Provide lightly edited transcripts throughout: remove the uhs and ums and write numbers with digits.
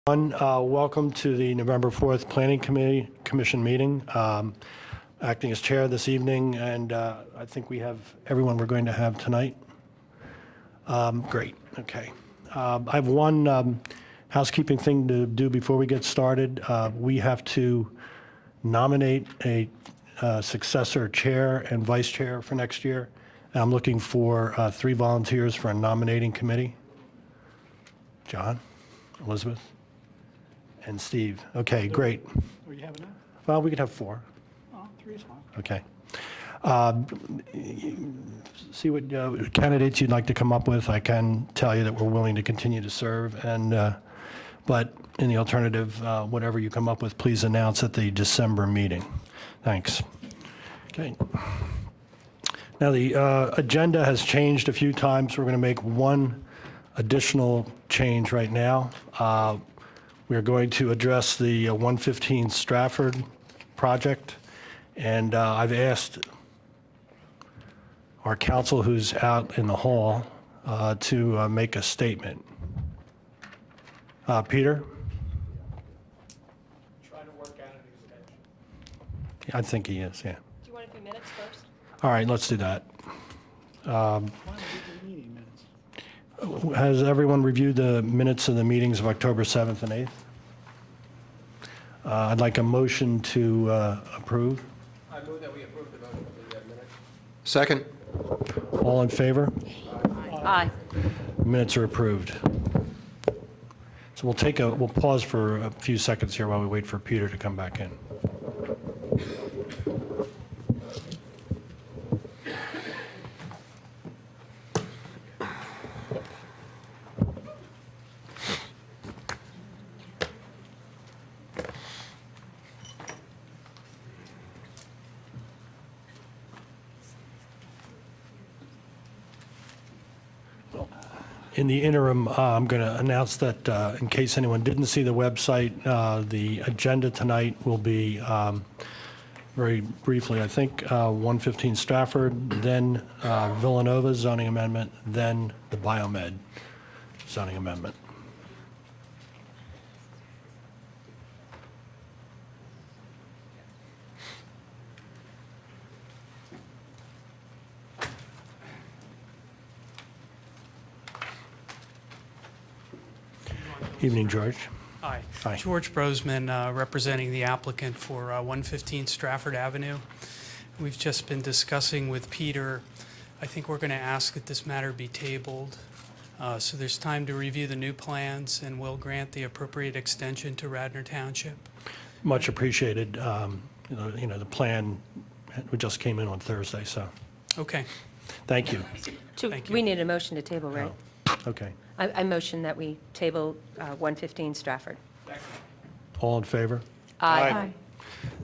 Welcome to the November 4th Planning Commission meeting. Acting as chair this evening, and I think we have everyone we're going to have tonight. Great, okay. I have one housekeeping thing to do before we get started. We have to nominate a successor chair and vice chair for next year. I'm looking for 3 volunteers for a nominating committee. John, Elizabeth, and Steve. Okay, great. Oh, you have enough? Well, we could have 4. Oh, 3 is fine. Okay. See what candidates you'd like to come up with. I can tell you that we're willing to continue to serve, and but in the alternative, whatever you come up with, please announce at the December meeting. Thanks. Okay. Now the agenda has changed a few times. We're going to make one additional change right now. We're going to address the 115 Strafford project, and I've asked our counsel who's out in the hall to make a statement. Peter? Trying to work out an extension. I think he is, yeah. Do you want to do minutes first? All right, let's do that. Why don't we do the meeting minutes? Has everyone reviewed the minutes of the meetings of October 7th and 8th? I'd like a motion to approve. I move that we approve the motion for the minutes. Second. All in favor? Aye. Minutes are approved. So we'll pause for a few seconds here while we wait for Peter to come back in. In the interim, I'm going to announce that in case anyone didn't see the website, the agenda tonight will be, very briefly, I think, 115 Strafford, then Villanova zoning amendment, then the BioMed zoning amendment. Evening, George. Hi. Hi. George Brosman, representing the applicant for 115 Strafford Avenue. We've just been discussing with Peter. I think we're going to ask that this matter be tabled. So there's time to review the new plans, and we'll grant the appropriate extension to Radnor Township. Much appreciated. The plan just came in on Thursday, so Okay. thank you. Thank you. We need a motion to table, right? Okay. I motion that we table 115 Strafford. All in favor? Aye.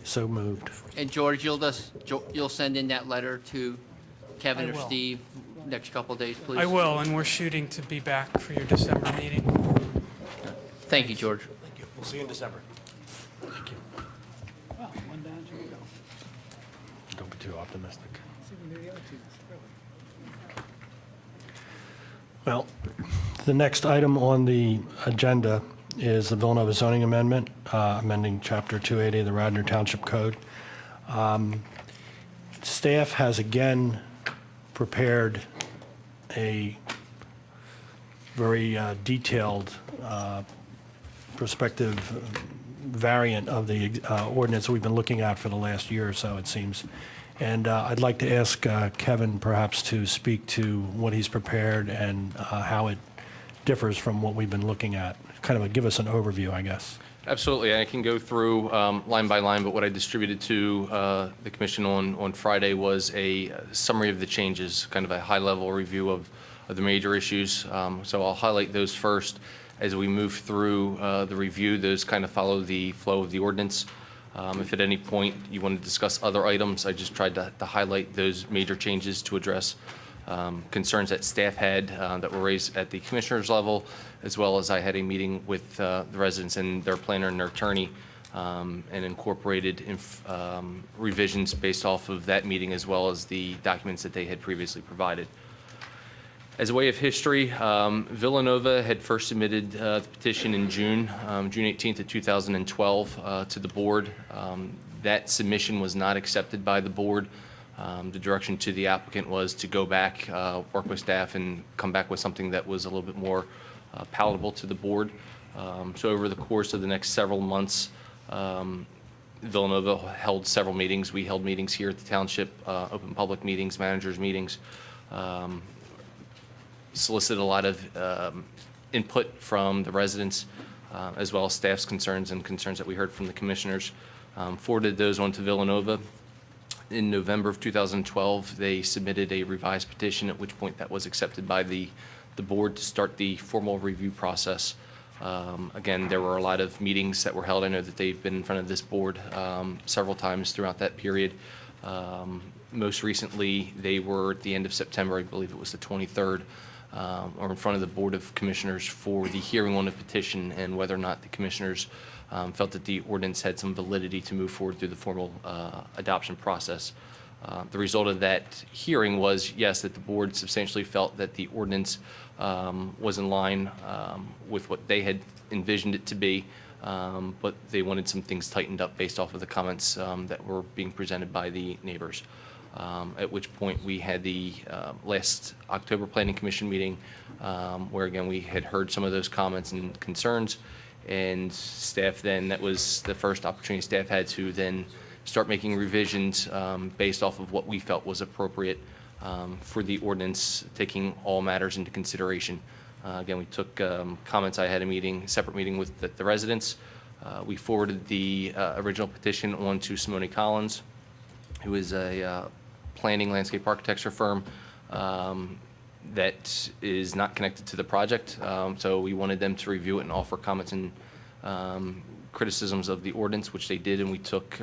So moved. And George, you'll send in that letter to Kevin I or will. Steve next couple of days, please? I will, and we're shooting to be back for your December meeting. Thank you, George. We'll see you in December. Thank you. Well, one down, 2 to go. Don't be too optimistic. See if we can do the other 2, really. Well, the next item on the agenda is the Villanova zoning amendment, amending Chapter 280 of the Radnor Township Code. Staff has again prepared a very detailed prospective variant of the ordinance we've been looking at for the last year or so, it seems. And I'd like to ask Kevin perhaps to speak to what he's prepared and how it differs from what we've been looking at. Kind of give us an overview, I guess. Absolutely. I can go through line by line, but what I distributed to the commission on Friday was a summary of the changes, kind of a high-level review of the major issues. So I'll highlight those first. As we move through the review, those kind of follow the flow of the ordinance. If at any point you want to discuss other items, I just tried to highlight those major changes to address concerns that staff had that were raised at the commissioner's level, as well as I had a meeting with the residents and their planner and their attorney, and incorporated revisions based off of that meeting, as well as the documents that they had previously provided. As a way of history, Villanova had first submitted the petition in June 18th of 2012 to the board. That submission was not accepted by the board. The direction to the applicant was to go back, work with staff, and come back with something that was a little bit more palatable to the board. So over the course of the next several months, Villanova held several meetings. We held meetings here at the Township, open public meetings, managers' meetings, solicited a lot of input from the residents, as well as staff's concerns and concerns that we heard from the commissioners. Forwarded those on to Villanova. In November of 2012, they submitted a revised petition, at which point that was accepted by the board to start the formal review process. Again, there were a lot of meetings that were held. I know that they've been in front of this board several times throughout that period. Most recently, they were at the end of September, I believe it was the 23rd, or in front of the Board of Commissioners for the hearing on the petition and whether or not the commissioners felt that the ordinance had some validity to move forward through the formal adoption process. The result of that hearing was, yes, that the board substantially felt that the ordinance was in line with what they had envisioned it to be, but they wanted some things tightened up based off of the comments that were being presented by the neighbors. At which point we had the last October Planning Commission meeting where, again, we had heard some of those comments and concerns, and staff then, that was the first opportunity staff had to then start making revisions based off of what we felt was appropriate for the ordinance, taking all matters into consideration. Again, we took comments. I had a meeting, separate meeting with the residents. We forwarded the original petition on to Simone Collins, who is a planning landscape architecture firm that is not connected to the project. So we wanted them to review it and offer comments and criticisms of the ordinance, which they did, and we took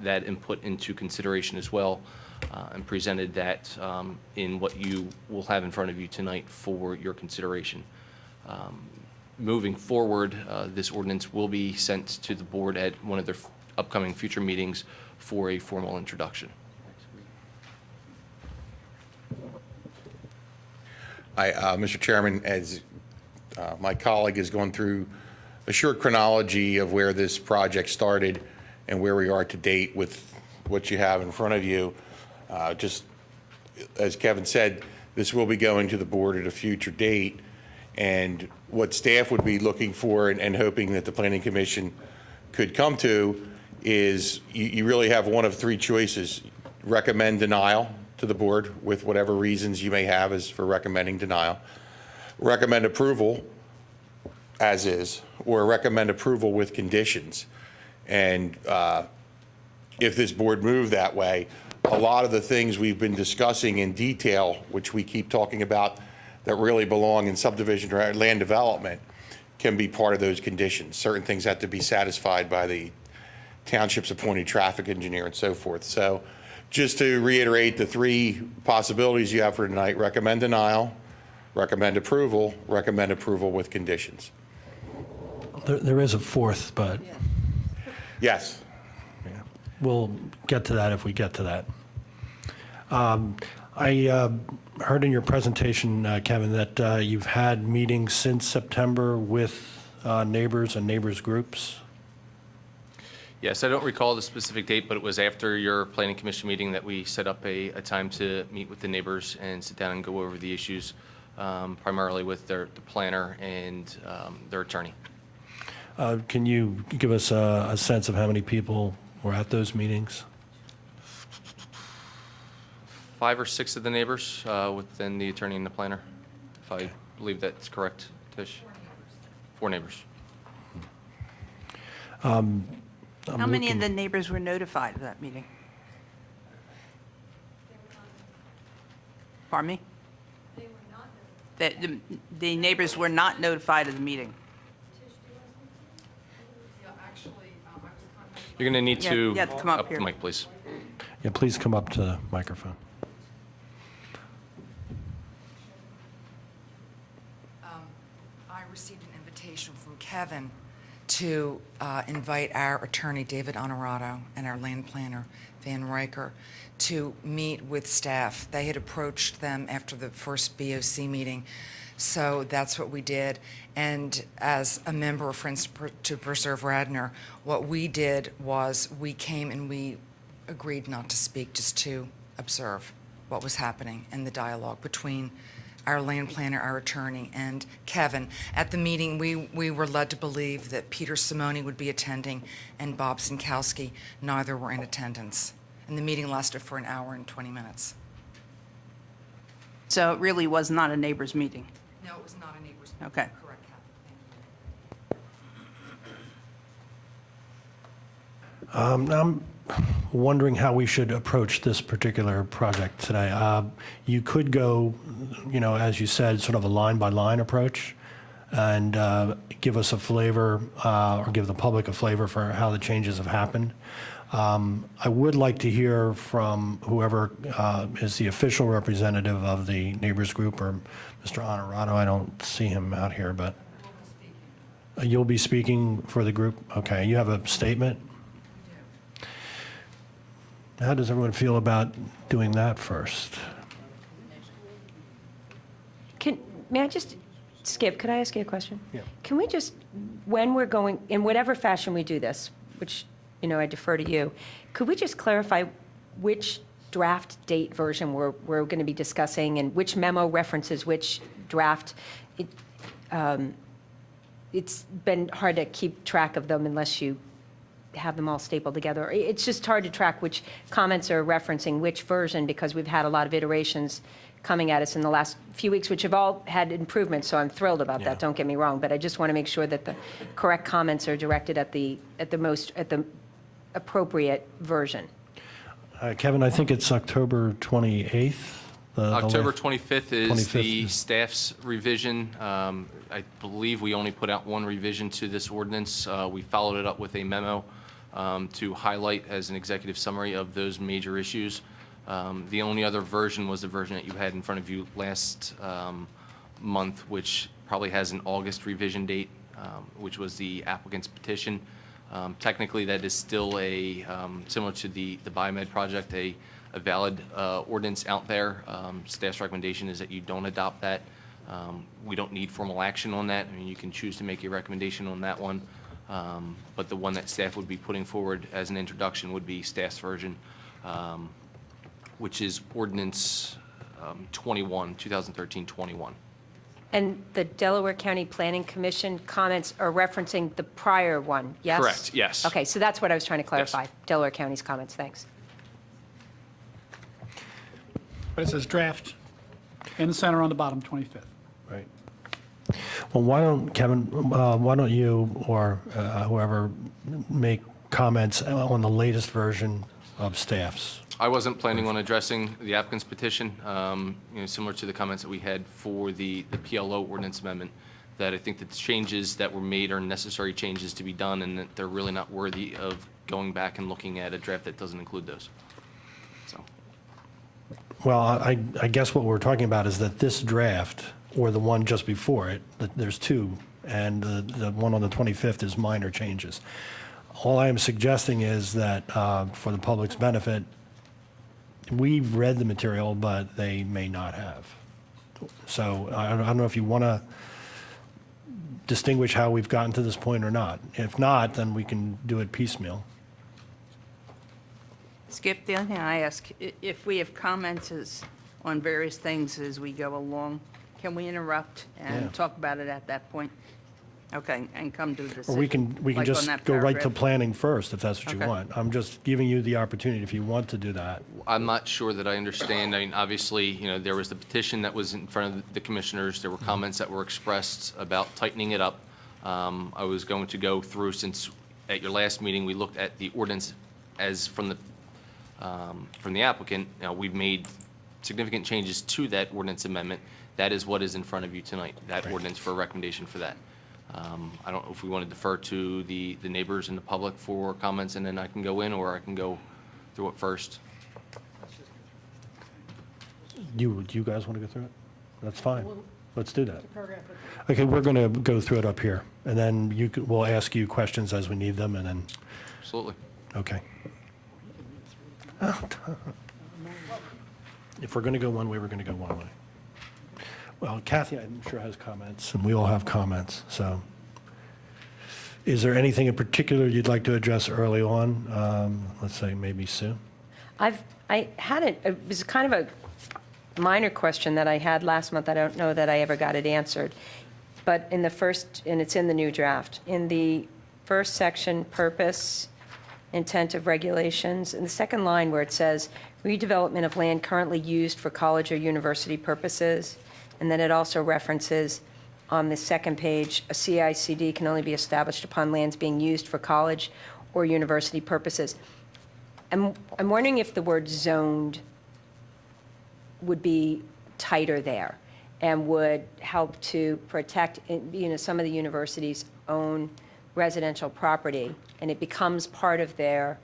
that input into consideration as well, and presented that in what you will have in front of you tonight for your consideration. Moving forward, this ordinance will be sent to the board at one of their upcoming future meetings for a formal introduction. Mr. Chairman, as my colleague has gone through a short chronology of where this project started and where we are to date with what you have in front of you, just as Kevin said, this will be going to the board at a future date. And what staff would be looking for and hoping that the Planning Commission could come to is you really have one of three choices. Recommend denial to the board with whatever reasons you may have as for recommending denial. Recommend approval as is, or recommend approval with conditions. And if this board moved that way, a lot of the things we've been discussing in detail, which we keep talking about that really belong in subdivision or land development, can be part of those conditions. Certain things have to be satisfied by the township's appointed traffic engineer and so forth. So just to reiterate the three possibilities you have for tonight: recommend denial, recommend approval with conditions. There is a fourth, but Yes. yeah, we'll get to that if we get to that. I heard in your presentation, Kevin, that you've had meetings since September with neighbors and neighbors groups. Yes, I don't recall the specific date, but it was after your planning commission meeting that we set up a time to meet with the neighbors and sit down and go over the issues, primarily with the planner and their attorney. Can you give us a sense of how many people were at those meetings? 5 or 6 of the neighbors within the attorney and the planner, if I believe that's correct, Tish. 4 neighbors. How many of the neighbors were notified of that meeting? Pardon me? The neighbors were not notified of the meeting. You're going to need to Yeah, come up up here. the mic, please. Yeah, please come up to the microphone. I received an invitation from Kevin to invite our attorney, David Honorato, and our land planner, Van Riker, to meet with staff. They had approached them after the first BOC meeting, so that's what we did. And as a member of Friends to Preserve Radnor, what we did was we came and we agreed not to speak, just to observe what was happening in the dialogue between our land planner, our attorney, and Kevin. At the meeting, we were led to believe that Peter Simone would be attending and Bob Zinkowski. Neither were in attendance. And the meeting lasted for an hour and 20 minutes. So it really was not a neighbors' meeting? No, it was not a neighbors' meeting. Okay. Correct, Kathy. I'm wondering how we should approach this particular project today. You could go, as you said, sort of a line-by-line approach and give us a flavor or give the public a flavor for how the changes have happened. I would like to hear from whoever is the official representative of the neighbors group, or Mr. Honorato. I don't see him out here, but you'll be speaking for the group? Okay, you have a statement? How does everyone feel about doing that first? May I just, Skip, could I ask you a question? Yeah. Can we just, when we're going, in whatever fashion we do this, which, I defer to you, could we just clarify which draft date version we're going to be discussing and which memo references which draft? It's been hard to keep track of them unless you have them all stapled together. It's just hard to track which comments are referencing which version because we've had a lot of iterations coming at us in the last few weeks, which have all had improvements, so I'm thrilled about that, don't get me wrong, but I just want to make sure that the correct comments are directed at the appropriate version. Kevin, I think it's October 28th. October 25th is the 25th. staff's revision. I believe we only put out one revision to this ordinance. We followed it up with a memo to highlight as an executive summary of those major issues. The only other version was the version that you had in front of you last month, which probably has an August revision date, which was the applicant's petition. Technically, that is still similar to the BioMed project, a valid ordinance out there. Staff's recommendation is that you don't adopt that. We don't need formal action on that. I mean, you can choose to make a recommendation on that one, but the one that staff would be putting forward as an introduction would be staff's version, which is Ordinance 2013-21. And the Delaware County Planning Commission comments are referencing the prior one, yes? Correct, yes. Okay, so that's what I was trying to clarify, Delaware County's comments, thanks. But it says draft in the center on the bottom, 25th. Right. Well, Kevin, why don't you or whoever make comments on the latest version of staff's? I wasn't planning on addressing the applicant's petition, similar to the comments that we had for the PLO ordinance amendment, that I think that the changes that were made are necessary changes to be done and that they're really not worthy of going back and looking at a draft that doesn't include those. So. Well, I guess what we're talking about is that this draft, or the one just before it, there's two, and the one on the 25th is minor changes. All I am suggesting is that for the public's benefit, we've read the material, but they may not have. So I don't know if you want to distinguish how we've gotten to this point or not. If not, then we can do it piecemeal. Skip, the only thing I ask, if we have comments on various things as we go along, can we interrupt and Yeah. talk about it at that point? Okay, and come to a decision? Or we can like on just that go right to paragraph? planning first, if that's what you Okay. want. I'm just giving you the opportunity if you want to do that. I'm not sure that I understand. I mean, obviously, there was the petition that was in front of the commissioners. There were comments that were expressed about tightening it up. I was going to go through, since at your last meeting, we looked at the ordinance as from the applicant. Now, we've made significant changes to that ordinance amendment. That is what is in front of you tonight, that ordinance for a recommendation for that. I don't know if we want to defer to the neighbors and the public for comments, and then I can go in, or I can go through it first. Do you guys want to go through it? That's fine. let's do that. Okay, we're going to go through it up here, and then we'll ask you questions as we need them, and then, Absolutely. okay. If we're going to go one way, we're going to go one way. Well, Kathy, I'm sure, has comments, and we all have comments, so. Is there anything in particular you'd like to address early on? Let's say maybe Sue? It was kind of a minor question that I had last month. I don't know that I ever got it answered. But in the first, and it's in the new draft, in the first section, purpose, intent of regulations, in the second line where it says redevelopment of land currently used for college or university purposes, and then it also references on the second page, a CICD can only be established upon lands being used for college or university purposes. I'm wondering if the word zoned would be tighter there and would help to protect, some of the universities own residential property, and it becomes part of their,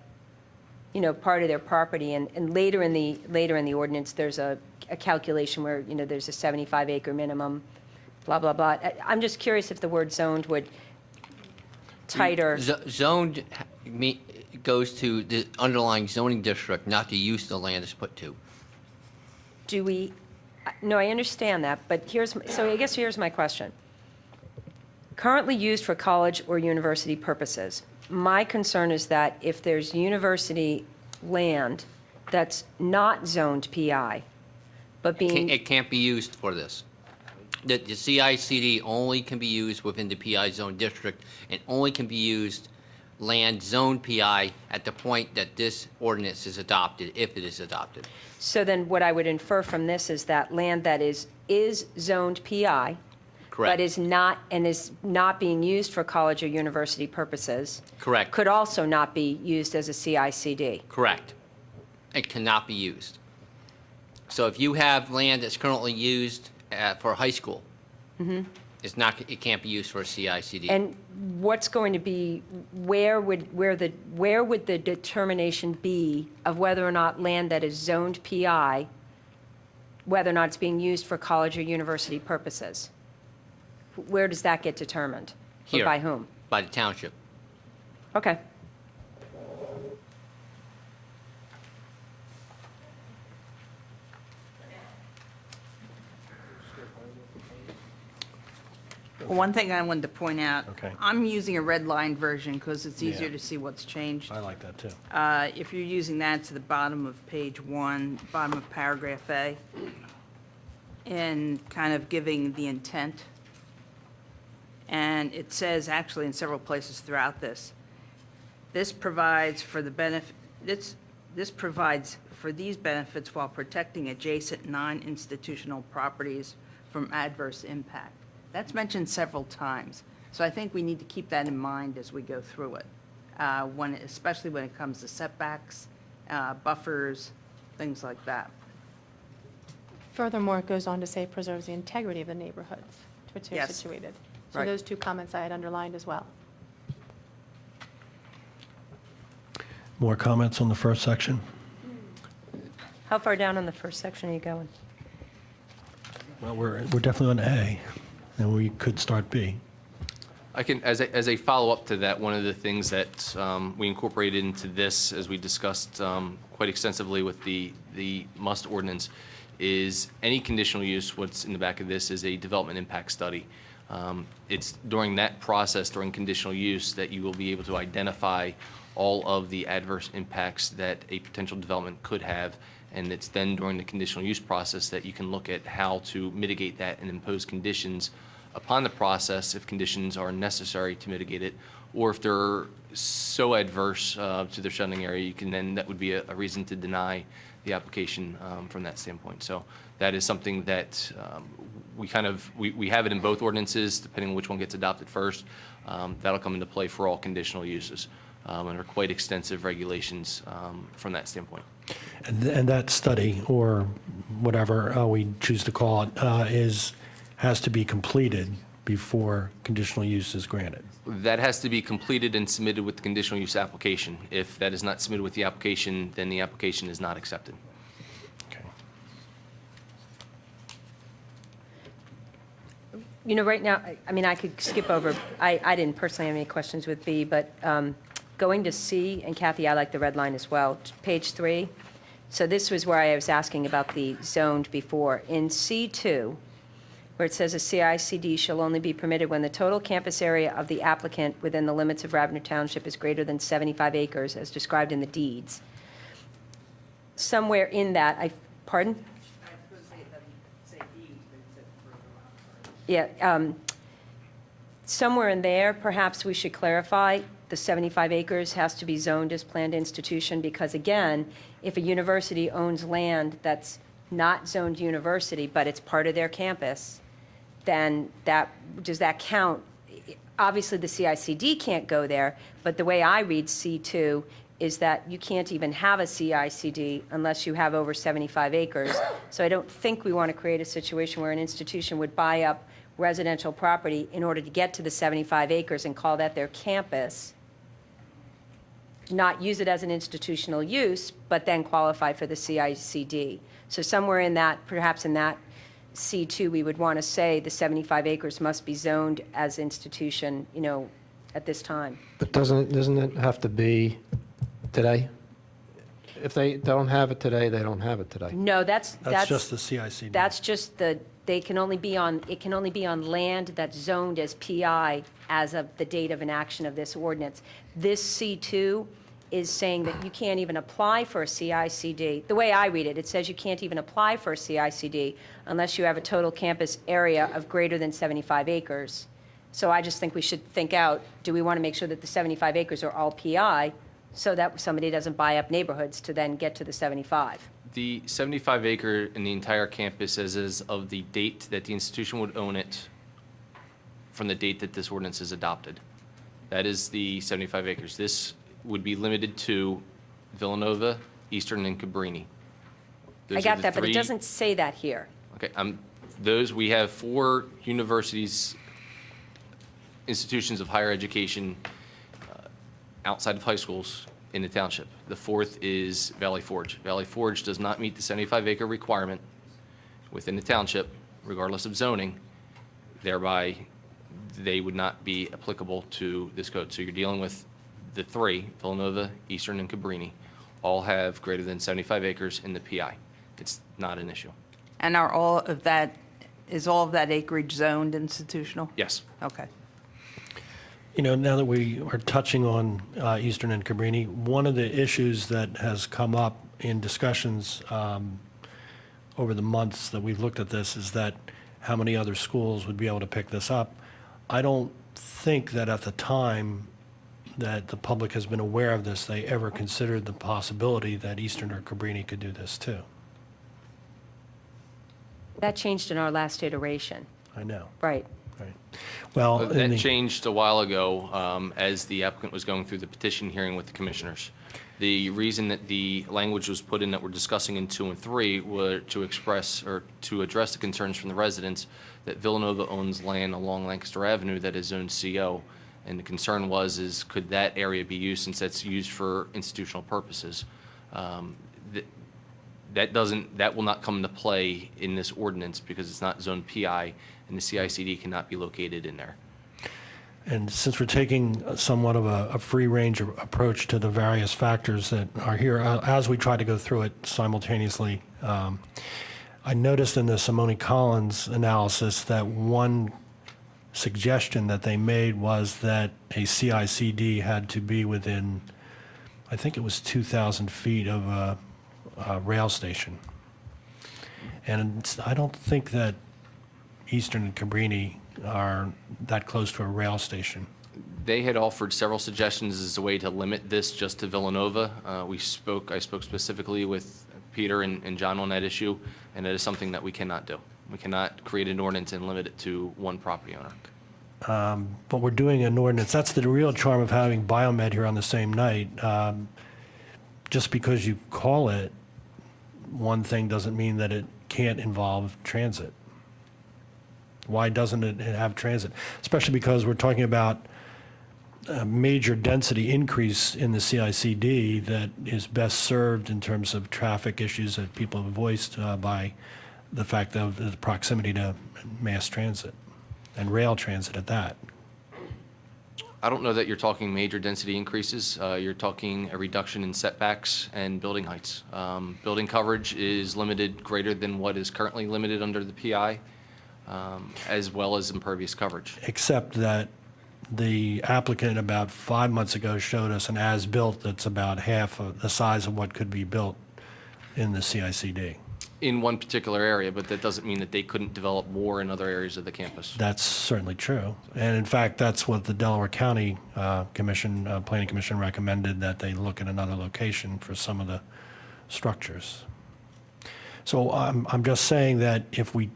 property. And later in the ordinance, there's a calculation where, there's a 75-acre minimum, blah, blah, blah. I'm just curious if the word zoned would tighter. Zoned goes to the underlying zoning district, not the use the land is put to. Do we, no, I understand that, but I guess here's my question. Currently used for college or university purposes. My concern is that if there's university land that's not zoned PI, but being. It can't be used for this. The CICD only can be used within the PI zone district and only can be used land zone PI at the point that this ordinance is adopted, if it is adopted. So then what I would infer from this is that land that is zoned PI, Correct. but is not being used for college or university purposes. Correct. Could also not be used as a CICD. Correct. It cannot be used. So if you have land that's currently used for high school, it can't be used for a CICD. And what's going to be, where would the determination be of whether or not land that is zoned PI, whether or not it's being used for college or university purposes? Where does that get determined? Or Here. by whom? By the township. Okay. One thing I wanted to point out. Okay. I'm using a red line version because it's easier Yeah. to see what's changed. I like that, too. If you're using that, to the bottom of page 1, bottom of paragraph A, and kind of giving the intent. And it says, actually, in several places throughout this, this provides for the benefit, this provides for these benefits while protecting adjacent non-institutional properties from adverse impact. That's mentioned several times. So I think we need to keep that in mind as we go through it, especially when it comes to setbacks, buffers, things like that. Furthermore, it goes on to say preserves the integrity of the neighborhoods to which they're Yes. situated. So Right. those two comments I had underlined as well. More comments on the first section? How far down on the first section are you going? Well, we're definitely on A, and we could start B. I can, as a follow-up to that, one of the things that we incorporated into this, as we discussed quite extensively with the must ordinance, is any conditional use. What's in the back of this is a development impact study. It's during that process, during conditional use, that you will be able to identify all of the adverse impacts that a potential development could have, and it's then during the conditional use process that you can look at how to mitigate that and impose conditions upon the process if conditions are necessary to mitigate it, or if they're so adverse to the surrounding area, that would be a reason to deny the application from that standpoint. So that is something that we have it in both ordinances, depending on which one gets adopted first. That'll come into play for all conditional uses, and are quite extensive regulations from that standpoint. And that study, or whatever we choose to call it, has to be completed before conditional use is granted. That has to be completed and submitted with the conditional use application. If that is not submitted with the application, then the application is not accepted. Okay. You know, right now, I mean, I could skip over, I didn't personally have any questions with B, but going to C, and Kathy, I like the red line as well, page 3. So this was where I was asking about the zoned before. In C2, where it says a CICD shall only be permitted when the total campus area of the applicant within the limits of Radnor Township is greater than 75 acres, as described in the deeds. Somewhere in that, pardon? Yeah, somewhere in there, perhaps we should clarify the 75 acres has to be zoned as planned institution, because again, if a university owns land that's not zoned university, but it's part of their campus, then does that count? Obviously, the CICD can't go there, but the way I read C2 is that you can't even have a CICD unless you have over 75 acres. So I don't think we want to create a situation where an institution would buy up residential property in order to get to the 75 acres and call that their campus, not use it as an institutional use, but then qualify for the CICD. So somewhere in that, perhaps in that C2, we would want to say the 75 acres must be zoned as institution, you know, at this time. But doesn't it have to be today? If they don't have it today, they don't have it today. No, That's just the CICD. That's just it can only be on land that's zoned as PI as of the date of enaction of this ordinance. This C2 is saying that you can't even apply for a CICD. The way I read it, it says you can't even apply for a CICD unless you have a total campus area of greater than 75 acres. So I just think we should think out, do we want to make sure that the 75 acres are all PI so that somebody doesn't buy up neighborhoods to then get to the 75? The 75 acre in the entire campus is of the date that the institution would own it from the date that this ordinance is adopted. That is the 75 acres. This would be limited to Villanova, Eastern, and Cabrini. Those I are got the that, but it three- doesn't say that here. Okay, we have 4 universities, institutions of higher education outside of high schools in the township. The 4th is Valley Forge. Valley Forge does not meet the 75 acre requirement within the township, regardless of zoning. Thereby, they would not be applicable to this code. So you're dealing with the 3, Villanova, Eastern, and Cabrini, all have greater than 75 acres in the PI. It's not an issue. And is all of that acreage zoned institutional? Yes. Okay. You know, now that we are touching on Eastern and Cabrini, one of the issues that has come up in discussions over the months that we've looked at this is that how many other schools would be able to pick this up. I don't think that at the time that the public has been aware of this, they ever considered the possibility that Eastern or Cabrini could do this too. That changed in our last iteration. I know. Right. Right. Well, in That the- changed a while ago as the applicant was going through the petition hearing with the commissioners. The reason that the language was put in that we're discussing in 2 and 3 were to express or to address the concerns from the residents that Villanova owns land along Lancaster Avenue that is zoned CO. And the concern is could that area be used since that's used for institutional purposes? That will not come into play in this ordinance because it's not zoned PI and the CICD cannot be located in there. And since we're taking somewhat of a free-range approach to the various factors that are here, as we try to go through it simultaneously, I noticed in the Simone Collins analysis that one suggestion that they made was that a CICD had to be within, I think it was 2,000 feet of a rail station. And I don't think that Eastern and Cabrini are that close to a rail station. They had offered several suggestions as a way to limit this just to Villanova. I spoke specifically with Peter and John on that issue, and it is something that we cannot do. We cannot create an ordinance and limit it to one property owner. But we're doing an ordinance. That's the real charm of having BioMed here on the same night. Just because you call it one thing doesn't mean that it can't involve transit. Why doesn't it have transit? Especially because we're talking about a major density increase in the CICD that is best served in terms of traffic issues that people have voiced by the fact of the proximity to mass transit. and rail transit at that. I don't know that you're talking major density increases. You're talking a reduction in setbacks and building heights. Building coverage is limited greater than what is currently limited under the PI, as well as impervious coverage. Except that the applicant about 5 months ago showed us an as-built that's about half of the size of what could be built in the CICD. In one particular area, but that doesn't mean that they couldn't develop more in other areas of the campus. That's certainly true. And in fact, that's what the Delaware County Planning Commission recommended, that they look at another location for some of the structures. So I'm just saying that if we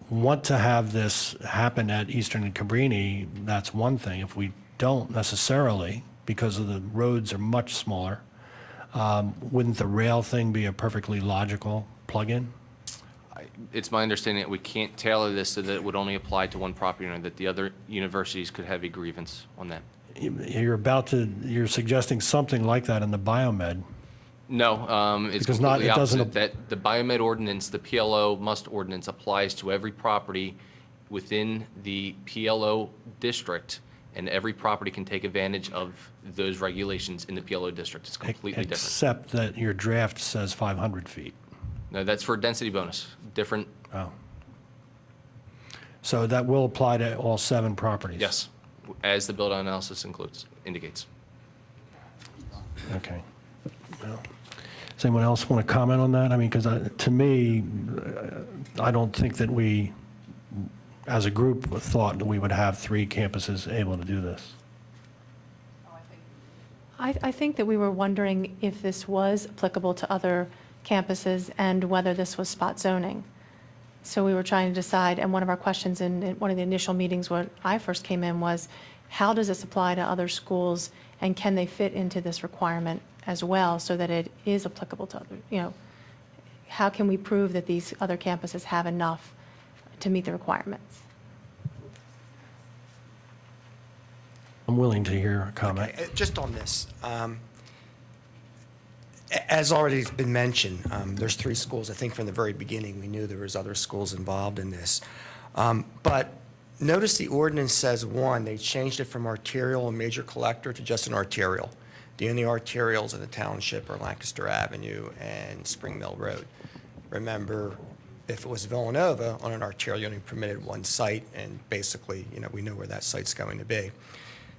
want to have this happen at Eastern and Cabrini, that's one thing. If we don't necessarily, because of the roads are much smaller, wouldn't the rail thing be a perfectly logical plug-in? It's my understanding that we can't tailor this so that it would only apply to one property owner, that the other universities could have a grievance on that. You're suggesting something like that in the BioMed. No, it's Because completely it doesn't opposite. That the BioMed ordinance, the PLO must ordinance applies to every property within the PLO district, and every property can take advantage of those regulations in the PLO district. It's completely different. Except that your draft says 500 feet. No, that's for a density bonus, different, Oh. So that will apply to all 7 properties? yes, as the build-out analysis indicates. Okay. Well, does anyone else want to comment on that? I mean, because to me, I don't think that we, as a group, thought that we would have 3 campuses able to do this. I think that we were wondering if this was applicable to other campuses and whether this was spot zoning. So we were trying to decide, and one of our questions in one of the initial meetings when I first came in was, how does this apply to other schools, and can they fit into this requirement as well so that it is applicable to other, how can we prove that these other campuses have enough to meet the requirements? I'm willing to hear a comment. Okay, just on this, as already has been mentioned, there's 3 schools. I think from the very beginning, we knew there was other schools involved in this. But notice the ordinance says, 1, they changed it from arterial and major collector to just an arterial. The only arterials in the township are Lancaster Avenue and Spring Mill Road. Remember, if it was Villanova on an arterial, you only permitted 1 site, and basically, we know where that site's going to be.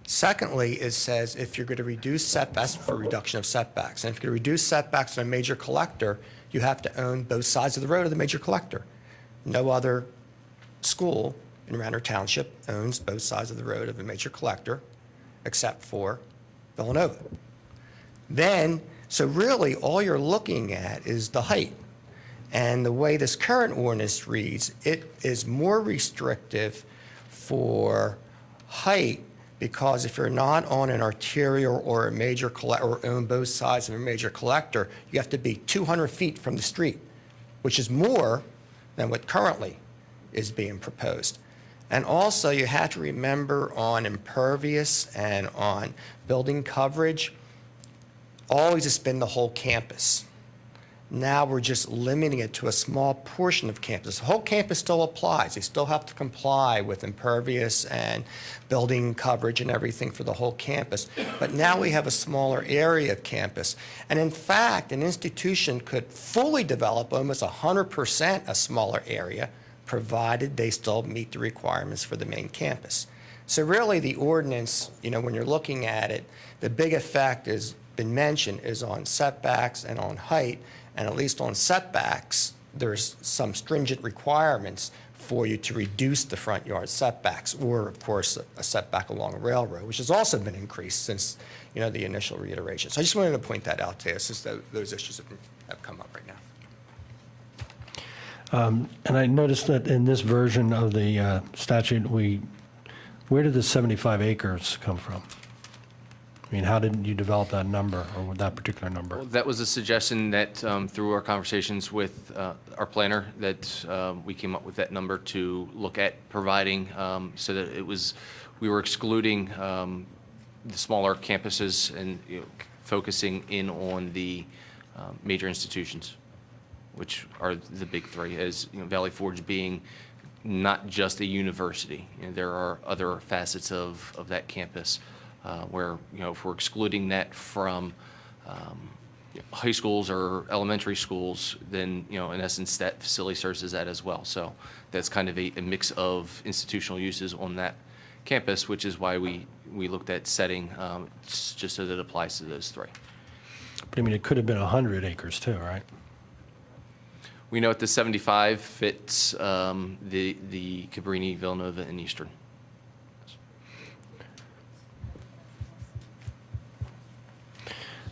Secondly, it says if you're going to reduce setbacks, for reduction of setbacks, and if you're going to reduce setbacks on a major collector, you have to own both sides of the road of the major collector. No other school in Radnor Township owns both sides of the road of a major collector, except for Villanova. Then, so really, all you're looking at is the height. And the way this current ordinance reads, it is more restrictive for height, because if you're not on an arterial or a major collector, or own both sides of a major collector, you have to be 200 feet from the street, which is more than what currently is being proposed. And also, you have to remember on impervious and on building coverage, always it's been the whole campus. Now we're just limiting it to a small portion of campus. The whole campus still applies. They still have to comply with impervious and building coverage and everything for the whole campus. But now we have a smaller area of campus. And in fact, an institution could fully develop almost 100% a smaller area, provided they still meet the requirements for the main campus. So really the ordinance, when you're looking at it, the big effect has been mentioned is on setbacks and on height. And at least on setbacks, there's some stringent requirements for you to reduce the front yard setbacks, or of course a setback along a railroad, which has also been increased since the initial reiteration. So I just wanted to point that out to you, since those issues have come up right now. And I noticed that in this version of the statute, where did the 75 acres come from? I mean, how did you develop that number, or that particular number? Well, that was a suggestion that through our conversations with our planner, that we came up with that number to look at providing, so that we were excluding the smaller campuses and focusing in on the major institutions, which are the big 3, as Valley Forge being not just a university. You know, there are other facets of that campus where, you know, if we're excluding that from high schools or elementary schools, then, you know, in essence, that facility serves as that as well. So that's kind of a mix of institutional uses on that campus, which is why we looked at setting just so that it applies to those three. But I mean, it could have been 100 acres too, right? We know at the 75 fits the Cabrini, Villanova, and Eastern.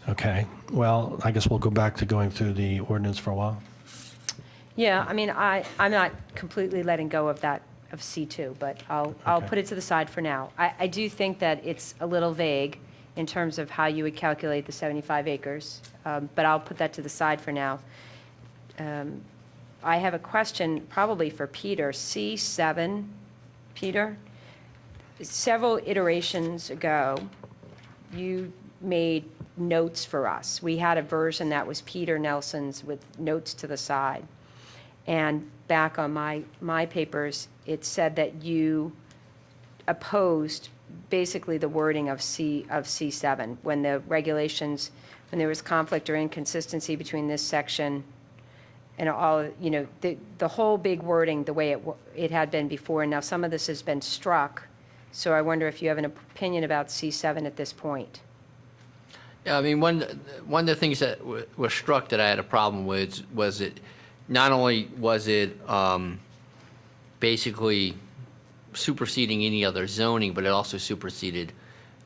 Okay, well, I guess we'll go back to going through the ordinance for a while. Yeah, I mean, I'm not completely letting go of that, of C2, but I'll Okay. put it to the side for now. I do think that it's a little vague in terms of how you would calculate the 75 acres, but I'll put that to the side for now. I have a question probably for Peter. C7, Peter, several iterations ago, you made notes for us. We had a version that was Peter Nelson's with notes to the side. And back on my papers, it said that you opposed basically the wording of C7 when the regulations, when there was conflict or inconsistency between this section and all, you know, the whole big wording the way it had been before. Now some of this has been struck, so I wonder if you have an opinion about C7 at this point. Yeah, I mean, one of the things that was struck that I had a problem with was it, not only was it basically superseding any other zoning, but it also superseded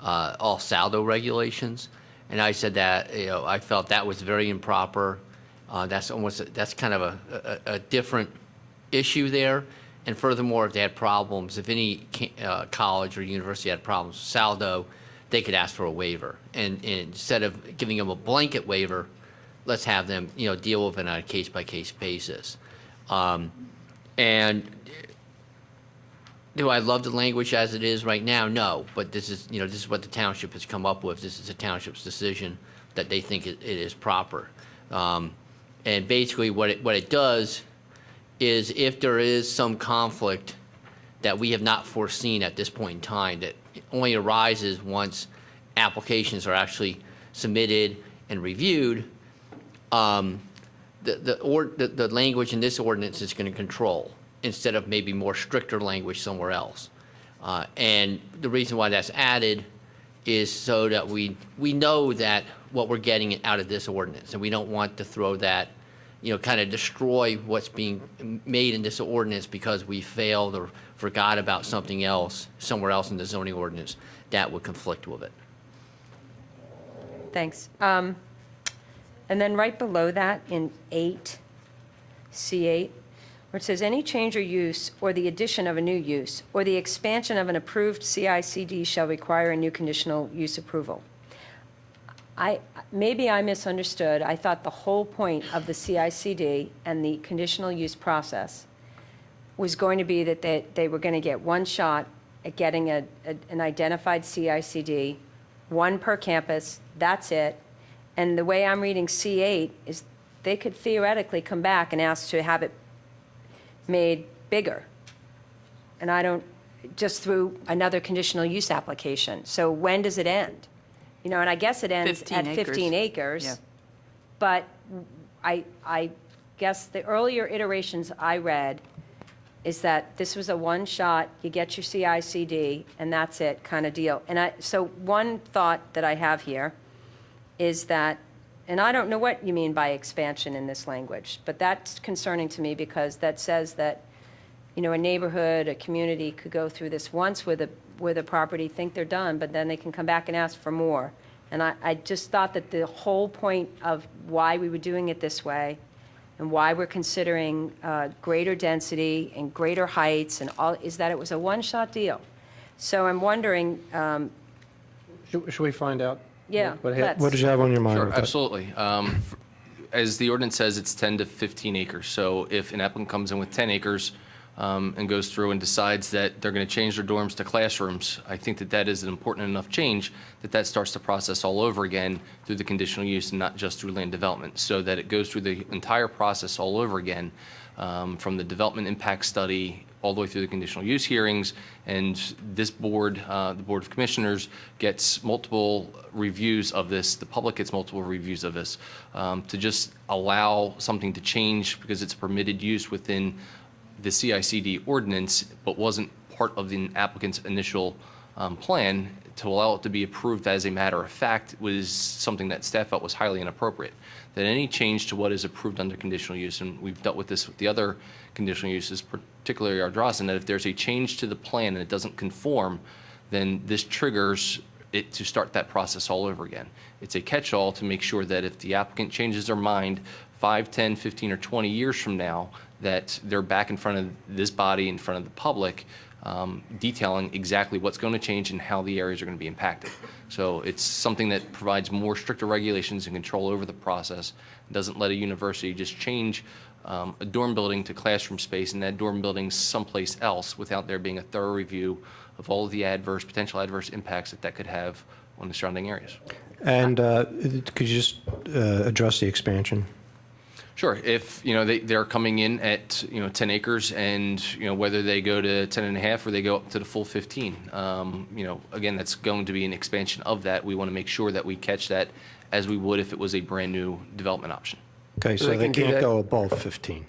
all saldo regulations. And I said that, you know, I felt that was very improper. That's kind of a different issue there. And furthermore, if they had problems, if any college or university had problems with saldo, they could ask for a waiver. And instead of giving them a blanket waiver, let's have them, you know, deal with it on a case-by-case basis. And do I love the language as it is right now? No, but this is, you know, this is what the township has come up with. This is the township's decision that they think it is proper. And basically what it does is if there is some conflict that we have not foreseen at this point in time, that only arises once applications are actually submitted and reviewed, the language in this ordinance is going to control instead of maybe more stricter language somewhere else. And the reason why that's added is so that we know that what we're getting out of this ordinance, and we don't want to throw that, you know, kind of destroy what's being made in this ordinance because we failed or forgot about something else somewhere else in the zoning ordinance that would conflict with it. Thanks. And then right below that in 8, C8, where it says, any change or use or the addition of a new use or the expansion of an approved CICD shall require a new conditional use approval. Maybe I misunderstood. I thought the whole point of the CICD and the conditional use process was going to be that they were going to get one shot at getting an identified CICD, one per campus, that's it. And the way I'm reading C8 is they could theoretically come back and ask to have it made bigger. And I don't, just through another conditional use application. So when does it end? You know, and I guess it ends 15 at acres. 15 acres. Yeah. But I guess the earlier iterations I read is that this was a one-shot, you get your CICD, and that's it kind of deal. And so one thought that I have here is that, and I don't know what you mean by expansion in this language, but that's concerning to me because that says that, you know, a neighborhood, a community could go through this once with a property, think they're done, but then they can come back and ask for more. And I just thought that the whole point of why we were doing it this way and why we're considering greater density and greater heights and all, is that it was a one-shot deal. So I'm wondering, Should we find out? yeah, let's. What did you have on your mind? Sure, with that? absolutely. As the ordinance says, it's 10 to 15 acres. So if an applicant comes in with 10 acres and goes through and decides that they're going to change their dorms to classrooms, I think that that is an important enough change that starts the process all over again through the conditional use and not just through land development, so that it goes through the entire process all over again, from the development impact study all the way through the conditional use hearings, and this board, the Board of Commissioners, gets multiple reviews of this, the public gets multiple reviews of this, to just allow something to change because it's permitted use within the CICD ordinance, but wasn't part of the applicant's initial plan, to allow it to be approved as a matter of fact was something that staff felt was highly inappropriate. That any change to what is approved under conditional use, and we've dealt with this with the other conditional uses, particularly our Drossen, that if there's a change to the plan and it doesn't conform, then this triggers it to start that process all over again. It's a catch-all to make sure that if the applicant changes their mind 5, 10, 15, or 20 years from now, that they're back in front of this body, in front of the public, detailing exactly what's going to change and how the areas are going to be impacted. So it's something that provides more stricter regulations and control over the process. It doesn't let a university just change a dorm building to classroom space and that dorm building someplace else without there being a thorough review of all of the potential adverse impacts that could have on the surrounding areas. And could you just address the expansion? Sure. If, they're coming in at, 10 acres and, whether they go to 10 and a half or they go up to the full 15, again, that's going to be an expansion of that. We want to make sure that we catch that as we would if it was a brand new development option. Okay, so they can't go above 15.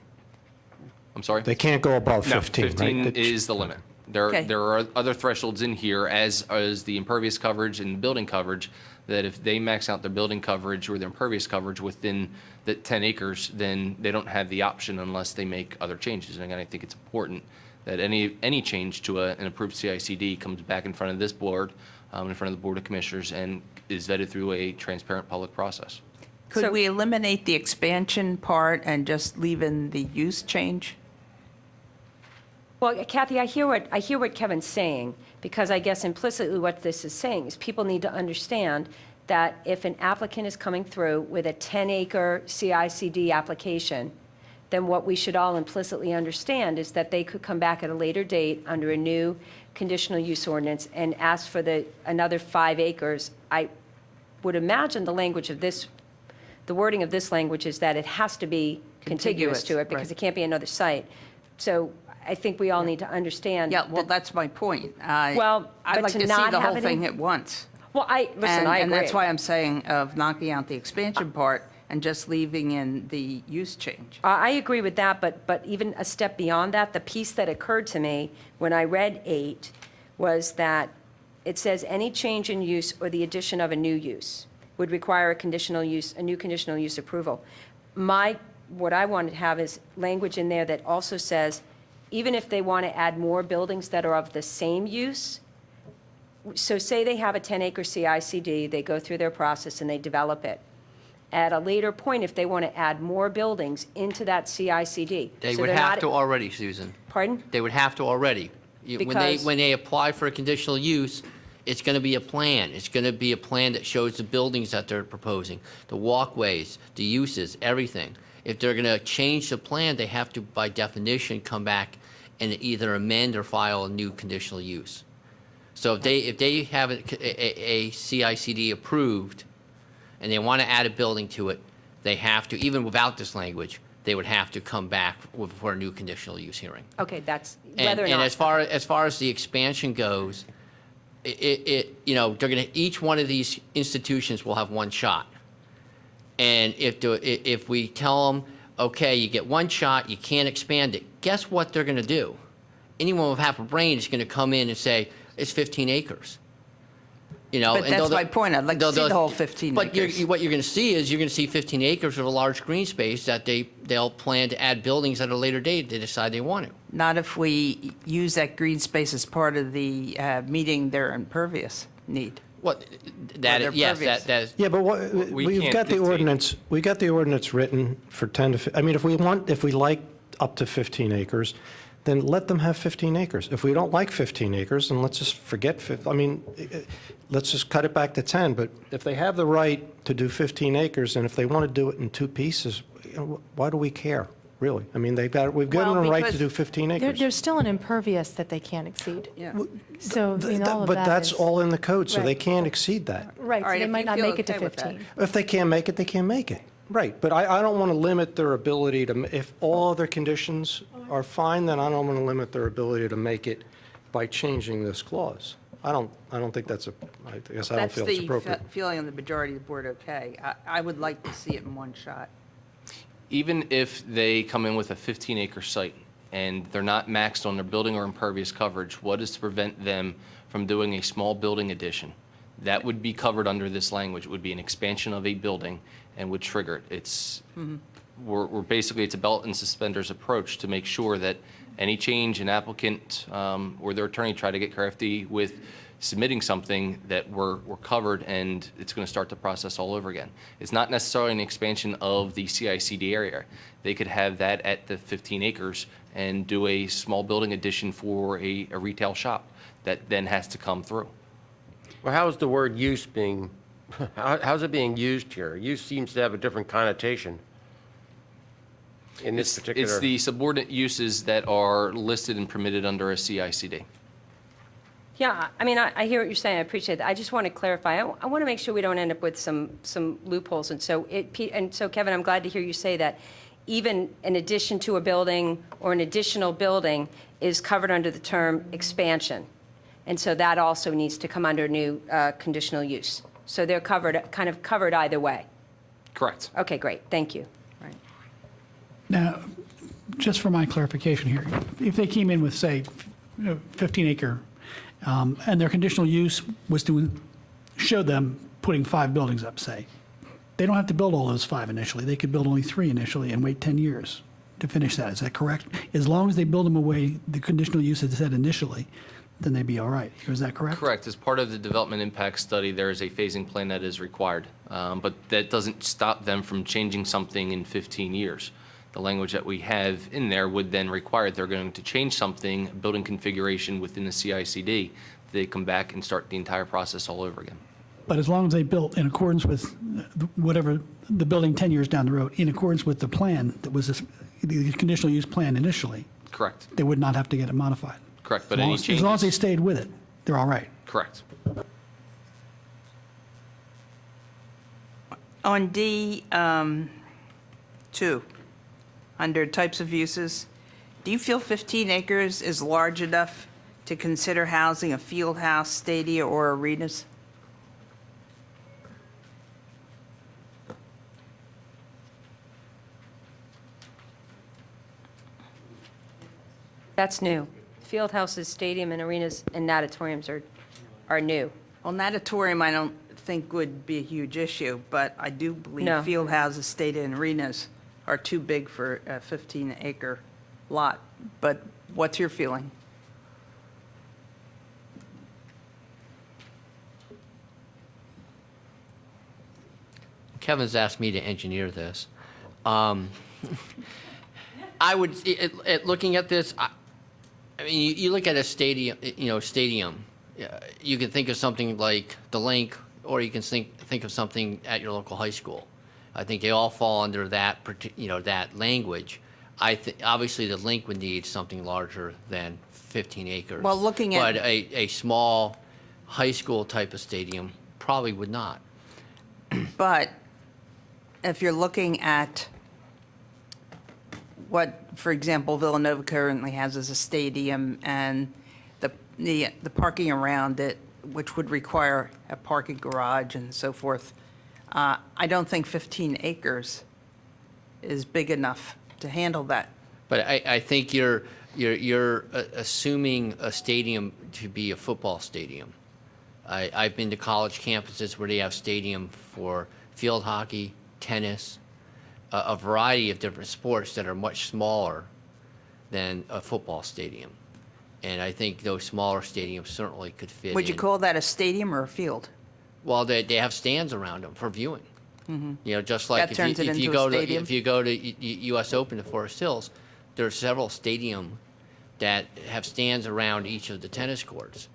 I'm sorry? They can't go above 15, No, 15 right? is the limit. Okay. There are other thresholds in here, as the impervious coverage and the building coverage, that if they max out their building coverage or their impervious coverage within the 10 acres, then they don't have the option unless they make other changes. And again, I think it's important that any change to an approved CICD comes back in front of this board, in front of the Board of Commissioners, and is vetted through a transparent public process. Could we eliminate the expansion part and just leave in the use change? Well, Kathy, I hear what Kevin's saying, because I guess implicitly what this is saying is people need to understand that if an applicant is coming through with a 10-acre CICD application, then what we should all implicitly understand is that they could come back at a later date under a new conditional use ordinance and ask for another 5 acres. I would imagine the wording of this language is that it has to be contiguous to it, because right. it can't be another site. So I think we all need to understand. Yeah, well, that's my point. Well, I'd but like to to see not the have whole it thing in- at once. Well, I agree. And that's why I'm saying of knocking out the expansion part and just leaving in the use change. I agree with that, but even a step beyond that, the piece that occurred to me when I read 8 was that it says any change in use or the addition of a new use would require a new conditional use approval. What I want to have is language in there that also says, even if they want to add more buildings that are of the same use, so say they have a 10-acre CICD, they go through their process and they develop it. At a later point, if they want to add more buildings into that CICD. They so would they're have not- to already, Susan. Pardon? They would have to already. Because- When they apply for a conditional use, it's going to be a plan. It's going to be a plan that shows the buildings that they're proposing, the walkways, the uses, everything. If they're going to change the plan, they have to, by definition, come back and either amend or file a new conditional use. So if they have a CICD approved and they want to add a building to it, they have to, even without this language, they would have to come back for a new conditional use hearing. Okay, that's And, whether or and not. as far as the expansion goes, they're going to, each one of these institutions will have one shot. And if we tell them, okay, you get one shot, you can't expand it, guess what they're going to do? Anyone with half a brain is going to come in and say, it's 15 acres. But and that's my point. I'd like to see the whole 15 but acres. what you're going to see is 15 acres of a large green space that they'll plan to add buildings at a later date if they decide they want to. Not if we use that green space as part of the meeting their impervious need. What, they're yes, pervious. that is. Yeah, but we've can't got the dictate. ordinance, we got the ordinance written for 10 to, I mean, if we like up to 15 acres, then let them have 15 acres. If we don't like 15 acres, then let's just forget, let's just cut it back to 10. But if they have the right to do 15 acres, and if they want to do it in 2 pieces, why do we care, really? I mean, we've given Well, them a right to because do 15 acres. There's still an impervious that they can't exceed. Yeah. So, I mean, all of But that that's is- all in the code, so they Right. can't exceed that. Right, All so right, they if might you not feel make it to okay with that. 15. If they can't make it, they can't make it. Right, but I don't want to limit their ability to, if all other conditions are fine, then I don't want to limit their ability to make it by changing this clause. I don't think that's I guess I don't feel it's appropriate. That's the feeling of the majority of the board, okay. I would like to see it in one shot. Even if they come in with a 15-acre site and they're not maxed on their building or impervious coverage, what is to prevent them from doing a small building addition? That would be covered under this language. It would be an expansion of a building and would trigger it. It's, we're basically, it's a belt and suspenders approach to make sure that any change an applicant or their attorney try to get crafty with submitting something that we're covered, and it's going to start the process all over again. It's not necessarily an expansion of the CICD area. They could have that at the 15 acres and do a small building addition for a retail shop that then has to come through. Well, how is the word use being, how's it being used here? Use seems to have a different connotation in this particular. It's the subordinate uses that are listed and permitted under a CICD. Yeah, I mean, I hear what you're saying, I appreciate that. I just want to clarify, I want to make sure we don't end up with some loopholes. And so, Kevin, I'm glad to hear you say that even an addition to a building or an additional building is covered under the term expansion. And so that also needs to come under new conditional use. So they're covered, kind of covered either way. Correct. Okay, great, thank you. Right. Now, just for my clarification here, if they came in with, say, 15-acre, and their conditional use was to show them putting 5 buildings up, say, they don't have to build all those 5 initially. They could build only 3 initially and wait 10 years to finish that. Is that correct? As long as they build them away, the conditional use is said initially, then they'd be all right. Is that correct? Correct. As part of the development impact study, there is a phasing plan that is required, but that doesn't stop them from changing something in 15 years. The language that we have in there would then require if they're going to change something, building configuration within the CICD, they come back and start the entire process all over again. But as long as they built in accordance with whatever, the building 10 years down the road, in accordance with the plan that was the conditional use plan initially, Correct. they would not have to get it modified. Correct. But any changes. As long as they stayed with it, they're all right. Correct. On D, 2, under types of uses, do you feel 15 acres is large enough to consider housing a field house, stadia, or arenas? That's new. Field houses, stadium, and arenas and natatoriums are new. Well, natatorium, I don't think would be a huge issue, but I do believe No. field houses, stadia, and arenas are too big for a 15-acre lot. But what's your feeling? Kevin's asked me to engineer this. I would, looking at this, I mean, you look at a stadium, you can think of something like the Link, or you can think of something at your local high school. I think they all fall under that, that language. Obviously, the Link would need something larger than 15 acres. Well, looking at- But a small high school type of stadium probably would not. But if you're looking at what, for example, Villanova currently has as a stadium and the parking around it, which would require a parking garage and so forth, I don't think 15 acres is big enough to handle that. But I think you're assuming a stadium to be a football stadium. I've been to college campuses where they have stadium for field hockey, tennis, a variety of different sports that are much smaller than a football stadium. And I think those smaller stadiums certainly could fit Would you in. call that a stadium or a field? Well, they have stands around them for viewing. Just like That turns it if you into a go to stadium? if you go to U.S. Open to Forest Hills, there are several stadiums that have stands around each of the tennis courts.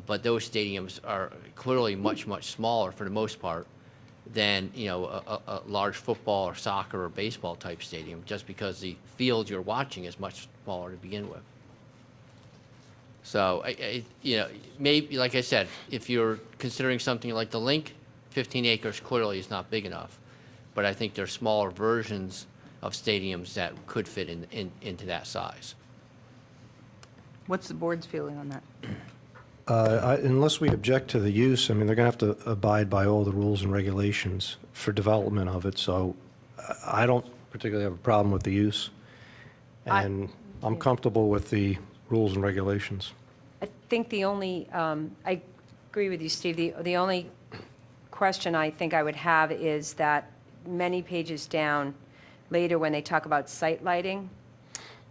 But those stadiums are clearly much smaller for the most part than a large football or soccer or baseball type stadium, just because the field you're watching is much smaller to begin with. So maybe, like I said, if you're considering something like the Link, 15 acres clearly is not big enough. But I think there's smaller versions of stadiums that could fit into that size. What's the board's feeling on that? Unless we object to the use, I mean, they're going to have to abide by all the rules and regulations for development of it, so I don't particularly have a problem with the use. And I'm comfortable with the rules and regulations. I think the only, I agree with you, Steve. The only question I think I would have is that many pages down later when they talk about site lighting,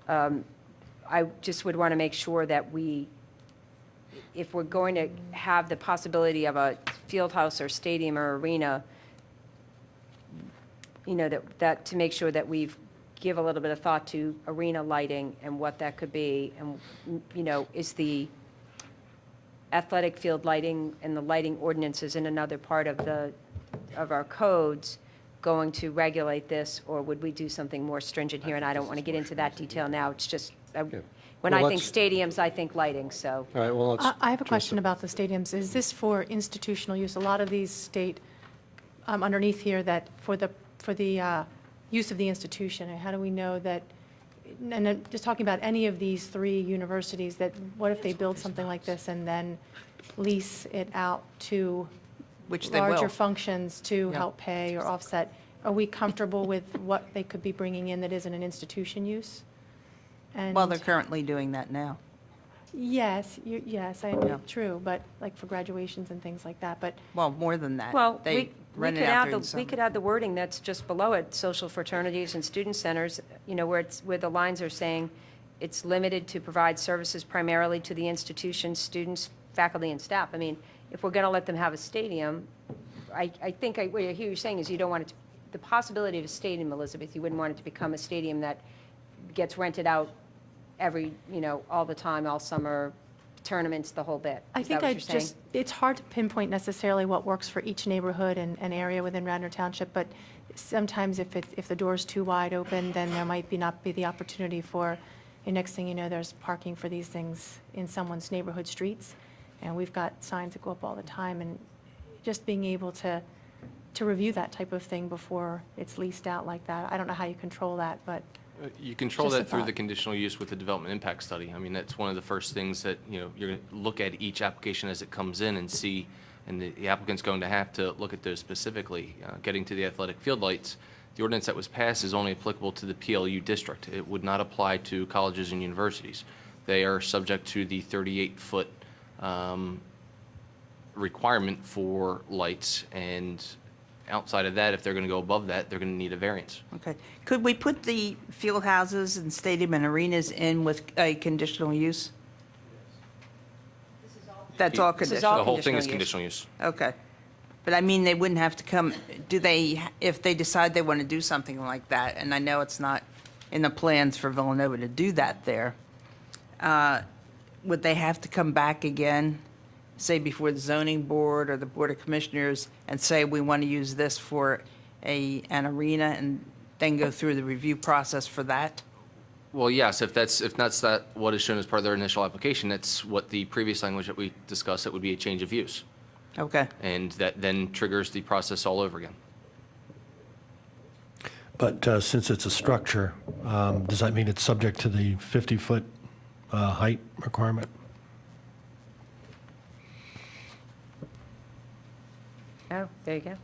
I just would want to make sure that if we're going to have the possibility of a field house or stadium or arena, you know, that to make sure that we've give a little bit of thought to arena lighting and what that could be. And, you know, is the athletic field lighting and the lighting ordinances in another part of our codes going to regulate this, or would we do something more stringent here? And I don't want to get into that detail now. It's just, when Well, I think let's- stadiums, I think lighting, so. All right, well, let's... I have a question about the stadiums. Is this for institutional use? A lot of these state underneath here that for the use of the institution, how do we know that, and I'm just talking about any of these three universities, that what if they build something like this and then lease it out to Which they will. larger functions to Yeah. help pay or offset? Are we comfortable with what they could be bringing in that isn't an institution use? And Well, they're currently doing that now. yes, yes, Yeah. true, but like for graduations and things like that, but Well, more than that. Well, They we rent could it out add during the, summer. we could add the wording that's just below it, social fraternities and student centers, you know, where the lines are saying it's limited to provide services primarily to the institution's students, faculty, and staff. I mean, if we're going to let them have a stadium, I think what I hear you saying is you don't want it to, the possibility of a stadium, Elizabeth, you wouldn't want it to become a stadium that gets rented out every, you know, all the time, all summer, tournaments, the whole bit. I Is think that what I you're saying? just, it's hard to pinpoint necessarily what works for each neighborhood and area within Radnor Township, but sometimes if the door's too wide open, then there might not be the opportunity for, and next thing you know, there's parking for these things in someone's neighborhood streets, and we've got signs that go up all the time, and just being able to review that type of thing before it's leased out like that. I don't know how you control that, but You control Just a that through the thought. conditional use with the development impact study. I mean, that's one of the first things that, you know, you're going to look at each application as it comes in and see, and the applicant's going to have to look at those specifically. Getting to the athletic field lights, the ordinance that was passed is only applicable to the PLU district. It would not apply to colleges and universities. They are subject to the 38-foot requirement for lights, and outside of that, if they're going to go above that, they're going to need a variance. Okay. Could we put the field houses and stadium and arenas in with a conditional use? That's all This is all conditional? The whole thing is conditional use. conditional use. Okay. But I mean, they wouldn't have to come, do they, if they decide they want to do something like that, and I know it's not in the plans for Villanova to do that there, would they have to come back again, say before the zoning board or the board of commissioners, and say, we want to use this for an arena, and then go through the review process for that? Well, yes, if that's what is shown as part of their initial application, that's what the previous language that we discussed, it would be a change of use. Okay. And that then triggers the process all over again. But since it's a structure, does that mean it's subject to the 50-foot height requirement? Oh, there you go.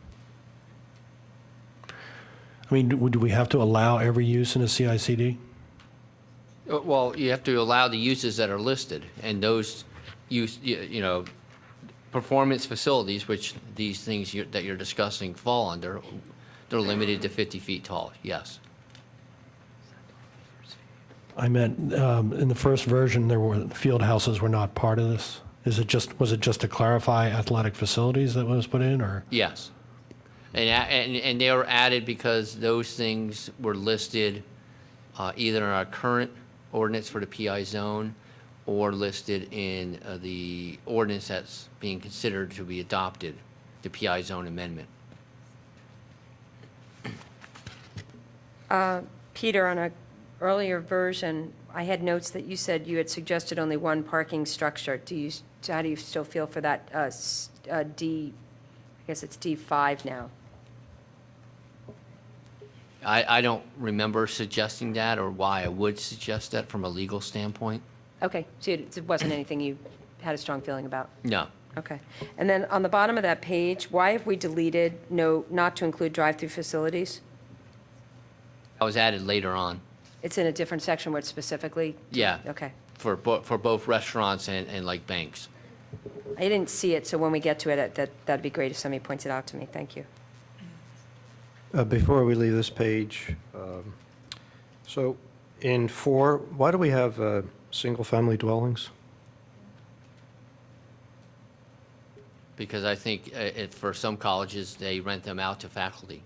I mean, do we have to allow every use in a CICD? Well, you have to allow the uses that are listed, and those use, you know, performance facilities, which these things that you're discussing fall under, they're limited to 50 feet tall, yes. I meant, in the first version, field houses were not part of this. Was it just to clarify athletic facilities that was put in, or? Yes. And they were added because those things were listed either in our current ordinance for the PI zone or listed in the ordinance that's being considered to be adopted, the PI zone amendment. Peter, on an earlier version, I had notes that you said you had suggested only one parking structure. How do you still feel for that D, I guess it's D5 now? I don't remember suggesting that or why I would suggest that from a legal standpoint. Okay, so it wasn't anything you had a strong feeling about? No. Okay. And then on the bottom of that page, why have we deleted no, not to include drive-through facilities? That was added later on. It's in a different section where it's specifically? Yeah. Okay. For both restaurants and like banks. I didn't see it, so when we get to it, that'd be great if somebody points it out to me. Thank you. Before we leave this page, so in 4, why do we have single-family dwellings? Because I think for some colleges, they rent them out to faculty.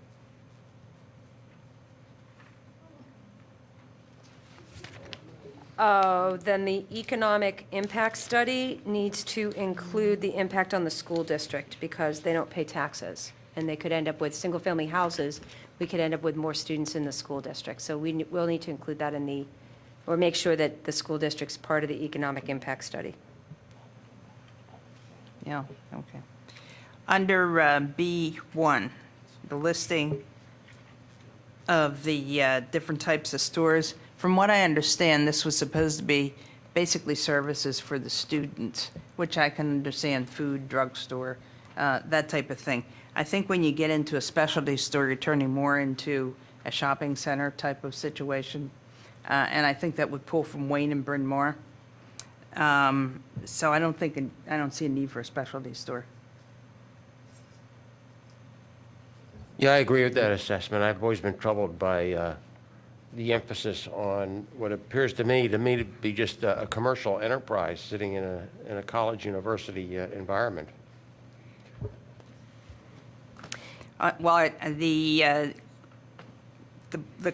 Oh, then the economic impact study needs to include the impact on the school district because they don't pay taxes. And they could end up with single-family houses. We could end up with more students in the school district. So we'll need to include that in the, or make sure that the school district's part of the economic impact study. Yeah, okay. Under B1, the listing of the different types of stores, from what I understand, this was supposed to be basically services for the students, which I can understand, food, drugstore, that type of thing. I think when you get into a specialty store, you're turning more into a shopping center type of situation, and I think that would pull from Wayne and Bryn Mawr. So I don't see a need for a specialty store. Yeah, I agree with that assessment. I've always been troubled by the emphasis on what appears to me to be just a commercial enterprise sitting in a college university environment. Well, the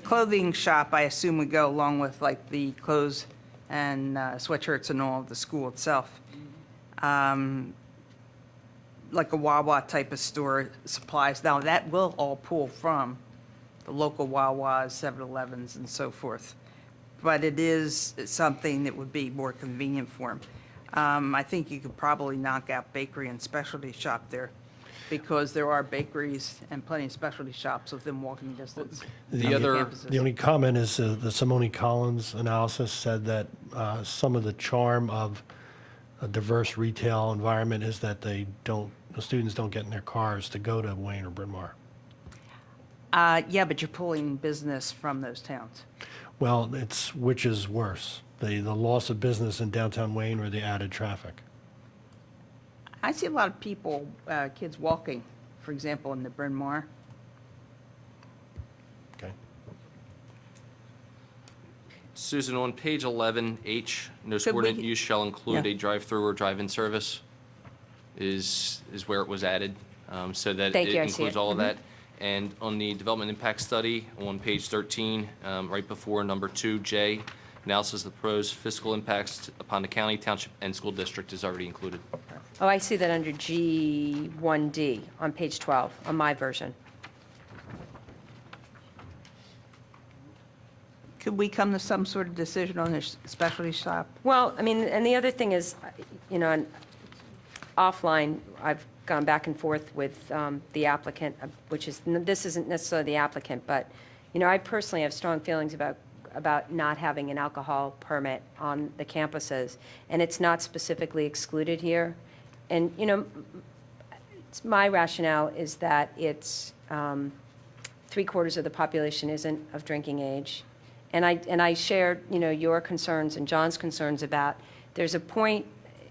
clothing shop, I assume, would go along with like the clothes and sweatshirts and all of the school itself. Like a Wawa type of store, supplies. Now, that will all pull from the local Wawas, 7-Elevens, and so forth. But it is something that would be more convenient for them. I think you could probably knock out bakery and specialty shop there, because there are bakeries and plenty of specialty shops within walking distance. The other- The only comment is the Simone Collins analysis said that some of the charm of a diverse retail environment is that the students don't get in their cars to go to Wayne or Bryn Mawr. Yeah, but you're pulling business from those towns. Well, which is worse, the loss of business in downtown Wayne or the added traffic? I see a lot of people, kids walking, for example, in the Bryn Mawr. Okay. Susan, on page 11H, no Could subordinate we- use shall include Yeah. a drive-through or drive-in service is where it was added, so that Thank it you, I see includes it. all of that. And on the development impact study, on page 13, right before number 2J, analysis of the proposed fiscal impacts upon the county, township, and school district is already included. Oh, I see that under G1D on page 12, on my version. Could we come to some sort of decision on this specialty shop? Well, I mean, and the other thing is, and offline, I've gone back and forth with the applicant, this isn't necessarily the applicant, but, I personally have strong feelings about not having an alcohol permit on the campuses, and it's not specifically excluded here. And, my rationale is that it's 3/4 of the population isn't of drinking age. And I shared, your concerns and John's concerns about, there's a point,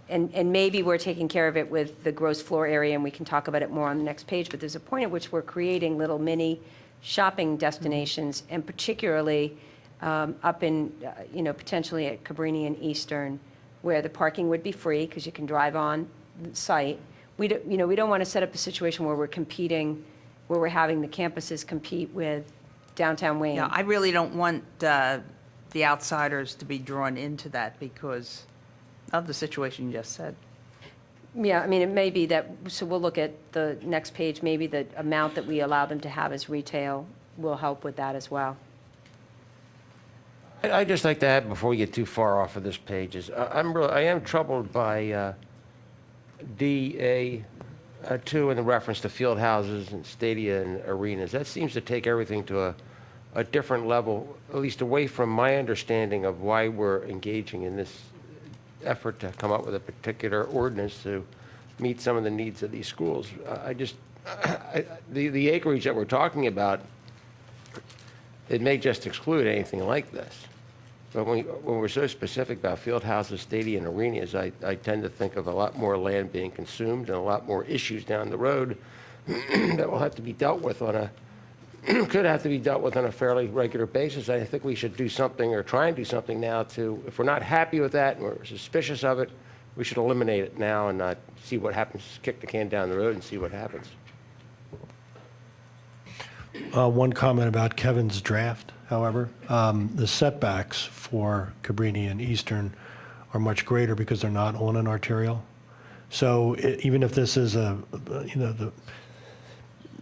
and maybe we're taking care of it with the gross floor area, and we can talk about it more on the next page, but there's a point at which we're creating little mini shopping destinations, and particularly up in, potentially at Cabrini and Eastern, where the parking would be free, because you can drive on site. We don't want to set up a situation where we're competing, where we're having the campuses compete with downtown Wayne. Yeah, I really don't want the outsiders to be drawn into that because of the situation you just said. Yeah, I mean, it may be that, so we'll look at the next page, maybe the amount that we allow them to have as retail will help with that as well. I'd just like to add, before we get too far off of this page, is I am troubled by DA2 in the reference to field houses and stadia and arenas. That seems to take everything to a different level, at least away from my understanding of why we're engaging in this effort to come up with a particular ordinance to meet some of the needs of these schools. The acreage that we're talking about, it may just exclude anything like this. But when we're so specific about field houses, stadium, arenas, I tend to think of a lot more land being consumed and a lot more issues down the road that will have to be dealt with on a could have to be dealt with on a fairly regular basis. I think we should do something or try and do something now to, if we're not happy with that and we're suspicious of it, we should eliminate it now and not see what happens, kick the can down the road and see what happens. One comment about Kevin's draft, however, the setbacks for Cabrini and Eastern are much greater because they're not on an arterial. So even if this is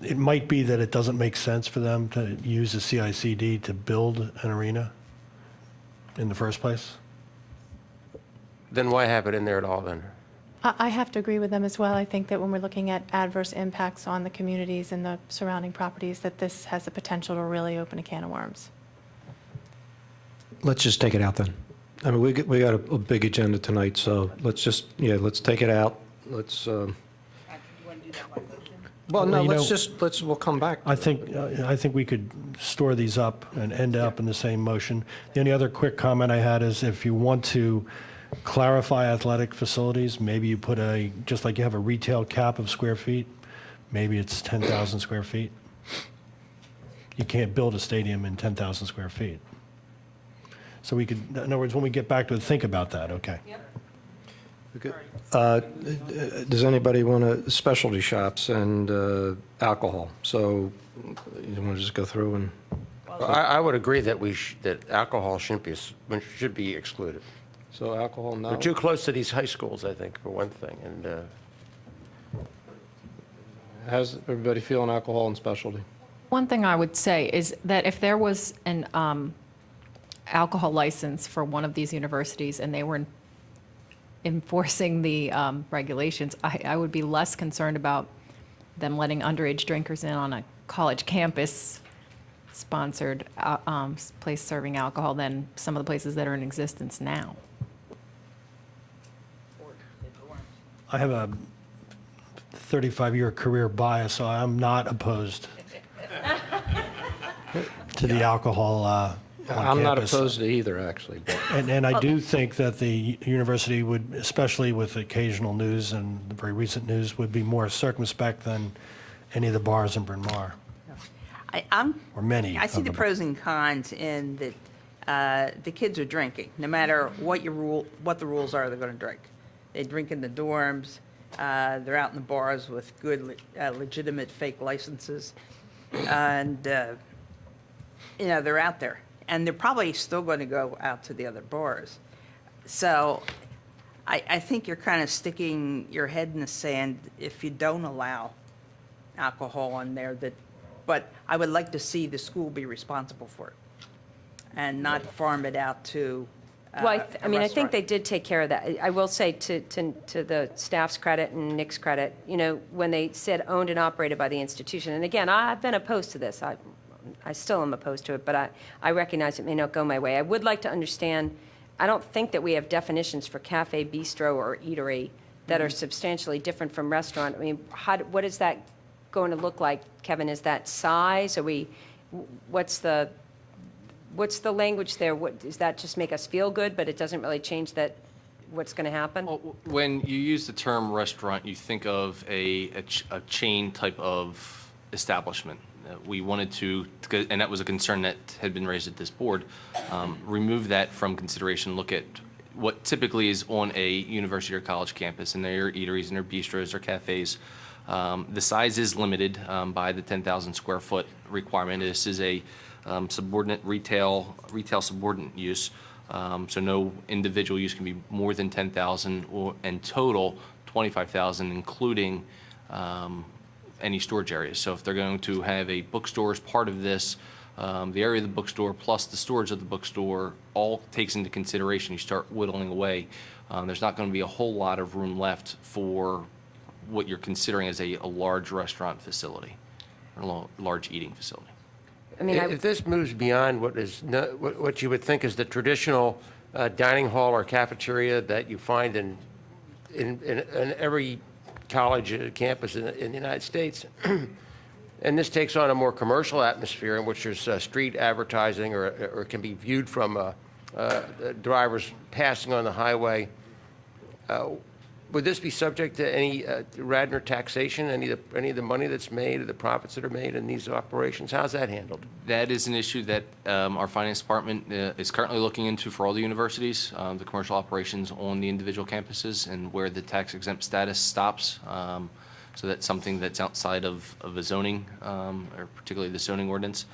it might be that it doesn't make sense for them to use the CICD to build an arena in the first place. Then why have it in there at all then? I have to agree with them as well. I think that when we're looking at adverse impacts on the communities and the surrounding properties, that this has the potential to really open a can of worms. Let's just take it out then. I mean, we got a big agenda tonight, so let's just, let's take it out. Let's, well, no, we'll come back. I think we could store these up and end up in the same motion. The only other quick comment I had is if you want to clarify athletic facilities, maybe you put just like you have a retail cap of square feet, maybe it's 10,000 square feet. You can't build a stadium in 10,000 square feet. So we could, in other words, when we get back to it, think about that, okay? Okay. Does anybody want specialty shops and alcohol? So you want to just go through and? I would agree that that alcohol should be excluded. So alcohol, no? We're too close to these high schools, I think, for one thing, and how's everybody feel on alcohol and specialty? One thing I would say is that if there was an alcohol license for one of these universities and they were enforcing the regulations, I would be less concerned about them letting underage drinkers in on a college campus sponsored place serving alcohol than some of the places that are in existence now. I have a 35-year career bias, so I'm not opposed to the alcohol on I'm not campus. opposed to either, actually. But. And I do think that the university would, especially with occasional news and the very recent news, would be more circumspect than any of the bars in Bryn Mawr, or many. I see of the them. pros and cons in that the kids are drinking. No matter what the rules are, they're going to drink. They drink in the dorms. They're out in the bars with good, legitimate fake licenses. And, they're out there. And they're probably still going to go out to the other bars. So I think you're kind of sticking your head in the sand if you don't allow alcohol on there. But I would like to see the school be responsible for it and not farm it out to Well, I think restaurant. they did take care of that. I will say to the staff's credit and Nick's credit, when they said owned and operated by the institution, and again, I've been opposed to this. I still am opposed to it, but I recognize it may not go my way. I would like to understand, I don't think that we have definitions for cafe, bistro, or eatery that are substantially different from restaurant. I mean, what is that going to look like, Kevin? Is that size? What's the language there? Does that just make us feel good, but it doesn't really change what's going to happen? Well, when you use the term restaurant, you think of a chain type of establishment. We wanted to, and that was a concern that had been raised at this board, remove that from consideration, look at what typically is on a university or college campus, and their eateries and their bistros or cafes. The size is limited by the 10,000 square foot requirement. This is a subordinate retail subordinate use, so no individual use can be more than 10,000, and total 25,000, including any storage areas. So if they're going to have a bookstore as part of this, the area of the bookstore plus the storage of the bookstore all takes into consideration. You start whittling away. There's not going to be a whole lot of room left for what you're considering as a large restaurant facility or large eating facility. I mean, If this moves beyond what you would think is the traditional dining hall or cafeteria that you find in every college campus in the United States, and this takes on a more commercial atmosphere in which there's street advertising or can be viewed from drivers passing on the highway, would this be subject to any Radnor taxation, any of the money that's made or the profits that are made in these operations? How's that handled? That is an issue that our finance department is currently looking into for all the universities, the commercial operations on the individual campuses and where the tax exempt status stops. So that's something that's outside of a zoning, or particularly the zoning ordinance.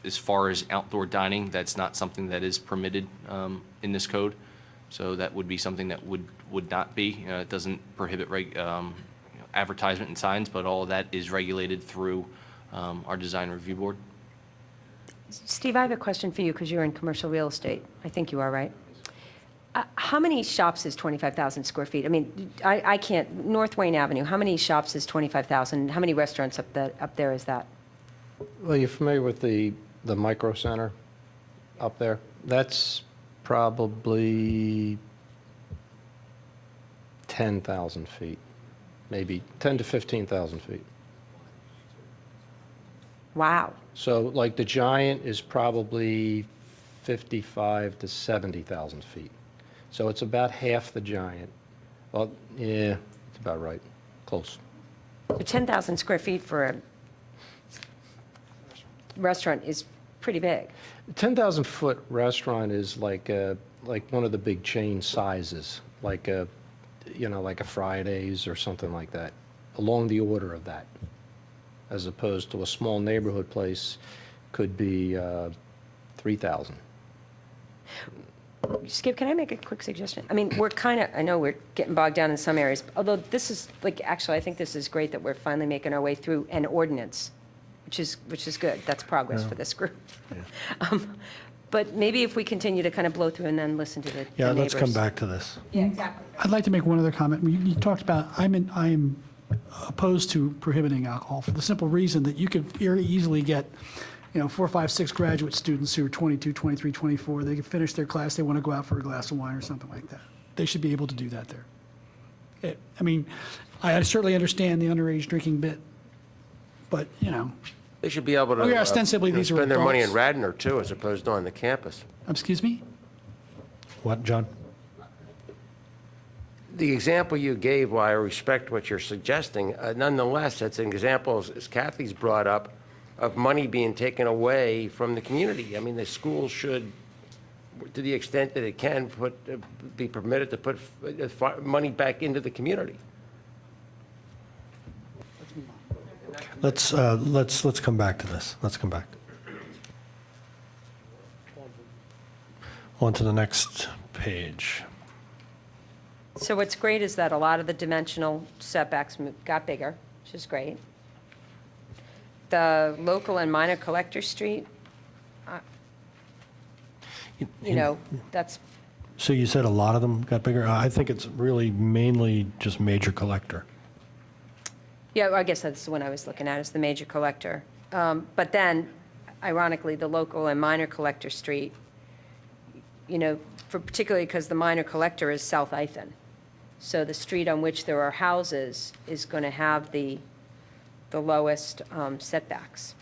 As far as outdoor dining, that's not something that is permitted in this code. So that would be something that would not be. It doesn't prohibit advertisement and signs, but all of that is regulated through our design review board. Steve, I have a question for you because you're in commercial real estate. I think you are, right? How many shops is 25,000 square feet? I mean, I can't, North Wayne Avenue, how many shops is 25,000? How many restaurants up there is that? Well, you're familiar with the micro center up there? That's probably 10,000 feet, maybe 10 to 15,000 feet. Wow. So like the Giant is probably 55 to 70,000 feet. So it's about half the Giant. Well, yeah, it's about right, close. So 10,000 square feet for a restaurant is pretty big. 10,000-foot restaurant is like one of the big chain sizes, like a Fridays or something like that, along the order of that, as opposed to a small neighborhood place could be 3,000. Skip, can I make a quick suggestion? I mean, I know we're getting bogged down in some areas, although this is, actually, I think this is great that we're finally making our way through an ordinance, which is good. That's progress for this group. But maybe if we continue to kind of blow through and then listen to the Yeah, neighbors. let's come back to this. Yeah, exactly. I'd like to make one other comment. You talked about, I am opposed to prohibiting alcohol for the simple reason that you could very easily get, 4, 5, 6 graduate students who are 22, 23, 24. They can finish their class. They want to go out for a glass of wine or something like that. They should be able to do that there. I certainly understand the underage drinking bit, but, They should be able to yeah, ostensibly these are spend their money in adults. Radnor, too, as opposed to on the campus. Excuse me? What, John? The example you gave, while I respect what you're suggesting, nonetheless, that's an example, as Kathy's brought up, of money being taken away from the community. I mean, the school should, to the extent that it can, be permitted to put money back into the community. Let's come back to this. Let's come back. On to the next page. So what's great is that a lot of the dimensional setbacks got bigger, which is great. The local and minor collector street, that's, So you said a lot of them got bigger? I think it's really mainly just major collector. yeah, I guess that's the one I was looking at, is the major collector. But then, ironically, the local and minor collector street, particularly because the minor collector is South Ithan. So the street on which there are houses is going to have the lowest setbacks.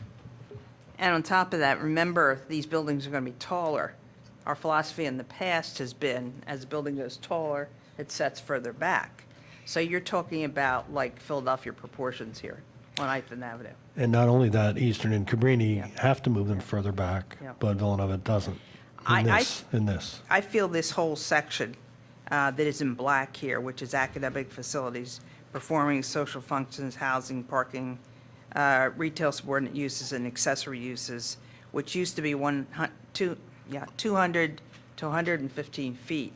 And on top of that, remember, these buildings are going to be taller. Our philosophy in the past has been, as the building goes taller, it sets further back. So you're talking about like Philadelphia proportions here on Ithan Avenue. And not only that, Eastern and Cabrini have to move them further back, Yeah. but Villanova doesn't in this. I feel this whole section that is in black here, which is academic facilities, performing social functions, housing, parking, retail subordinate uses and accessory uses, which used to be 200 to 115 feet,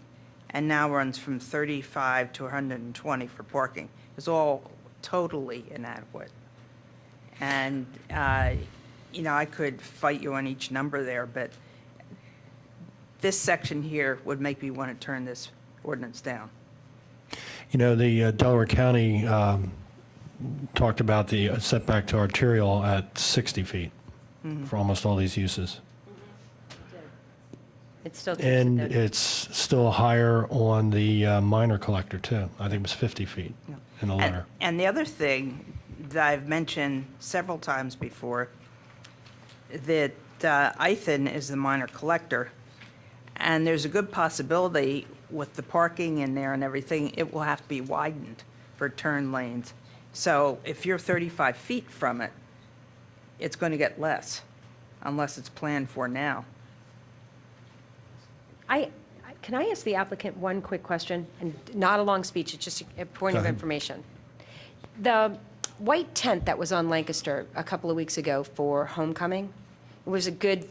and now runs from 35 to 120 for parking. It's all totally inadequate. And, I could fight you on each number there, but this section here would make me want to turn this ordinance down. The Delaware County talked about the setback to arterial at 60 feet. for almost all these uses. It still keeps And it there. it's still higher on the minor collector, too. I think it was 50 feet in the letter. And the other thing that I've mentioned several times before, that Ithan is the minor collector, and there's a good possibility with the parking in there and everything, it will have to be widened for turn lanes. So if you're 35 feet from it, it's going to get less, unless it's planned for now. Can I ask the applicant one quick question? And not a long speech, it's just a point Go of ahead. information. The white tent that was on Lancaster a couple of weeks ago for homecoming, it was a good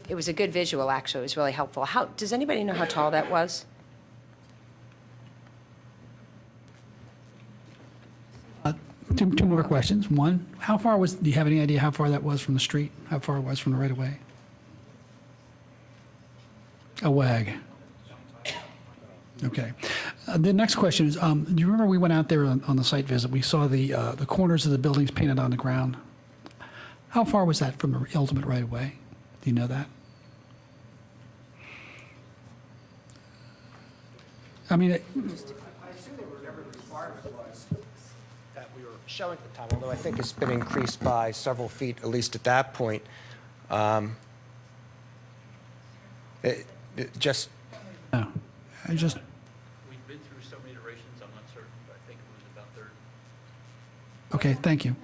visual, actually. It was really helpful. Does anybody know how tall that was? Two more questions. One, do you have any idea how far that was from the street? How far it was from the right-of-way? A wag. Okay. The next question is, do you remember we went out there on the site visit? We saw the corners of the buildings painted on the ground. How far was that from the ultimate right-of-way? Do you know that? I mean, I assume they were whatever the requirement was that we were showing at the time, although I think it's been increased by several feet, at least at that point. Just, no. I just, We've been through so many iterations, I'm not certain, but I think it was about 30. okay, thank you.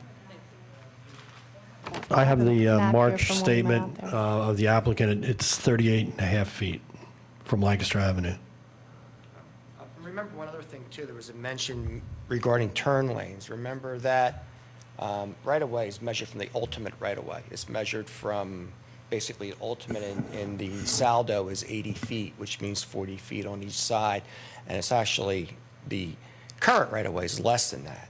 I have the Map here March from when we went statement out there. of the applicant. It's 38 and a half feet from Lancaster Avenue. remember one other thing, too. There was a mention regarding turn lanes. Remember that right-of-way is measured from the ultimate right-of-way. It's measured from basically ultimate, and the saldo is 80 feet, which means 40 feet on each side. And it's actually, the current right-of-way is less than that.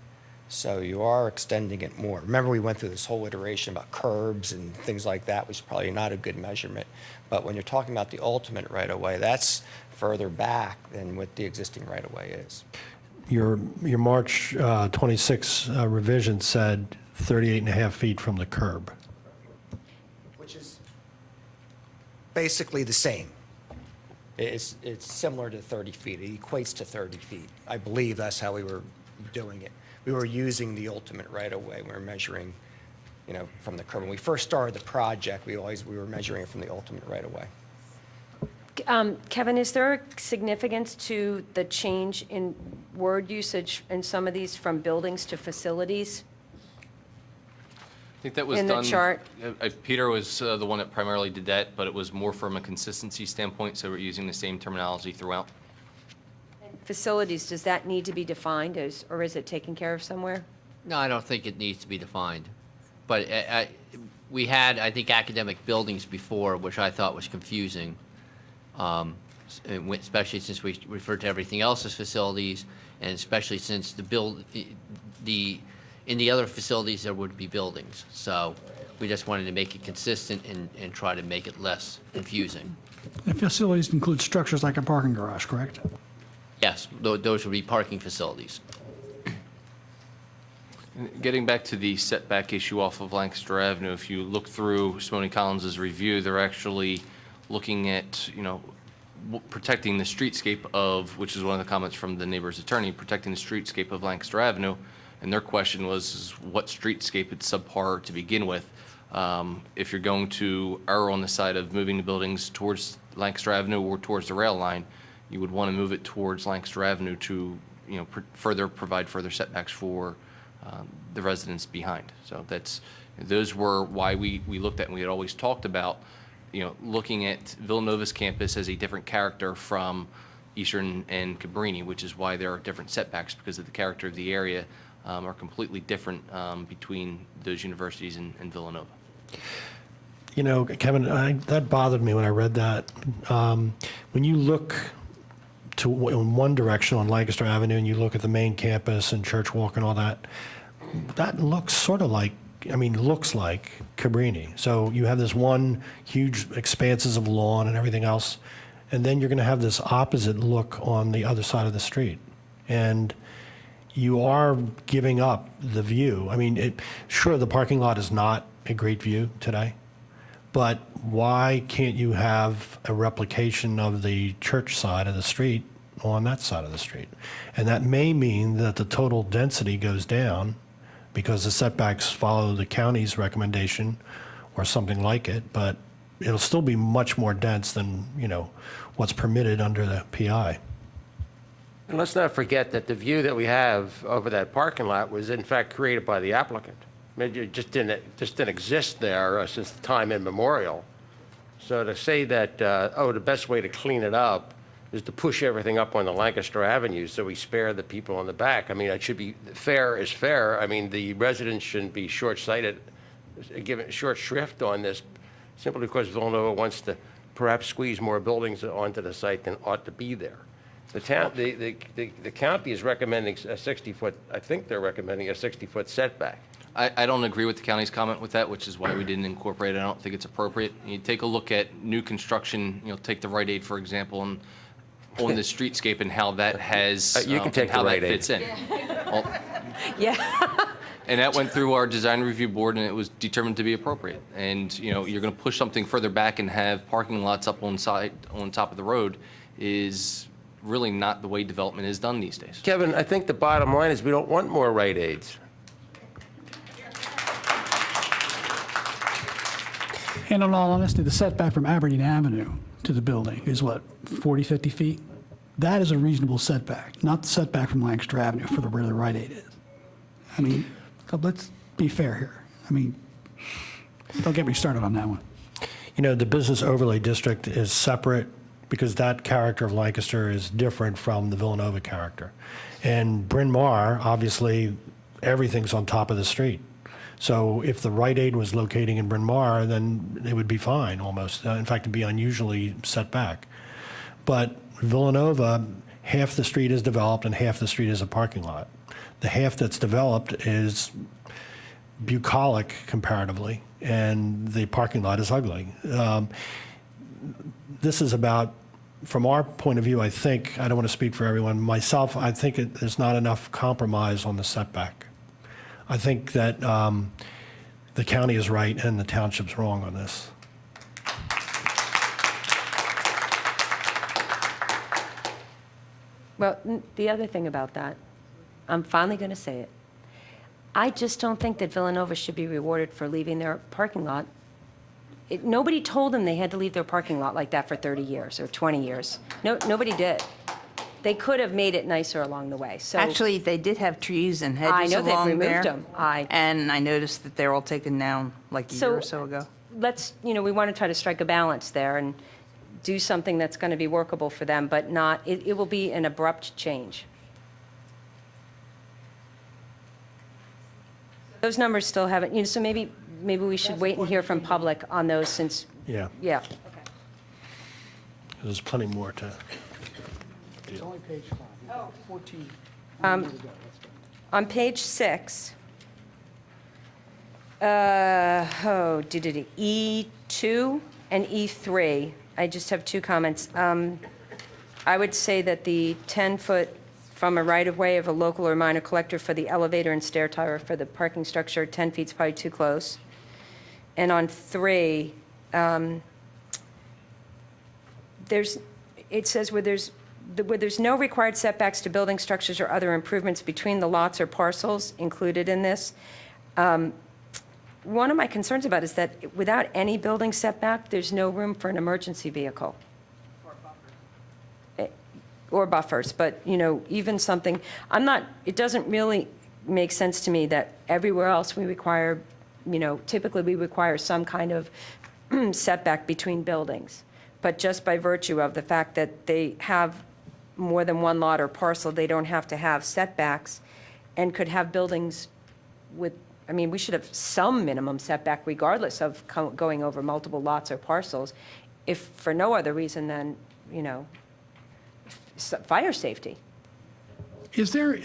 So you are extending it more. Remember, we went through this whole iteration about curbs and things like that, which is probably not a good measurement. But when you're talking about the ultimate right-of-way, that's further back than what the existing right-of-way is. Your March 26 revision said 38 and a half feet from the curb. Which is basically the same. It's similar to 30 feet. It equates to 30 feet. I believe that's how we were doing it. We were using the ultimate right-of-way. We were measuring, from the curb. When we first started the project, we were measuring it from the ultimate right-of-way. Kevin, is there a significance to the change in word usage in some of these from buildings to facilities? I think that was In the done. chart. Peter was the one that primarily did that, but it was more from a consistency standpoint, so we're using the same terminology throughout. Facilities, does that need to be defined, or is it taken care of somewhere? No, I don't think it needs to be defined. But we had, I think, academic buildings before, which I thought was confusing, especially since we referred to everything else as facilities, and especially since in the other facilities, there would be buildings. So we just wanted to make it consistent and try to make it less confusing. And facilities include structures like a parking garage, correct? Yes, those would be parking facilities. Getting back to the setback issue off of Lancaster Avenue, if you look through Simone Collins's review, they're actually looking at, protecting the streetscape of, which is one of the comments from the neighbor's attorney, protecting the streetscape of Lancaster Avenue. And their question was what streetscape it's subpar to begin with. If you're going to err on the side of moving the buildings towards Lancaster Avenue or towards the rail line, you would want to move it towards Lancaster Avenue to, provide further setbacks for the residents behind. So those were why we looked at, and we had always talked about, looking at Villanova's campus as a different character from Eastern and Cabrini, which is why there are different setbacks, because of the character of the area are completely different between those universities and Villanova. Kevin, that bothered me when I read that. When you look in one direction on Lancaster Avenue and you look at the main campus and Church Walk and all that, that looks sort of like, looks like Cabrini. So you have this one huge expanses of lawn and everything else, and then you're going to have this opposite look on the other side of the street. And you are giving up the view. Sure, the parking lot is not a great view today, But why can't you have a replication of the church side of the street on that side of the street? And that may mean that the total density goes down because the setbacks follow the county's recommendation or something like it, but it'll still be much more dense than, what's permitted under the PI. And let's not forget that the view that we have over that parking lot was in fact created by the applicant. I mean, it just didn't exist there since time immemorial. So to say that, the best way to clean it up is to push everything up on the Lancaster Avenue so we spare the people on the back. I mean, it should be fair is fair. I mean, the residents shouldn't be short-sighted, given short shrift on this, simply because Villanova wants to perhaps squeeze more buildings onto the site than ought to be there. The county is recommending a 60-foot, I think they're recommending a 60-foot setback. I don't agree with the county's comment with that, which is why we didn't incorporate it. I don't think it's appropriate. You take a look at new construction, take the Rite Aid, for example, and on the streetscape and how that has, You can take how the that Rite Aid. fits in. Well, Yeah. and that went through our design review board, and it was determined to be appropriate. And, you're going to push something further back and have parking lots up on top of the road is really not the way development is done these days. Kevin, I think the bottom line is we don't want more Rite Aids. And in all honesty, the setback from Aberdeen Avenue to the building is what, 40, 50 feet? That is a reasonable setback, not the setback from Lancaster Avenue for where the Rite Aid is. I mean, let's be fair here. I mean, don't get me started on that one. The business overlay district is separate because that character of Lancaster is different from the Villanova character. And Bryn Mawr, obviously, everything's on top of the street. So if the Rite Aid was locating in Bryn Mawr, then it would be fine almost. In fact, it'd be unusually set back. But Villanova, half the street is developed and half the street is a parking lot. The half that's developed is bucolic comparatively, and the parking lot is ugly. This is about, from our point of view, I think, I don't want to speak for everyone, myself, I think there's not enough compromise on the setback. I think that the county is right and the township's wrong on this. Well, the other thing about that, I'm finally going to say it. I just don't think that Villanova should be rewarded for leaving their parking lot. Nobody told them they had to leave their parking lot like that for 30 years or 20 years. No, nobody did. They could have made it nicer along the way. So Actually, they did have trees and I hedges know they've along removed there. them. And I noticed that they're all taken down like a year or so ago. let's, we want to try to strike a balance there and do something that's going to be workable for them, but not, it will be an abrupt change. Those numbers still haven't, so maybe we should wait and hear from public on those since, Yeah, yeah. there's plenty more to It's only page 5. 14. On page 6, E2 and E3, I just have two comments. I would say that the 10-foot from a right-of-way of a local or minor collector for the elevator and stair tower for the parking structure, 10 feet's probably too close. And on 3, it says where there's no required setbacks to building structures or other improvements between the lots or parcels included in this. One of my concerns about is that without any building setback, there's no room for an emergency vehicle. Or buffers, but, even something, it doesn't really make sense to me that everywhere else we require, typically we require some kind of setback between buildings. But just by virtue of the fact that they have more than one lot or parcel, they don't have to have setbacks and could have buildings with, we should have some minimum setback regardless of going over multiple lots or parcels, if for no other reason than, fire safety. Is there,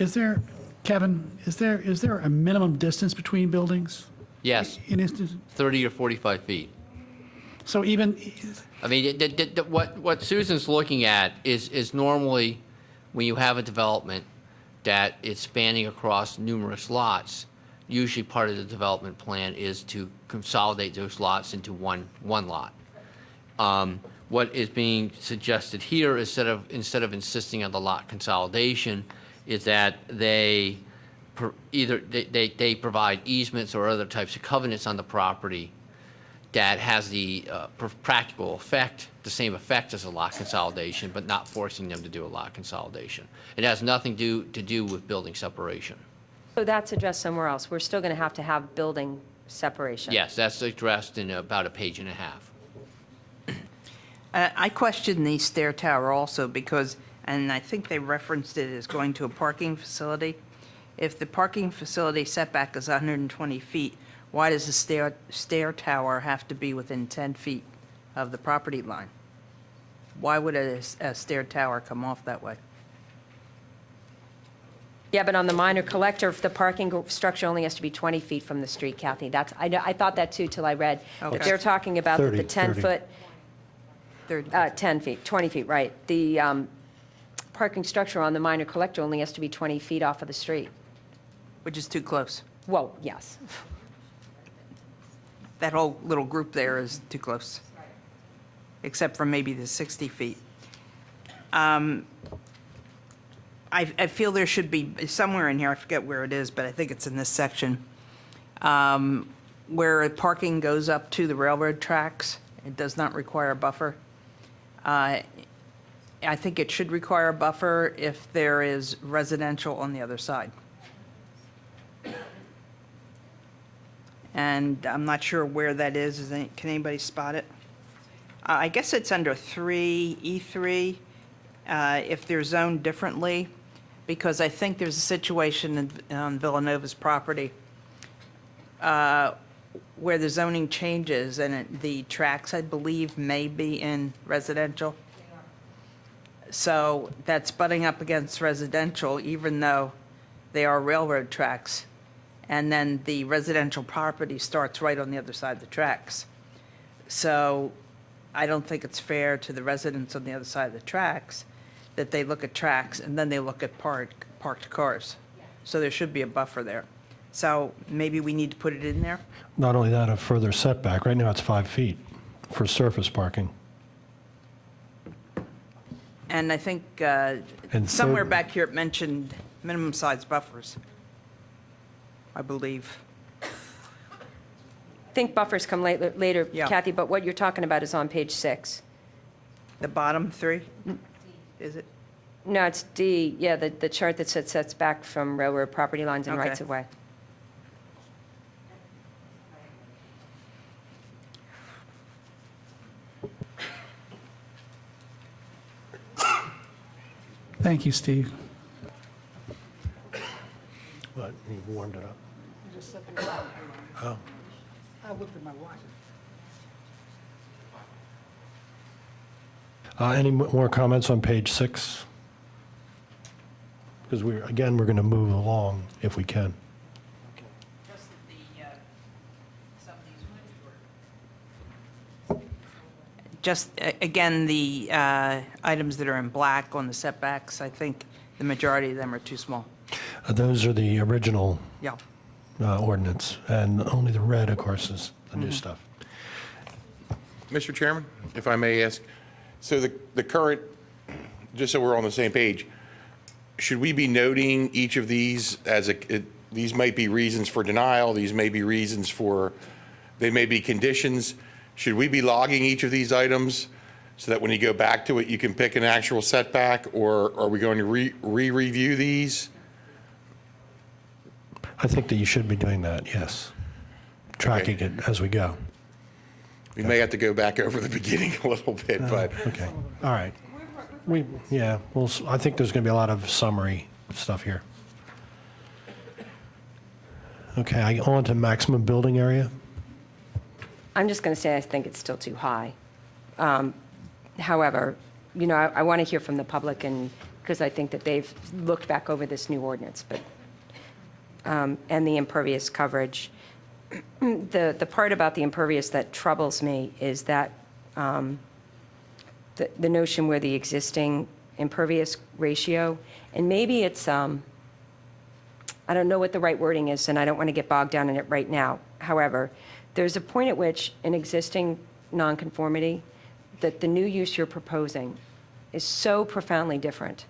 Kevin, is there a minimum distance between buildings? Yes, In instance, 30 or 45 feet. so even, What Susan's looking at is normally when you have a development that is spanning across numerous lots, usually part of the development plan is to consolidate those lots into one lot. What is being suggested here, instead of insisting on the lot consolidation, is that they provide easements or other types of covenants on the property that has the practical effect, the same effect as a lot consolidation, but not forcing them to do a lot consolidation. It has nothing to do with building separation. So that's addressed somewhere else. We're still going to have building separation. Yes, that's addressed in about a page and a half. I question the stair tower also because, and I think they referenced it as going to a parking facility. If the parking facility setback is 120 feet, why does the stair tower have to be within 10 feet of the property line? Why would a stair tower come off that way? Yeah, but on the minor collector, if the parking structure only has to be 20 feet from the street, Kathy, I thought that too till I read. Okay. They're talking about 30, the 10-foot, 10 feet, 20 feet, right. The parking structure on the minor collector only has to be 20 feet off of the street. Which is too close. Well, yes. That whole little group there is too close, except for maybe the 60 feet. I feel there should be somewhere in here, I forget where it is, but I think it's in this section, where parking goes up to the railroad tracks. It does not require a buffer. I think it should require a buffer if there is residential on the other side. And I'm not sure where that is. Can anybody spot it? I guess it's under 3E3, if they're zoned differently, because I think there's a situation on Villanova's property where the zoning changes and the tracks, I believe, may be in residential. So that's butting up against residential, even though they are railroad tracks. And then the residential property starts right on the other side of the tracks. So I don't think it's fair to the residents on the other side of the tracks that they look at tracks and then they look at parked cars. So there should be a buffer there. So maybe we need to put it in there? Not only that, a further setback. Right now, it's 5 feet for surface parking. And I think And somewhere third- back here it mentioned minimum size buffers, I believe. I think buffers come later, Yeah. Kathy, but what you're talking about is on page 6. The bottom three? Is it? No, it's D, yeah, the chart that says sets back from railroad property lines and Okay. rights of way. Thank you, Steve. But you warmed it up. Oh. I looked at my watch. Any more comments on page 6? Because we're going to move along if we can. Just that some of these Just, again, the items that are in black on the setbacks, I think the majority of them are too small. Those are the original Yeah. ordinance, and only the red, of course, is the new stuff. Mr. Chairman, if I may ask, so the current, just so we're on the same page, should we be noting each of these as these might be reasons for denial, these may be reasons for, they may be conditions. Should we be logging each of these items so that when you go back to it, you can pick an actual setback, or are we going to re-review these? I think that you should be doing that, yes. Tracking it as we go. We may have to go back over the beginning a little bit, but. Okay, all right. I think there's going to be a lot of summary stuff here. Okay, on to maximum building area. I'm just going to say I think it's still too high. However, I want to hear from the public, and because I think that they've looked back over this new ordinance, but and the impervious coverage. The part about the impervious that troubles me is that the notion where the existing impervious ratio, and maybe it's I don't know what the right wording is, and I don't want to get bogged down in it right now. However, there's a point at which an existing nonconformity, that the new use you're proposing is so profoundly different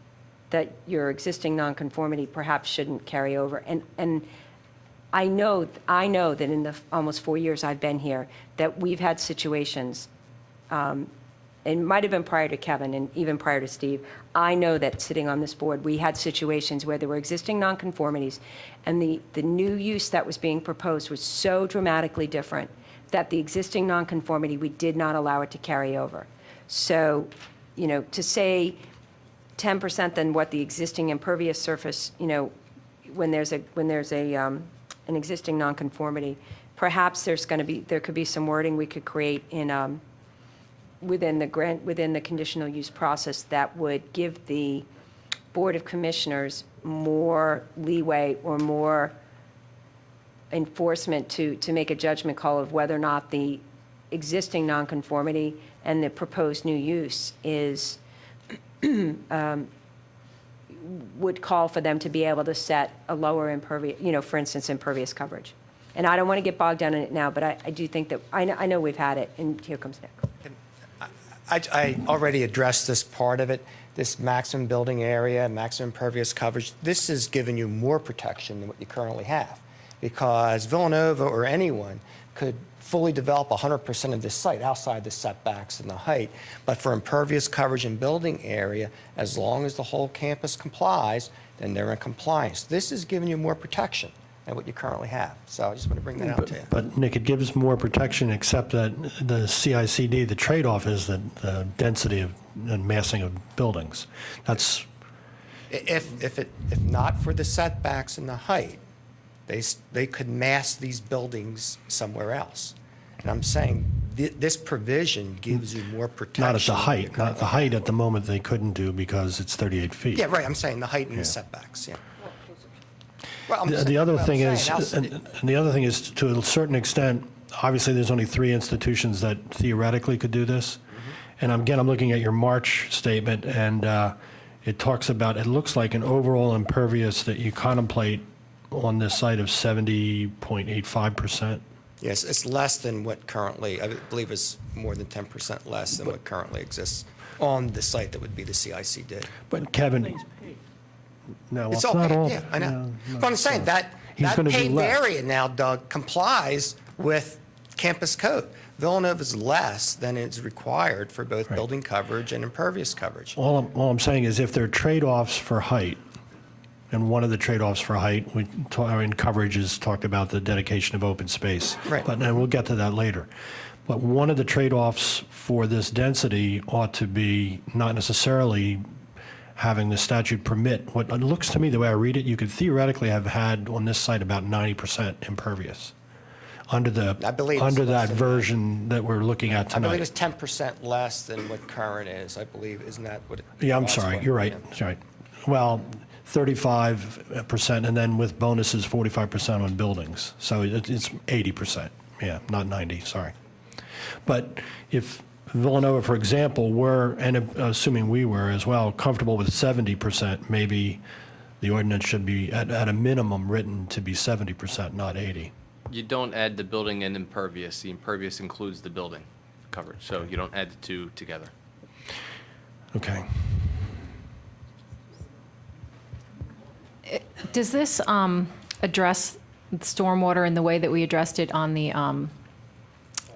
that your existing nonconformity perhaps shouldn't carry over. And I know that in the almost 4 years I've been here, that we've had situations, it might have been prior to Kevin and even prior to Steve. I know that sitting on this board, we had situations where there were existing nonconformities, and the new use that was being proposed was so dramatically different that the existing nonconformity, we did not allow it to carry over. So, to say 10% than what the existing impervious surface, when there's an existing nonconformity, perhaps there could be some wording we could create in within the conditional use process that would give the Board of Commissioners more leeway or more enforcement to make a judgment call of whether or not the existing nonconformity and the proposed new use is would call for them to be able to set a lower impervious, for instance, impervious coverage. And I don't want to get bogged down in it now, but I do think that, I know we've had it, and here comes Nick. I already addressed this part of it, this maximum building area, maximum impervious coverage. This is giving you more protection than what you currently have, because Villanova or anyone could fully develop 100% of this site outside the setbacks and the height. But for impervious coverage and building area, as long as the whole campus complies, then they're in compliance. This is giving you more protection than what you currently have. So I just want to bring that out to you. But Nick, it gives more protection, except that the CICD, the trade-off is the density and massing of buildings. That's, If not for the setbacks and the height, they could mass these buildings somewhere else. And I'm saying this provision gives you more protection. not at the height. Not the height at the moment they couldn't do because it's 38 feet. Yeah, right, I'm saying the height and the setbacks, yeah. Well, I'm The saying- other well, I'm thing is, saying and the other thing is, to a certain extent, obviously, there's only 3 institutions that theoretically could do this. And again, I'm looking at your March statement, and it talks about, it looks like an overall impervious that you contemplate on this site of 70.85%. Yes, it's less than what currently, I believe it's more than 10% less than what currently exists on the site that would be the CICD. But Kevin, no, It's it's all not paved, all. yeah, I know. no, But I'm saying that He's gonna do paved less. area now, Doug, complies with campus code. Villanova's less than is required for both building coverage and impervious coverage. All I'm saying is if there are trade-offs for height, and one of the trade-offs for height, in coverage is talked about the dedication of open space. Right. But and we'll get to that later. But one of the trade-offs for this density ought to be not necessarily having the statute permit. What it looks to me, the way I read it, you could theoretically have had on this site about 90% impervious under I believe it's under less that than version that we're looking at I believe tonight. it's 10% less than what current is, I believe. Isn't that what it? Yeah, I'm was? sorry, you're right, Yeah. that's right. Well, 35%, and then with bonuses, 45% on buildings. So it's 80%, yeah, not 90, sorry. But if Villanova, for example, were, and assuming we were as well, comfortable with 70%, maybe the ordinance should be, at a minimum, written to be 70%, not 80. You don't add the building and impervious. The impervious includes the building coverage, so you don't add the two together. Okay. Does this address stormwater in the way that we addressed it on the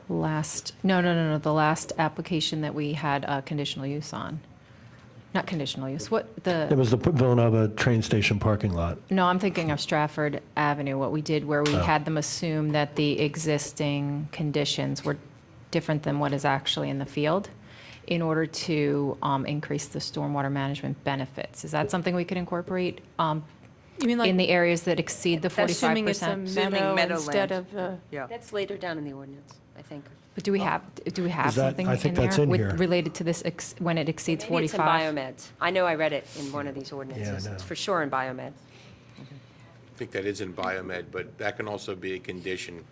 last, no, the last application that we had conditional use on? Not conditional use, It was the Villanova train station parking lot. No, I'm thinking of Strafford Avenue, what we did where we had them assume that the existing conditions were different than what is actually in the field in order to increase the stormwater management benefits. Is that something we could incorporate You mean like in the areas that exceed the 45%? assuming it's a Assuming meadow meadowland. instead of a... Yeah. That's later down in the ordinance, I think. But do we have Is that- something I think in that's there in with- here. related to this when it exceeds Maybe it's in 45? BioMed. I know I read it in one of these ordinances. no. It's for sure in BioMed. I think that is in BioMed, but that can also be a condition.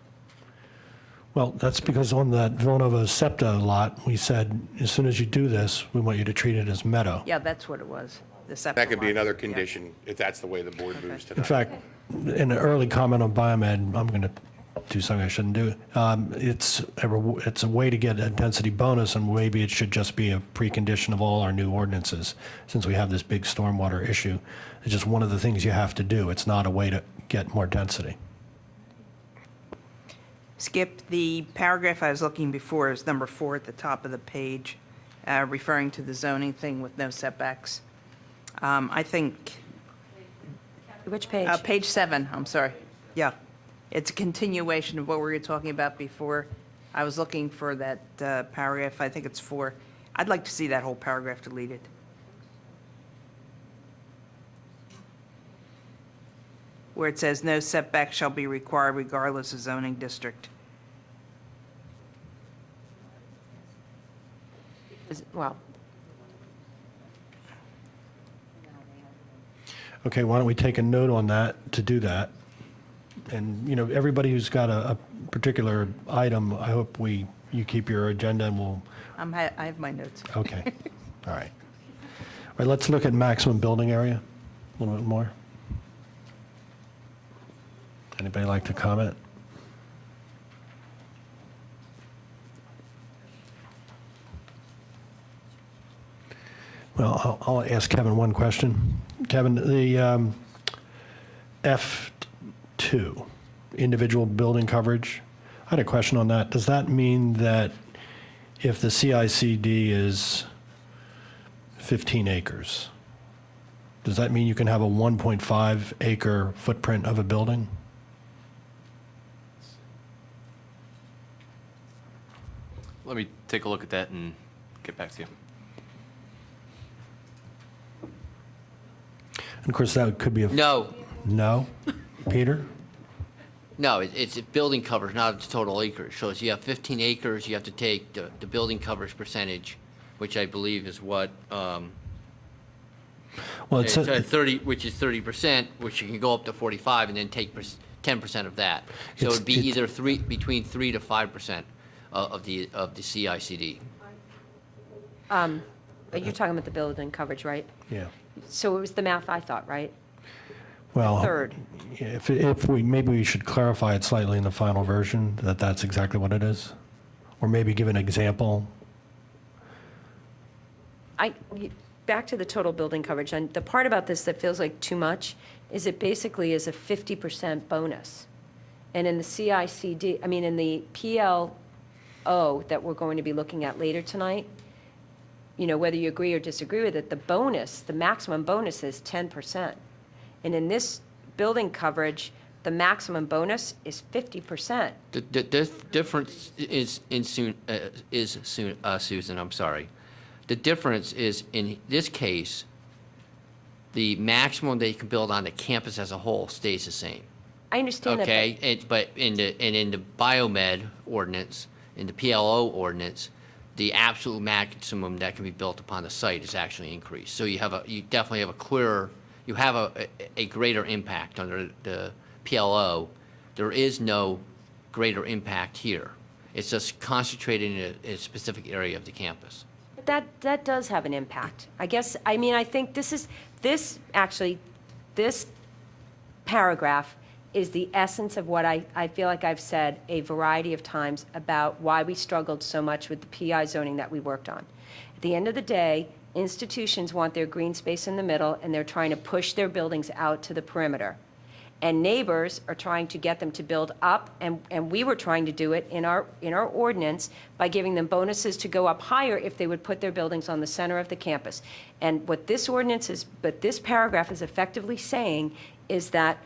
Well, that's because on that Villanova SEPTA lot, we said, as soon as you do this, we want you to treat it as meadow. Yeah, that's what it was, the septic That could be lot. another Yeah. condition if that's the way the board moves In tonight. fact, in an early comment on BioMed, I'm going to do something I shouldn't do. It's a way to get a density bonus, and maybe it should just be a precondition of all our new ordinances, since we have this big stormwater issue. It's just one of the things you have to do. It's not a way to get more density. Skip, the paragraph I was looking before is number 4 at the top of the page, referring to the zoning thing with no setbacks. I think, Which page? page 7, I'm sorry. Yeah. It's a continuation of what we were talking about before. I was looking for that paragraph, I think it's 4. I'd like to see that whole paragraph deleted. Where it says, "No setback shall be required regardless of zoning district." Well, Okay, why don't we take a note on that to do that? And, you know, everybody who's got a particular item, I hope you keep your agenda and we'll, I have my notes. okay, all right. All right, let's look at maximum building area a little bit more. Anybody like to comment? Well, I'll ask Kevin one question. Kevin, the F2, individual building coverage, I had a question on that. Does that mean that if the CICD is 15 acres, does that mean you can have a 1.5 acre footprint of a building? Let me take a look at that and get back to you. And of course, that could be a... No, No? Peter? no, it's a building coverage, not a total acreage. So if you have 15 acres, you have to take the building coverage percentage, which I believe is what, Well, it's... it's 30, which is 30%, which you can go up to 45 and then take 10% of that. So It's- it'd be it's- either between 3 to 5% of the CICD. you're talking about the building coverage, right? Yeah. So it was the math I thought, right? Well, Third. if we, maybe we should clarify it slightly in the final version, that that's exactly what it is? Or maybe give an example. Back to the total building coverage, and the part about this that feels like too much is it basically is a 50% bonus. And in the CICD, I mean, in the PLO that we're going to be looking at later tonight, you know, whether you agree or disagree with it, the bonus, the maximum bonus is 10%. And in this building coverage, the maximum bonus is 50%. The difference is Susan, I'm sorry. The difference is, in this case, the maximum they can build on the campus as a whole stays the same. I understand that. Okay, but in the BioMed ordinance, in the PLO ordinance, the absolute maximum that can be built upon the site is actually increased. So you definitely have a clearer, you have a greater impact under the PLO. There is no greater impact here. It's just concentrated in a specific area of the campus. That does have an impact. I guess, I mean, I think this paragraph is the essence of what I feel like I've said a variety of times about why we struggled so much with the PI zoning that we worked on. At the end of the day, institutions want their green space in the middle, and they're trying to push their buildings out to the perimeter. And neighbors are trying to get them to build up, and we were trying to do it in our ordinance by giving them bonuses to go up higher if they would put their buildings on the center of the campus. And what this paragraph is effectively saying is that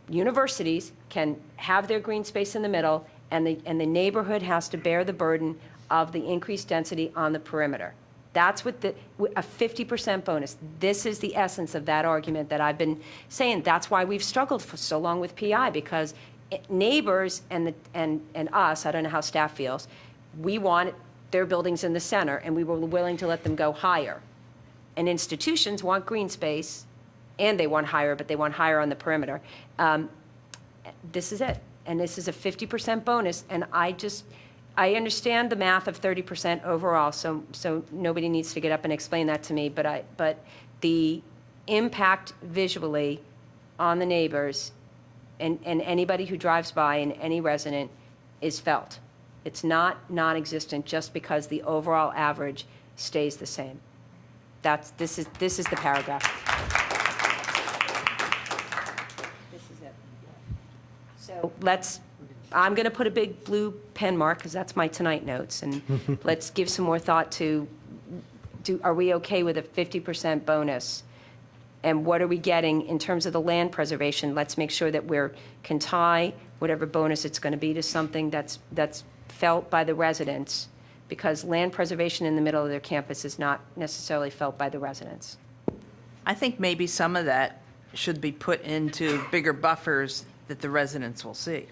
universities can have their green space in the middle, and the neighborhood has to bear the burden of the increased density on the perimeter. That's what a 50% bonus. This is the essence of that argument that I've been saying. That's why we've struggled for so long with PI, because neighbors and us, I don't know how staff feels, we want their buildings in the center, and we were willing to let them go higher. And institutions want green space, and they want higher, but they want higher on the perimeter. This is it, and this is a 50% bonus, and I understand the math of 30% overall, so nobody needs to get up and explain that to me, but the impact visually on the neighbors and anybody who drives by and any resident is felt. It's not non-existent just because the overall average stays the same. This is the paragraph. This is it. So I'm going to put a big blue pen mark, because that's my tonight notes, and let's give some more thought to, are we okay with a 50% bonus? And what are we getting in terms of the land preservation? Let's make sure that can tie whatever bonus it's going to be to something that's felt by the residents, because land preservation in the middle of their campus is not necessarily felt by the residents. I think maybe some of that should be put into bigger buffers that the residents will see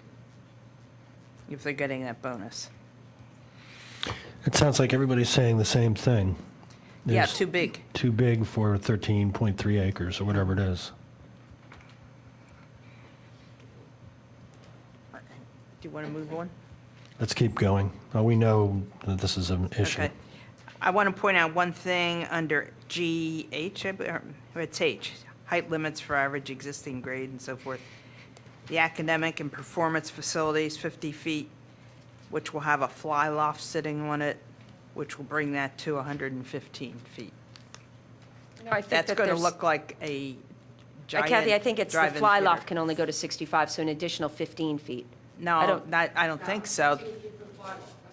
if they're getting that bonus. It sounds like everybody's saying the same thing. Yeah, There's too big. Too big for 13.3 acres or whatever it is. Do you want to move on? Let's keep going. We know that this is an issue. Okay. I want to point out one thing under GH, it's H, height limits for average existing grade and so forth. The academic and performance facilities, 50 feet, which will have a fly loft sitting on it, which will bring that to 115 feet. No, I think That's that going to there's- look like a giant Kathy, I think it's the drive-in fly theater. loft can only go to 65, so an additional 15 feet. No, I don't think so.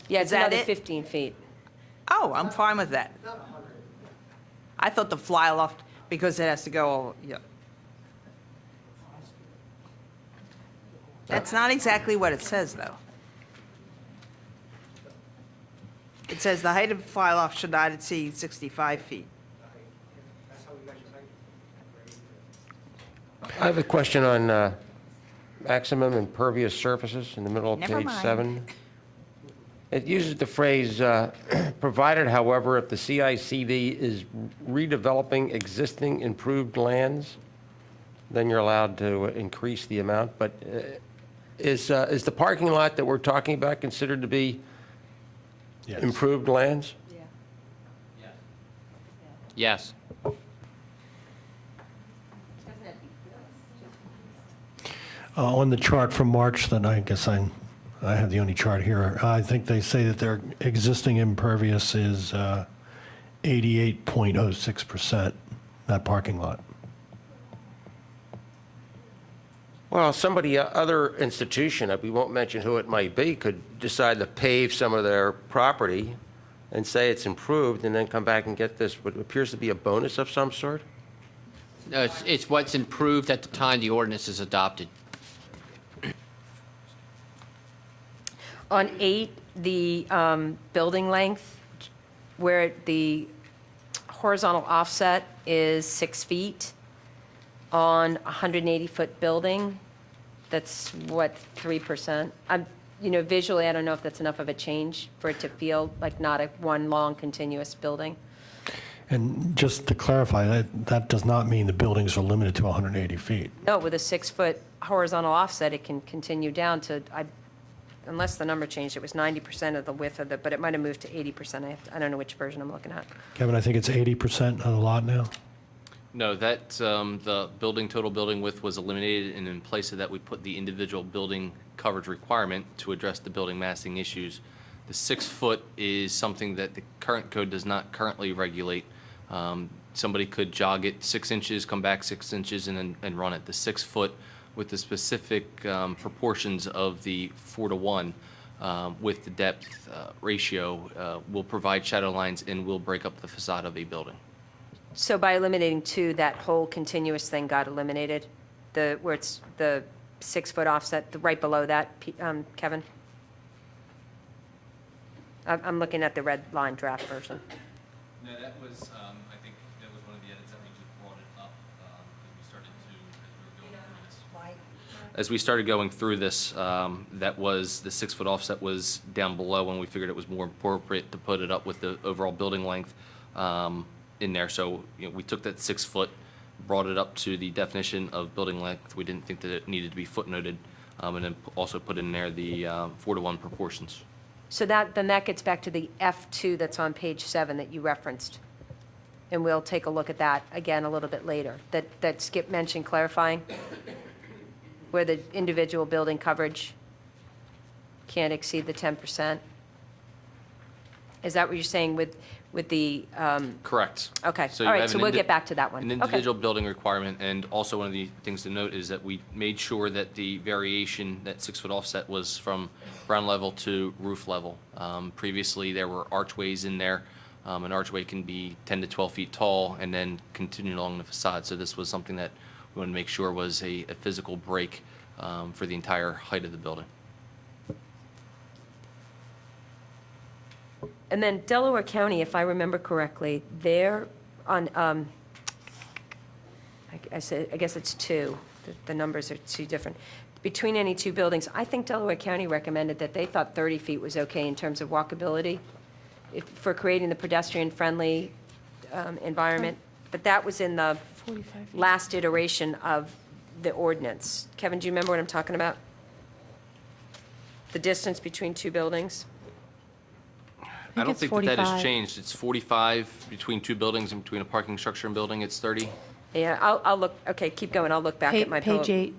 Yeah, Is it's that another it? 15 feet. Oh, I'm fine with that. I thought the fly loft, because it has to go, yeah. That's not exactly what it says, though. It says the height of the fly loft should not exceed 65 feet. I have a question on maximum impervious surfaces in the middle of Never page mind. 7. It uses the phrase, provided, however, if the CICD is redeveloping existing improved lands, then you're allowed to increase the amount. But is the parking lot that we're talking about considered to be Yes. improved lands? Yes. On the chart from March, then I guess I have the only chart here. I think they say that their existing impervious is 88.06%, that parking lot. Well, somebody, other institution, we won't mention who it might be, could decide to pave some of their property and say it's improved, and then come back and get this, what appears to be a bonus of some sort? No, it's what's improved at the time the ordinance is adopted. On 8, the building length, where the horizontal offset is 6 feet on a 180-foot building, that's what, 3%? Visually, I don't know if that's enough of a change for it to feel like not one long continuous building. And just to clarify, that does not mean the buildings are limited to 180 feet. No, with a 6-foot horizontal offset, it can continue down to, unless the number changed, it was 90% of the width of but it might have moved to 80%. I don't know which version I'm looking at. Kevin, I think it's 80% of the lot now? No, that, the total building width was eliminated, and in place of that, we put the individual building coverage requirement to address the building massing issues. The 6-foot is something that the current code does not currently regulate. Somebody could jog it 6 inches, come back 6 inches, and run it. The 6-foot with the specific proportions of the 4:1 with the depth ratio will provide shadow lines and will break up the facade of a building. So by eliminating 2, that whole continuous thing got eliminated? Where it's the 6-foot offset, right below that, Kevin? I'm looking at the red line draft version. No, that was, I think that was one of the edits that we just brought it up as we started going through this. That was, the 6-foot offset was down below, and we figured it was more appropriate to put it up with the overall building length in there. So we took that 6-foot, brought it up to the definition of building length. We didn't think that it needed to be footnoted, and then also put in there the 4:1 proportions. So then that gets back to the F2 that's on page 7 that you referenced. And we'll take a look at that again a little bit later, that Skip mentioned clarifying. where the individual building coverage can't exceed the 10%? Is that what you're saying with the, Correct. okay, So all you right, have so an we'll indi- get back to that one. An Okay. individual building requirement, and also one of the things to note is that we made sure that the variation, that 6-foot offset, was from ground level to roof level. Previously, there were archways in there. An archway can be 10 to 12 feet tall and then continue along the facade. So this was something that we wanted to make sure was a physical break for the entire height of the building. And then Delaware County, if I remember correctly, they're on, I guess it's two. The numbers are two different. Between any two buildings, I think Delaware County recommended that they thought 30 feet was okay in terms of walkability for creating the pedestrian-friendly environment. But that was in the 45 feet. last iteration of the ordinance. Kevin, do you remember what I'm talking about? The distance between two buildings? I don't it's think that has 45. changed. It's 45 between two buildings, and between a parking structure and building, it's 30. Yeah, I'll look, okay, keep going, I'll look back at my pillow. Page 8.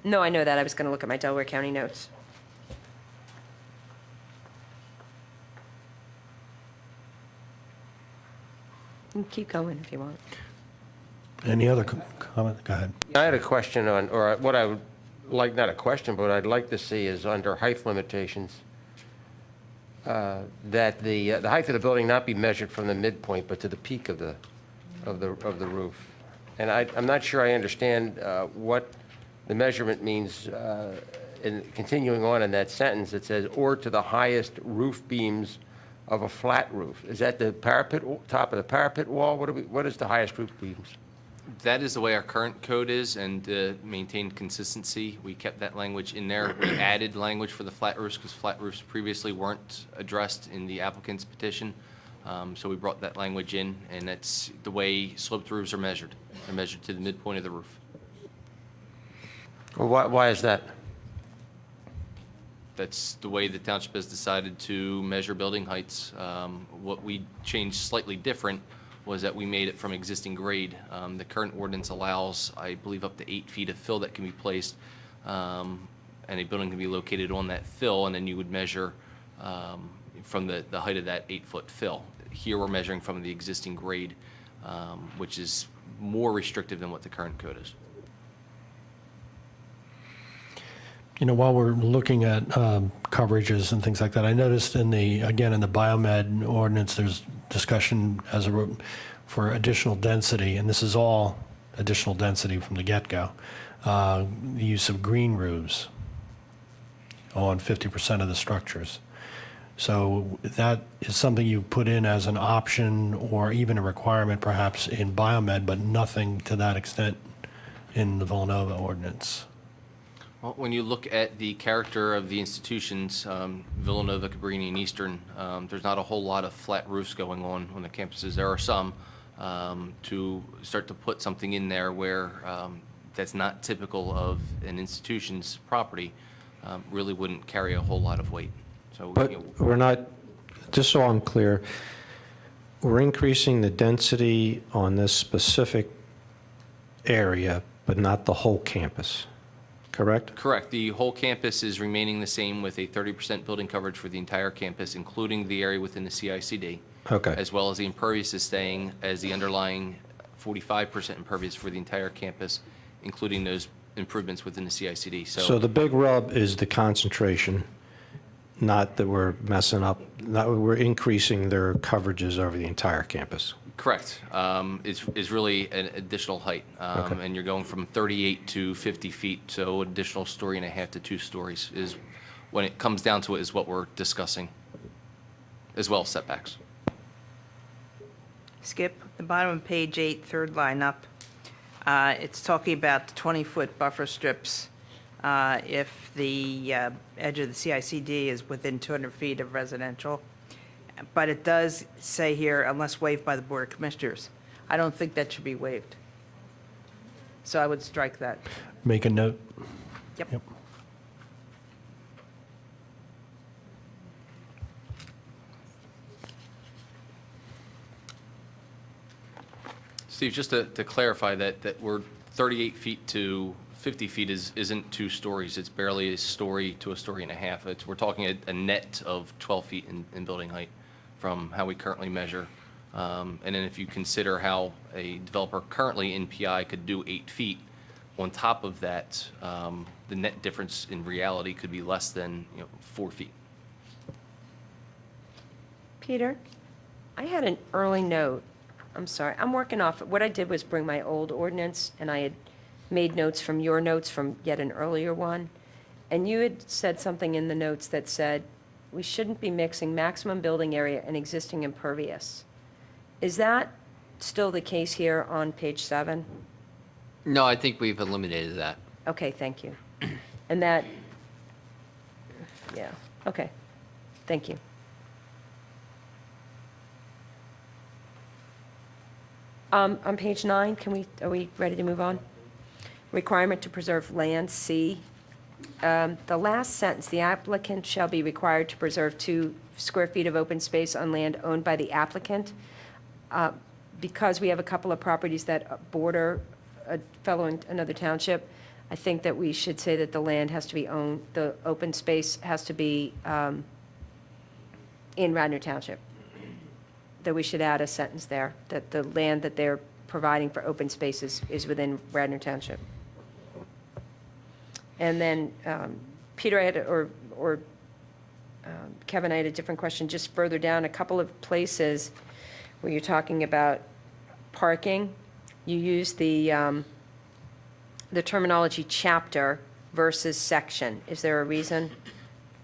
No, I know that, I was gonna look at my Delaware County notes. You can keep going if you want. Any other comment? Go ahead. I had a question on, or what I would like, not a question, but what I'd like to see is under height limitations, that the height of the building not be measured from the midpoint, but to the peak of the roof. And I'm not sure I understand what the measurement means in continuing on in that sentence. It says, or to the highest roof beams of a flat roof. Is that the parapet, top of the parapet wall? What is the highest roof beams? That is the way our current code is, and to maintain consistency, we kept that language in there. We added language for the flat roofs because flat roofs previously weren't addressed in the applicant's petition. So we brought that language in, and that's the way sloped roofs are measured. They're measured to the midpoint of the roof. Well, why is that? That's the way the township has decided to measure building heights. What we changed slightly different was that we made it from existing grade. The current ordinance allows, I believe, up to 8 feet of fill that can be placed, and a building can be located on that fill, and then you would measure from the height of that 8-foot fill. Here, we're measuring from the existing grade, which is more restrictive than what the current code is. You know, while we're looking at coverages and things like that, I noticed in the BioMed ordinance, there's discussion for additional density, and this is all additional density from the get-go. The use of green roofs on 50% of the structures. So that is something you put in as an option or even a requirement perhaps in BioMed, but nothing to that extent in the Villanova ordinance. Well, when you look at the character of the institutions, Villanova, Cabrini, and Eastern, there's not a whole lot of flat roofs going on the campuses. There are some. To start to put something in there where that's not typical of an institution's property really wouldn't carry a whole lot of weight. So, But we're not, just so I'm clear, we're increasing the density on this specific area, but not the whole campus, correct? Correct. The whole campus is remaining the same with a 30% building coverage for the entire campus, including the area within the CICD. Okay. As well as the impervious is staying as the underlying 45% impervious for the entire campus, including those improvements within the CICD. So the big rub is the concentration, not that we're messing up, not we're increasing their coverages over the entire campus. Correct. Is really an additional height. Okay. And you're going from 38 to 50 feet, so additional story and a half to 2 stories is, when it comes down to it, is what we're discussing, as well as setbacks. Skip, the bottom of page 8, third line up. It's talking about the 20-foot buffer strips if the edge of the CICD is within 200 feet of residential. But it does say here, unless waived by the Board of Commissioners. I don't think that should be waived. So I would strike that. Make a note. Yep. Steve, just to clarify that we're 38 feet to 50 feet isn't 2 stories. It's barely a story to a story and a half. We're talking a net of 12 feet in building height from how we currently measure. And then if you consider how a developer currently in PI could do 8 feet, on top of that, the net difference in reality could be less than 4 feet. Peter, I had an early note. I'm sorry, I'm working off, what I did was bring my old ordinance, and I had made notes from your notes from yet an earlier one. And you had said something in the notes that said, we shouldn't be mixing maximum building area and existing impervious. Is that still the case here on page 7? No, I think we've eliminated that. Okay, thank you. And that, yeah, okay, thank you. On page 9, are we ready to move on? Requirement to preserve land, C. The last sentence, the applicant shall be required to preserve 2 square feet of open space on land owned by the applicant. Because we have a couple of properties that border a fellow in another township, I think that we should say that the land has to be owned, the open space has to be in Radnor Township. That we should add a sentence there, that the land that they're providing for open spaces is within Radnor Township. And then, Peter, I had, or Kevin, I had a different question, just further down, a couple of places where you're talking about parking. You use the terminology chapter versus section. Is there a reason?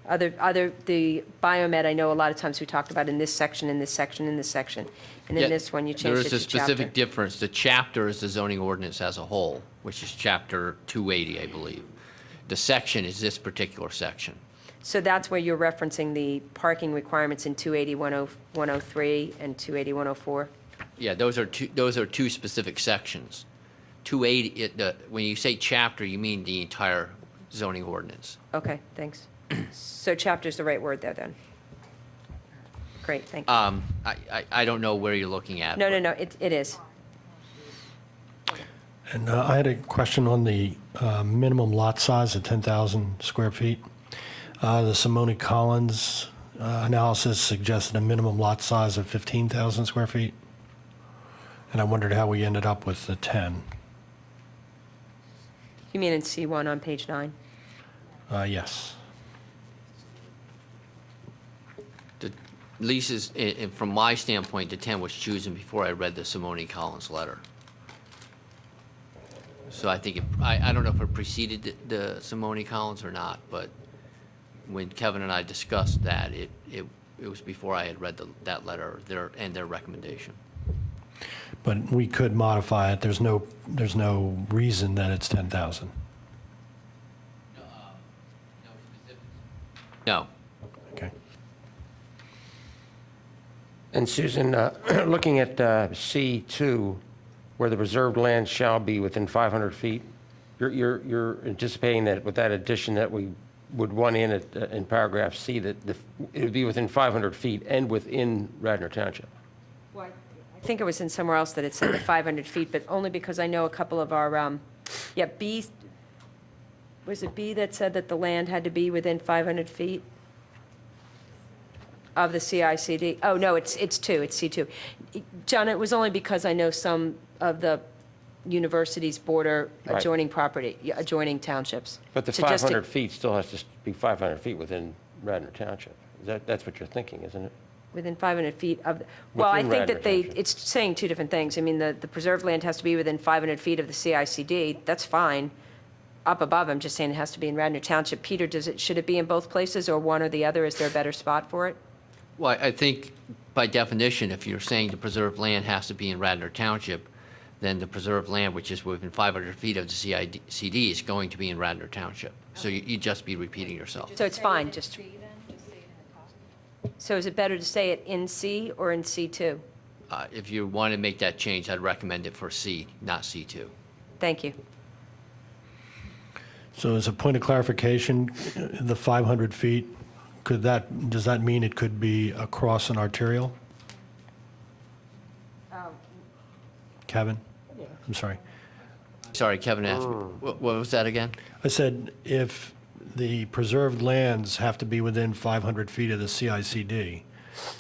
The BioMed, I know a lot of times we talked about in this section, in this section, in this section. And in Yeah, this one, you changed it There to is chapter. a specific difference. The chapter is the zoning ordinance as a whole, which is chapter 280, I believe. The section is this particular section. So that's where you're referencing the parking requirements in 280-103 and 280-104? Yeah, those are two specific sections. 280, when you say chapter, you mean the entire zoning ordinance. Okay, thanks. So chapter's the right word there, then? Great, thank you. I don't know where you're looking at. No, it is. And I had a question on the minimum lot size of 10,000 square feet. The Simone Collins analysis suggested a minimum lot size of 15,000 square feet. And I wondered how we ended up with the 10. You mean in C1 on page 9? Yes. The leases, from my standpoint, the 10 was chosen before I read the Simone Collins letter. So I think, I don't know if it preceded the Simone Collins or not, but when Kevin and I discussed that, it was before I had read that letter and their recommendation. But we could modify it. There's no reason that it's 10,000. No. Okay. And Susan, looking at C2, where the preserved land shall be within 500 feet, you're anticipating that with that addition that we would want in paragraph C, that it would be within 500 feet and within Radnor Township? Well, I think it was in somewhere else that it said the 500 feet, but only because I know a couple of our, B, was it B that said that the land had to be within 500 feet of the CICD? Oh, no, it's 2, it's C2. John, it was only because I know some of the universities border Right. adjoining property, adjoining townships. But the So just to- 500 feet still has to be 500 feet within Radnor Township. That's what you're thinking, isn't it? Within 500 feet of, well, I Within think that Radnor Township. it's saying two different things. I mean, the preserved land has to be within 500 feet of the CICD, that's fine. Up above, I'm just saying it has to be in Radnor Township. Peter, should it be in both places, or one or the other? Is there a better spot for it? Well, I think by definition, if you're saying the preserved land has to be in Radnor Township, then the preserved land, which is within 500 feet of the CICD, is going to be in Radnor Township. So you'd just be repeating yourself. So it's fine, just. So is it better to say it in C or in C2? If you want to make that change, I'd recommend it for C, not C2. Thank you. So as a point of clarification, the 500 feet, does that mean it could be across an arterial? Kevin? I'm sorry. Sorry, Kevin asked me. What was that again? I said if the preserved lands have to be within 500 feet of the CICD,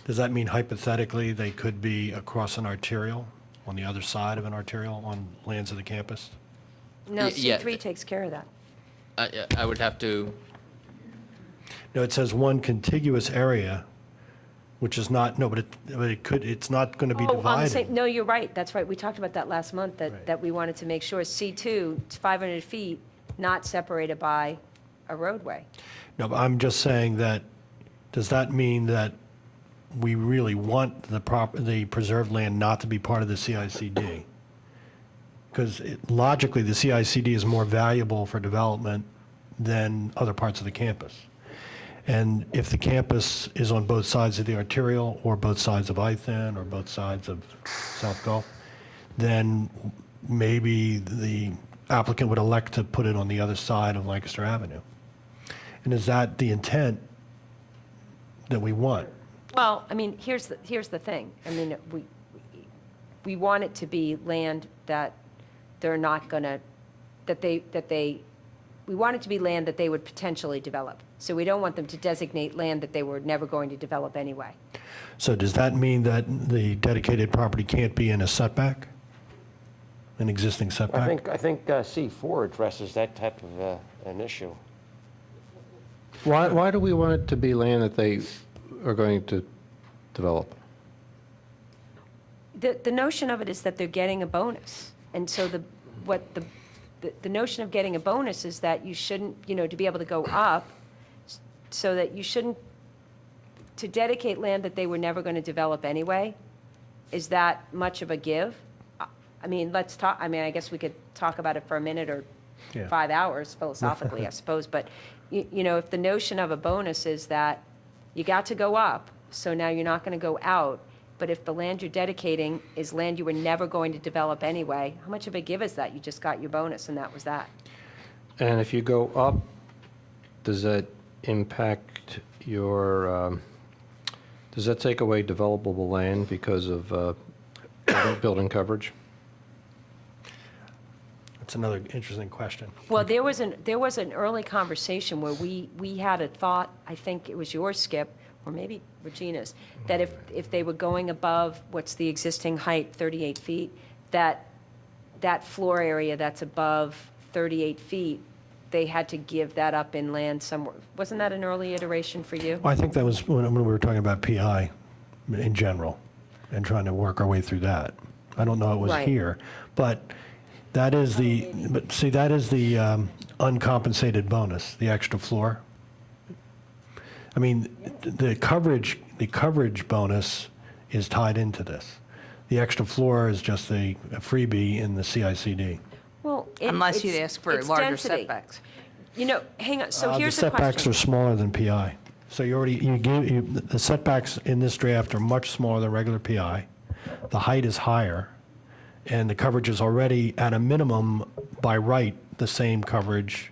does that mean hypothetically they could be across an arterial, on the other side of an arterial, on lands of the campus? No, Yeah. C3 takes care of that. I would have to, No, it says one contiguous area, which is not, no, but it could, it's not going to be Oh, on the divided. same, no, you're right, that's right, we talked about that last month, Right. that we wanted to make sure C2, it's 500 feet, not separated by a roadway. No, but I'm just saying that, does that mean that we really want the preserved land not to be part of the CICD? Because logically, the CICD is more valuable for development than other parts of the campus. And if the campus is on both sides of the arterial, or both sides of I-10, or both sides of South Gulf, then maybe the applicant would elect to put it on the other side of Lancaster Avenue. And is that the intent that we want? Well, I mean, here's the thing, I mean, we want it to be land that they're not gonna, we want it to be land that they would potentially develop. So we don't want them to designate land that they were never going to develop anyway. So does that mean that the dedicated property can't be in a setback? An existing setback? I think C4 addresses that type of an issue. Why do we want it to be land that they are going to develop? The notion of it is that they're getting a bonus. And so the notion of getting a bonus is that you shouldn't, to be able to go up, so that you shouldn't, to dedicate land that they were never going to develop anyway, is that much of a give? I mean, I guess we could talk about it for a minute or Yeah. 5 hours philosophically, I suppose, but, if the notion of a bonus is that you got to go up, so now you're not going to go out, but if the land you're dedicating is land you were never going to develop anyway, how much of a give is that? You just got your bonus, and that was that. And if you go up, does that impact your, does that take away developable land because of building coverage? That's another interesting question. Well, there was an early conversation where we had a thought, I think it was yours, Skip, or maybe Regina's, that if they were going above, what's the existing height, 38 feet, that floor area that's above 38 feet, they had to give that up in land somewhere. Wasn't that an early iteration for you? Well, I think that was when we were talking about PI in general and trying to work our way through that. I don't know it was Right. here, but that is the uncompensated bonus, the extra floor. I mean, the coverage bonus is tied into this. The extra floor is just a freebie in the CICD. Well, Unless you'd ask for it's larger density. setbacks. Hang on, so here's the The setbacks question. are smaller than PI. So the setbacks in this draft are much smaller than regular PI. The height is higher, and the coverage is already at a minimum by right the same coverage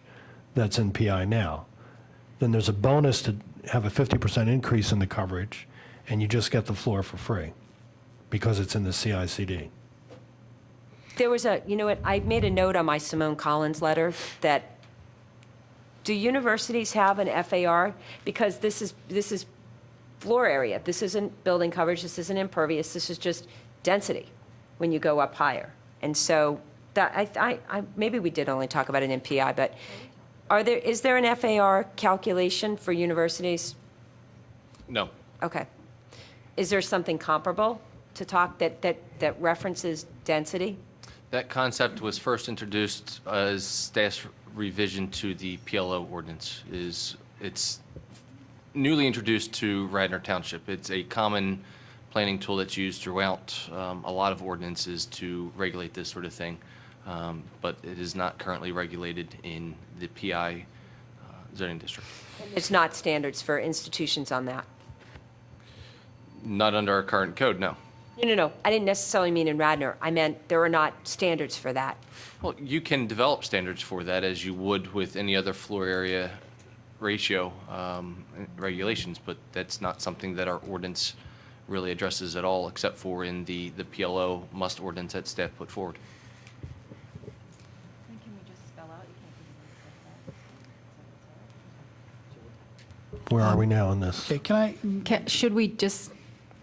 that's in PI now. Then there's a bonus to have a 50% increase in the coverage, and you just get the floor for free because it's in the CICD. There was I made a note on my Simone Collins letter that, do universities have an FAR? Because this is floor area. This isn't building coverage. This isn't impervious. This is just density when you go up higher. And so that maybe we did only talk about it in PI, but is there an FAR calculation for universities? No. Okay. Is there something comparable to talk that references density? That concept was first introduced as staff's revision to the PLO ordinance. It's newly introduced to Radnor Township. It's a common planning tool that's used throughout a lot of ordinances to regulate this sort of thing, but it is not currently regulated in the PI zoning district. It's not standards for institutions on that. Not under our current code, no. No. I didn't necessarily mean in Radnor. I meant there are not standards for that. Well, you can develop standards for that as you would with any other floor area ratio regulations, but that's not something that our ordinance really addresses at all, except for in the PLO must ordinance that staff put forward. Where are we now on this? Okay, can I, Should we just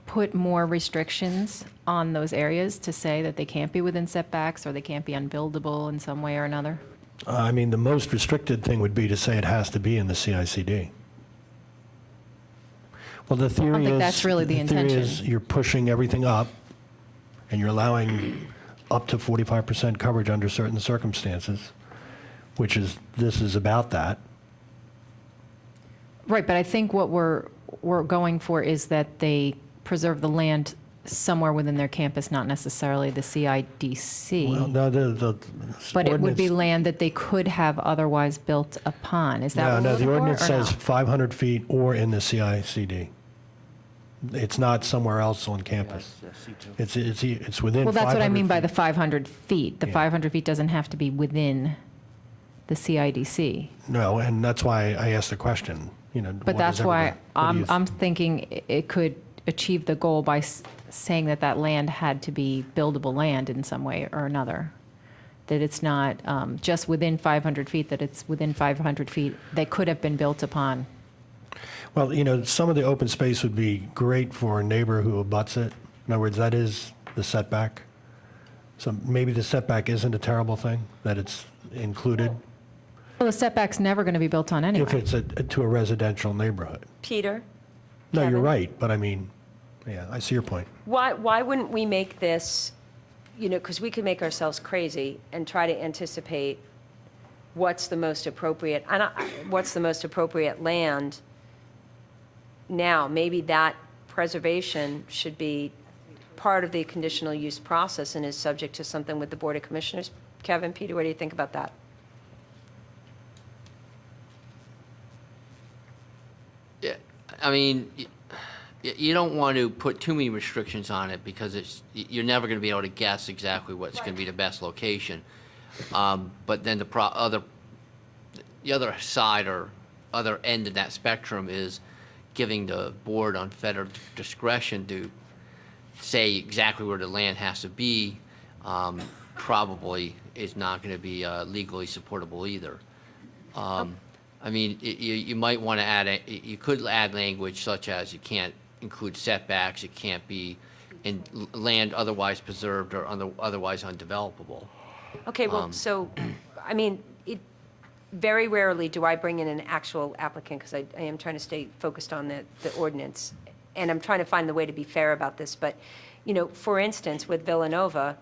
put more restrictions on those areas to say that they can't be within setbacks or they can't be unbuildable in some way or another? I mean, the most restricted thing would be to say it has to be in the CICD. Well, the theory is... I don't think that's really the theory is intention. you're pushing everything up, and you're allowing up to 45% coverage under certain circumstances, this is about that. Right, but I think what we're going for is that they preserve the land somewhere within their campus, not necessarily the CIDC. Well, no, the But it would be ordinance- land that they could have otherwise built upon. Is that No, what no, we're the looking ordinance for, or no? says 500 feet or in the CICD. It's not somewhere else on campus. It's within 500 Well, that's what I mean by feet. the 500 feet. The Yeah. 500 feet doesn't have to be within the CIDC. No, and that's why I asked the question, you know. But what that's does why everybody- what do you I'm thinking it could achieve the goal by saying that that land had to be buildable land in some way or another. That it's not just within 500 feet, that it's within 500 feet they could have been built upon. Well, you know, some of the open space would be great for a neighbor who abuts it. In other words, that is the setback. So maybe the setback isn't a terrible thing, that it's included, Well, the setback's never going to be built on anyway. if it's to a residential neighborhood. Peter? No, you're Kevin? right, but I mean, yeah, I see your point. Why wouldn't we make this, you know, because we could make ourselves crazy and try to anticipate what's the most appropriate, what's the most appropriate land now. Maybe that preservation should be part of the conditional use process and is subject to something with the Board of Commissioners. Kevin, Peter, what do you think about that? Yeah, I mean, you don't want to put too many restrictions on it because you're never going to be able to guess exactly what's going to be the best location. But then the other side or other end of that spectrum is giving the board unfettered discretion to say exactly where the land has to be, probably is not going to be legally supportable either. I mean, you might want to add, you could add language such as you can't include setbacks, it can't be in land otherwise preserved or otherwise undevelopable. Okay, well, so, I mean, very rarely do I bring in an actual applicant, because I am trying to stay focused on the ordinance, and I'm trying to find the way to be fair about this, but, you know, for instance, with Villanova,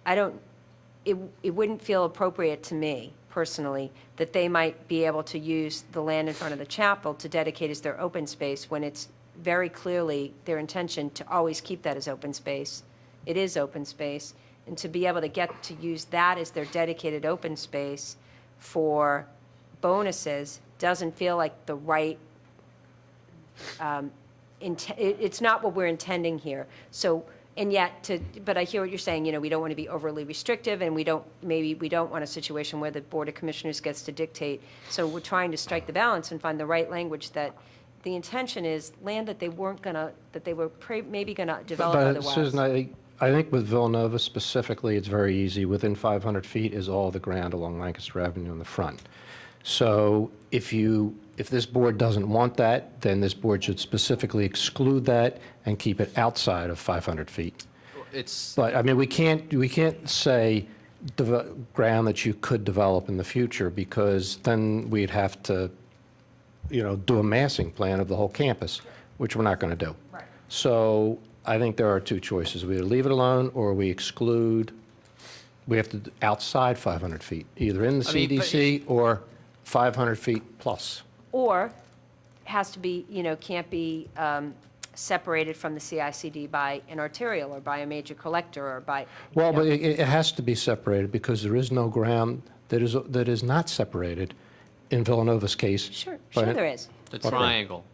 it wouldn't feel appropriate to me, personally, that they might be able to use the land in front of the chapel to dedicate as their open space, when it's very clearly their intention to always keep that as open space. It is open space, and to be able to get to use that as their dedicated open space for bonuses doesn't feel like the right, it's not what we're intending here. So, and yet, but I hear what you're saying, you know, we don't want to be overly restrictive, and maybe we don't want a situation where the Board of Commissioners gets to dictate. So we're trying to strike the balance and find the right language that the intention is land that they weren't gonna, that they were maybe gonna develop But otherwise. Susan, I think with Villanova specifically, it's very easy. Within 500 feet is all the ground along Lancaster Avenue in the front. So if this board doesn't want that, then this board should specifically exclude that and keep it outside of 500 feet. But, I mean, we can't say ground that you could develop in the future, because then we'd have to, you know, do a massing plan of the whole campus, which we're not going to do. Right. So I think there are two choices. We either leave it alone, or we exclude, we have to outside 500 feet, either in the I mean, but- CDC or 500 feet plus. Or has to be, you know, can't be separated from the CICD by an arterial or by a major collector or by. Well, but it has to be separated, because there is no ground that is not separated in Villanova's case. Sure, But sure it- there is. The Okay. triangle.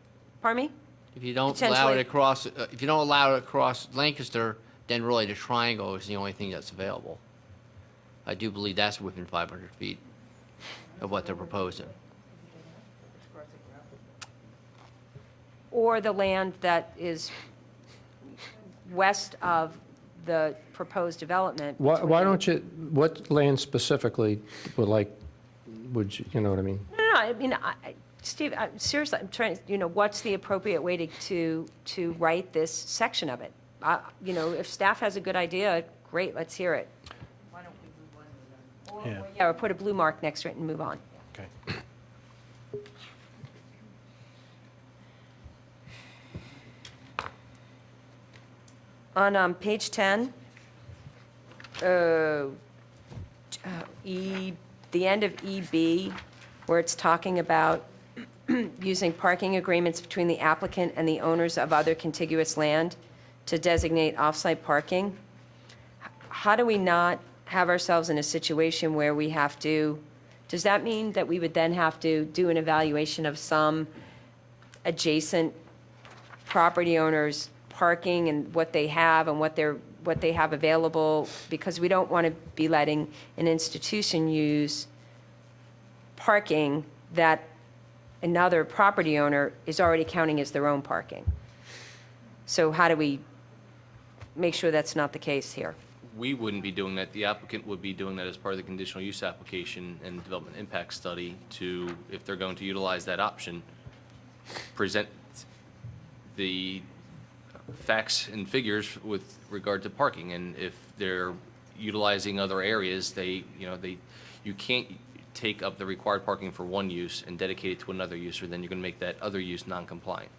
Pardon me? If you don't allow Potentially. it across, if you don't allow it across Lancaster, then really the triangle is the only thing that's available. I do believe that's within 500 feet of what they're proposing. Or the land that is west of the proposed development. Why between- don't you, what land specifically would you know what I mean? No, I mean, Steve, seriously, I'm trying, what's the appropriate way to write this section of it? If staff has a good idea, great, let's hear it. Why don't we move on with them? Yeah, Yeah, or put a blue mark next to it and move on. okay. On page 10, the end of EB, where it's talking about using parking agreements between the applicant and the owners of other contiguous land to designate off-site parking, how do we not have ourselves in a situation where we have to, does that mean that we would then have to do an evaluation of some adjacent property owners' parking and what they have and what they have available? Because we don't want to be letting an institution use parking that another property owner is already counting as their own parking. So how do we make sure that's not the case here? We wouldn't be doing that. The applicant would be doing that as part of the conditional use application and development impact study to, if they're going to utilize that option, present the facts and figures with regard to parking. And if they're utilizing other areas, you can't take up the required parking for one use and dedicate it to another use, or then you're going to make that other use non-compliant.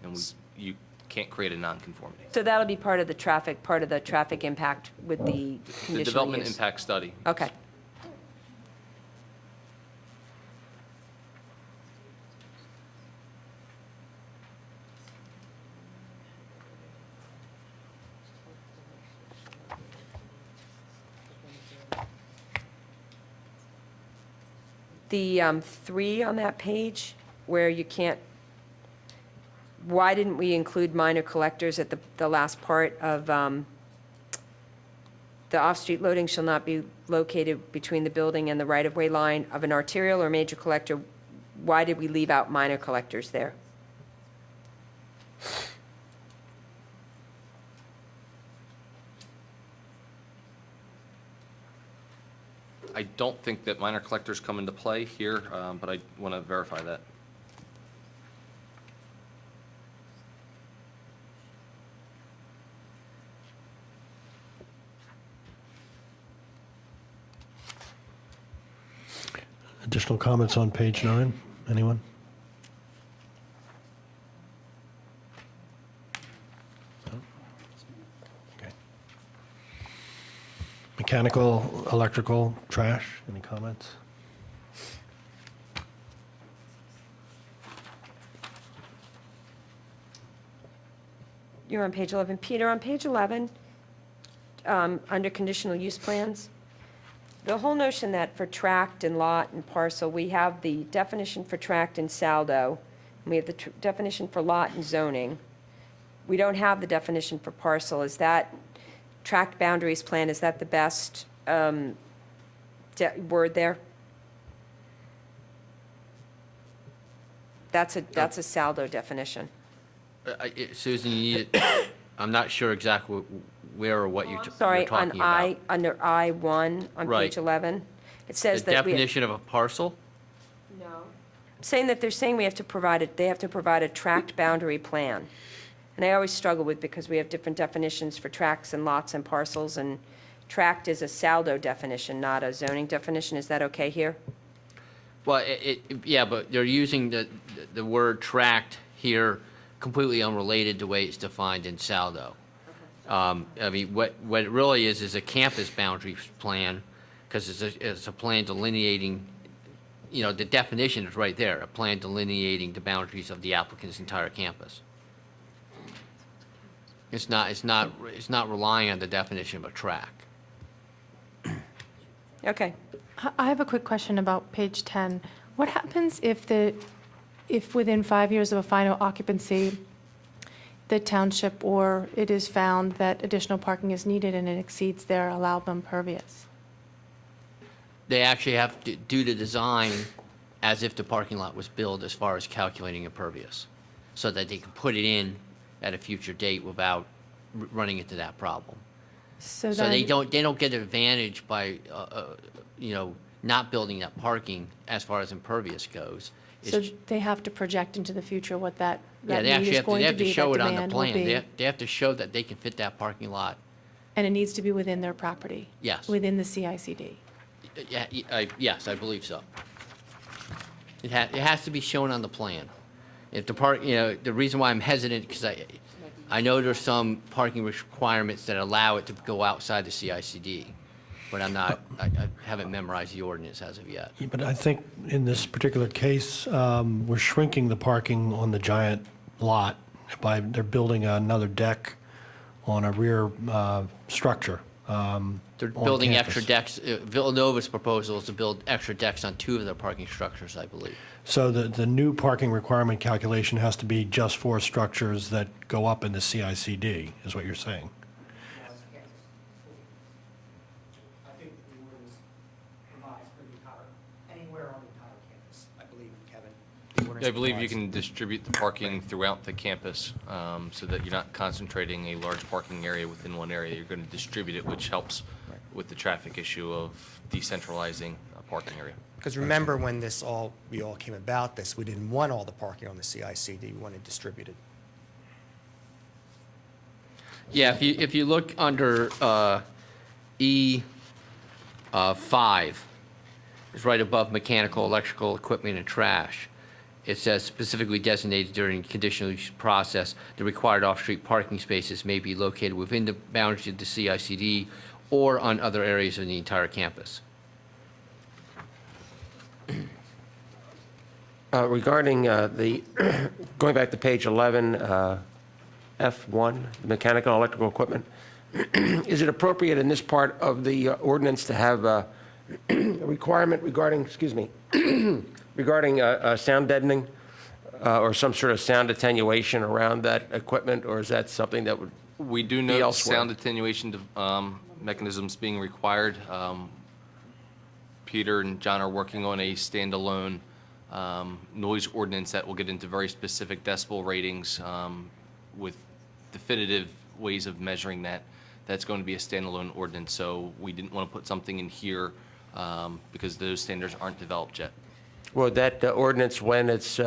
And you can't create a non-conformity. So that'll be part of the traffic impact with the The conditional development use? impact study. Okay. The 3 on that page, where you can't, why didn't we include minor collectors at the last part of, the off-street loading shall not be located between the building and the right-of-way line of an arterial or major collector? Why did we leave out minor collectors there? I don't think that minor collectors come into play here, but I want to verify that. Additional comments on page 9? Anyone? No? Okay. Mechanical, electrical, trash, any comments? You're on page 11. Peter, on page 11, under conditional use plans, the whole notion that for tract and lot and parcel, we have the definition for tract and saldo, and we have the definition for lot and zoning. We don't have the definition for parcel. Is that tract boundaries plan, is that the best word there? That's a saldo definition. Susan, you need it. I'm not sure exactly where or what you're Sorry, talking about. under I-1 on Right. page 11, it says The that we... definition of a parcel? No. Saying that they're saying they have to provide a tract boundary plan. And I always struggle with, because we have different definitions for tracts and lots and parcels, and tract is a saldo definition, not a zoning definition. Is that okay here? Well, yeah, but they're using the word tract here completely unrelated to the way it's defined in saldo. I mean, what it really is a campus boundary plan, because it's a plan delineating, the definition is right there, a plan delineating the boundaries of the applicant's entire campus. It's not relying on the definition of a tract. Okay. I have a quick question about page 10. What happens if within 5 years of a final occupancy, the township or it is found that additional parking is needed and it exceeds their allowable impervious? They actually have to do the design as if the parking lot was built as far as calculating impervious, so that they can put it in at a future date without running into that problem. So So they then, don't get an advantage by, not building that parking as far as impervious goes. So they have to project into the future what that Yeah, they need actually is have to, going they to have to be, show that it on the demand will plan. be. They have to show that they can fit that parking lot. And it needs to be within their property? Yes. Within the CICD? Yeah, yes, I believe so. It has to be shown on the plan. If the reason why I'm hesitant, because I know there's some parking requirements that allow it to go outside the CICD, but I haven't memorized the ordinance as of yet. But I think in this particular case, we're shrinking the parking on the giant lot they're building another deck on a rear structure. They're on building campus. extra decks. Villanova's proposal is to build extra decks on 2 of their parking structures, I believe. So the new parking requirement calculation has to be just for structures that go up in the CICD, is what you're saying? I think the ordinance provides for the entire, anywhere on the entire campus, I believe, Kevin. I believe you can distribute the parking throughout the campus so that you're not concentrating a large parking area within one area. You're going to distribute it, which helps with the traffic issue of decentralizing a parking area. Because remember when we all came about this, we didn't want all the parking on the CICD, we wanted distributed. Yeah, if you look under E5, it's right above mechanical, electrical equipment, and trash. It says specifically designated during conditional use process, the required off-street parking spaces may be located within the boundaries of the CICD or on other areas of the entire campus. Regarding the, going back to page 11, F1, mechanical and electrical equipment, is it appropriate in this part of the ordinance to have a requirement regarding, regarding sound deadening or some sort of sound attenuation around that equipment, or is that something that would We do be note elsewhere? sound attenuation mechanisms being required. Peter and John are working on a standalone noise ordinance that will get into very specific decibel ratings with definitive ways of measuring that. That's going to be a standalone ordinance, so we didn't want to put something in here because those standards aren't developed yet. Would that ordinance, when it's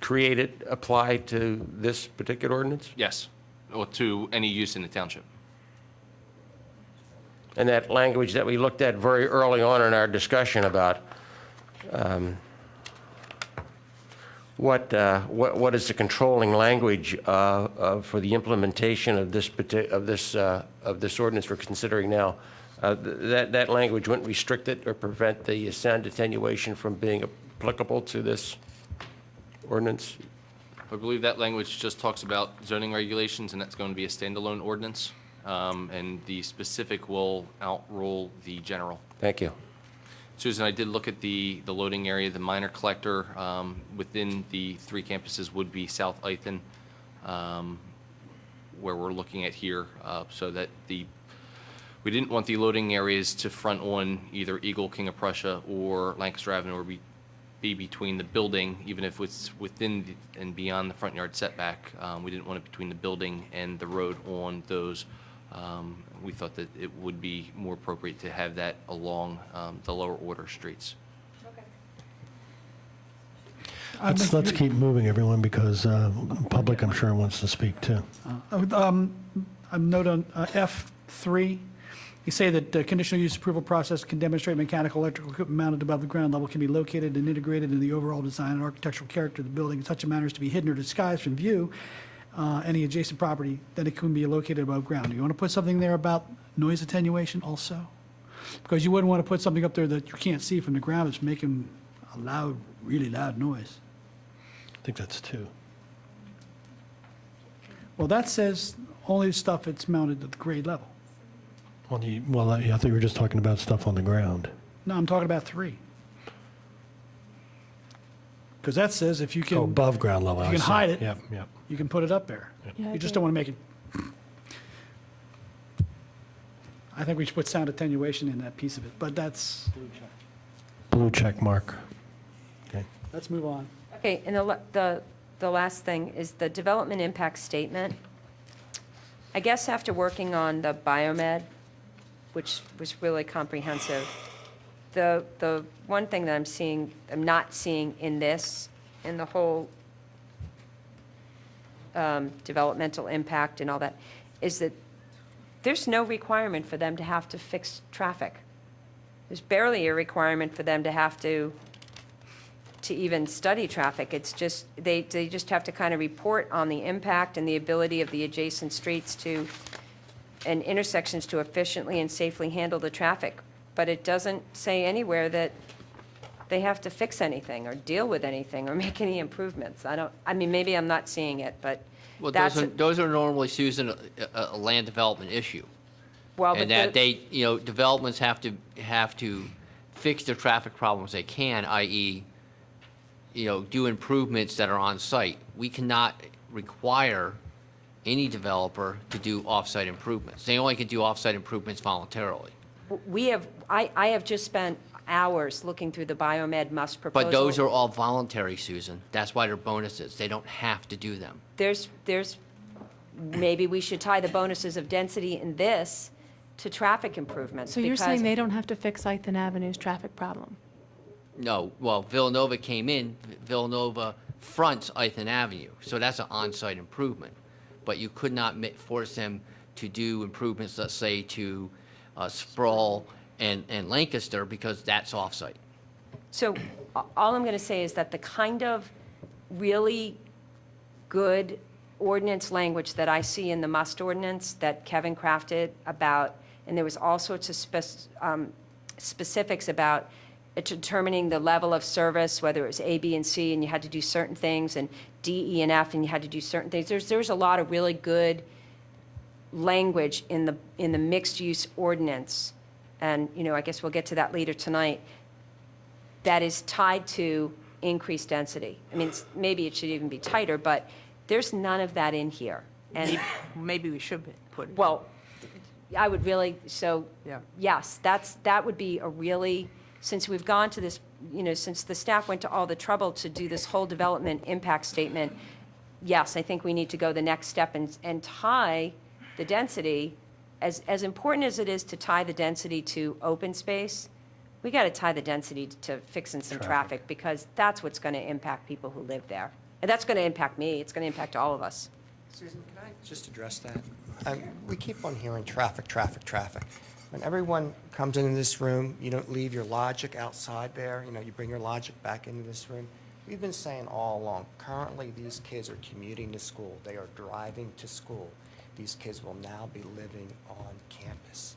created, apply to this particular ordinance? Yes, or to any use in the township. And that language that we looked at very early on in our discussion about what is the controlling language for the implementation of this ordinance we're considering now? That language wouldn't restrict it or prevent the sound attenuation from being applicable to this ordinance? I believe that language just talks about zoning regulations, and that's going to be a standalone ordinance, and the specific will outrule the general. Thank you. Susan, I did look at the loading area. The minor collector within the 3 campuses would be South Ithan, where we're looking at here, so that we didn't want the loading areas to front on either Eagle, King of Prussia, or Lancaster Avenue, or be between the building, even if it's within and beyond the front yard setback. We didn't want it between the building and the road on those. We thought that it would be more appropriate to have that along the lower order streets. Let's keep moving, everyone, because public, I'm sure, wants to speak too. A note on F3, you say that the conditional use approval process can demonstrate mechanical, electrical equipment mounted above the ground level can be located and integrated in the overall design and architectural character of the building in such a manner as to be hidden or disguised from view any adjacent property, then it can be located above ground. Do you want to put something there about noise attenuation also? Because you wouldn't want to put something up there that you can't see from the ground that's making a loud, really loud noise. I think that's 2. Well, that says only stuff that's mounted at the grade level. Well, I thought you were just talking about stuff on the ground. No, I'm talking about 3. Because that says if you can. Oh, above ground level. If I you can see. hide it, Yep, yep. you can put it up there. Yeah, I You just agree. don't want to make it. I think we should put sound attenuation in that piece of it, but that's, Blue check mark. Okay. let's move on. Okay, and the last thing is the development impact statement. I guess after working on the BioMed, which was really comprehensive, the one thing that I'm not seeing in this, in the whole developmental impact and all that, is that there's no requirement for them to have to fix traffic. There's barely a requirement for them to have to even study traffic. It's just, they just have to kind of report on the impact and the ability of the adjacent streets to, and intersections to efficiently and safely handle the traffic. But it doesn't say anywhere that they have to fix anything or deal with anything or make any improvements. I mean, maybe I'm not seeing it, but Well, that's. those are normally, Susan, a land development issue. Well, And but that developments have to fix the traffic problems they can, i.e., do improvements that are on site. We cannot require any developer to do off-site improvements. They only can do off-site improvements voluntarily. I have just spent hours looking through the BioMed must proposal. But those are all voluntary, Susan. That's why they're bonuses. They don't have to do them. There's, maybe we should tie the bonuses of density in this to traffic improvements. So you're because- saying they don't have to fix 8th Avenue's traffic problem? No, well, Villanova came in, Villanova fronts 8th Avenue, so that's an on-site improvement. But you could not force them to do improvements, let's say, to Sproul and Lancaster, because that's off-site. So all I'm going to say is that the kind of really good ordinance language that I see in the must ordinance that Kevin crafted about, and there was all sorts of specifics about determining the level of service, whether it was A, B, and C, and you had to do certain things, and D, E, and F, and you had to do certain things. There's a lot of really good language in the mixed-use ordinance, and I guess we'll get to that later tonight, that is tied to increased density. I mean, maybe it should even be tighter, but there's none of that in here. And Maybe we should put it. well, I would really, Yeah. yes, that would be a really, since we've gone to this, since the staff went to all the trouble to do this whole development impact statement, yes, I think we need to go the next step and tie the density, as important as it is to tie the density to open space, we got to tie the density to fixing some traffic, because that's what's going to impact people who live there. And that's going to impact me, it's going to impact all of us. Susan, can I just address that? We keep on hearing traffic, traffic, traffic. When everyone comes into this room, you don't leave your logic outside there. You bring your logic back into this room. We've been saying all along, currently these kids are commuting to school. They are driving to school. These kids will now be living on campus.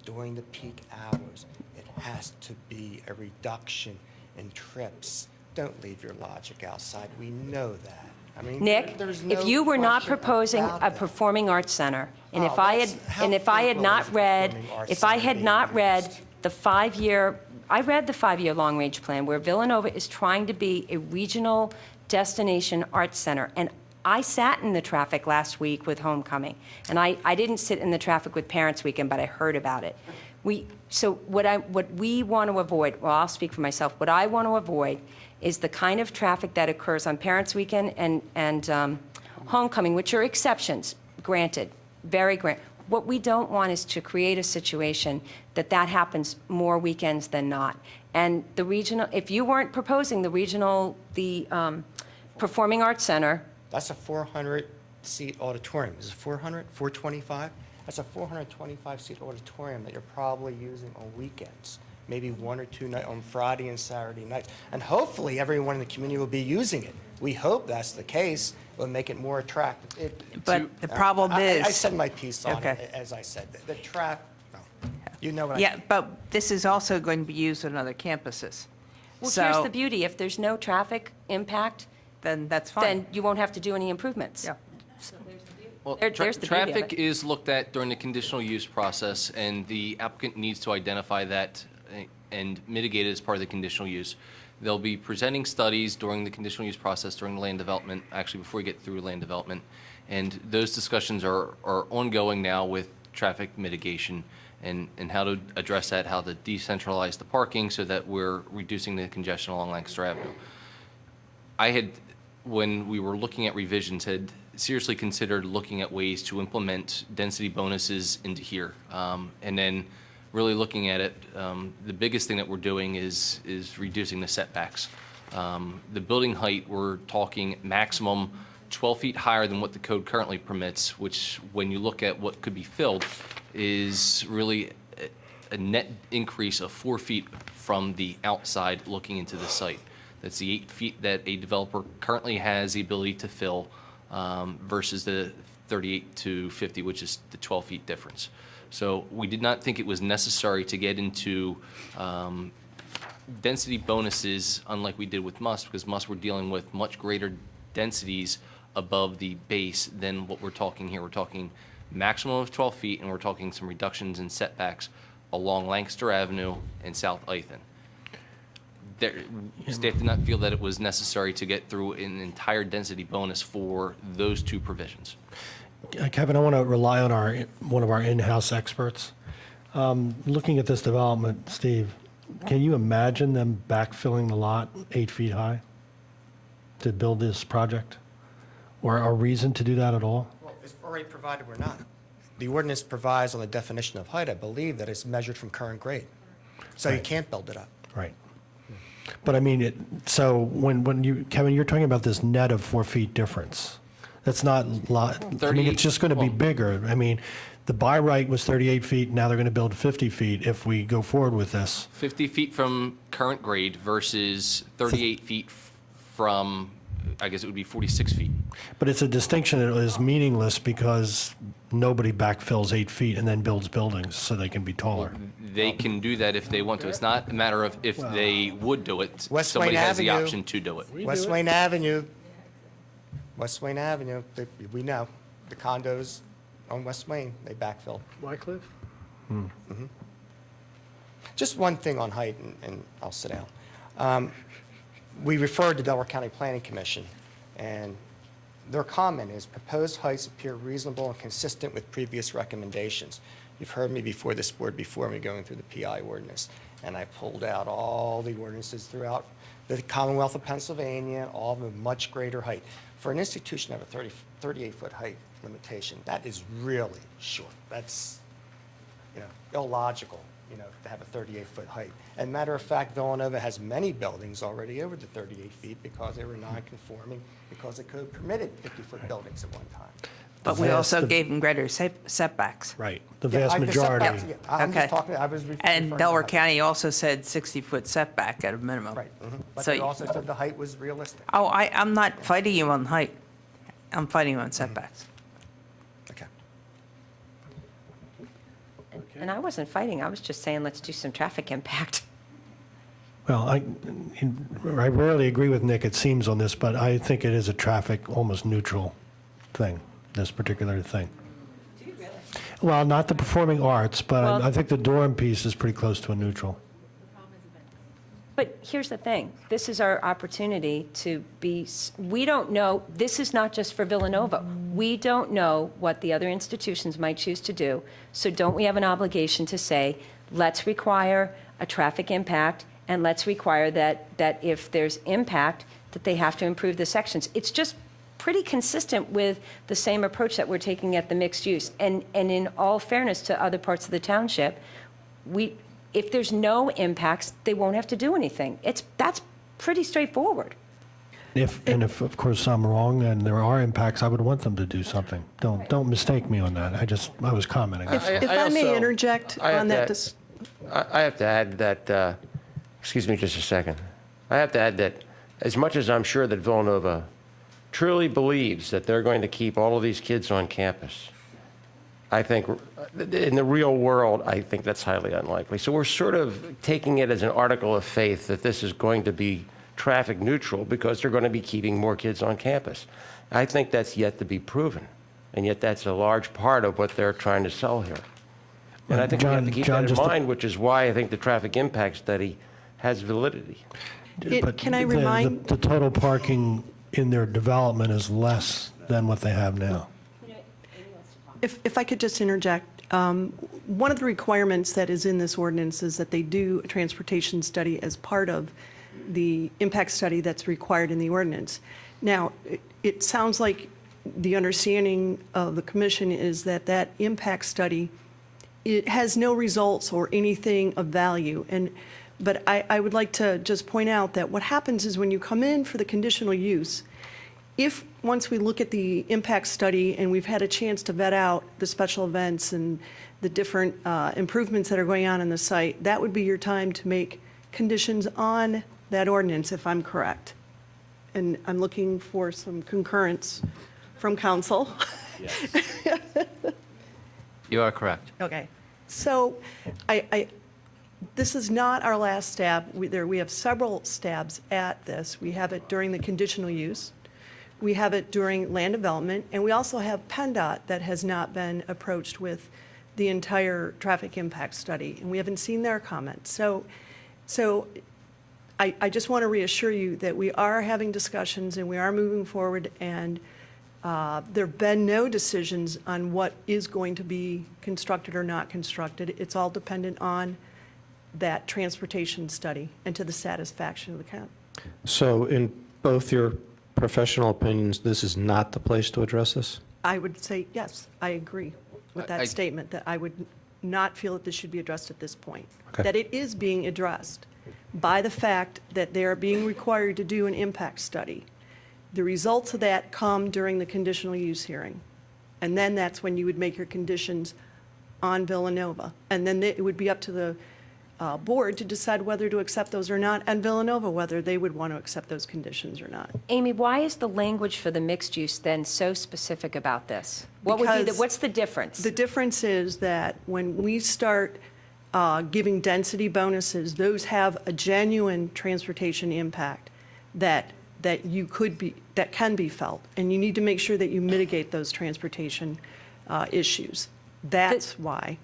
During the peak hours, it has to be a reduction in trips. Don't leave your logic outside. We know that. I mean, Nick, there's no if you were not question proposing about a that. performing arts center, and Oh, if I how had frequently not is a read, performing arts if I center had being not read used? the 5-year, I read the 5-year long-range plan, where Villanova is trying to be a regional destination arts center. And I sat in the traffic last week with homecoming, and I didn't sit in the traffic with Parents Weekend, but I heard about it. So what we want to avoid, well, I'll speak for myself, what I want to avoid is the kind of traffic that occurs on Parents Weekend and homecoming, which are exceptions, granted, very granted. What we don't want is to create a situation that happens more weekends than not. And the regional, if you weren't proposing the Performing Arts Center, That's a 400-seat auditorium. Is it 400, 425? That's a 425-seat auditorium that you're probably using on weekends, maybe 1 or 2 nights on Friday and Saturday nights. And hopefully, everyone in the community will be using it. We hope that's the case. It'll make it more attractive. But the problem is. I said my piece on Okay. it, as I said. The traffic, you know what I Yeah, mean. but this is also going to be used on other campuses. well, So- here's the beauty. If there's no traffic impact, Then that's fine. then you won't have to do any improvements. Yeah. Well, There's the beauty of traffic it. is looked at during the conditional use process, and the applicant needs to identify that and mitigate it as part of the conditional use. They'll be presenting studies during the conditional use process, during land development, actually before you get through land development. And those discussions are ongoing now with traffic mitigation and how to address that, how to decentralize the parking so that we're reducing the congestion along Lancaster Avenue. I had, when we were looking at revisions, had seriously considered looking at ways to implement density bonuses into here, and then really looking at it, the biggest thing that we're doing is reducing the setbacks. The building height, we're talking maximum 12 feet higher than what the code currently permits, which, when you look at what could be filled, is really a net increase of 4 feet from the outside looking into the site. That's the 8 feet that a developer currently has the ability to fill versus the 38 to 50, which is the 12 feet difference. So we did not think it was necessary to get into density bonuses, unlike we did with Must, because Must we're dealing with much greater densities above the base than what we're talking here. We're talking maximum of 12 feet, and we're talking some reductions in setbacks along Lancaster Avenue and South Ithan. Staff did not feel that it was necessary to get through an entire density bonus for those two provisions. Kevin, I want to rely on one of our in-house experts. Looking at this development, Steve, can you imagine them backfilling the lot 8 feet high to build this project? Or a reason to do that at all? Well, it's already provided we're not. The ordinance provides on the definition of height, I believe, that it's measured from current grade. So you can't build it up. Right. But I mean, so when you, Kevin, you're talking about this net of 4 feet difference. That's not, I mean, it's just going to be bigger. I mean, the by right was 38 feet, now they're going to build 50 feet if we go forward with this. 50 feet from current grade versus 38 feet from, I guess it would be 46 feet. But it's a distinction that is meaningless because nobody backfills 8 feet and then builds buildings so they can be taller. They can do that if they want to. It's not a matter of if they would do it. West Somebody Wayne has the Avenue. option to do it. West Wayne Avenue, we know, the condos on West Wayne, they backfill. Wycliffe? Just one thing on height, and I'll sit down. We referred to Delaware County Planning Commission, and their comment is proposed heights appear reasonable and consistent with previous recommendations. You've heard me before this board before me going through the PI ordinance, and I pulled out all the ordinances throughout the Commonwealth of Pennsylvania, all of them much greater height. For an institution to have a 38-foot height limitation, that is really short. That's, illogical, to have a 38-foot height. And matter of fact, Villanova has many buildings already over the 38 feet because they were non-conforming, because the code permitted 50-foot buildings at one time. But we also gave them greater setbacks. Right, the Yeah, vast the majority. setbacks, yeah, I'm just Okay. talking, I was referring to And Delaware height. County also said 60-foot setback at a minimum. Right, but So they you- also said the height was realistic. Oh, I'm not fighting you on height. I'm fighting you on setbacks. Okay. And I wasn't fighting, I was just saying, let's do some traffic impact. Well, I rarely agree with Nick, it seems, on this, but I think it is a traffic, almost neutral thing, this particular thing. Do you really? Well, not the performing arts, but Well- I think the Durham piece is pretty close to a neutral. But here's the thing, this is our opportunity to be, we don't know, this is not just for Villanova. We don't know what the other institutions might choose to do, so don't we have an obligation to say, let's require a traffic impact, and let's require that if there's impact, that they have to improve the sections. It's just pretty consistent with the same approach that we're taking at the mixed use. And in all fairness to other parts of the township, if there's no impacts, they won't have to do anything. That's pretty straightforward. If, of course, I'm wrong and there are impacts, I would want them to do something. Don't mistake me on that. I was commenting. If I may also- interject I have on that. to- I have to add that, excuse me just a second. I have to add that as much as I'm sure that Villanova truly believes that they're going to keep all of these kids on campus, I think in the real world, I think that's highly unlikely. So we're sort of taking it as an article of faith that this is going to be traffic neutral because they're going to be keeping more kids on campus. I think that's yet to be proven, and yet that's a large part of what they're trying to sell here. And I think we have to keep that in mind, which is why I think the traffic impact study has validity. But Can I the- remind- The total parking in their development is less than what they have now. If I could just interject, one of the requirements that is in this ordinance is that they do a transportation study as part of the impact study that's required in the ordinance. Now, it sounds like the understanding of the commission is that that impact study it has no results or anything of value. But I would like to just point out that what happens is when you come in for the conditional use, if once we look at the impact study and we've had a chance to vet out the special events and the different improvements that are going on in the site, that would be your time to make conditions on that ordinance, if I'm correct. And I'm looking for some concurrence from council. You are correct. Okay. So this is not our last stab. We have several stabs at this. We have it during the conditional use. We have it during land development. And we also have PennDOT that has not been approached with the entire traffic impact study. And we haven't seen their comments. So I just want to reassure you that we are having discussions and we are moving forward, and there have been no decisions on what is going to be constructed or not constructed. It's all dependent on that transportation study and to the satisfaction of the county. So in both your professional opinions, this is not the place to address this? I would say, yes, I agree with that statement, that I would not feel that this should be addressed at this point. Okay. That it is being addressed by the fact that they are being required to do an impact study. The results of that come during the conditional use hearing. And then that's when you would make your conditions on Villanova. And then it would be up to the board to decide whether to accept those or not, and Villanova whether they would want to accept those conditions or not. Amy, why is the language for the mixed use then so specific about this? What would be Because what's the difference? The difference is that when we start giving density bonuses, those have a genuine transportation impact that can be felt, and you need to make sure that you mitigate those transportation issues. That's why.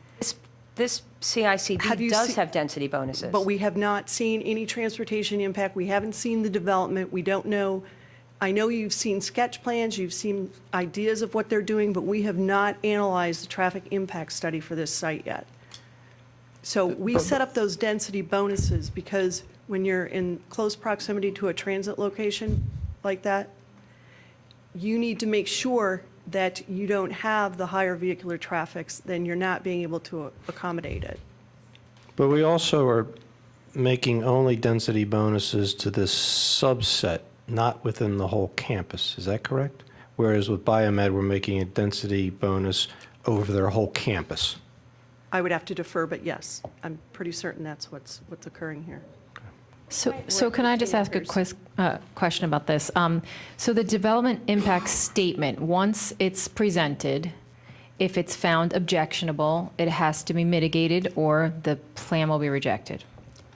This CICD does have density bonuses. But we have not seen any transportation impact. We haven't seen the development. We don't know. I know you've seen sketch plans, you've seen ideas of what they're doing, but we have not analyzed the traffic impact study for this site yet. So we set up those density bonuses because when you're in close proximity to a transit location like that, you need to make sure that you don't have the higher vehicular traffics, then you're not being able to accommodate it. But we also are making only density bonuses to this subset, not within the whole campus. Is that correct? Whereas with BioMed, we're making a density bonus over their whole campus. I would have to defer, but yes, I'm pretty certain that's what's occurring here. So can I just ask a question about this? So the development impact statement, once it's presented, if it's found objectionable, it has to be mitigated or the plan will be rejected.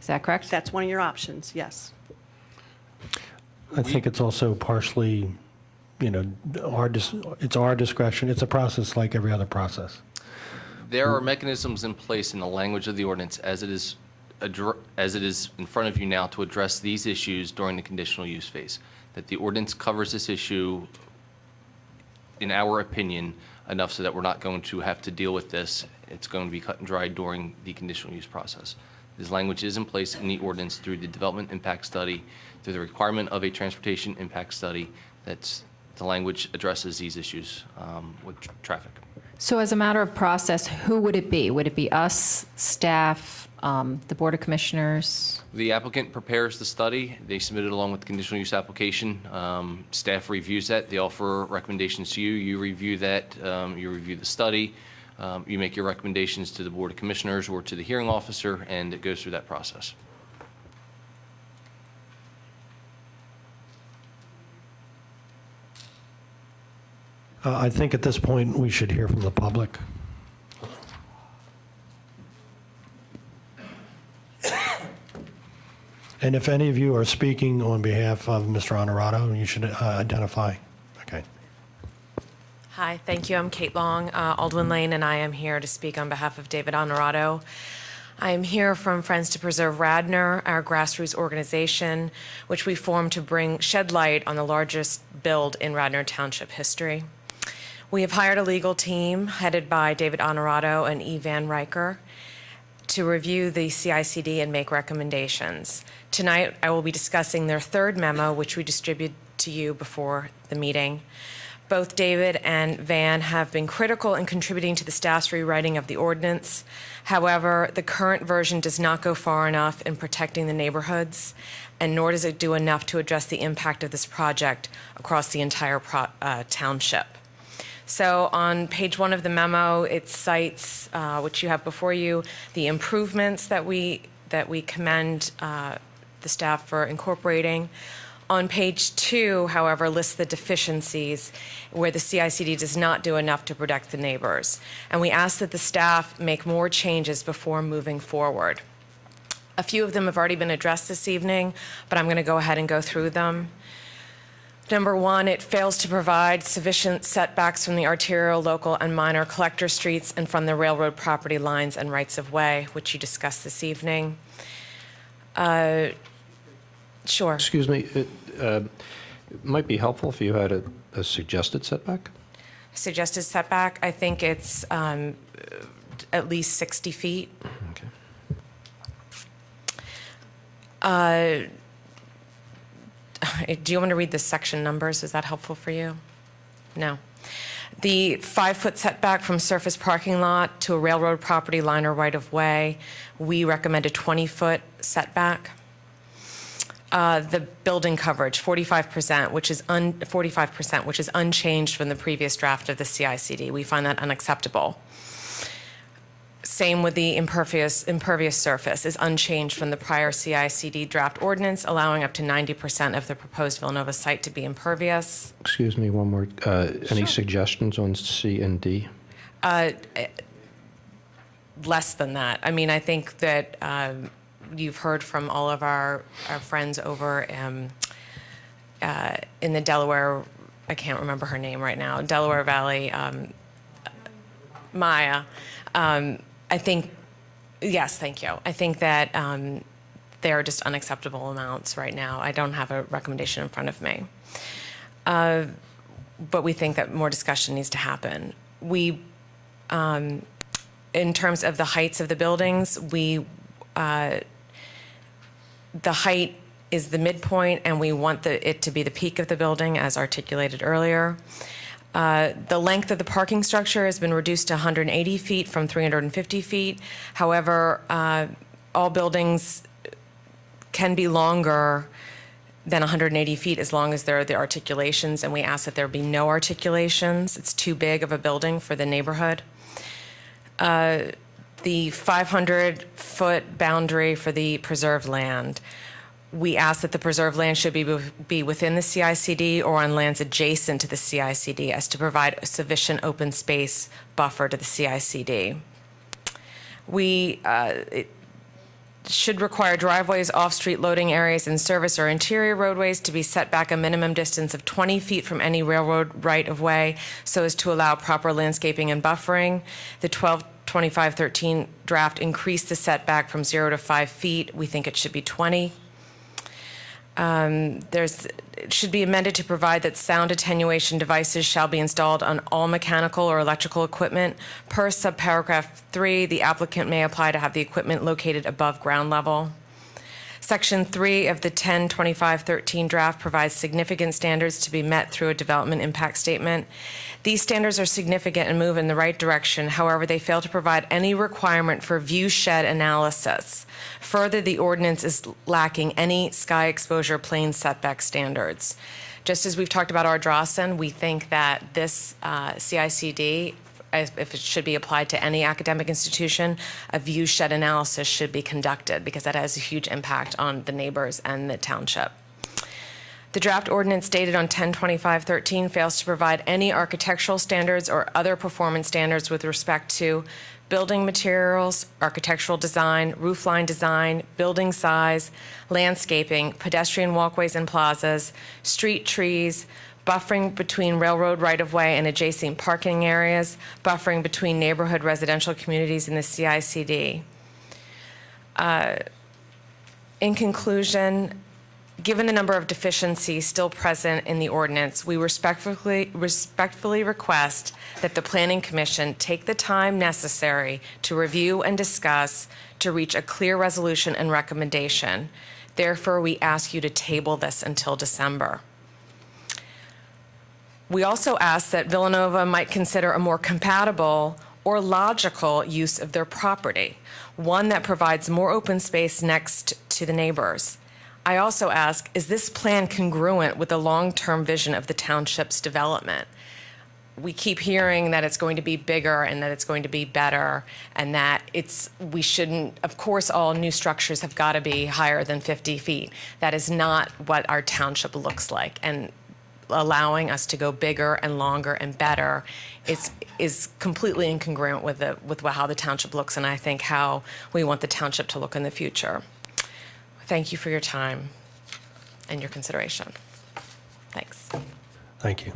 Is that correct? That's one of your options, yes. I think it's also partially, it's our discretion. It's a process like every other process. There are mechanisms in place in the language of the ordinance as it is in front of you now to address these issues during the conditional use phase. That the ordinance covers this issue, in our opinion, enough so that we're not going to have to deal with this. It's going to be cut and dried during the conditional use process. This language is in place in the ordinance through the development impact study, through the requirement of a transportation impact study. That's the language addresses these issues with traffic. So as a matter of process, who would it be? Would it be us, staff, the Board of Commissioners? The applicant prepares the study. They submit it along with the conditional use application. Staff reviews that. They offer recommendations to you. You review that. You review the study. You make your recommendations to the Board of Commissioners or to the hearing officer, and it goes through that process. I think at this point, we should hear from the public. And if any of you are speaking on behalf of Mr. Honorato, you should identify. Okay. Hi, thank you. I'm Kate Long, Aldwin Lane, and I am here to speak on behalf of David Honorato. I am here from Friends to Preserve Radnor, our grassroots organization, which we formed to shed light on the largest build in Radnor Township history. We have hired a legal team headed by David Honorato and E. Van Riker to review the CICD and make recommendations. Tonight, I will be discussing their third memo, which we distributed to you before the meeting. Both David and Van have been critical in contributing to the staff's rewriting of the ordinance. However, the current version does not go far enough in protecting the neighborhoods, and nor does it do enough to address the impact of this project across the entire township. So on page 1 of the memo, it cites, which you have before you, the improvements that we commend the staff for incorporating. On page 2, however, lists the deficiencies where the CICD does not do enough to protect the neighbors. And we ask that the staff make more changes before moving forward. A few of them have already been addressed this evening, but I'm going to go ahead and go through them. Number 1, it fails to provide sufficient setbacks from the arterial, local, and minor collector streets and from the railroad property lines and rights-of-way, which you discussed this evening. Sure. Excuse me, it might be helpful if you had a suggested setback? Suggested setback, I think it's at least 60 feet. Okay. Do you want to read the section numbers? Is that helpful for you? No. The 5-foot setback from surface parking lot to a railroad property line or right-of-way, we recommend a 20-foot setback. The building coverage, 45%, which is 45%, which is unchanged from the previous draft of the CICD. We find that unacceptable. Same with the impervious surface is unchanged from the prior CICD draft ordinance, allowing up to 90% of the proposed Villanova site to be impervious. Excuse me, one more. Any suggestions on C and D? Less than that. I mean, I think that you've heard from all of our friends over in the Delaware, I can't remember her name right now, Delaware Valley, Maya. I think, yes, thank you. I think that they are just unacceptable amounts right now. I don't have a recommendation in front of me. But we think that more discussion needs to happen. We, in terms of the heights of the buildings, the height is the midpoint, and we want it to be the peak of the building, as articulated earlier. The length of the parking structure has been reduced to 180 feet from 350 feet. However, all buildings can be longer than 180 feet as long as there are the articulations, and we ask that there be no articulations. It's too big of a building for the neighborhood. The 500-foot boundary for the preserved land. We ask that the preserved land should be within the CICD or on lands adjacent to the CICD as to provide a sufficient open space buffer to the CICD. It should require driveways, off-street loading areas, and service or interior roadways to be set back a minimum distance of 20 feet from any railroad right-of-way so as to allow proper landscaping and buffering. The 122513 draft increased the setback from 0 to 5 feet. We think it should be 20. It should be amended to provide that sound attenuation devices shall be installed on all mechanical or electrical equipment. Per subparagraph 3, the applicant may apply to have the equipment located above ground level. Section 3 of the 102513 draft provides significant standards to be met through a development impact statement. These standards are significant and move in the right direction. However, they fail to provide any requirement for view shed analysis. Further, the ordinance is lacking any sky exposure plane setback standards. Just as we've talked about Ardrossan, we think that this CICD, if it should be applied to any academic institution, a view shed analysis should be conducted because that has a huge impact on the neighbors and the township. The draft ordinance dated on 10/25/13 fails to provide any architectural standards or other performance standards with respect to building materials, architectural design, roofline design, building size, landscaping, pedestrian walkways and plazas, street trees, buffering between railroad right-of-way and adjacent parking areas, buffering between neighborhood residential communities in the CICD. In conclusion, given the number of deficiencies still present in the ordinance, we respectfully request that the Planning Commission take the time necessary to review and discuss to reach a clear resolution and recommendation. Therefore, we ask you to table this until December. We also ask that Villanova might consider a more compatible or logical use of their property, one that provides more open space next to the neighbors. I also ask, is this plan congruent with the long-term vision of the township's development? We keep hearing that it's going to be bigger and that it's going to be better, and that we shouldn't, of course, all new structures have got to be higher than 50 feet. That is not what our township looks like. And allowing us to go bigger and longer and better is completely incongruent with how the township looks, and I think how we want the township to look in the future. Thank you for your time and your consideration. Thanks. Thank you.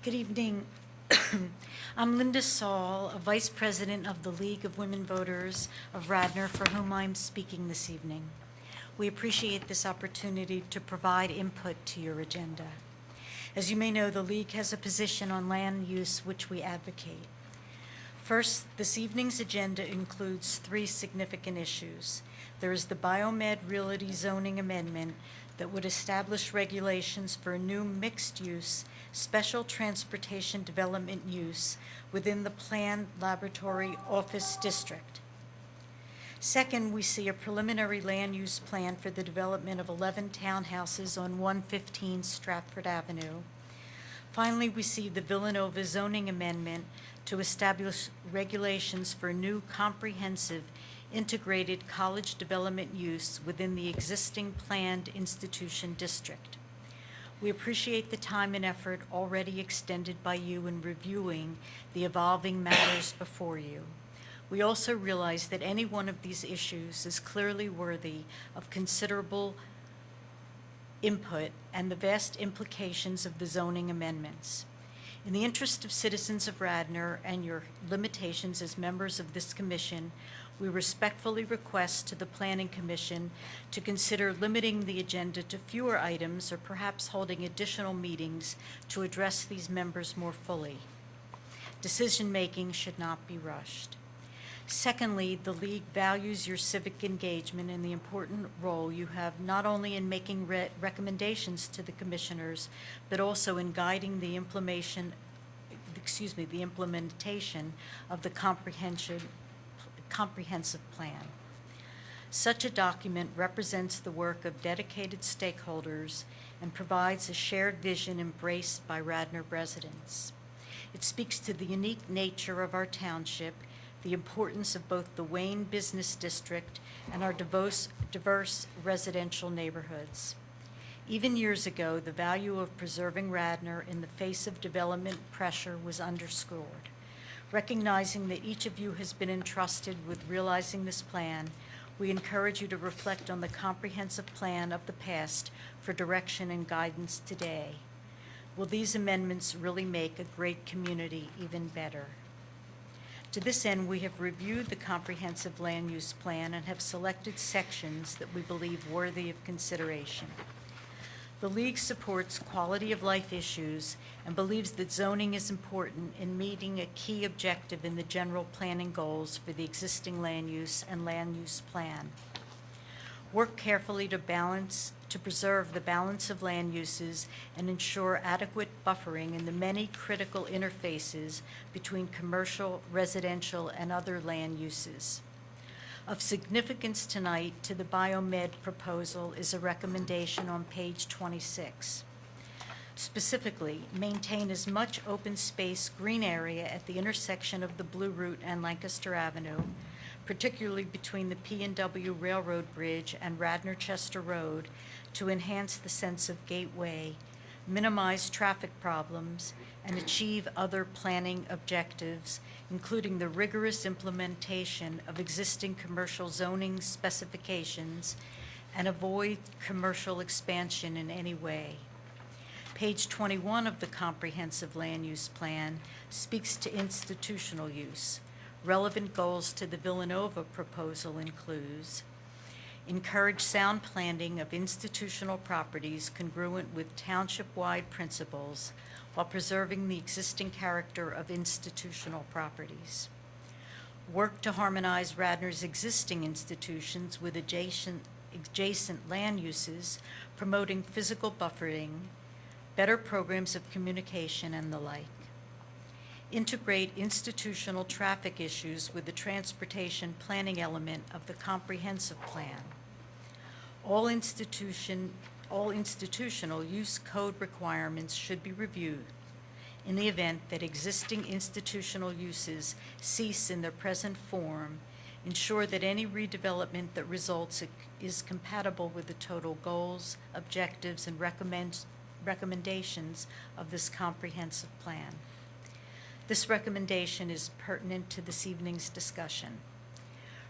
Good evening. I'm Linda Saul, a Vice President of the League of Women Voters of Radnor, for whom I'm speaking this evening. We appreciate this opportunity to provide input to your agenda. As you may know, the League has a position on land use which we advocate. First, this evening's agenda includes 3 significant issues. There is the BioMed Realty zoning amendment that would establish regulations for a new mixed-use special transportation development use within the planned laboratory office district. Second, we see a preliminary land use plan for the development of 11 townhouses on 115 Strafford Avenue. Finally, we see the Villanova zoning amendment to establish regulations for a new comprehensive integrated college development use within the existing planned institution district. We appreciate the time and effort already extended by you in reviewing the evolving matters before you. We also realize that any one of these issues is clearly worthy of considerable input and the vast implications of the zoning amendments. In the interest of citizens of Radnor and your limitations as members of this commission, we respectfully request to the Planning Commission to consider limiting the agenda to fewer items or perhaps holding additional meetings to address these members more fully. Decision-making should not be rushed. Secondly, the League values your civic engagement and the important role you have not only in making recommendations to the commissioners, but also in guiding the implementation of the comprehensive plan. Such a document represents the work of dedicated stakeholders and provides a shared vision embraced by Radnor residents. It speaks to the unique nature of our township, the importance of both the Wayne Business District and our diverse residential neighborhoods. Even years ago, the value of preserving Radnor in the face of development pressure was underscored. Recognizing that each of you has been entrusted with realizing this plan, we encourage you to reflect on the comprehensive plan of the past for direction and guidance today. Will these amendments really make a great community even better? To this end, we have reviewed the comprehensive land use plan and have selected sections that we believe worthy of consideration. The League supports quality of life issues and believes that zoning is important in meeting a key objective in the general planning goals for the existing land use and land use plan. Work carefully to preserve the balance of land uses and ensure adequate buffering in the many critical interfaces between commercial, residential, and other land uses. Of significance tonight to the BioMed proposal is a recommendation on page 26. Specifically, maintain as much open space green area at the intersection of the Blue Route and Lancaster Avenue, particularly between the P&W Railroad Bridge and Radnor-Chester Road, to enhance the sense of gateway, minimize traffic problems, and achieve other planning objectives, including the rigorous implementation of existing commercial zoning specifications, and avoid commercial expansion in any way. Page 21 of the comprehensive land use plan speaks to institutional use. Relevant goals to the Villanova proposal includes encourage sound planning of institutional properties congruent with township-wide principles while preserving the existing character of institutional properties. Work to harmonize Radnor's existing institutions with adjacent land uses, promoting physical buffering, better programs of communication, and the like. Integrate institutional traffic issues with the transportation planning element of the comprehensive plan. All institutional use code requirements should be reviewed. In the event that existing institutional uses cease in their present form, ensure that any redevelopment that results is compatible with the total goals, objectives, and recommendations of this comprehensive plan. This recommendation is pertinent to this evening's discussion.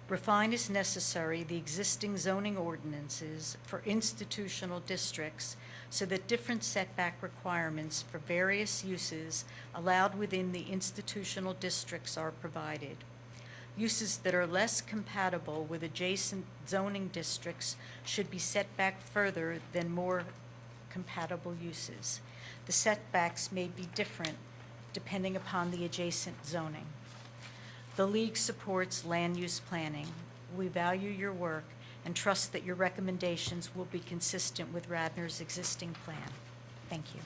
Refine as necessary the existing zoning ordinances for institutional districts so that different setback requirements for various uses allowed within the institutional districts are provided. Uses that are less compatible with adjacent zoning districts should be set back further than more compatible uses. The setbacks may be different depending upon the adjacent zoning. The League supports land use planning. We value your work and trust that your recommendations will be consistent with Radnor's existing plan. Thank you.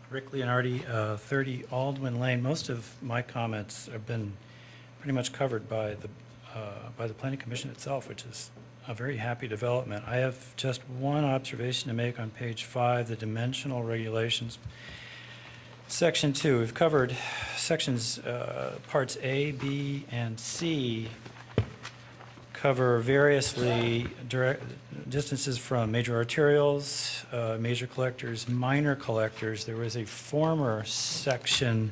Rick Leonardi, 30 Aldwin Lane. Most of my comments have been pretty much covered by the Planning Commission itself, which is a very happy development. I have just one observation to make on page 5, the dimensional regulations. Section 2, we've covered sections, parts A, B, and C cover variously distances from major arterials, major collectors, minor collectors. There was a former section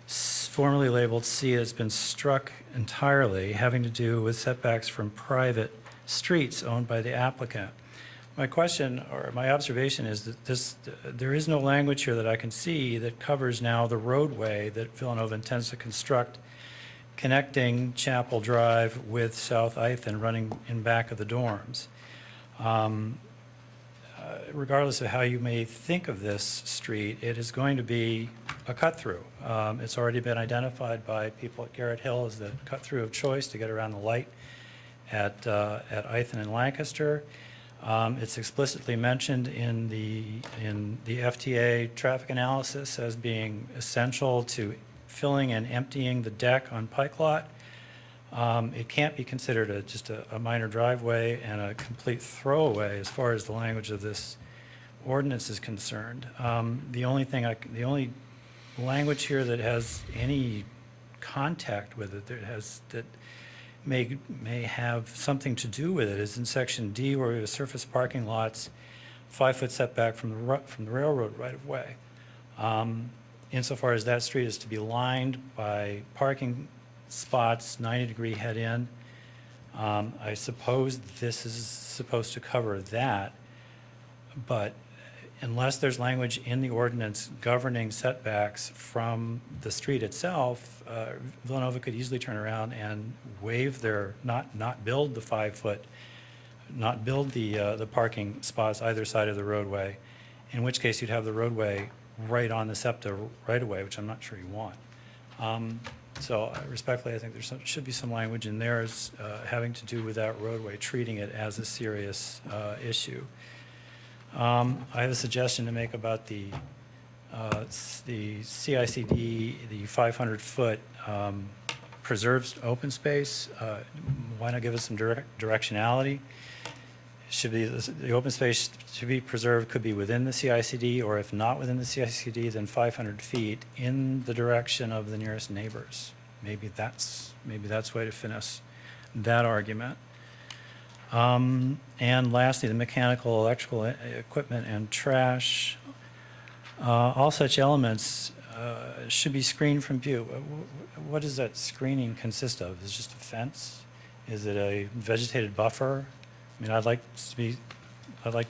formerly labeled C that's been struck entirely, having to do with setbacks from private streets owned by the applicant. My question, or my observation, is that there is no language here that I can see that covers now the roadway that Villanova intends to construct connecting Chapel Drive with South Ith and running in back of the dorms. Regardless of how you may think of this street, it is going to be a cut-through. It's already been identified by people at Garrett Hill as the cut-through of choice to get around the light at Ithan and Lancaster. It's explicitly mentioned in the FTA traffic analysis as being essential to filling and emptying the deck on Pike Lot. It can't be considered just a minor driveway and a complete throwaway as far as the language of this ordinance is concerned. The only language here that has any contact with it that may have something to do with it is in section D, where we have surface parking lots, 5-foot setback from the railroad right of way. Insofar as that street is to be lined by parking spots, 90-degree head-in, I suppose this is supposed to cover that, but unless there's language in the ordinance governing setbacks from the street itself, Villanova could easily turn around and waive their, not build the 5-foot, not build the parking spots either side of the roadway, in which case you'd have the roadway right on the SEPTA right away, which I'm not sure you want. So respectfully, I think there should be some language in there as, having to do with that roadway, treating it as a serious issue. I have a suggestion to make about the CICD, the 500-foot preserved open space. Why not give us some directionality? Should be the open space to be preserved could be within the CICD, or if not within the CICD, then 500 feet in the direction of the nearest neighbors. Maybe that's way to finesse that argument. And lastly, the mechanical, electrical equipment and trash. All such elements should be screened from view. What does that screening consist of? Is it just a fence? Is it a vegetated buffer? I mean, I'd like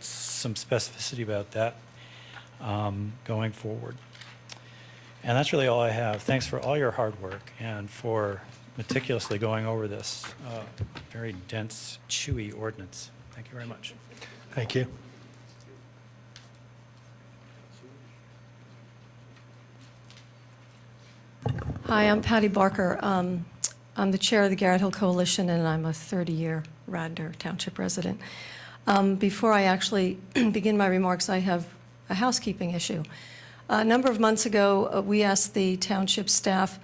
some specificity about that. going forward. And that's really all I have. Thanks for all your hard work and for meticulously going over this very dense, chewy ordinance. Thank you very much. Thank you. Hi, I'm Patty Barker. I'm the chair of the Garrett Hill Coalition, and I'm a 30-year Radnor Township resident. Before I actually begin my remarks, I have a housekeeping issue. A number of months ago, we asked the township staff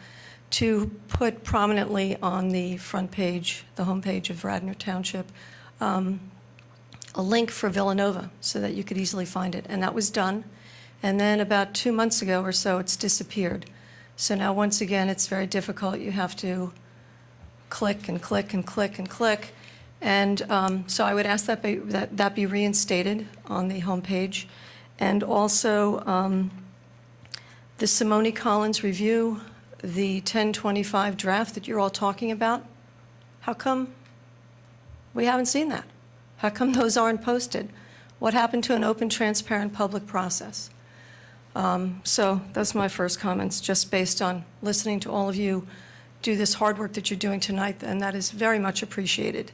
to put prominently on the front page, the homepage of Radnor Township, a link for Villanova so that you could easily find it. And that was done. And then about 2 months ago or so, it's disappeared. So now, once again, it's very difficult. You have to click and click and click and click. And so I would ask that be reinstated on the homepage. And also the Simone Collins review, the 1025 draft that you're all talking about. How come we haven't seen that? How come those aren't posted? What happened to an open, transparent public process? So that's my first comments, just based on listening to all of you do this hard work that you're doing tonight, and that is very much appreciated.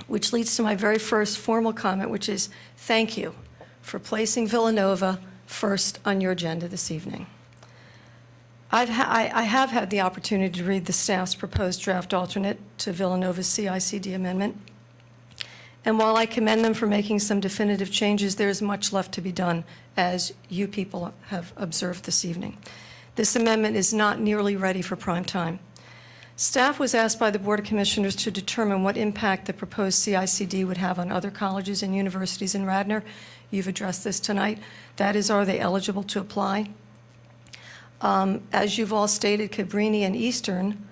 Which leads to my very first formal comment, which is thank you for placing Villanova first on your agenda this evening. I have had the opportunity to read the staff's proposed draft alternate to Villanova's CICD amendment. And while I commend them for making some definitive changes, there is much left to be done, as you people have observed this evening. This amendment is not nearly ready for prime time. Staff was asked by the Board of Commissioners to determine what impact the proposed CICD would have on other colleges and universities in Radnor. You've addressed this tonight. That is, are they eligible to apply? As you've all stated, Cabrini and Eastern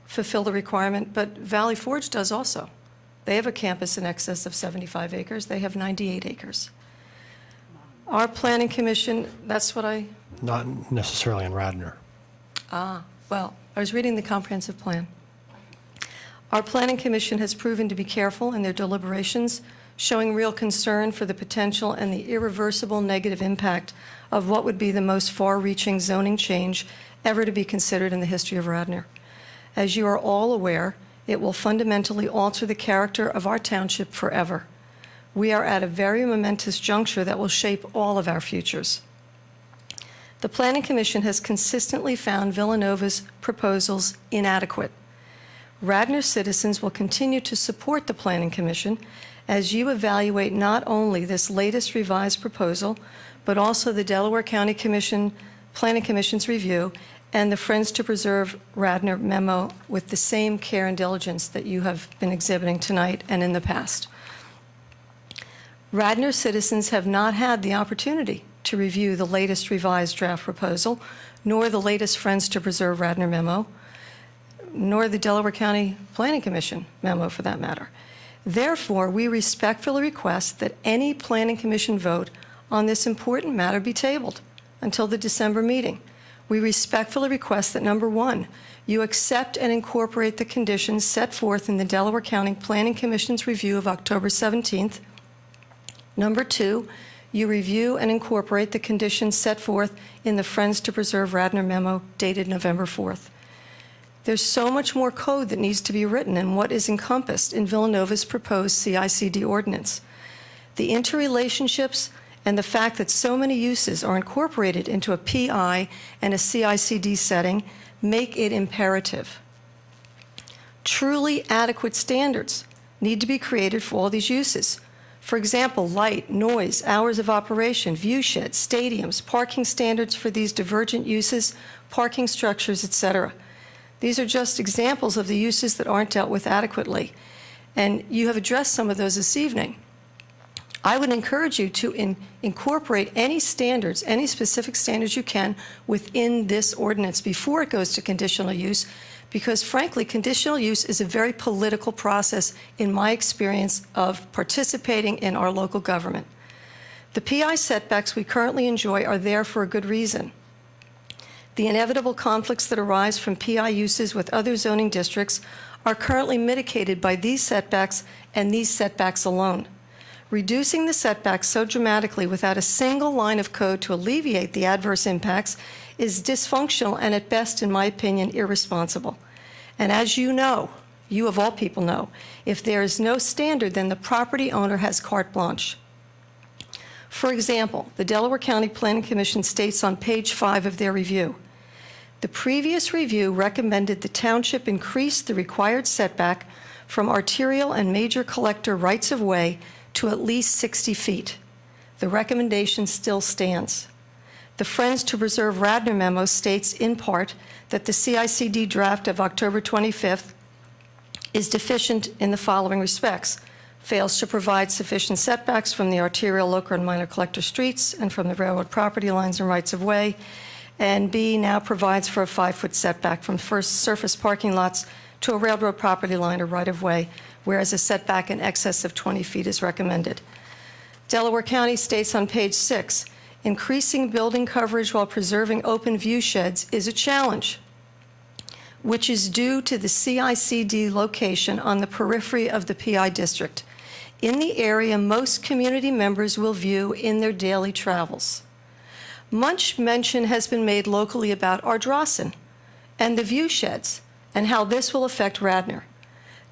fulfill the requirement, but Valley Forge does also. They have a campus in excess of 75 acres. They have 98 acres. Our Planning Commission, that's what I... Not necessarily in Radnor. Well, I was reading the comprehensive plan. Our Planning Commission has proven to be careful in their deliberations, showing real concern for the potential and the irreversible negative impact of what would be the most far-reaching zoning change ever to be considered in the history of Radnor. As you are all aware, it will fundamentally alter the character of our township forever. We are at a very momentous juncture that will shape all of our futures. The Planning Commission has consistently found Villanova's proposals inadequate. Radnor citizens will continue to support the Planning Commission as you evaluate not only this latest revised proposal, but also the Delaware County Planning Commission's review and the Friends to Preserve Radnor memo with the same care and diligence that you have been exhibiting tonight and in the past. Radnor citizens have not had the opportunity to review the latest revised draft proposal, nor the latest Friends to Preserve Radnor memo, nor the Delaware County Planning Commission memo for that matter. Therefore, we respectfully request that any Planning Commission vote on this important matter be tabled until the December meeting. We respectfully request that, number one, you accept and incorporate the conditions set forth in the Delaware County Planning Commission's review of October 17th. Number two, you review and incorporate the conditions set forth in the Friends to Preserve Radnor memo dated November 4th. There's so much more code that needs to be written in what is encompassed in Villanova's proposed CICD ordinance. The interrelationships and the fact that so many uses are incorporated into a PI and a CICD setting make it imperative. Truly adequate standards need to be created for all these uses. For example, light, noise, hours of operation, view sheds, stadiums, parking standards for these divergent uses, parking structures, etc. These are just examples of the uses that aren't dealt with adequately. And you have addressed some of those this evening. I would encourage you to incorporate any standards, any specific standards you can within this ordinance before it goes to conditional use, because frankly, conditional use is a very political process in my experience of participating in our local government. The PI setbacks we currently enjoy are there for a good reason. The inevitable conflicts that arise from PI uses with other zoning districts are currently mitigated by these setbacks and these setbacks alone. Reducing the setbacks so dramatically without a single line of code to alleviate the adverse impacts is dysfunctional and at best, in my opinion, irresponsible. And as you know, you of all people know, if there is no standard, then the property owner has carte blanche. For example, the Delaware County Planning Commission states on page 5 of their review, the previous review recommended the township increase the required setback from arterial and major collector rights-of-way to at least 60 feet. The recommendation still stands. The Friends to Preserve Radnor memo states in part that the CICD draft of October 25th is deficient in the following respects: fails to provide sufficient setbacks from the arterial, local, and minor collector streets and from the railroad property lines and rights-of-way, and B, now provides for a 5-foot setback from first surface parking lots to a railroad property line or right-of-way, whereas a setback in excess of 20 feet is recommended. Delaware County states on page 6, increasing building coverage while preserving open view sheds is a challenge, which is due to the CICD location on the periphery of the PI district, in the area most community members will view in their daily travels. Much mention has been made locally about Ardrossan and the view sheds and how this will affect Radnor.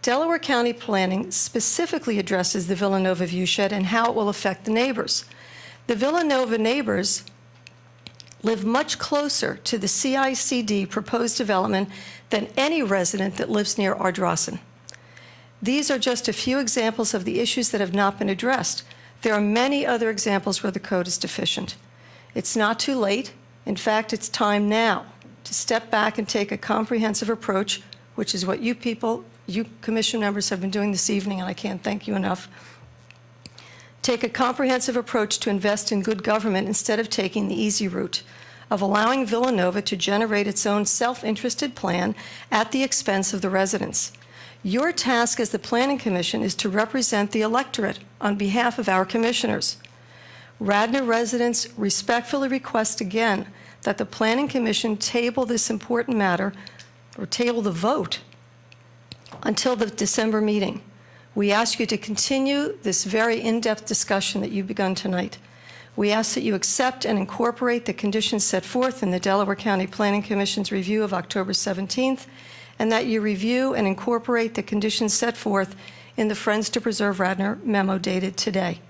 Delaware County Planning specifically addresses the Villanova view shed and how it will affect the neighbors. The Villanova neighbors live much closer to the CICD proposed development than any resident that lives near Ardrossan. These are just a few examples of the issues that have not been addressed. There are many other examples where the code is deficient. It's not too late. In fact, it's time now to step back and take a comprehensive approach, which is what you people, you commission members have been doing this evening, and I can't thank you enough. Take a comprehensive approach to invest in good government instead of taking the easy route of allowing Villanova to generate its own self-interested plan at the expense of the residents. Your task as the Planning Commission is to represent the electorate on behalf of our commissioners. Radnor residents respectfully request again that the Planning Commission table this important matter, or table the vote, until the December meeting. We ask you to continue this very in-depth discussion that you've begun tonight. We ask that you accept and incorporate the conditions set forth in the Delaware County Planning Commission's review of October 17th, and that you review and incorporate the conditions set forth in the Friends to Preserve Radnor memo dated today.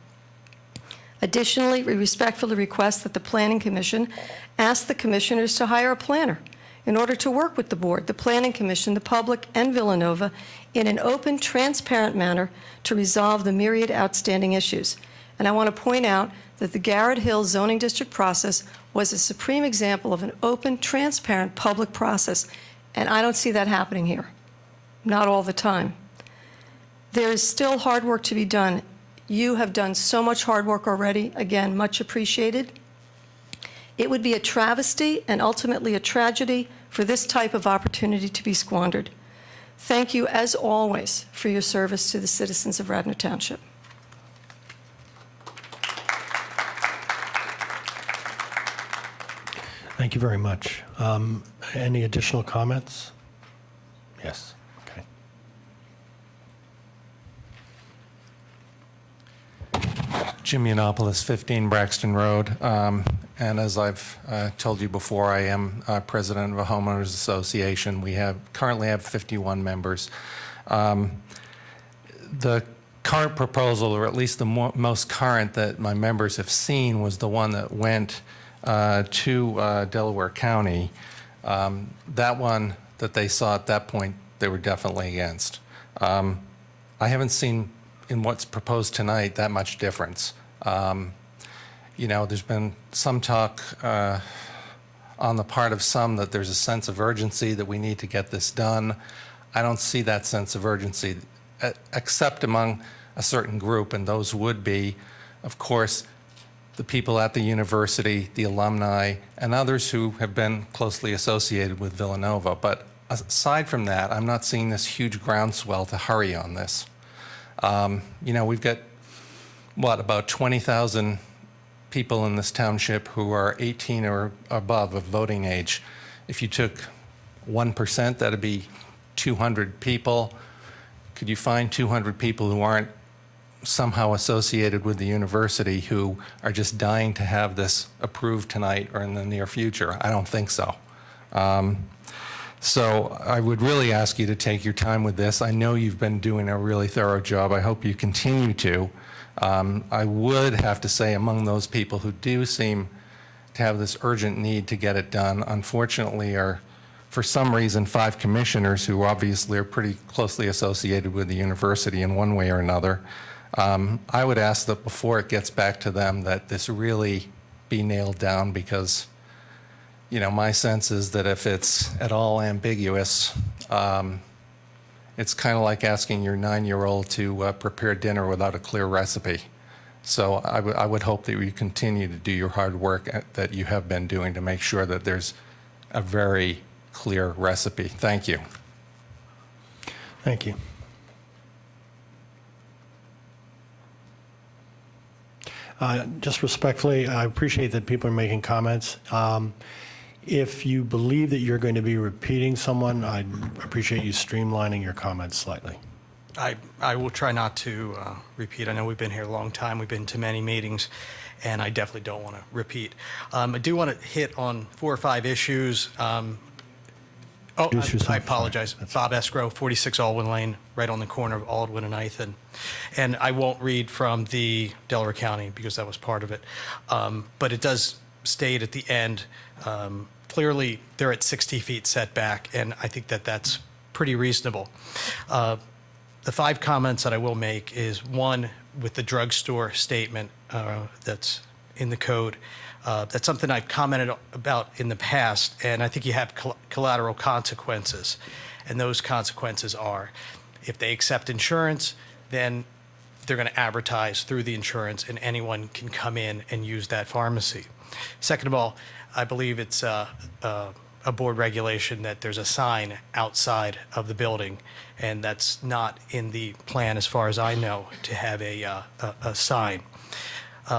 Additionally, we respectfully request that the Planning Commission ask the commissioners to hire a planner in order to work with the board, the Planning Commission, the public, and Villanova in an open, transparent manner to resolve the myriad outstanding issues. And I want to point out that the Garrett Hill zoning district process was a supreme example of an open, transparent public process, and I don't see that happening here, not all the time. There is still hard work to be done. You have done so much hard work already, again, much appreciated. It would be a travesty and ultimately a tragedy for this type of opportunity to be squandered. Thank you, as always, for your service to the citizens of Radnor Township. Thank you very much. Any additional comments? Yes. Okay. Jim Yiannopoulos, 15 Braxton Road. And as I've told you before, I am president of a homeowners association. We currently have 51 members. The current proposal, or at least the most current that my members have seen, was the one that went to Delaware County. That one that they saw at that point, they were definitely against. I haven't seen in what's proposed tonight that much difference. You know, there's been some talk on the part of some that there's a sense of urgency that we need to get this done. I don't see that sense of urgency, except among a certain group, and those would be, of course, the people at the university, the alumni, and others who have been closely associated with Villanova. But aside from that, I'm not seeing this huge groundswell to hurry on this. You know, we've got, what, about 20,000 people in this township who are 18 or above of voting age. If you took 1%, that'd be 200 people. Could you find 200 people who aren't somehow associated with the university who are just dying to have this approved tonight or in the near future. I don't think so. So I would really ask you to take your time with this. I know you've been doing a really thorough job. I hope you continue to. I would have to say, among those people who do seem to have this urgent need to get it done, unfortunately are, for some reason, 5 commissioners who obviously are pretty closely associated with the university in one way or another. I would ask that before it gets back to them that this really be nailed down, because my sense is that if it's at all ambiguous, it's kind of like asking your 9-year-old to prepare dinner without a clear recipe. So I would hope that you continue to do your hard work that you have been doing to make sure that there's a very clear recipe. Thank you. Thank you. Just respectfully, I appreciate that people are making comments. If you believe that you're going to be repeating someone, I'd appreciate you streamlining your comments slightly. I will try not to repeat. I know we've been here a long time. We've been to many meetings, and I definitely don't want to repeat. I do want to hit on 4 or 5 issues. I apologize. Bob Escrow, 46 Aldwin Lane, right on the corner of Aldwin and Ithan. And I won't read from the Delaware County because that was part of it. But it does state at the end, clearly they're at 60 feet setback, and I think that that's pretty reasonable. The 5 comments that I will make is, one, with the drugstore statement that's in the code. That's something I've commented about in the past, and I think you have collateral consequences. And those consequences are, if they accept insurance, then they're going to advertise through the insurance, and anyone can come in and use that pharmacy. Second of all, I believe it's a board regulation that there's a sign outside of the building, and that's not in the plan, as far as I know, to have a sign.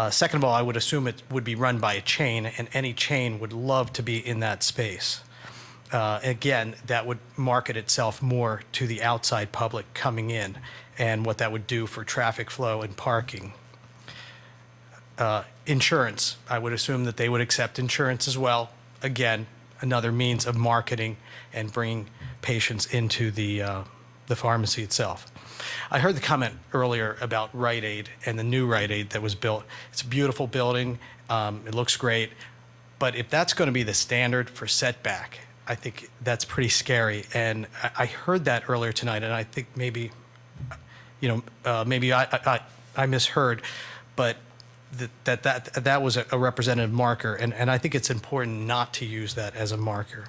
Second of all, I would assume it would be run by a chain, and any chain would love to be in that space. Again, that would market itself more to the outside public coming in, and what that would do for traffic flow and parking. Insurance, I would assume that they would accept insurance as well. Again, another means of marketing and bringing patients into the pharmacy itself. I heard the comment earlier about Rite Aid and the new Rite Aid that was built. It's a beautiful building. It looks great. But if that's going to be the standard for setback, I think that's pretty scary. And I heard that earlier tonight, and I think maybe, maybe I misheard, but that was a representative marker, and I think it's important not to use that as a marker.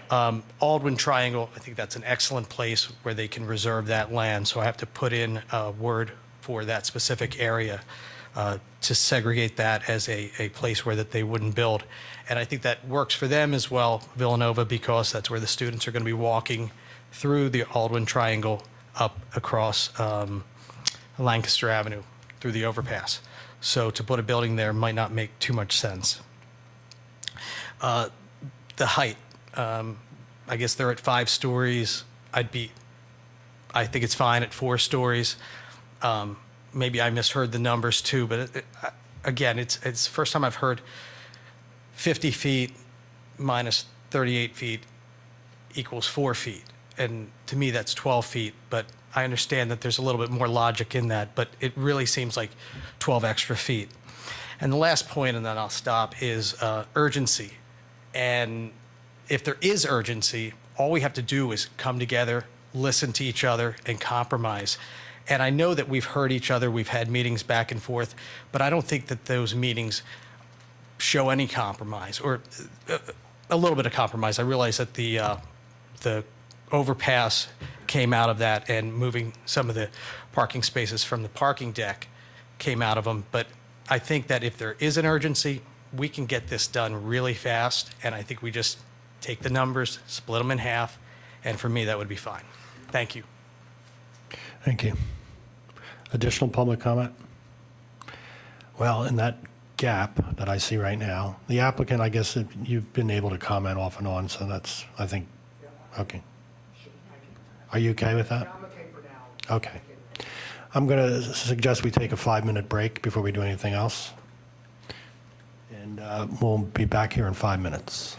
Aldwin Triangle, I think that's an excellent place where they can reserve that land, so I have to put in a word for that specific area to segregate that as a place where that they wouldn't build. And I think that works for them as well, Villanova, because that's where the students are going to be walking through the Aldwin Triangle up across Lancaster Avenue through the overpass. So to put a building there might not make too much sense. The height, I guess they're at 5 stories. I think it's fine at 4 stories. Maybe I misheard the numbers too, but again, it's the first time I've heard 50 feet minus 38 feet equals 4 feet. And to me, that's 12 feet, but I understand that there's a little bit more logic in that, but it really seems like 12 extra feet. And the last point, and then I'll stop, is urgency. And if there is urgency, all we have to do is come together, listen to each other, and compromise. And I know that we've heard each other, we've had meetings back and forth, but I don't think that those meetings show any compromise, or a little bit of compromise. I realize that the overpass came out of that, and moving some of the parking spaces from the parking deck came out of them. But I think that if there is an urgency, we can get this done really fast, and I think we just take the numbers, split them in half, and for me, that would be fine. Thank you. Thank you. Additional public comment? Well, in that gap that I see right now, the applicant, I guess you've been able to comment off and on, so that's, I think, okay. Are you okay with that? I'm okay for now. Okay. I'm going to suggest we take a 5-minute break before we do anything else. And we'll be back here in 5 minutes.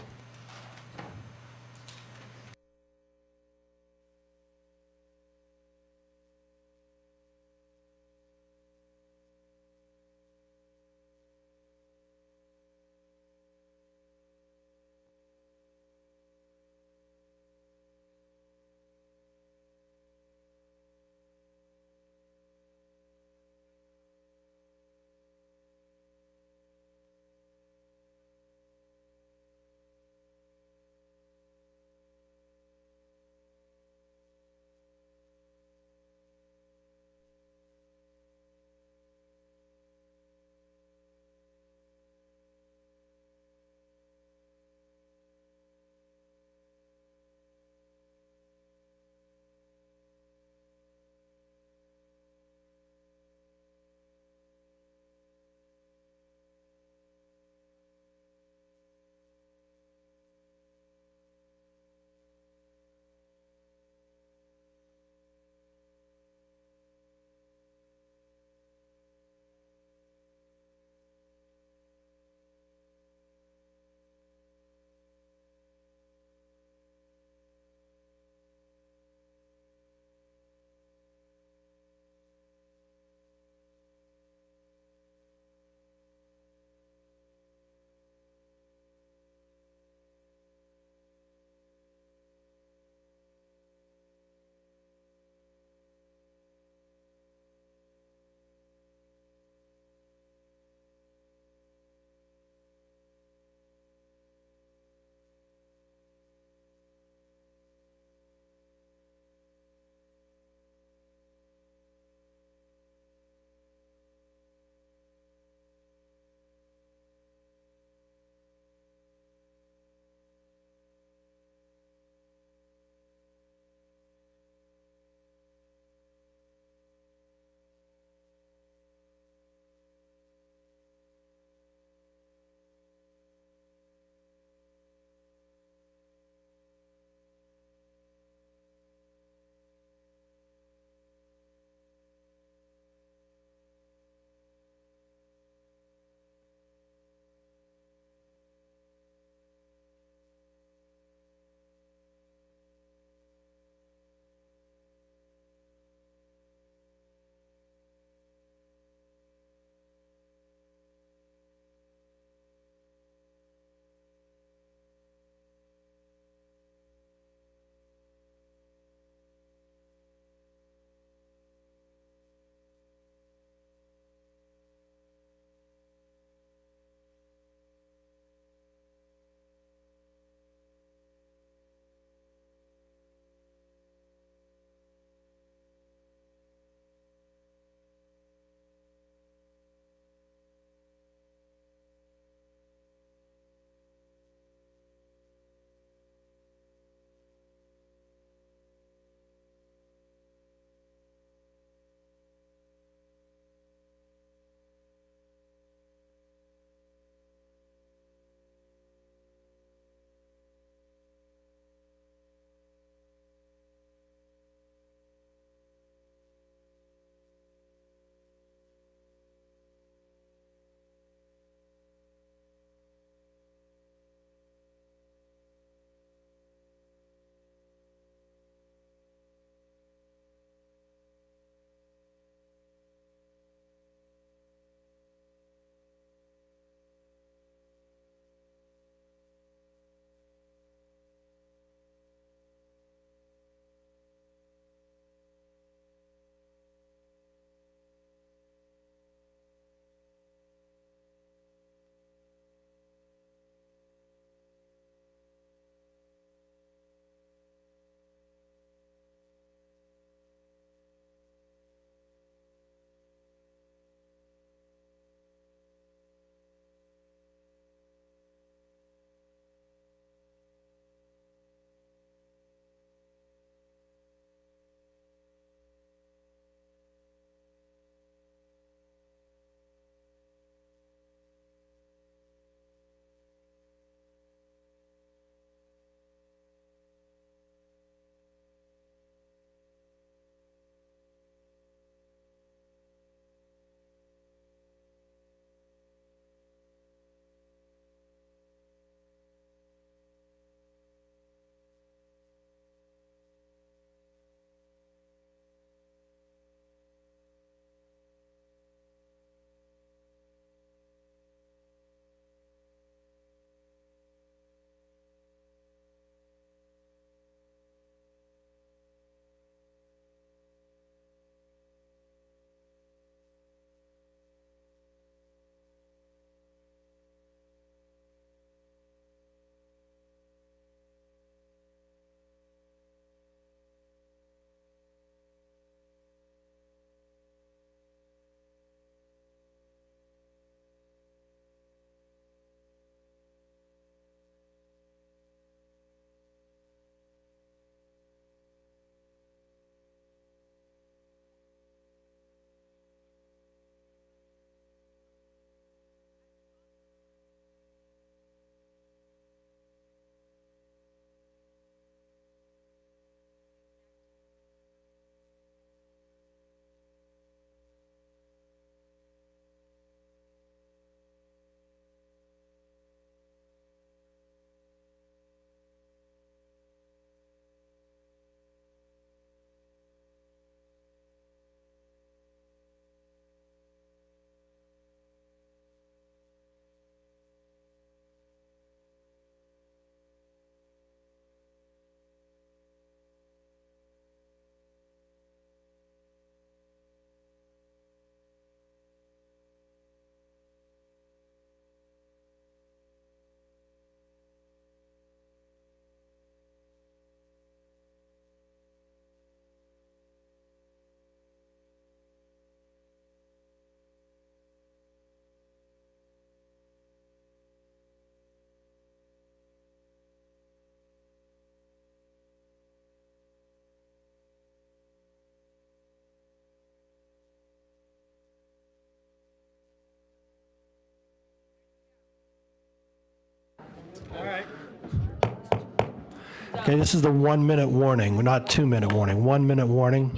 Okay, this is the 1-minute warning, not 2-minute warning, 1-minute warning.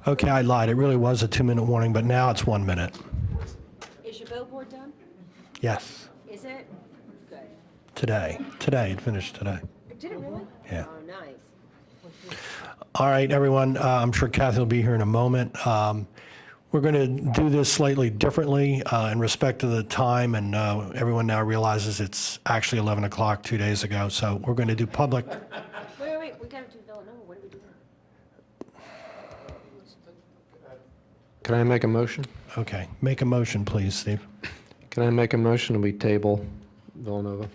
Okay, I lied. It really was a 2-minute warning, but now it's 1 minute. Is your billboard done? Yes, Is it? Good. today. Today, it finished today. Did it really? Yeah. Oh, nice. All right, everyone, I'm sure Kathy will be here in a moment. We're going to do this slightly differently in respect to the time, and everyone now realizes it's actually 11 o'clock 2 days ago, so we're going to do public. Wait, we gotta do Villanova, what are we doing? Can I make a motion? Okay, make a motion, please, Steve. Can I make a motion that we table Villanova?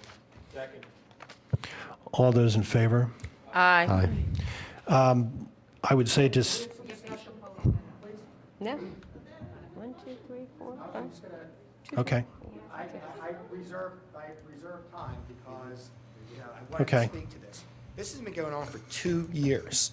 All those in favor? Aye. I would say just, No. 1, 2, 3, 4, 5. okay. I reserve time because, I wanted Okay. to speak to this. This has been going on for 2 years.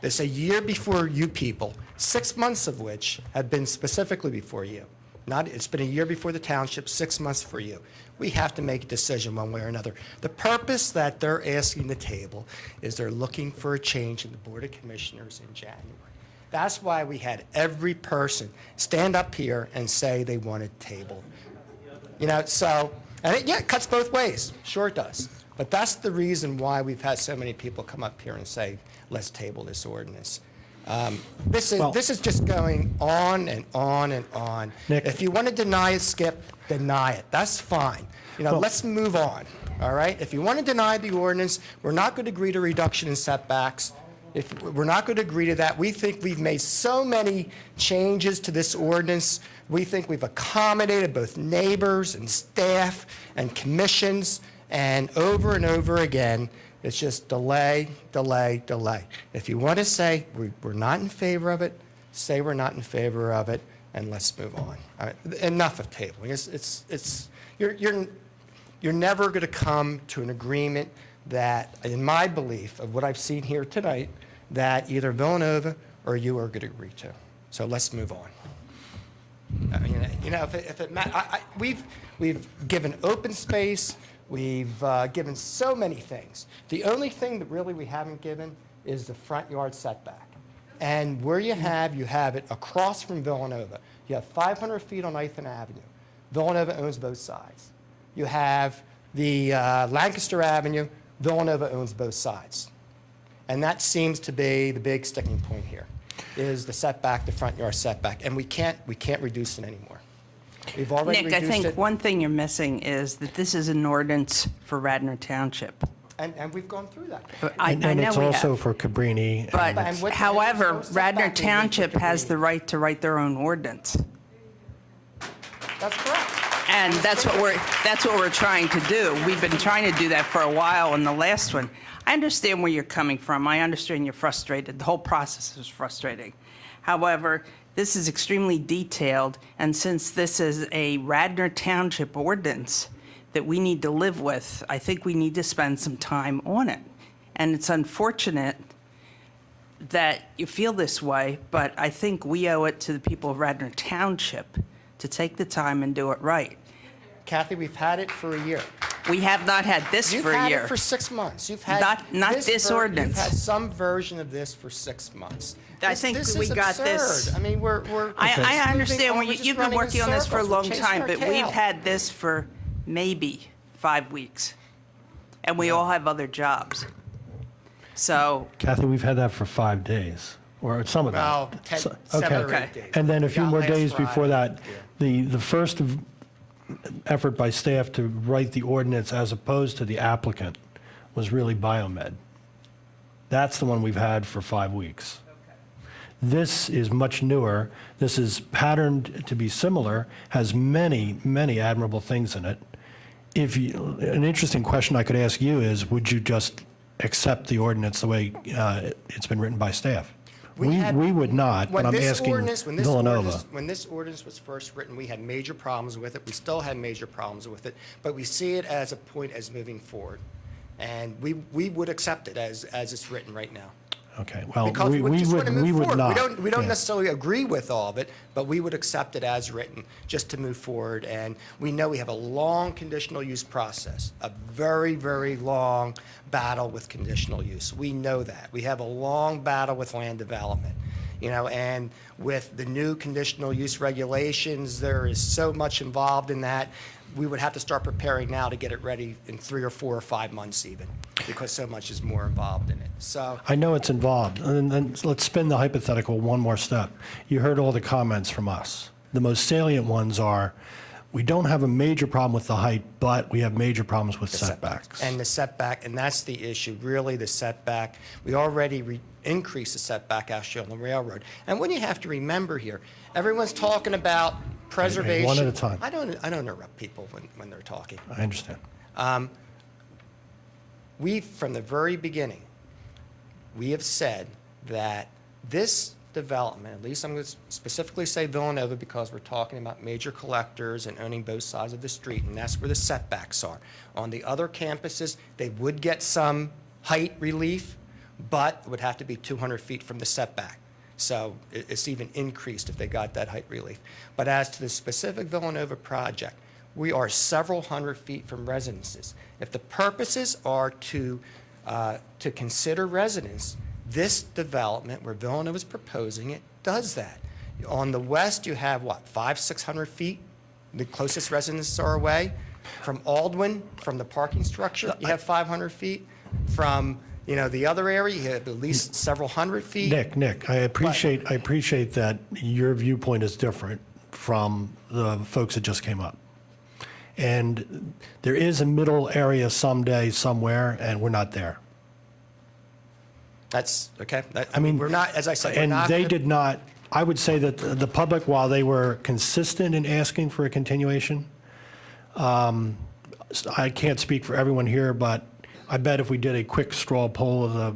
It's a year before you people, 6 months of which have been specifically before you. It's been a year before the township, 6 months for you. We have to make a decision one way or another. The purpose that they're asking the table is they're looking for a change in the Board of Commissioners in January. That's why we had every person stand up here and say they wanted table. And it cuts both ways. Sure it does. But that's the reason why we've had so many people come up here and say, let's table this ordinance. This is just going on and on and on. Nick. If you want to deny it, Skip, deny it. That's fine. Let's move on, all right? If you want to deny the ordinance, we're not going to agree to reduction in setbacks. If we're not going to agree to that, we think we've made so many changes to this ordinance. We think we've accommodated both neighbors and staff and commissions, and over again, it's just delay, delay, delay. If you want to say we're not in favor of it, say we're not in favor of it, and let's move on. All right, enough of tabling. You're never going to come to an agreement that, in my belief of what I've seen here tonight, that either Villanova or you are going to agree to. So let's move on. We've given open space. We've given so many things. The only thing that really we haven't given is the front yard setback. And where you have it across from Villanova. You have 500 feet on 9th and Avenue. Villanova owns both sides. You have the Lancaster Avenue. Villanova owns both sides. And that seems to be the big sticking point here, is the setback, the front yard setback. And we can't reduce it anymore. We've already Nick, I reduced think it. one thing you're missing is that this is an ordinance for Radnor Township. And we've gone through that. I And know it's we also have. for Cabrini. But And what- however, and what's Radnor setback mean for Township has Cabrini? the right to write their own ordinance. That's correct. And that's what we're trying to do. We've been trying to do that for a while in the last one. I understand where you're coming from. I understand you're frustrated. The whole process is frustrating. However, this is extremely detailed, and since this is a Radnor Township ordinance that we need to live with, I think we need to spend some time on it. And it's unfortunate that you feel this way, but I think we owe it to the people of Radnor Township to take the time and do it right. Kathy, we've had it for a year. We have not had this You've for a had year. it for 6 months. You've had Not this ordinance. You've had some version of this for 6 months. I think this we is got this. absurd. I mean, we're. I understand moving on. We're just you've been running in working on this for a circles. We're long chasing time, our but tail. we've had this for maybe 5 weeks. And we all have other jobs. So, Kathy, we've had that for 5 days, or some of that. Well, 7 or 8 days. And then a few Yeah, more last days before Friday. that, the first effort by staff to write the ordinance as opposed to the applicant was really BioMed. That's the one we've had for 5 weeks. This is much newer. This is patterned to be similar, has many, many admirable things in it. An interesting question I could ask you is, would you just accept the ordinance the way it's been written by staff? We would not, but I'm asking Villanova. When this ordinance was first written, we had major problems with it. We still had major problems with it, but we see it as a point as moving forward. And we would accept it as it's written right now. Okay, well, Because we just wanna move would forward. not. We don't Yeah. necessarily agree with all of it, but we would accept it as written, just to move forward. And we know we have a long conditional use process, a very, very long battle with conditional use. We know that. We have a long battle with land development, and with the new conditional use regulations, there is so much involved in that. We would have to start preparing now to get it ready in 3 or 4 or 5 months even, because so much is more involved in it. So I know it's involved, and then let's spin the hypothetical one more step. You heard all the comments from us. The most salient ones are, we don't have a major problem with the height, but we have major problems with setbacks. And the setback, and that's the issue, really the setback. We already increased the setback actually on the railroad. And what you have to remember here, everyone's talking about preservation. One at a time. I don't interrupt people when they're talking. I understand. We, from the very beginning, we have said that this development, at least I'm going to specifically say Villanova because we're talking about major collectors and owning both sides of the street, and that's where the setbacks are. On the other campuses, they would get some height relief, but it would have to be 200 feet from the setback. So it's even increased if they got that height relief. But as to the specific Villanova project, we are several hundred feet from residences. If the purposes are to consider residents, this development where Villanova is proposing it does that. On the west, you have what, 500-600 feet? The closest residences are away. From Aldwin, from the parking structure, you have 500 feet. From the other area, you have at least several hundred feet. Nick, I appreciate that your viewpoint is different from the folks that just came up. And there is a middle area someday, somewhere, and we're not there. That's okay. We're not, as I said, and they did not. I would say that the public, while they were consistent in asking for a continuation, I can't speak for everyone here, but I bet if we did a quick straw poll of the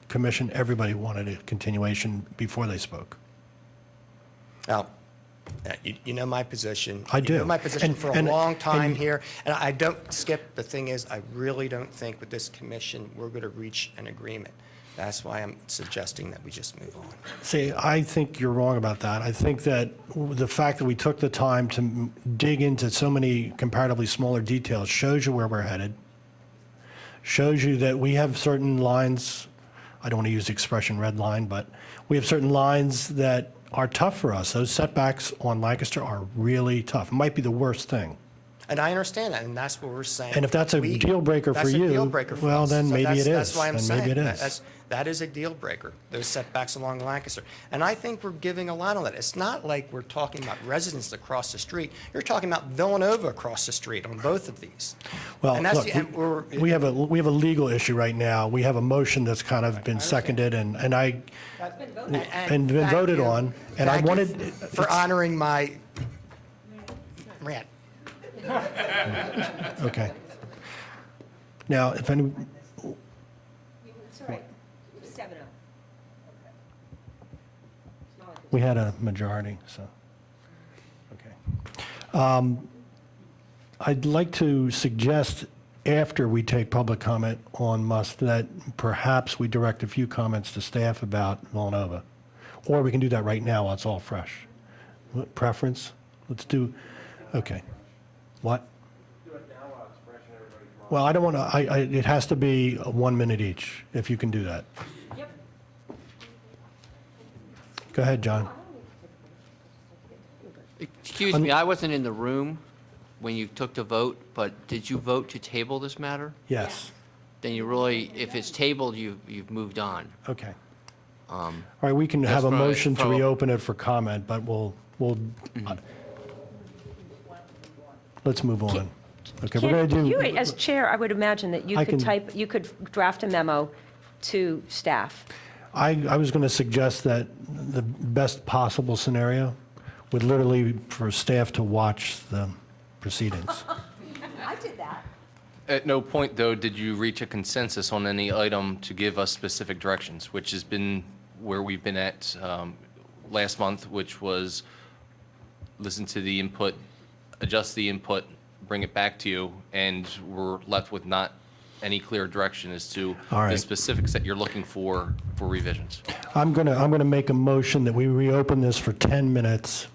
commission, everybody wanted a continuation before they spoke. Now, you know my position. I do. You know my position for a And- long time and- here, and I don't skip. The thing is, I really don't think with this commission we're going to reach an agreement. That's why I'm suggesting that we just move on. See, I think you're wrong about that. I think that the fact that we took the time to dig into so many comparatively smaller details shows you where we're headed, shows you that we have certain lines, I don't want to use the expression red line, but we have certain lines that are tough for us. Those setbacks on Lancaster are really tough. It might be the worst thing. And I understand that, and that's what we're saying. And if that's a deal breaker for That's a you, deal breaker for well, us. then So maybe it That's is. why I'm Then saying maybe it is. that is a deal breaker, those setbacks along Lancaster. And I think we're giving a lot on that. It's not like we're talking about residents across the street. You're talking about Villanova across the street on both of these. Well, And that's look, the- and we're- we have a legal issue right now. We have a motion that's kind of been seconded and been voted on, and I Thank you wanted. for honoring my rant. Okay. Now, if any, It's all right. 7-0. we had a majority, so, okay. I'd like to suggest, after we take public comment on Must, that perhaps we direct a few comments to staff about Villanova. Or we can do that right now while it's all fresh. What preference? Let's do, okay. What? Well, I don't want to, it has to be 1 minute each, if you can do that. Yep. Go ahead, John. Excuse me, I wasn't in the room when you took the vote, but did you vote to table this matter? Yes. Then you really, if it's tabled, you've moved on. Okay. All right, we can have a motion to reopen it for comment, but we'll, let's move on. Okay, we're going to do. You, as chair, I would imagine that you you could draft a memo to staff. I was going to suggest that the best possible scenario would literally for staff to watch the proceedings. I did that. At no point, though, did you reach a consensus on any item to give us specific directions, which has been where we've been at last month, which was listen to the input, adjust the input, bring it back to you, and we're left with not any clear direction as to All right. the specifics that you're looking for revisions. I'm gonna make a motion that we reopen this for 10 minutes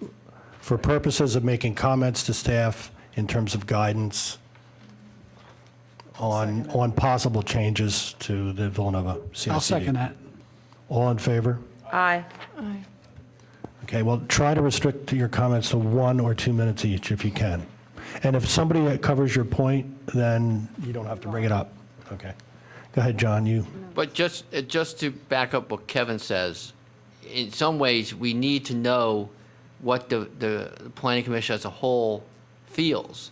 for purposes of making comments to staff in terms of guidance on possible changes to the Villanova CICD. I'll second that. All in favor? Aye. Okay, well, try to restrict your comments to 1 or 2 minutes each if you can. And if somebody covers your point, then you don't have to bring it up. Okay. Go ahead, John, you. But just to back up what Kevin says, in some ways, we need to know what the planning commission as a whole feels.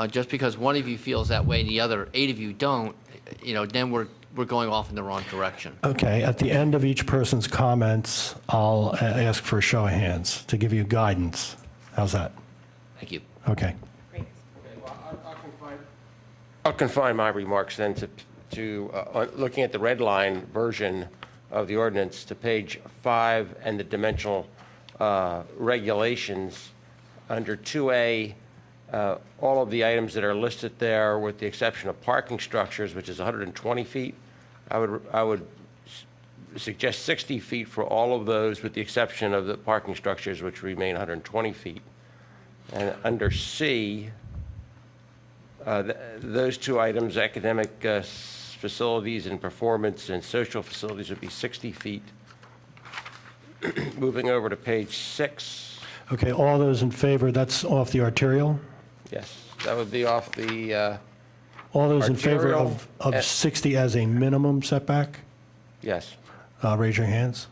Just because one of you feels that way and the other 8 of you don't, then we're going off in the wrong direction. Okay, at the end of each person's comments, I'll ask for a show of hands to give you guidance. How's that? Thank you. Okay. I'll confine my remarks then to looking at the red line version of the ordinance to page 5 and the dimensional regulations under 2A. All of the items that are listed there, with the exception of parking structures, which is 120 feet, I would suggest 60 feet for all of those, with the exception of the parking structures, which remain 120 feet. And under C, those 2 items, academic facilities and performance and social facilities, would be 60 feet. Moving over to page 6. Okay, all those in favor, that's off the arterial? Yes, that would be off the All those in favor arterial, of 60 as a minimum setback? yes. Raise your hands.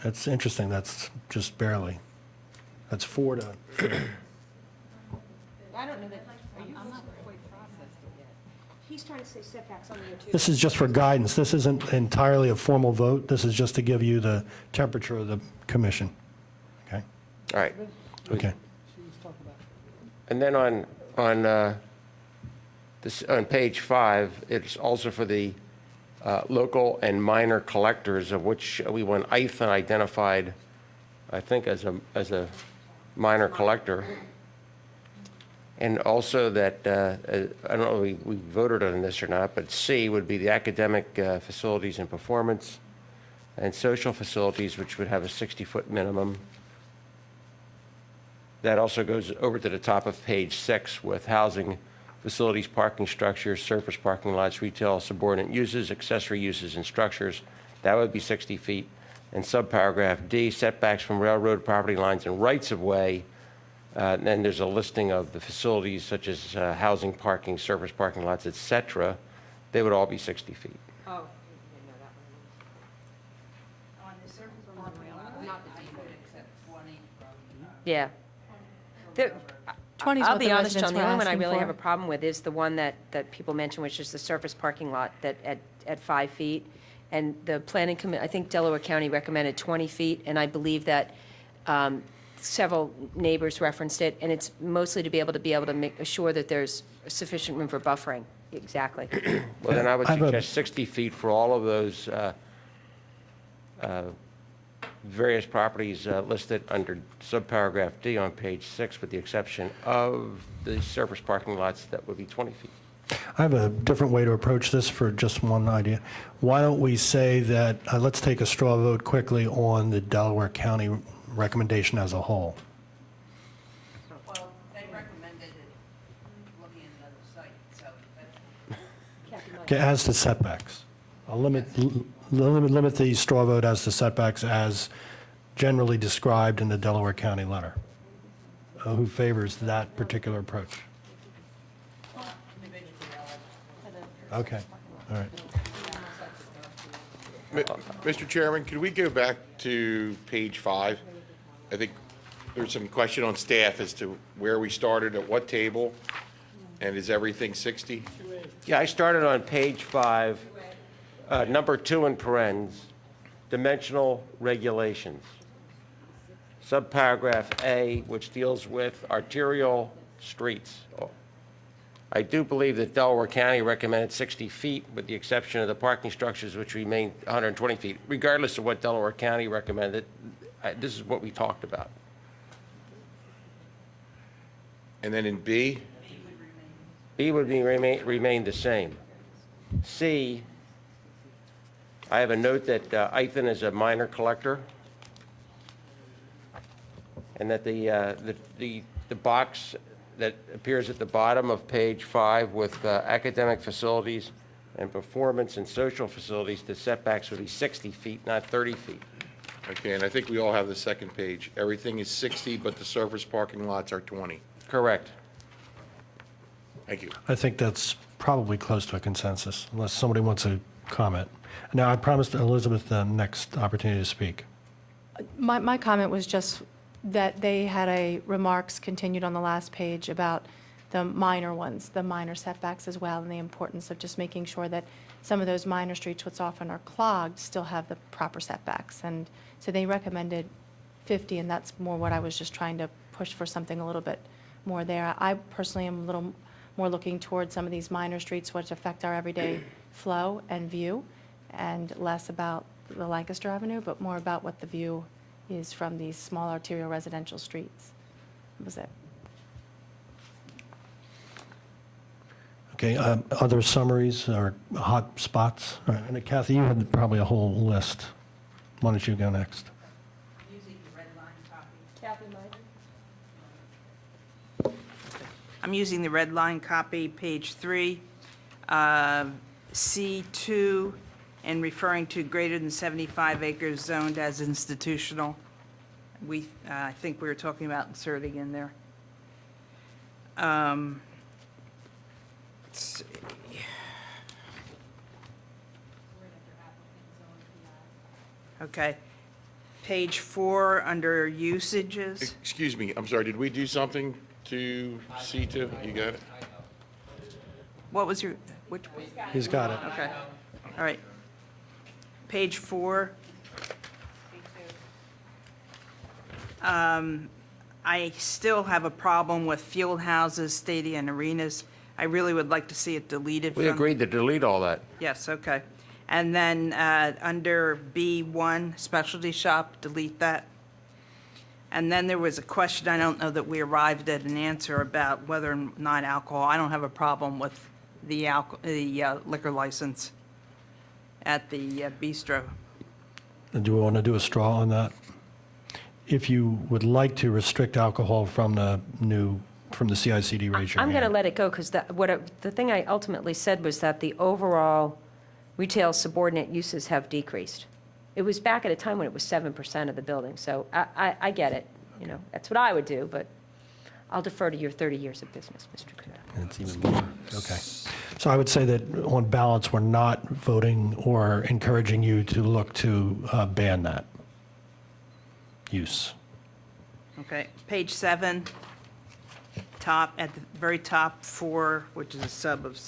That's interesting, that's just barely. That's 4 to 3. I don't know that, I'm not quite processed it yet. He's trying to say setbacks on the two. This is just for guidance. This isn't entirely a formal vote. This is just to give you the temperature of the commission. Okay? All right. Okay. And then on page 5, it's also for the local and minor collectors, of which we want Ethan identified, I think, as a minor collector. And also that, I don't know if we voted on this or not, but C would be the academic facilities and performance, and social facilities, which would have a 60-foot minimum. That also goes over to the top of page 6 with housing facilities, parking structures, surface parking lots, retail, subordinate uses, accessory uses, and structures. That would be 60 feet. And subparagraph D, setbacks from railroad property lines and rights-of-way. Then there's a listing of the facilities such as housing, parking, surface parking lots, et cetera. They would all be 60 feet. Oh, I didn't know that one. On the surface parking lot, not the except 20 from. Yeah. 20 is I'll what be the honest, residents John, the were only one I asking really for. have a problem with is the one that people mentioned, which is the surface parking lot that at 5 feet. And the planning committee, I think Delaware County recommended 20 feet, and I believe that several neighbors referenced it, and it's mostly to be able to make sure that there's sufficient room for buffering. Exactly. Well, then I would suggest 60 feet for all of those various properties listed under subparagraph D on page 6, with the exception of the surface parking lots, that would be 20 feet. I have a different way to approach this for just one idea. Why don't we say that, let's take a straw vote quickly on the Delaware County recommendation as a whole. Well, they recommended it looking at another site, so that's. Okay, as to setbacks. I'll limit the straw vote as to setbacks as generally described in the Delaware County letter. Who favors that particular approach? Okay, all right. Mr. Chairman, could we go back to page 5? I think there's some question on staff as to where we started, at what table, and is everything 60? Yeah, I started on page 5, number 2 in parens, dimensional regulations. Subparagraph A, which deals with arterial streets. I do believe that Delaware County recommended 60 feet with the exception of the parking structures, which remain 120 feet. Regardless of what Delaware County recommended, this is what we talked about. And then in B, B would remain the same. C, I have a note that Ithan is a minor collector, and that the box that appears at the bottom of page 5 with academic facilities and performance and social facilities, the setbacks would be 60 feet, not 30 feet. okay, and I think we all have the second page. Everything is 60, but the surface parking lots are 20. Correct. Thank you. I think that's probably close to a consensus, unless somebody wants to comment. Now, I promised Elizabeth the next opportunity to speak. My comment was just that they had a remarks continued on the last page about the minor ones, the minor setbacks as well, and the importance of just making sure that some of those minor streets, which often are clogged, still have the proper setbacks. And so they recommended 50, and that's more what I was just trying to push for, something a little bit more there. I personally am a little more looking towards some of these minor streets which affect our everyday flow and view, and less about the Lancaster Avenue, but more about what the view is from these small arterial residential streets. That was it. Okay, other summaries or hot spots? All right, and Kathy, you had probably a whole list. Why don't you go next? I'm using the red line copy, page 3, C2, and referring to greater than 75 acres zoned as institutional. I think we were talking about inserting in there. Let's see. Okay. Page 4, under usages. Excuse me, I'm sorry, did we do something to C2? You got it? What was your, which? He's got it. Okay, all right. Page 4. I still have a problem with field houses, stadia, and arenas. I really would like to see it deleted. We from- agreed to delete all that. Yes, okay. And then under B1, specialty shop, delete that. And then there was a question, I don't know that we arrived at an answer about whether or not alcohol. I don't have a problem with the liquor license at the bistro. Do we want to do a straw on that? If you would like to restrict alcohol from the CICD, raise your I'm hand. going to let it go, because the thing I ultimately said was that the overall retail subordinate uses have decreased. It was back at a time when it was 7% of the building, so I get it. You know, that's what I would do, but I'll defer to your 30 years of business, Mr. Kudo. It's even more. Okay. So I would say that on balance, we're not voting or encouraging you to look to ban that use. Okay, page 7, top, at the very top, 4, which is a sub of,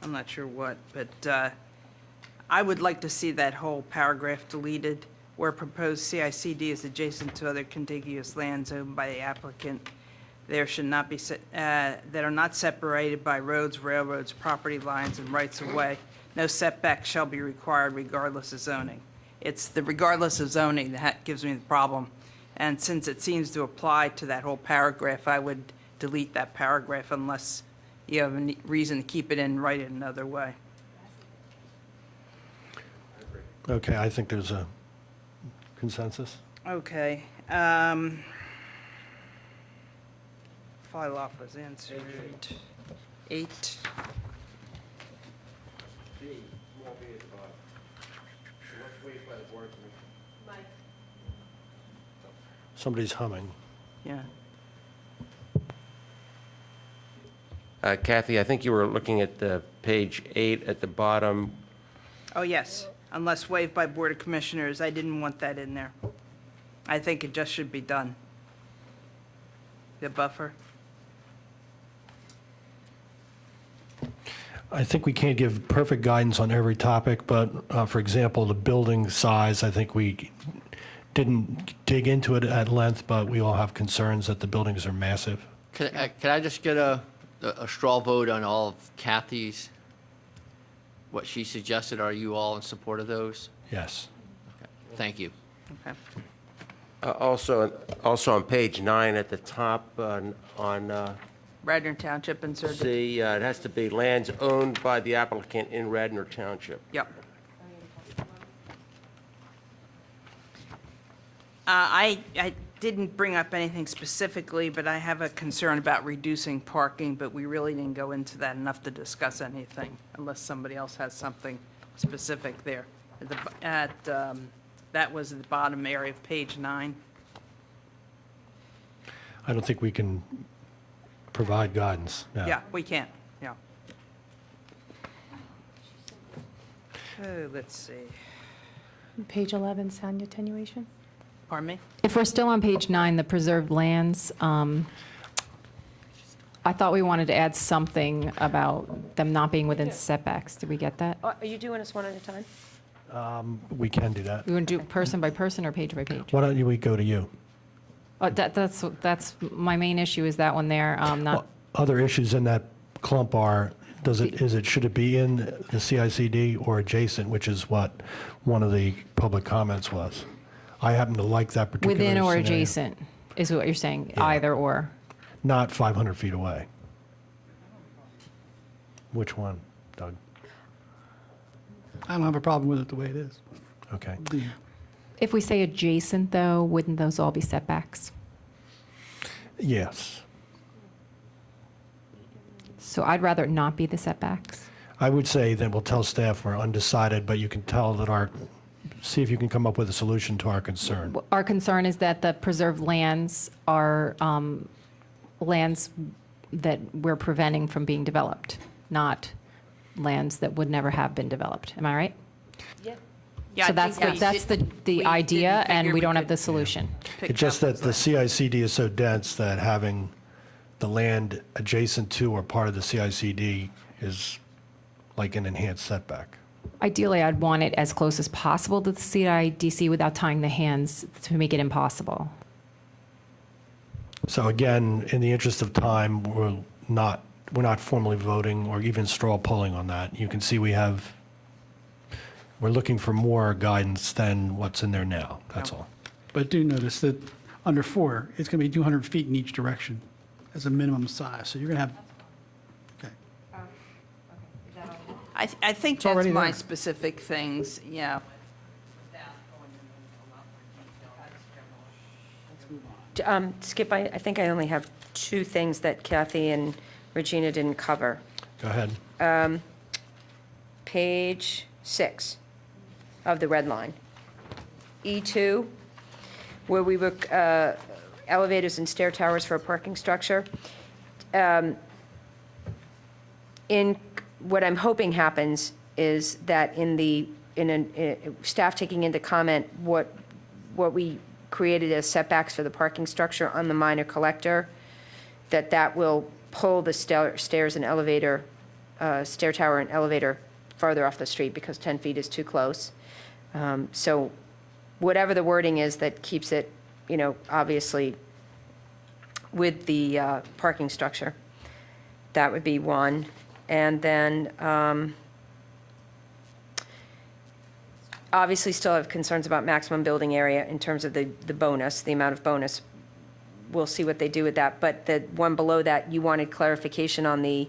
I'm not sure what, but I would like to see that whole paragraph deleted, where proposed CICD is adjacent to other contiguous lands owned by the applicant. There should not be, that are not separated by roads, railroads, property lines, and rights-of-way. No setback shall be required regardless of zoning. It's the regardless of zoning that gives me the problem. And since it seems to apply to that whole paragraph, I would delete that paragraph unless you have a reason to keep it in, write it another way. Okay, I think there's a consensus. Okay. File off was answered. 8. Somebody's humming. Yeah. Kathy, I think you were looking at the page 8 at the bottom. Oh, yes, unless waived by Board of Commissioners. I didn't want that in there. I think it just should be done. The buffer. I think we can't give perfect guidance on every topic, but for example, the building size, I think we didn't dig into it at length, but we all have concerns that the buildings are massive. Can I just get a a straw vote on all of Kathy's, what she suggested. Are you all in support of those? Yes. Thank you. Okay. Also on page 9 at the top on Radnor Township inserted. C, it has to be lands owned by the applicant in Radnor Township. Yep. I didn't bring up anything specifically, but I have a concern about reducing parking, but we really didn't go into that enough to discuss anything, unless somebody else has something specific there. That was the bottom area of page 9. I don't think we can provide guidance now. Yeah, we can't, yeah. Let's see. Page 11, sound attenuation? Pardon me? If we're still on page 9, the preserved lands, I thought we wanted to add something about them not being within setbacks. Did we get that? Are you doing us one at a time? We can do that. We want to do person by person or page by page? Why don't we go to you? That's my main issue is that one there, not, Other issues in that clump are, should it be in the CICD or adjacent, which is what one of the public comments was. I happen to like that particular within or scenario. adjacent is what you're saying, Yeah. either or. Not 500 feet away. Which one, Doug? I don't have a problem with it the way it is. Okay. If we say adjacent, though, wouldn't those all be setbacks? Yes. So I'd rather it not be the setbacks. I would say that we'll tell staff we're undecided, but you can tell that see if you can come up with a solution to our concern. Our concern is that the preserved lands are lands that we're preventing from being developed, not lands that would never have been developed. Am I right? Yeah. So that's the idea, and we don't have the solution. It's just that the CICD is so dense that having the land adjacent to or part of the CICD is like an enhanced setback. Ideally, I'd want it as close as possible to the CIDC without tying the hands to make it impossible. So again, in the interest of time, we're not formally voting or even straw polling on that. You can see we're looking for more guidance than what's in there now, that's all. But do notice that under 4, it's going to be 200 feet in each direction as a minimum size. So you're going to have, okay. I think It's already that's my there. specific things, yeah. Skip, I think I only have 2 things that Kathy and Regina didn't cover. Go ahead. Page 6 of the red line. E2, where we were, elevators and stair towers for a parking structure. In what I'm hoping happens is that in staff taking into comment what we created as setbacks for the parking structure on the minor collector, that will pull the stairs and elevator, stair tower and elevator farther off the street because 10 feet is too close. So whatever the wording is that keeps it, obviously with the parking structure, that would be one. And then obviously still have concerns about maximum building area in terms of the bonus, the amount of bonus. We'll see what they do with that. But the one below that, you wanted clarification on we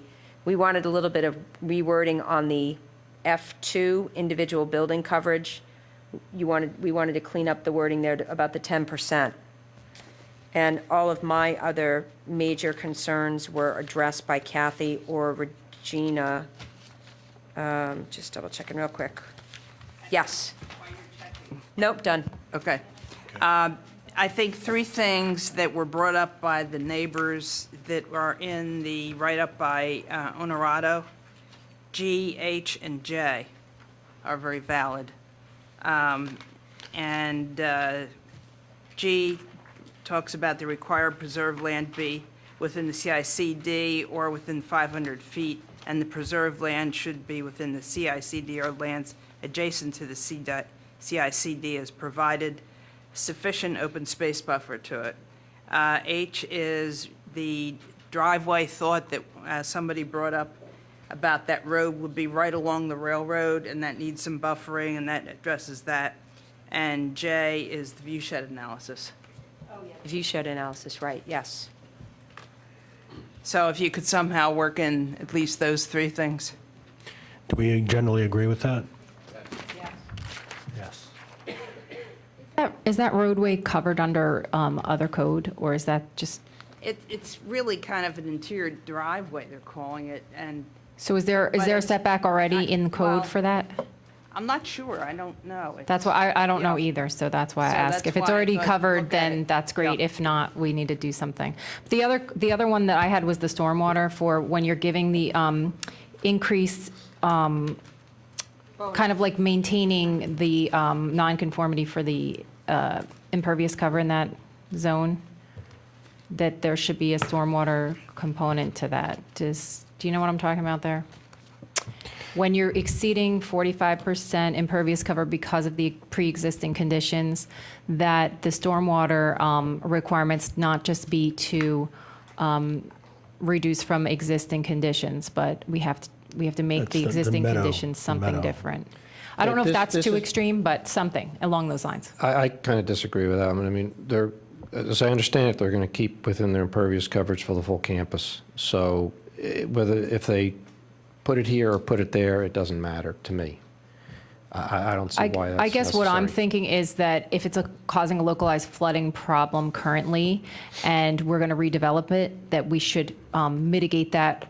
wanted a little bit of rewording on the F2 individual building coverage. We wanted to clean up the wording there about the 10%. And all of my other major concerns were addressed by Kathy or Regina. Just double checking real quick. Yes. Nope, done. Okay. I think 3 things that were brought up by the neighbors that are in the write-up by Honorado, G, H, and J are very valid. G talks about the required preserved land be within the CICD or within 500 feet, and the preserved land should be within the CICD or lands adjacent to the CICD as provided sufficient open space buffer to it. H is the driveway thought that somebody brought up about that road would be right along the railroad, and that needs some buffering, and that addresses that. And J is the view shed analysis. View shed analysis, right, yes. So if you could somehow work in at least those three things. Do we generally agree with that? Yes. Is that roadway covered under other code, or is that just, It's really kind of an interior driveway, they're calling it, and so is there a it's setback already in the well, code for that? I'm not sure, I don't know. That's why, I don't know Yeah. either, so that's why I So ask. that's If it's why I already thought, covered, look at then it. that's great. Yeah. If not, we need to do something. The other one that I had was the stormwater for when you're giving the increase, kind of like maintaining the nonconformity for the impervious cover in that zone, that there should be a stormwater component to that. Do you know what I'm talking about there? When you're exceeding 45% impervious cover because of the pre-existing conditions, that the stormwater requirements not just be to reduce from existing conditions, but we have to make That's the the existing meadow, conditions the something meadow. different. I don't know if This- that's this too is- extreme, but something along those lines. I kind of disagree with that. I mean, they're, as I understand it, they're going to keep within their impervious coverage for the full campus. So if they put it here or put it there, it doesn't matter to me. I don't see why that's I guess what I'm necessary. thinking is that if it's causing a localized flooding problem currently, and we're going to redevelop it, that we should mitigate that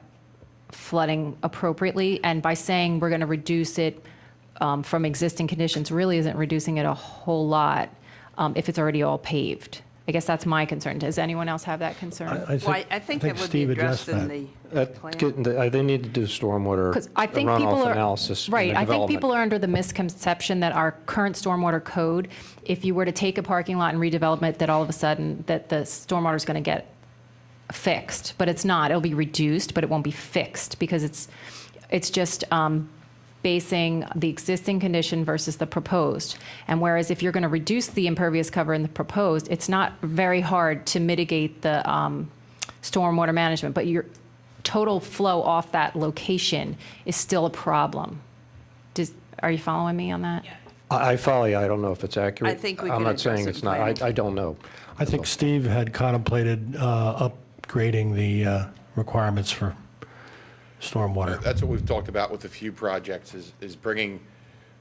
flooding appropriately. And by saying we're going to reduce it from existing conditions really isn't reducing it a whole lot if it's already all paved. I guess that's my concern. Does anyone else have that concern? Well, I think that would be Steve addressed addressed in that. the plan. They need to do stormwater 'Cause I think people runoff are analysis. in right. the I think development. people are under the misconception that our current stormwater code, if you were to take a parking lot and redevelop it, that all of a sudden that the stormwater is going to get fixed, but it's not. It'll be reduced, but it won't be fixed because it's just basing the existing condition versus the proposed. And whereas if you're going to reduce the impervious cover in the proposed, it's not very hard to mitigate the stormwater management, but your total flow off that location is still a problem. Are you following me on that? I follow you. I don't know if it's accurate. I think we I'm can not address saying it it's in not. planning. I don't know. I think Steve had contemplated upgrading the requirements for stormwater. That's what we've talked about with a few projects, is bringing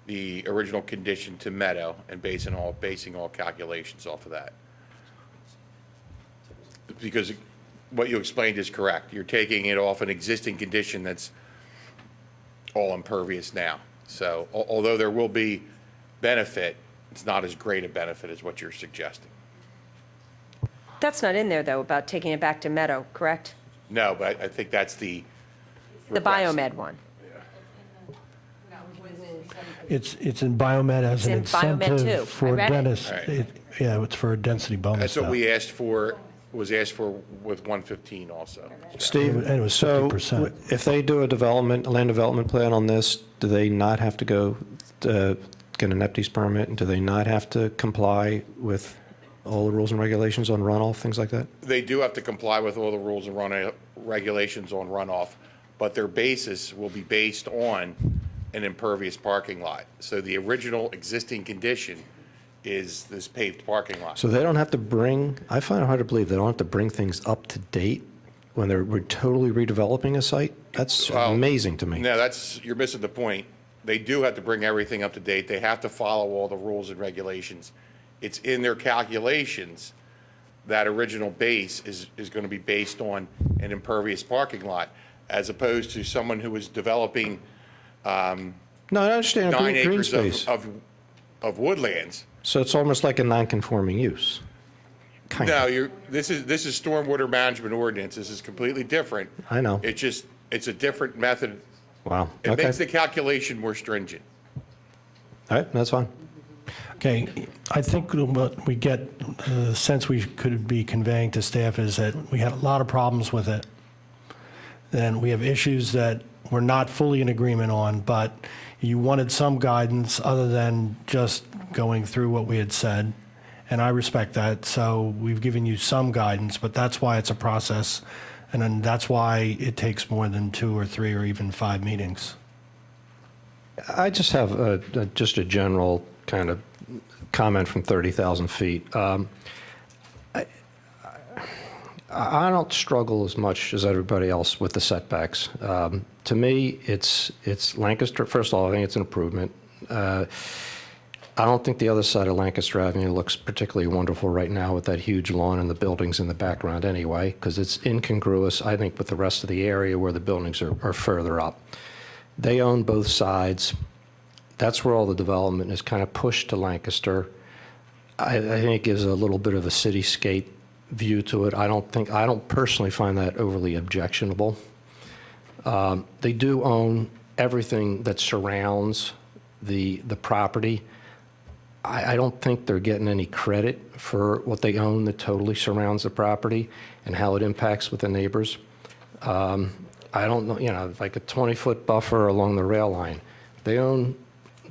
the original condition to meadow and basing all calculations off of that. Because what you explained is correct. You're taking it off an existing condition that's all impervious now. So although there will be benefit, it's not as great a benefit as what you're suggesting. That's not in there, though, about taking it back to Meadow, correct? No, but I think that's the The request. BioMed one. It's in BioMed as an It's in BioMed too. incentive I for read it. dentists. Right. Yeah, it's for a density bonus. That's what though. we asked for with 115 also. Steve, And it was so 50%. if they do a land development plan on this, do they not have to go to get an EPD's permit? And do they not have to comply with all the rules and regulations on runoff, things like that? They do have to comply with all the rules and regulations on runoff, but their basis will be based on an impervious parking lot. So the original existing condition is this paved parking lot. So they don't have to bring, I find it hard to believe they don't have to bring things up to date when they're totally redeveloping a site? That's Well, amazing to me. No, you're missing the point. They do have to bring everything up to date. They have to follow all the rules and regulations. It's in their calculations that original base is going to be based on an impervious parking lot, as opposed to someone who is developing No, I understand, 9 green acres space. of woodlands. So it's almost like a non-conforming use. Kind of. No, this is stormwater management ordinance. This is completely different. I know. It's a different method. Wow, It okay. makes the calculation more stringent. All right, that's fine. Okay, I think what we get, the sense we could be conveying to staff is that we had a lot of problems with it. And we have issues that we're not fully in agreement on, but you wanted some guidance other than just going through what we had said. And I respect that, so we've given you some guidance, but that's why it's a process And then that's why it takes more than 2 or 3 or even 5 meetings. I just have just a general kind of comment from 30,000 feet. I don't struggle as much as everybody else with the setbacks. To me, it's Lancaster. First of all, I think it's an improvement. I don't think the other side of Lancaster Avenue looks particularly wonderful right now with that huge lawn and the buildings in the background anyway, because it's incongruous, I think, with the rest of the area where the buildings are further up. They own both sides. That's where all the development is kind of pushed to Lancaster. I think it gives a little bit of a cityscape view to it. I don't personally find that overly objectionable. They do own everything that surrounds the property. I don't think they're getting any credit for what they own that totally surrounds the property and how it impacts with the neighbors. I don't know, like a 20-foot buffer along the rail line. They own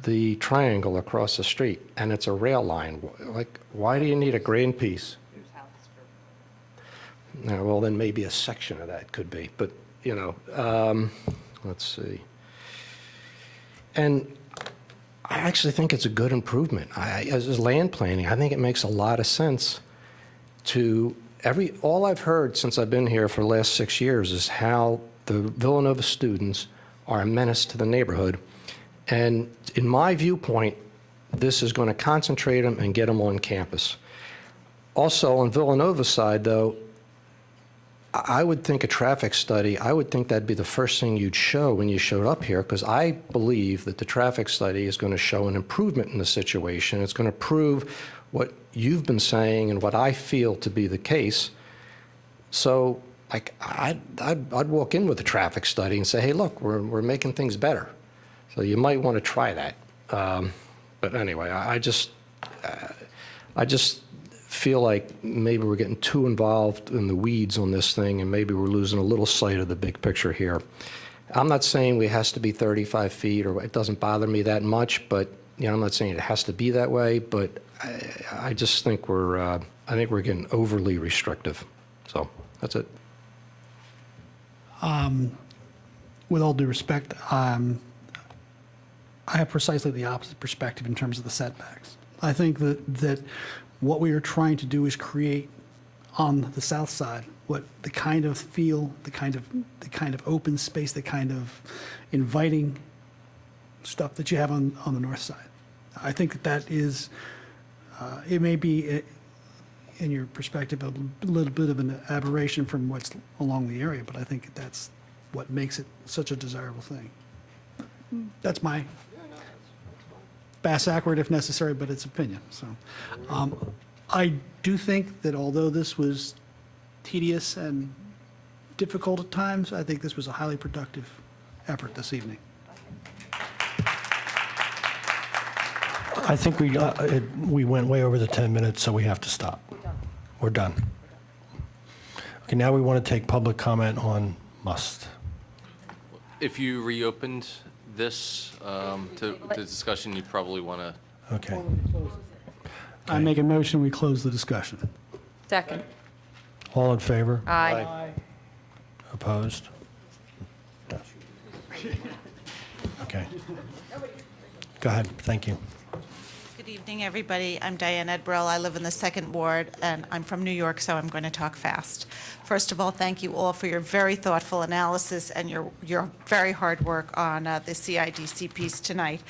the triangle across the street, and it's a rail line. Like, why do you need a grade piece? Well, then maybe a section of that could be, but, let's see. And I actually think it's a good improvement. As land planning, I think it makes a lot of sense to all I've heard since I've been here for the last 6 years is how the Villanova students are a menace to the neighborhood. And in my viewpoint, this is going to concentrate them and get them on campus. Also, on Villanova's side, though, I would think a traffic study, I would think that'd be the first thing you'd show when you showed up here, because I believe that the traffic study is going to show an improvement in the situation. It's going to prove what you've been saying and what I feel to be the case. So, like, I'd walk in with a traffic study and say, hey, look, we're making things better. So you might want to try that. But anyway, I just feel like maybe we're getting too involved in the weeds on this thing, and maybe we're losing a little sight of the big picture here. I'm not saying it has to be 35 feet, or it doesn't bother me that much, but I'm not saying it has to be that way. But I just think we're getting overly restrictive. So that's it. With all due respect, I have precisely the opposite perspective in terms of the setbacks. I think that what we are trying to do is create on the south side what the kind of feel, the kind of open space, the kind of inviting stuff that you have on the north side. I think that is, it may be, in your perspective, a little bit of an aberration from what's along the area, but I think that's what makes it such a desirable thing. That's my bass backward if necessary, but it's opinion. So I do think that although this was tedious and difficult at times, I think this was a highly productive effort this evening. I think we went way over the 10 minutes, so we have to stop. We're done. Okay, now we want to take public comment on must. If you reopened this to discussion, you probably want to. Okay. I make a motion, we close the discussion. Second. All in favor? Aye. Opposed? No. Okay. Go ahead, thank you. Good evening, everybody. I'm Diane Edbrill. I live in the 2nd Ward, and I'm from New York, so I'm going to talk fast. First of all, thank you all for your very thoughtful analysis and your very hard work on the CIDC piece tonight.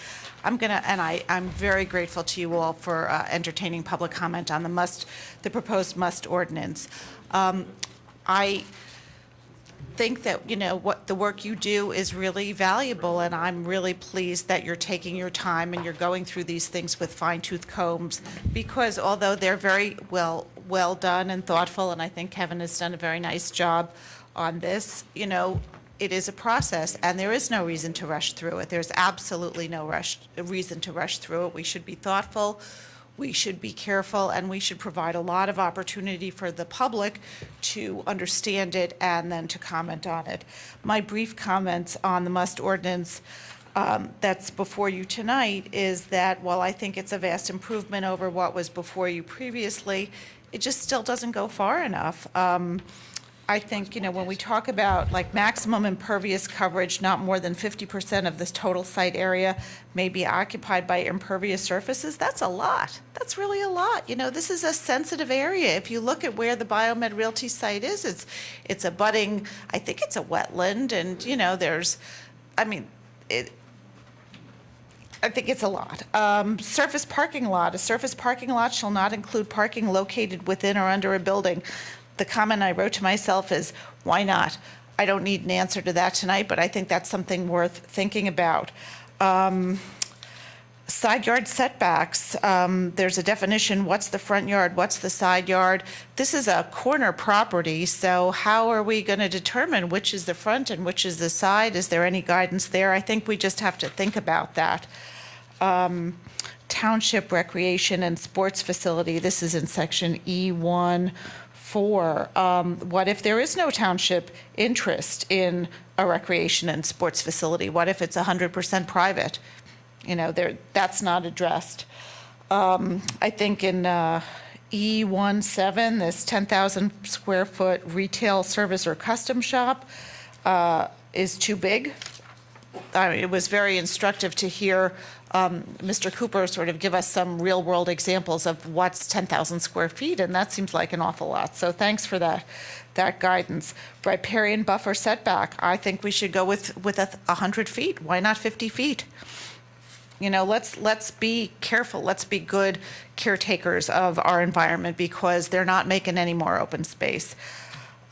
I'm very grateful to you all for entertaining public comment on the proposed must ordinance. I think that what the work you do is really valuable, and I'm really pleased that you're taking your time and you're going through these things with fine-tooth combs, because although they're very well done and thoughtful, and I think Kevin has done a very nice job on this, it is a process, and there is no reason to rush through it. There's absolutely no reason to rush through it. We should be thoughtful. We should be careful, and we should provide a lot of opportunity for the public to understand it and then to comment on it. My brief comments on the must ordinance that's before you tonight is that while I think it's a vast improvement over what was before you previously, it just still doesn't go far enough. I think, when we talk about like maximum impervious coverage, not more than 50% of this total site area may be occupied by impervious surfaces, that's a lot. That's really a lot. This is a sensitive area. If you look at where the BioMed Realty site is, it's abutting, I think it's a wetland, and, I think it's a lot. Surface parking lot. A surface parking lot shall not include parking located within or under a building. The comment I wrote to myself is, why not? I don't need an answer to that tonight, but I think that's something worth thinking about. Side yard setbacks, there's a definition, what's the front yard, what's the side yard? This is a corner property, so how are we going to determine which is the front and which is the side? Is there any guidance there? I think we just have to think about that. Township recreation and sports facility, this is in section E1. What if there is no township interest in a recreation and sports facility? What if it's 100% private? That's not addressed. I think in E17, this 10,000 square foot retail service or custom shop is too big. It was very instructive to hear Mr. Cooper sort of give us some real world examples of what's 10,000 square feet, and that seems like an awful lot. So thanks for that guidance. Riparian buffer setback, I think we should go with 100 feet. Why not 50 feet? Let's be careful. Let's be good caretakers of our environment, because they're not making any more open space.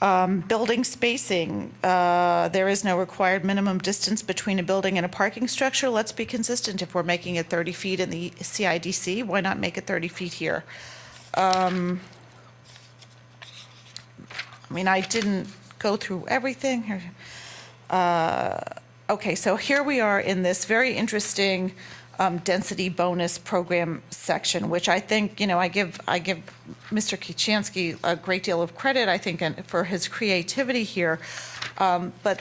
Building spacing, there is no required minimum distance between a building and a parking structure. Let's be consistent. If we're making it 30 feet in the CIDC, why not make it 30 feet here? I didn't go through everything. Okay, so here we are in this very interesting density bonus program section, which I think, I give Mr. Kichanski a great deal of credit, I think, for his creativity here. But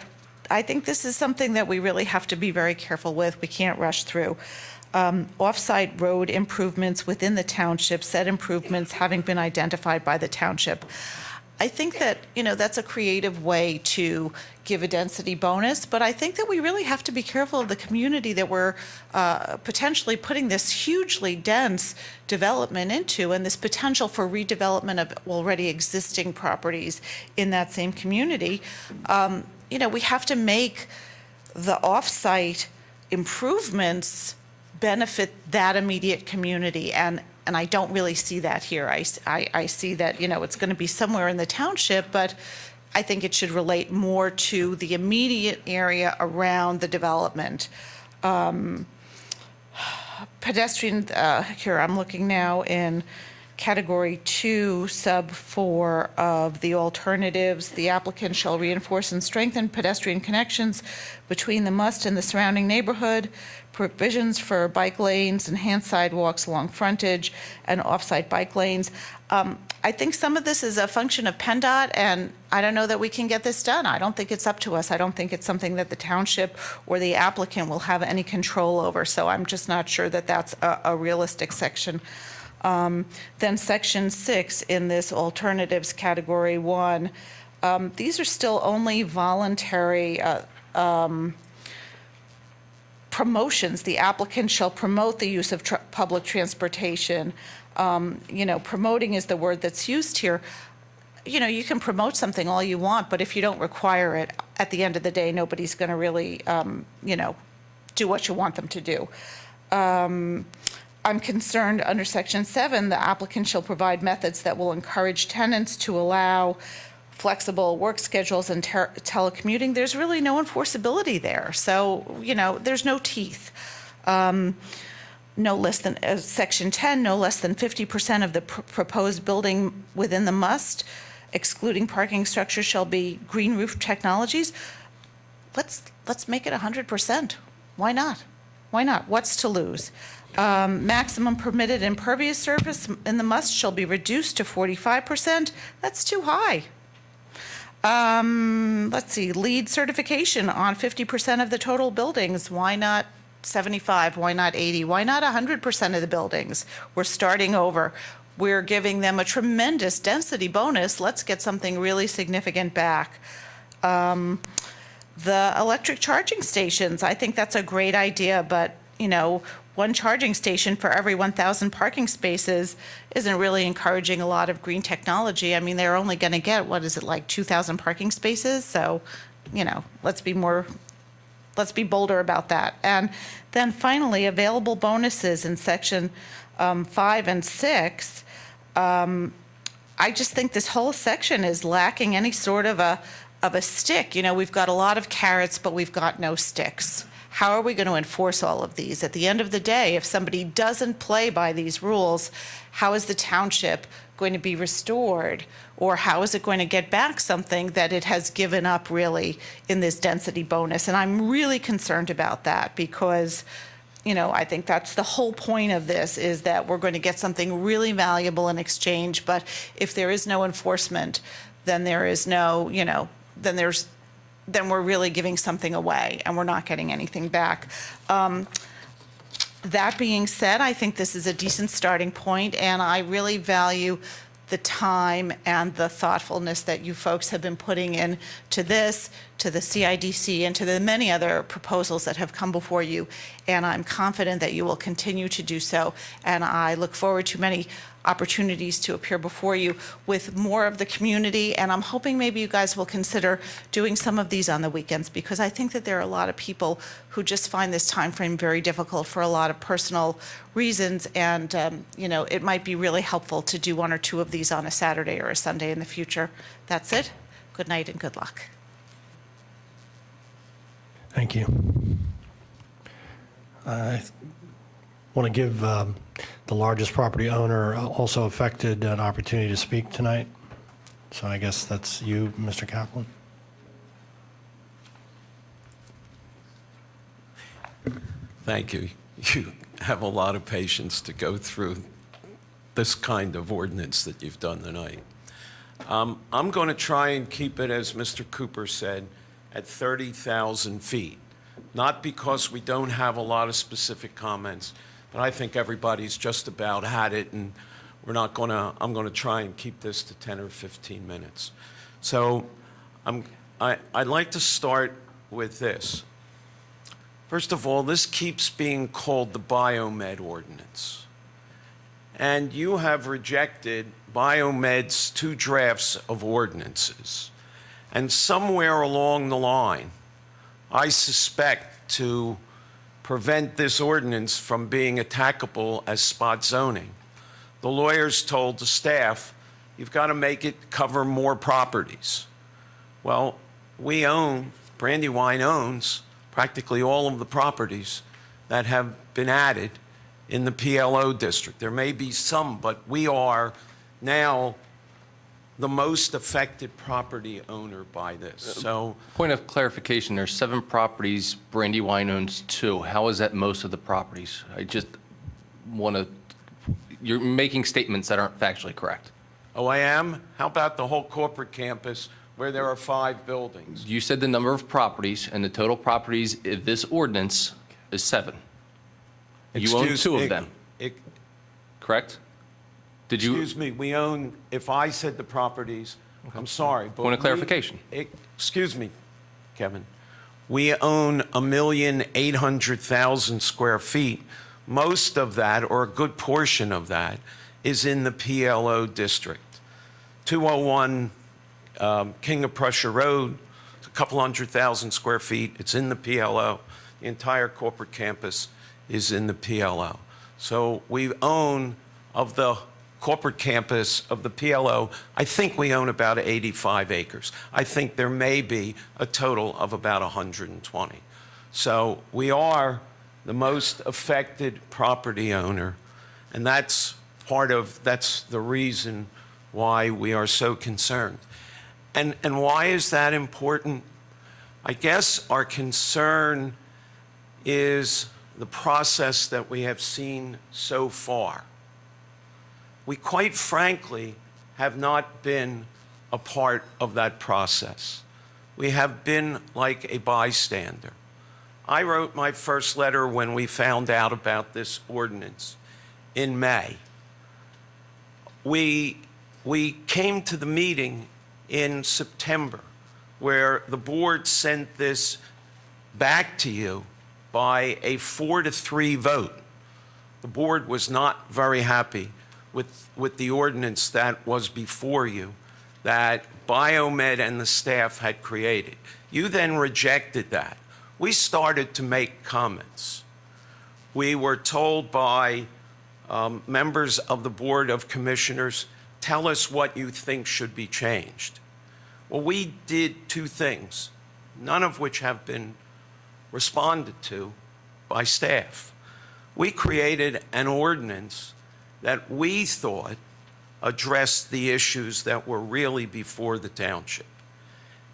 I think this is something that we really have to be very careful with. We can't rush through. Off-site road improvements within the township, said improvements having been identified by the township. I think that, that's a creative way to give a density bonus, but I think that we really have to be careful of the community that we're potentially putting this hugely dense development into, and this potential for redevelopment of already existing properties in that same community. We have to make the off-site improvements benefit that immediate community, and I don't really see that here. I see that, it's going to be somewhere in the township, but I think it should relate more to the immediate area around the development. Pedestrian, here I'm looking now in category 2, sub 4 of the alternatives. The applicant shall reinforce and strengthen pedestrian connections between the must and the surrounding neighborhood, provisions for bike lanes, enhanced sidewalks along frontage, and off-site bike lanes. I think some of this is a function of PennDOT, and I don't know that we can get this done. I don't think it's up to us. I don't think it's something that the township or the applicant will have any control over, so I'm just not sure that that's a realistic section. Then section 6 in this alternatives category 1, these are still only voluntary promotions. The applicant shall promote the use of public transportation. Promoting is the word that's used here. You can promote something all you want, but if you don't require it, at the end of the day, nobody's going to really, do what you want them to do. I'm concerned under section 7, the applicant shall provide methods that will encourage tenants to allow flexible work schedules and telecommuting. There's really no enforceability there. So, there's no teeth. No less than, section 10, no less than 50% of the proposed building within the must, excluding parking structures, shall be green roof technologies. Let's make it 100%. Why not? Why not? What's to lose? Maximum permitted impervious surface in the must shall be reduced to 45%. That's too high. Let's see, LEED certification on 50% of the total buildings. Why not 75? Why not 80? Why not 100% of the buildings? We're starting over. we're giving them a tremendous density bonus. Let's get something really significant back. The electric charging stations, I think that's a great idea, but, you know, one charging station for every 1,000 parking spaces isn't really encouraging a lot of green technology. I mean, they're only going to get, what is it, like 2,000 parking spaces? So, you know, let's be bolder about that. And then finally, available bonuses in section 5 and 6. I just think this whole section is lacking any sort of a stick. You know, we've got a lot of carrots, but we've got no sticks. How are we going to enforce all of these? At the end of the day, if somebody doesn't play by these rules, how is the township going to be restored? Or how is it going to get back something that it has given up really in this density bonus? And I'm really concerned about that because, you know, I think that's the whole point of this, is that we're going to get something really valuable in exchange. But if there is no enforcement, then there is no, you know, then we're really giving something away and we're not getting anything back. That being said, I think this is a decent starting point, and I really value the time and the thoughtfulness that you folks have been putting in to this, to the CIDC, and to the many other proposals that have come before you. And I'm confident that you will continue to do so. And I look forward to many opportunities to appear before you with more of the community. And I'm hoping maybe you guys will consider doing some of these on the weekends, because I think that there are a lot of people who just find this time frame very difficult for a lot of personal reasons. And, you know, it might be really helpful to do one or two of these on a Saturday or a Sunday in the future. That's it. Good night and good luck. Thank you. I want to give the largest property owner also affected an opportunity to speak tonight. So I guess that's you, Mr. Kaplan. Thank you. You have a lot of patience to go through this kind of ordinance that you've done tonight. I'm going to try and keep it, as Mr. Cooper said, at 30,000 feet. Not because we don't have a lot of specific comments, but I think everybody's just about had it, and I'm going to try and keep this to 10 or 15 minutes. So I'd like to start with this. First of all, this keeps being called the BioMed ordinance. And you have rejected BioMed's 2 drafts of ordinances. And somewhere along the line, I suspect, to prevent this ordinance from being attackable as spot zoning, the lawyers told the staff, you've got to make it cover more properties. Well, Brandywine owns practically all of the properties that have been added in the PLO district. There may be some, but we are now the most affected property owner by this. So, Point of clarification, there's 7 properties, Brandywine owns 2. How is that most of the properties? I just want to, you're making statements that aren't factually correct. oh, I am? How about the whole corporate campus where there are 5 buildings? You said the number of properties, and the total properties in this ordinance is 7. You own 2 of them, correct? Did you? Excuse me, we own, if I said the properties, I'm sorry, but Point of clarification. Excuse me, Kevin. We own 1,800,000 square feet. Most of that, or a good portion of that, is in the PLO district. 201 King of Prussia Road, it's a couple 100,000 square feet. It's in the PLO. The entire corporate campus is in the PLO. So we own, of the corporate campus of the PLO, I think we own about 85 acres. I think there may be a total of about 120. So we are the most affected property owner, and that's the reason why we are so concerned. And why is that important? I guess our concern is the process that we have seen so far. We quite frankly have not been a part of that process. We have been like a bystander. I wrote my first letter when we found out about this ordinance in May. we came to the meeting in September where the board sent this back to you by a 4-3 vote. The board was not very happy with the ordinance that was before you that BioMed and the staff had created. You then rejected that. We started to make comments. We were told by members of the Board of Commissioners, tell us what you think should be changed. Well, we did two things, none of which have been responded to by staff. We created an ordinance that we thought addressed the issues that were really before the township.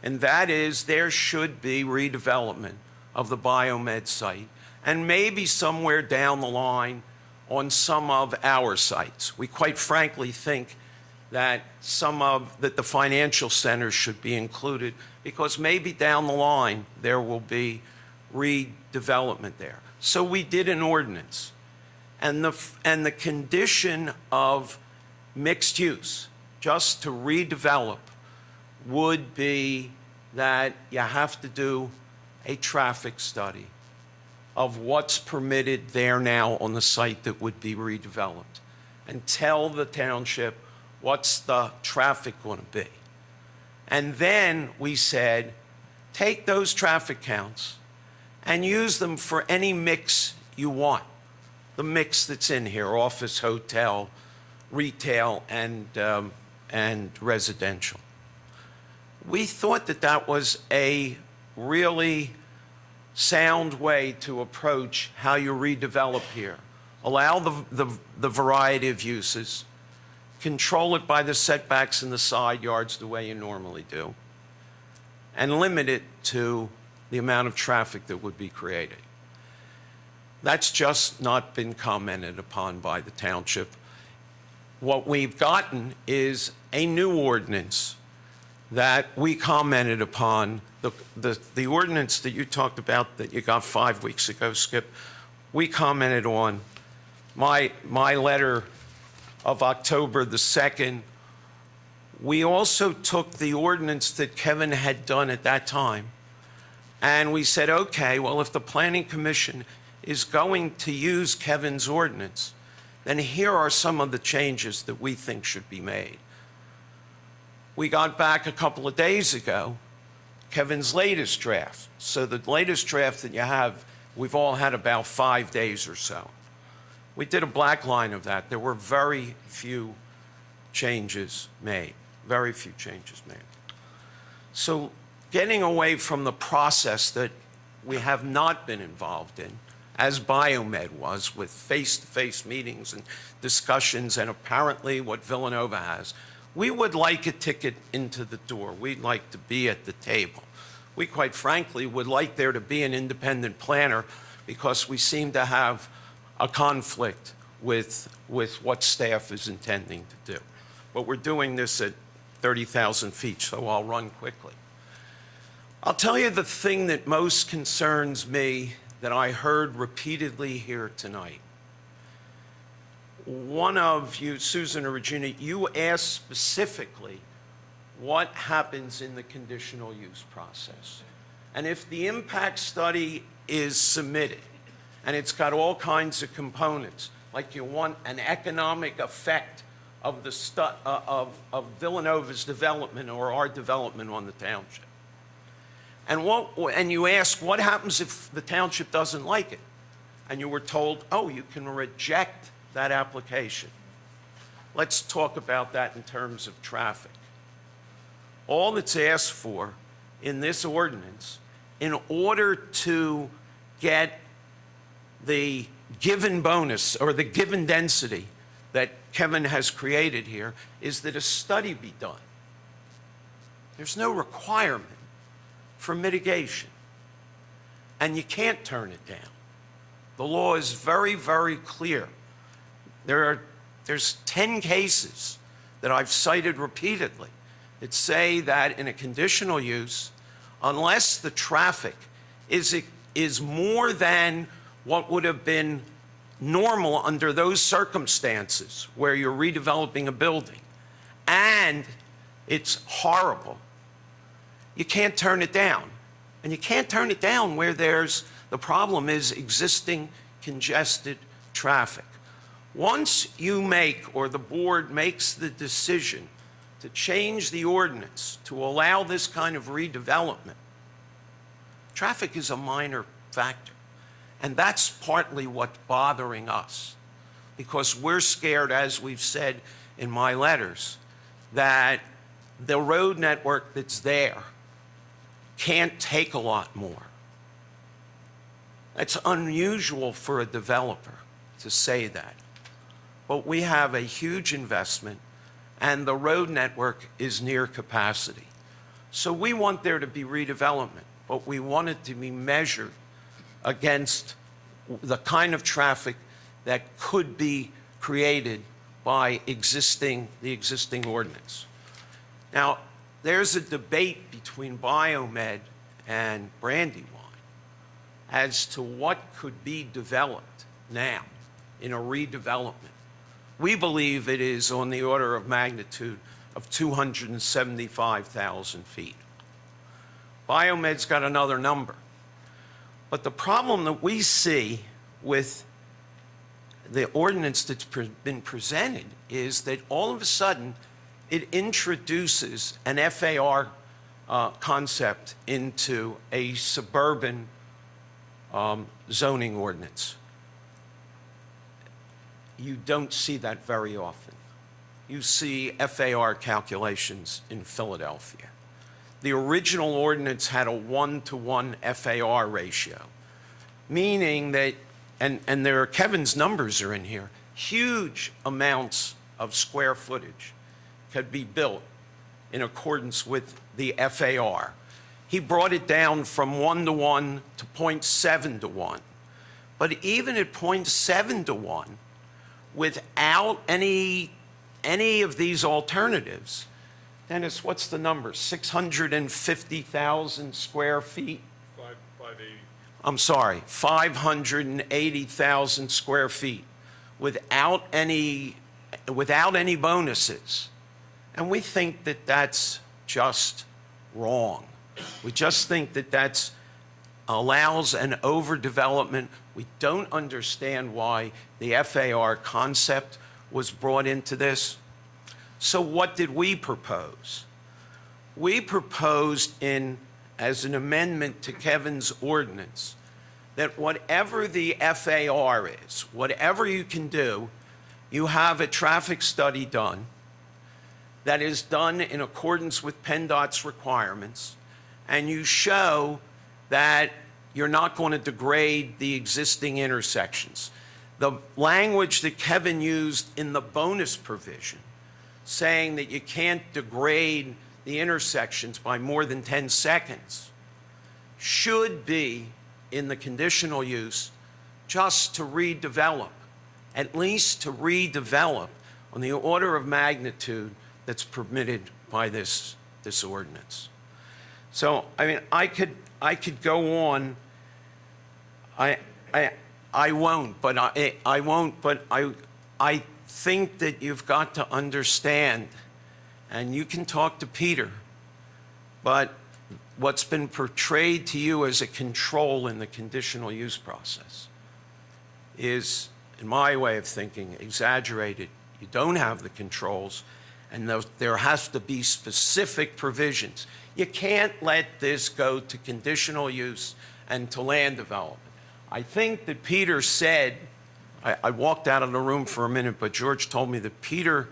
And that is there should be redevelopment of the BioMed site and maybe somewhere down the line on some of our sites. We quite frankly think that that the financial centers should be included because maybe down the line there will be redevelopment there. So we did an ordinance. And the condition of mixed use, just to redevelop, would be that you have to do a traffic study of what's permitted there now on the site that would be redeveloped and tell the township what's the traffic going to be. And then we said, take those traffic counts and use them for any mix you want. The mix that's in here, office, hotel, retail, and residential. We thought that that was a really sound way to approach how you redevelop here. Allow the variety of uses, control it by the setbacks in the side yards the way you normally do, and limit it to the amount of traffic that would be created. That's just not been commented upon by the township. What we've gotten is a new ordinance that we commented upon. The ordinance that you talked about that you got 5 weeks ago, Skip, we commented on. My letter of October the 2nd, we also took the ordinance that Kevin had done at that time, and we said, okay, well, if the Planning Commission is going to use Kevin's ordinance, then here are some of the changes that we think should be made. We got back a couple of days ago Kevin's latest draft. So the latest draft that you have, we've all had about 5 days or so. We did a black line of that. There were very few changes made, very few changes made. So getting away from the process that we have not been involved in, as BioMed was, with face-to-face meetings and discussions, and apparently what Villanova has, we would like a ticket into the door. We'd like to be at the table. We, quite frankly, would like there to be an independent planner because we seem to have a conflict with what staff is intending to do. But we're doing this at 30,000 feet, so I'll run quickly. I'll tell you the thing that most concerns me that I heard repeatedly here tonight. One of you, Susan or Regina, you asked specifically what happens in the conditional use process. And if the impact study is submitted, and it's got all kinds of components, like you want an economic effect of of Villanova's development or our development on the township. And you ask, what happens if the township doesn't like it? And you were told, oh, you can reject that application. Let's talk about that in terms of traffic. All that's asked for in this ordinance, in order to get the given bonus or the given density that Kevin has created here, is that a study be done. There's no requirement for mitigation, and you can't turn it down. The law is very, very clear. There's 10 cases that I've cited repeatedly that say that in a conditional use, unless the traffic is more than what would have been normal under those circumstances where you're redeveloping a building and it's horrible, you can't turn it down. And you can't turn it down where the problem is existing congested traffic. Once you make, or the board makes the decision to change the ordinance to allow this kind of redevelopment, traffic is a minor factor. And that's partly what's bothering us, because we're scared, as we've said in my letters, that the road network that's there can't take a lot more. It's unusual for a developer to say that. But we have a huge investment, and the road network is near capacity. So we want there to be redevelopment, but we want it to be measured against the kind of traffic that could be created by the existing ordinance. Now, there's a debate between BioMed and Brandywine as to what could be developed now in a redevelopment. We believe it is on the order of magnitude of 275,000 feet. BioMed's got another number. But the problem that we see with the ordinance that's been presented is that all of a sudden it introduces an FAR concept into a suburban zoning ordinance. You don't see that very often. You see FAR calculations in Philadelphia. The original ordinance had a 1-to-1 FAR ratio, meaning that, and Kevin's numbers are in here, huge amounts of square footage could be built in accordance with the FAR. He brought it down from 1-to-1 to 0.7-to-1. But even at 0.7-to-1, without any of these alternatives, Dennis, what's the number? 650,000 square feet? 580. I'm sorry, 580,000 square feet without any bonuses. And we think that that's just wrong. We just think that that allows an overdevelopment. We don't understand why the FAR concept was brought into this. So what did we propose? We proposed as an amendment to Kevin's ordinance that whatever the FAR is, whatever you can do, you have a traffic study done that is done in accordance with PennDOT's requirements, and you show that you're not going to degrade the existing intersections. The language that Kevin used in the bonus provision, saying that you can't degrade the intersections by more than 10 seconds, should be in the conditional use just to redevelop, at least to redevelop on the order of magnitude that's permitted by this ordinance. So, I mean, I could go on. I won't, but I think that you've got to understand, and you can talk to Peter, but what's been portrayed to you as a control in the conditional use process is, in my way of thinking, exaggerated. You don't have the controls, and there has to be specific provisions. You can't let this go to conditional use and to land development. I think that Peter said, I walked out of the room for a minute, but George told me that Peter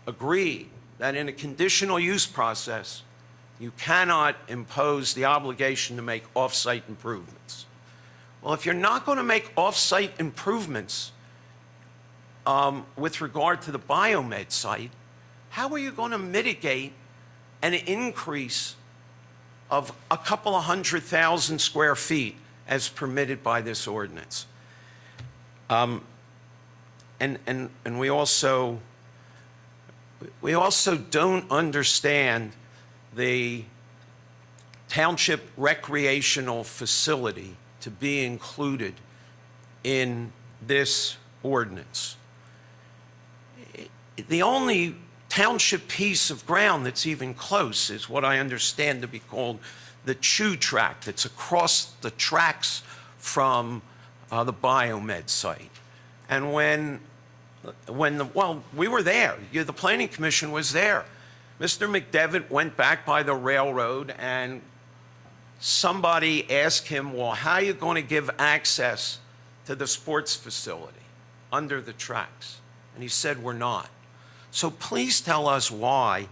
agreed that in a conditional use process, you cannot impose the obligation to make off-site improvements. Well, if you're not going to make off-site improvements with regard to the BioMed site, how are you going to mitigate an increase of a couple of 100,000 square feet as permitted by this ordinance? And we also don't understand the township recreational facility to be included in this ordinance. The only township piece of ground that's even close is what I understand to be called the Chew Tract. It's across the tracks from the BioMed site. And we were there. The Planning Commission was there. Mr. McDevitt went back by the railroad and somebody asked him, well, how are you going to give access to the sports facility under the tracks? And he said, we're not. So please tell us why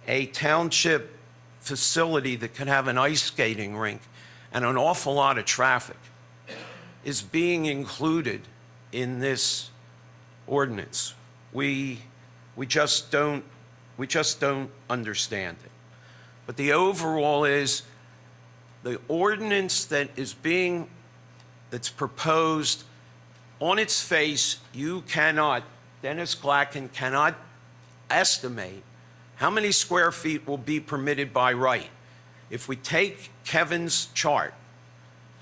a township facility that could have an ice skating rink and an awful lot of traffic is being included in this ordinance. We just don't understand it. But the overall is the ordinance that's proposed on its face, Dennis Glacken cannot estimate how many square feet will be permitted by right. If we take Kevin's chart,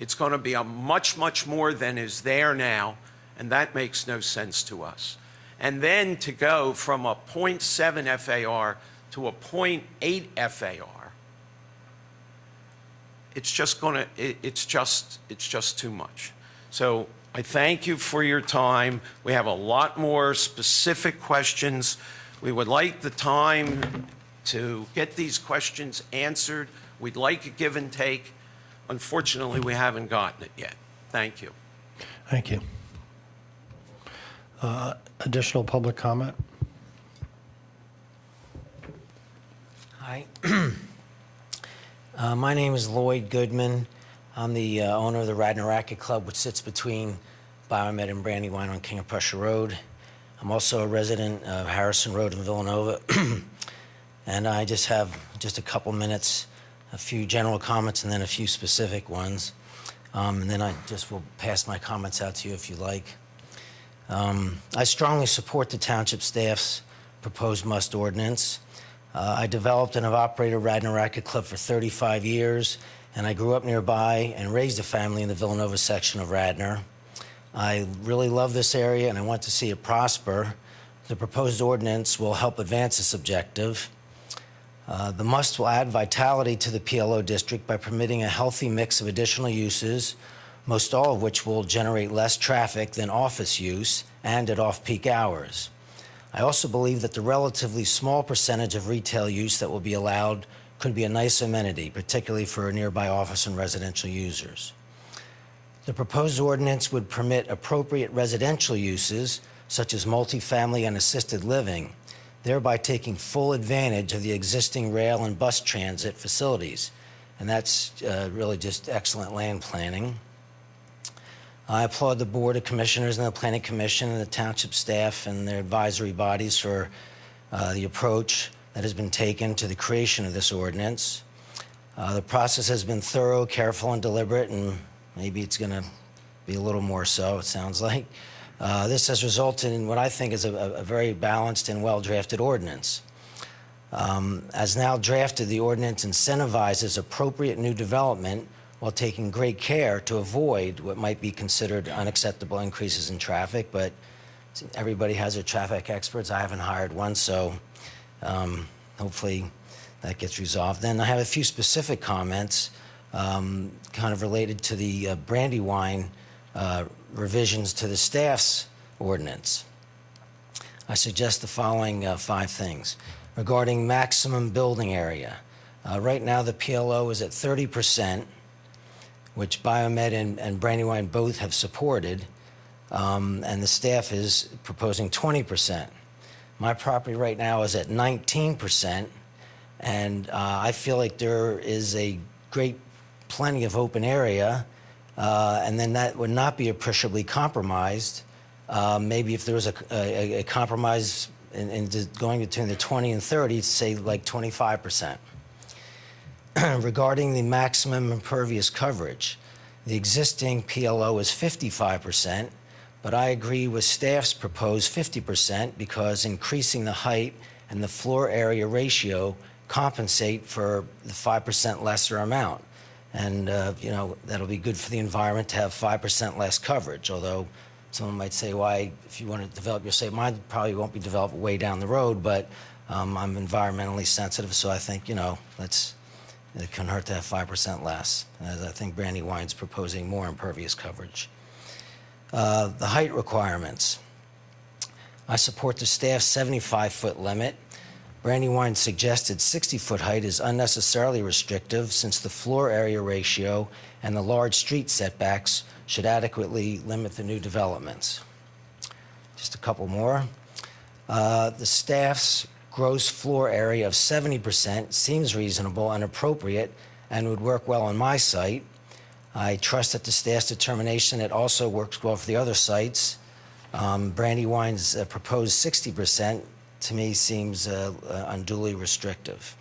it's going to be a much, much more than is there now, and that makes no sense to us. And then to go from a 0.7 FAR to a 0.8 FAR, it's just too much. So I thank you for your time. We have a lot more specific questions. We would like the time to get these questions answered. We'd like a give and take. Unfortunately, we haven't gotten it yet. Thank you. Thank you. Additional public comment? Hi. My name is Lloyd Goodman. I'm the owner of the Radnor Racket Club, which sits between BioMed and Brandywine on King of Prussia Road. I'm also a resident of Harrison Road in Villanova. And I just have a couple minutes, a few general comments and then a few specific ones. And then I just will pass my comments out to you if you like. I strongly support the township staff's proposed must ordinance. I developed and have operated Radnor Racket Club for 35 years, and I grew up nearby and raised a family in the Villanova section of Radnor. I really love this area and I want to see it prosper. The proposed ordinance will help advance this objective. The must will add vitality to the PLO district by permitting a healthy mix of additional uses, most all of which will generate less traffic than office use and at off-peak hours. I also believe that the relatively small percentage of retail use that will be allowed could be a nice amenity, particularly for nearby office and residential users. The proposed ordinance would permit appropriate residential uses, such as multifamily and assisted living, thereby taking full advantage of the existing rail and bus transit facilities. And that's really just excellent land planning. I applaud the Board of Commissioners and the Planning Commission and the township staff and their advisory bodies for the approach that has been taken to the creation of this ordinance. The process has been thorough, careful, and deliberate, and maybe it's going to be a little more so, it sounds like. This has resulted in what I think is a very balanced and well-drafted ordinance. As now drafted, the ordinance incentivizes appropriate new development while taking great care to avoid what might be considered unacceptable increases in traffic, but everybody has their traffic experts. I haven't hired one, so hopefully that gets resolved. Then I have a few specific comments kind of related to the Brandywine revisions to the staff's ordinance. I suggest the following 5 things. Regarding maximum building area, right now the PLO is at 30%, which BioMed and Brandywine both have supported, and the staff is proposing 20%. My property right now is at 19%, and I feel like there is a plenty of open area, and then that would not be appreciably compromised. Maybe if there was a compromise in going between the 20 and 30, say like 25%. Regarding the maximum impervious coverage, the existing PLO is 55%, but I agree with staff's proposed 50% because increasing the height and the floor area ratio compensate for the 5% lesser amount. And, that'll be good for the environment to have 5% less coverage, although Someone might say, why, if you want to develop your site, mine probably won't be developed way down the road, but I'm environmentally sensitive, so I think, it couldn't hurt to have 5% less. As I think Brandywine's proposing more impervious coverage. The height requirements. I support the staff's 75-foot limit. Brandywine's suggested 60-foot height is unnecessarily restrictive since the floor area ratio and the large street setbacks should adequately limit the new developments. Just a couple more. The staff's gross floor area of 70% seems reasonable and appropriate and would work well on my site. I trust that the staff's determination it also works well for the other sites. Brandywine's proposed 60% to me seems unduly restrictive.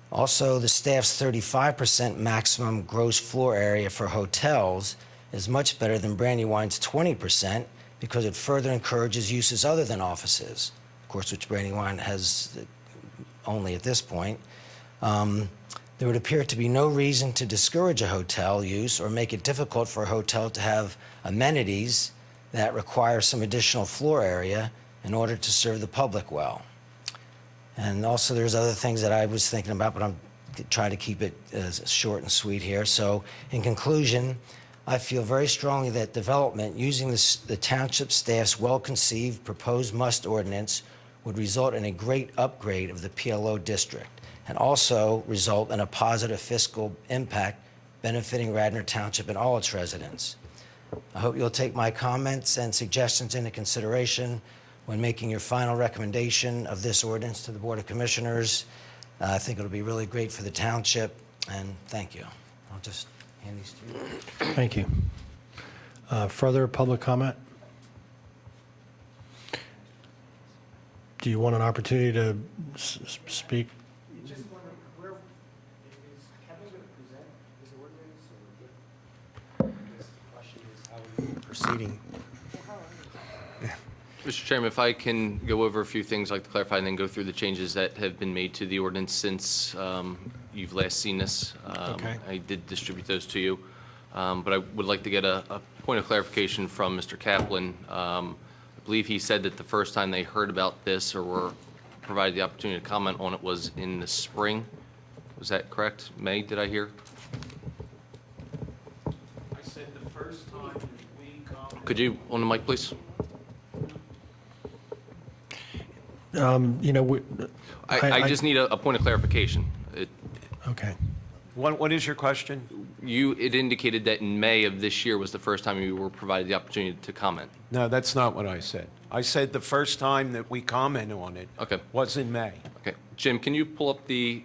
Also, the staff's 35% maximum gross floor area for hotels is much better than Brandywine's 20% because it further encourages uses other than offices, of course, which Brandywine has only at this point. There would appear to be no reason to discourage a hotel use or make it difficult for a hotel to have amenities that require some additional floor area in order to serve the public well. And also there's other things that I was thinking about, but I'm trying to keep it short and sweet here. So in conclusion, I feel very strongly that development using the township staff's well-conceived proposed must ordinance would result in a great upgrade of the PLO district and also result in a positive fiscal impact benefiting Radnor Township and all its residents. I hope you'll take my comments and suggestions into consideration when making your final recommendation of this ordinance to the Board of Commissioners. I think it'll be really great for the township, and thank you. I'll just hand these to you. Thank you. Further public comment? Do you want an opportunity to speak? Just wondering, is Kevin going to present his ordinance, or I guess the question is, how are you Proceeding. Mr. Chairman, if I can go over a few things I'd like to clarify and then go through the changes that have been made to the ordinance since you've last seen this. Okay. I did distribute those to you, but I would like to get a point of clarification from Mr. Kaplan. I believe he said that the first time they heard about this or were provided the opportunity to comment on it was in the spring. Was that correct? May, did I hear? I said the first time that we commented. Could you, on the mic, please? I just need a point of clarification. Okay. What is your question? It indicated that in May of this year was the first time you were provided the opportunity to comment. No, that's not what I said. I said the first time that we commented on it was in May. Okay. Jim, can you pull up the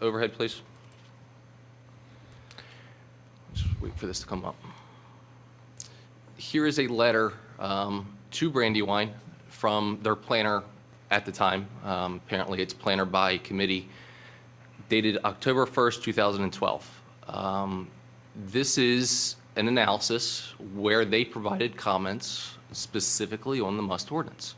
overhead, please? Just wait for this to come up. Here is a letter to Brandywine from their planner at the time. Apparently, it's planner by committee, dated October 1st, 2012. This is an analysis where they provided comments specifically on the must ordinance.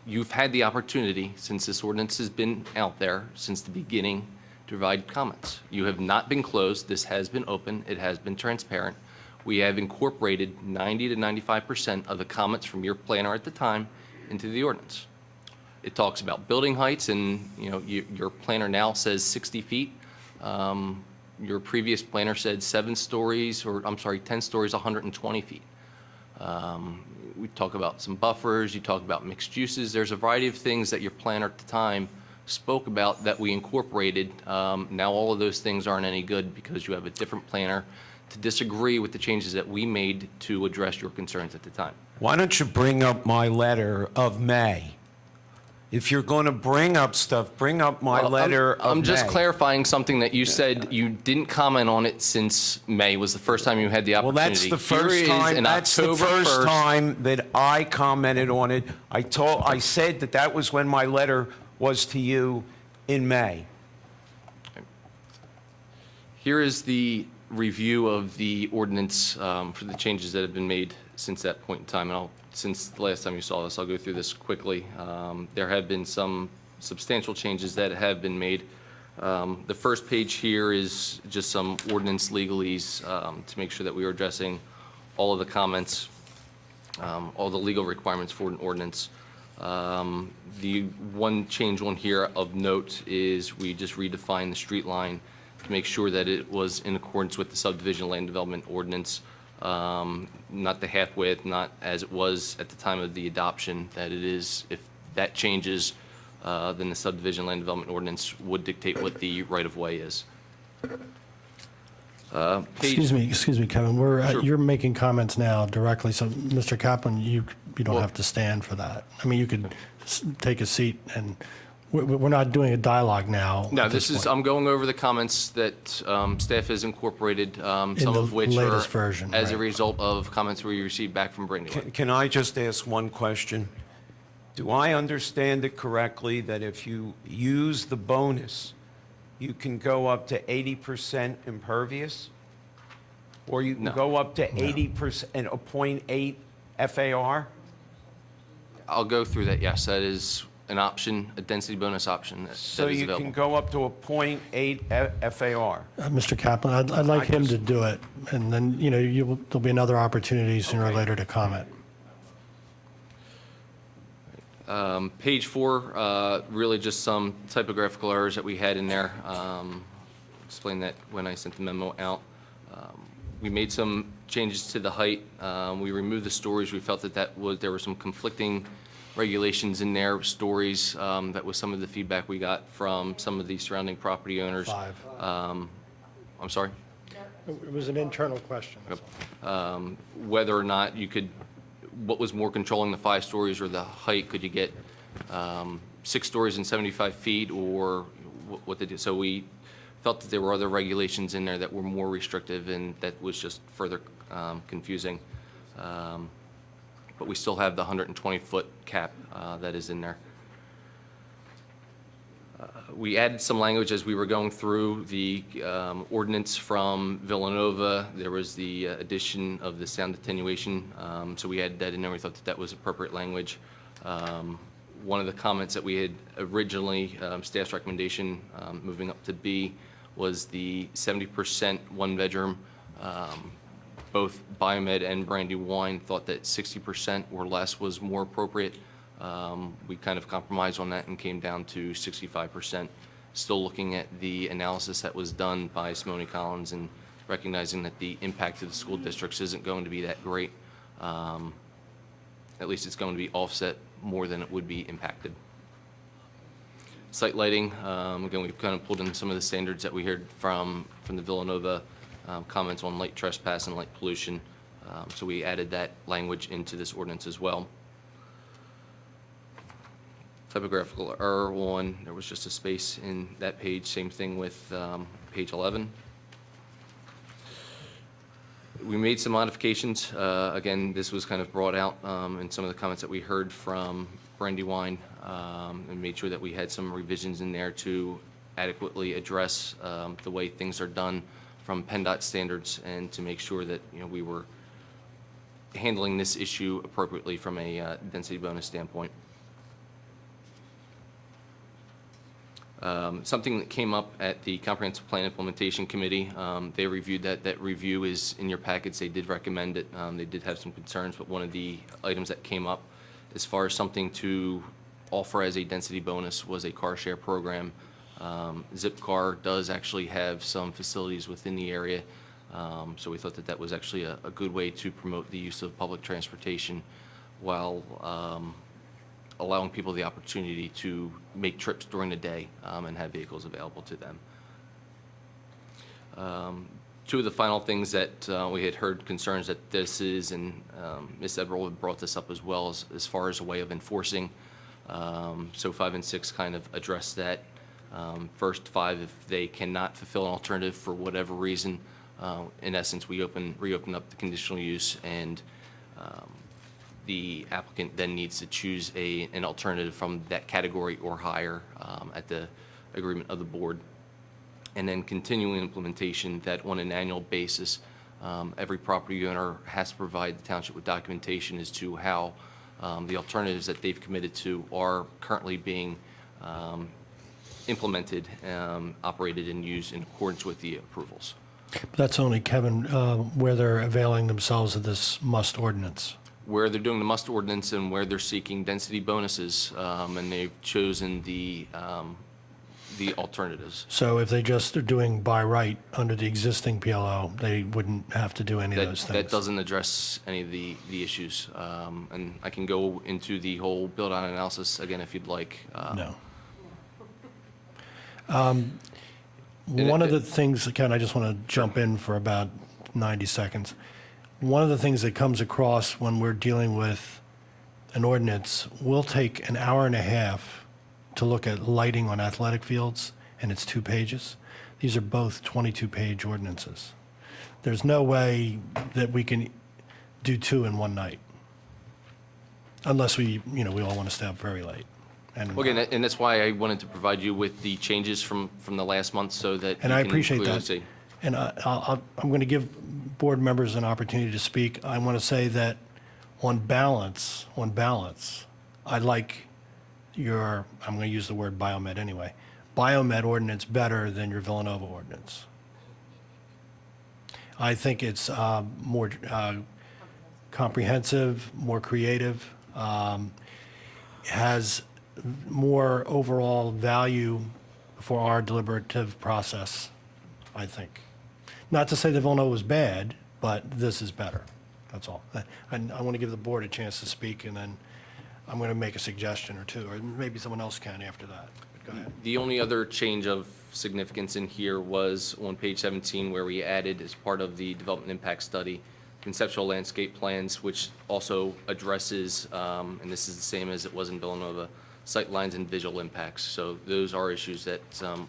You've had the opportunity, since this ordinance has been out there since the beginning, to provide comments. You have not been closed. This has been open. It has been transparent. We have incorporated 90 to 95% of the comments from your planner at the time into the ordinance. It talks about building heights, and your planner now says 60 feet. Your previous planner said 10 stories, 120 feet. We talk about some buffers. You talk about mixed uses. There's a variety of things that your planner at the time spoke about that we incorporated. Now all of those things aren't any good because you have a different planner to disagree with the changes that we made to address your concerns at the time. Why don't you bring up my letter of May? If you're going to bring up stuff, bring up my letter of May. I'm just clarifying something that you said you didn't comment on it since May was the first time you had the opportunity. Well, that's the first time. That's the first time that I commented on it. I said that was when my letter was to you in May. Here is the review of the ordinance for the changes that have been made since that point in time. And since the last time you saw this, I'll go through this quickly. There have been some substantial changes that have been made. The first page here is just some ordinance legalese to make sure that we are addressing all of the comments, all the legal requirements for an ordinance. The one change on here of note is we just redefined the street line to make sure that it was in accordance with the subdivision land development ordinance, not the half width, not as it was at the time of the adoption, that it is, if that changes, then the subdivision land development ordinance would dictate what the right-of-way is. Excuse me, Kevin, Sure. you're making comments now directly, so Mr. Kaplan, you don't have to stand for that. I mean, you could take a seat, and we're not doing a dialogue now. No, at this is, point. I'm going over the comments that staff has incorporated, some the of which are latest version, as a right. result of comments we received back from Brandywine. Can I just ask one question? Do I understand it correctly that if you use the bonus, you can go up to 80% impervious? Or you can No. go up to 80% and a 0.8 FAR? I'll go through that, yes, that is an option, a density bonus option that So that is you available. can go up to a 0.8 FAR? Mr. Kaplan, I'd like him to do it, and then, there'll be another opportunity sooner or later to comment. Page 4, really just some typographical errors that we had in there. Explained that when I sent the memo out. We made some changes to the height. We removed the stories. We felt that there were some conflicting regulations in there, stories. That was some of the feedback we got from some of the surrounding property owners. 5. I'm sorry? It was an internal question. that's all. Whether or not you could, what was more controlling the 5 stories or the height? Could you get 6 stories and 75 feet, or what they do? So we felt that there were other regulations in there that were more restrictive, and that was just further confusing. But we still have the 120-foot cap that is in there. We added some language as we were going through the ordinance from Villanova. There was the addition of the sound attenuation, so we added that in there. We thought that that was appropriate language. One of the comments that we had originally, staff's recommendation, moving up to B, was the 70% one-bedroom. Both BioMed and Brandywine thought that 60% or less was more appropriate. We kind of compromised on that and came down to 65%. Still looking at the analysis that was done by Simone Collins and recognizing that the impact to the school districts isn't going to be that great. At least it's going to be offset more than it would be impacted. Site lighting, again, we've kind of pulled in some of the standards that we heard from the Villanova comments on light trespass and light pollution. So we added that language into this ordinance as well. Typographical error 1, there was just a space in that page. Same thing with page 11. We made some modifications. Again, this was kind of brought out in some of the comments that we heard from Brandywine, and made sure that we had some revisions in there to adequately address the way things are done from PennDOT standards, and to make sure that we were handling this issue appropriately from a density bonus standpoint. Something that came up at the Comprehensive Plan Implementation Committee, they reviewed that. That review is in your packets. They did recommend it. They did have some concerns, but one of the items that came up as far as something to offer as a density bonus was a car share program. Zipcar does actually have some facilities within the area, so we thought that that was actually a good way to promote the use of public transportation while allowing people the opportunity to make trips during the day and have vehicles available to them. Two of the final things that we had heard concerns that this is, and Ms. Eberl brought this up as well, as far as a way of enforcing. So 5 and 6 kind of address that. First 5, if they cannot fulfill an alternative for whatever reason, in essence, we reopen up the conditional use, and the applicant then needs to choose an alternative from that category or higher at the agreement of the board. And then continuing implementation that on an annual basis, every property owner has to provide the township with documentation as to how the alternatives that they've committed to are currently being implemented, operated, and used in accordance with the approvals. That's only, Kevin, where they're availing themselves of this must ordinance. Where they're doing the must ordinance and where they're seeking density bonuses, and they've chosen the alternatives. So if they just are doing by right under the existing PLO, they wouldn't have to do any of those things? That doesn't address any of the issues. And I can go into the whole build-out analysis again if you'd like. No. One of the things, Ken, I just want to jump in for about 90 seconds. One of the things that comes across when we're dealing with an ordinance, we'll take an hour and a half to look at lighting on athletic fields, and it's 2 pages. These are both 22-page ordinances. There's no way that we can do 2 in one night, unless we all want to stay up very late. And, Well, again, and that's why I wanted to provide you with the changes from the last month so that and you I can appreciate clearly that. see. And I'm going to give board members an opportunity to speak. I want to say that on balance, I like your, I'm going to use the word BioMed anyway, BioMed ordinance better than your Villanova ordinance. I think it's more comprehensive, more creative, has more overall value for our deliberative process, I think. Not to say that Villanova was bad, but this is better. That's all. And I want to give the board a chance to speak, and then I'm going to make a suggestion or two, or maybe someone else can after that. Go ahead. The only other change of significance in here was on page 17 where we added as part of the development impact study conceptual landscape plans, which also addresses, and this is the same as it was in Villanova, sight lines and visual impacts. So those are issues that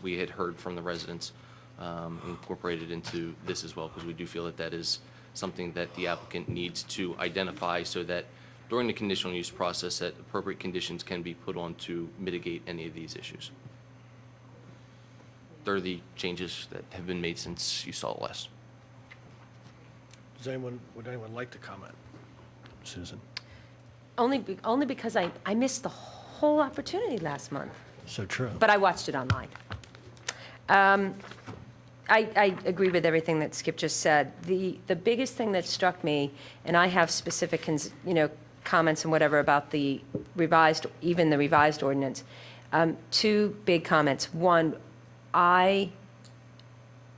we had heard from the residents incorporated into this as well, because we do feel that that is something that the applicant needs to identify so that during the conditional use process that appropriate conditions can be put on to mitigate any of these issues. They're the changes that have been made since you saw it last. Would anyone like to comment? Susan? Only because I missed the whole opportunity last month, So true. but I watched it online. I agree with everything that Skip just said. The biggest thing that struck me, and I have specific, comments and whatever about the revised ordinance. 2 big comments. One, I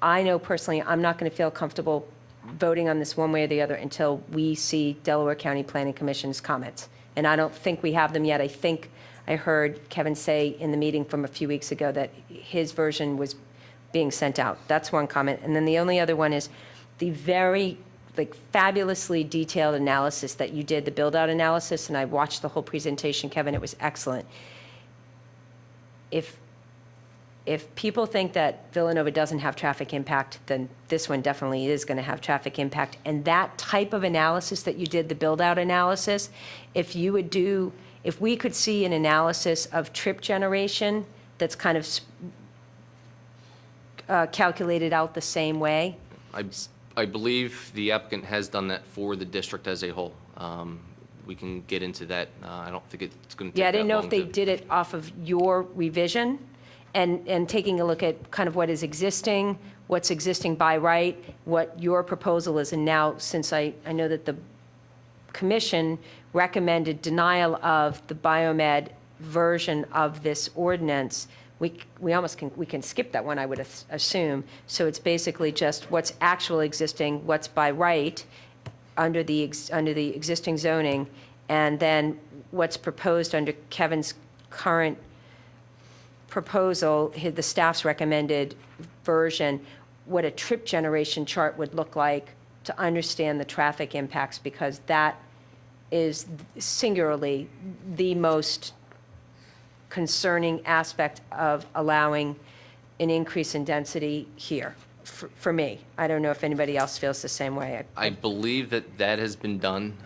know personally I'm not going to feel comfortable voting on this one way or the other until we see Delaware County Planning Commission's comments. And I don't think we have them yet. I think I heard Kevin say in the meeting from a few weeks ago that his version was being sent out. That's one comment. And then the only other one is the very fabulously detailed analysis that you did, the build-out analysis, and I watched the whole presentation, Kevin, it was excellent. If people think that Villanova doesn't have traffic impact, then this one definitely is going to have traffic impact. And that type of analysis that you did, the build-out analysis, if we could see an analysis of trip generation that's kind of calculated out the same way. I believe the applicant has done that for the district as a whole. We can get into that. I don't think it's going to take that long. Yeah, I didn't know if they did it off of your revision and taking a look at kind of what is existing, what's existing by right, what your proposal is. And now, since I know that the commission recommended denial of the BioMed version of this ordinance, we almost can skip that one, I would assume. So it's basically just what's actual existing, what's by right under the existing zoning, and then what's proposed under Kevin's current proposal, the staff's recommended version, what a trip generation chart would look like to understand the traffic impacts, because that is singularly the most concerning aspect of allowing an increase in density here, for me. I don't know if anybody else feels the same way. I believe that has been done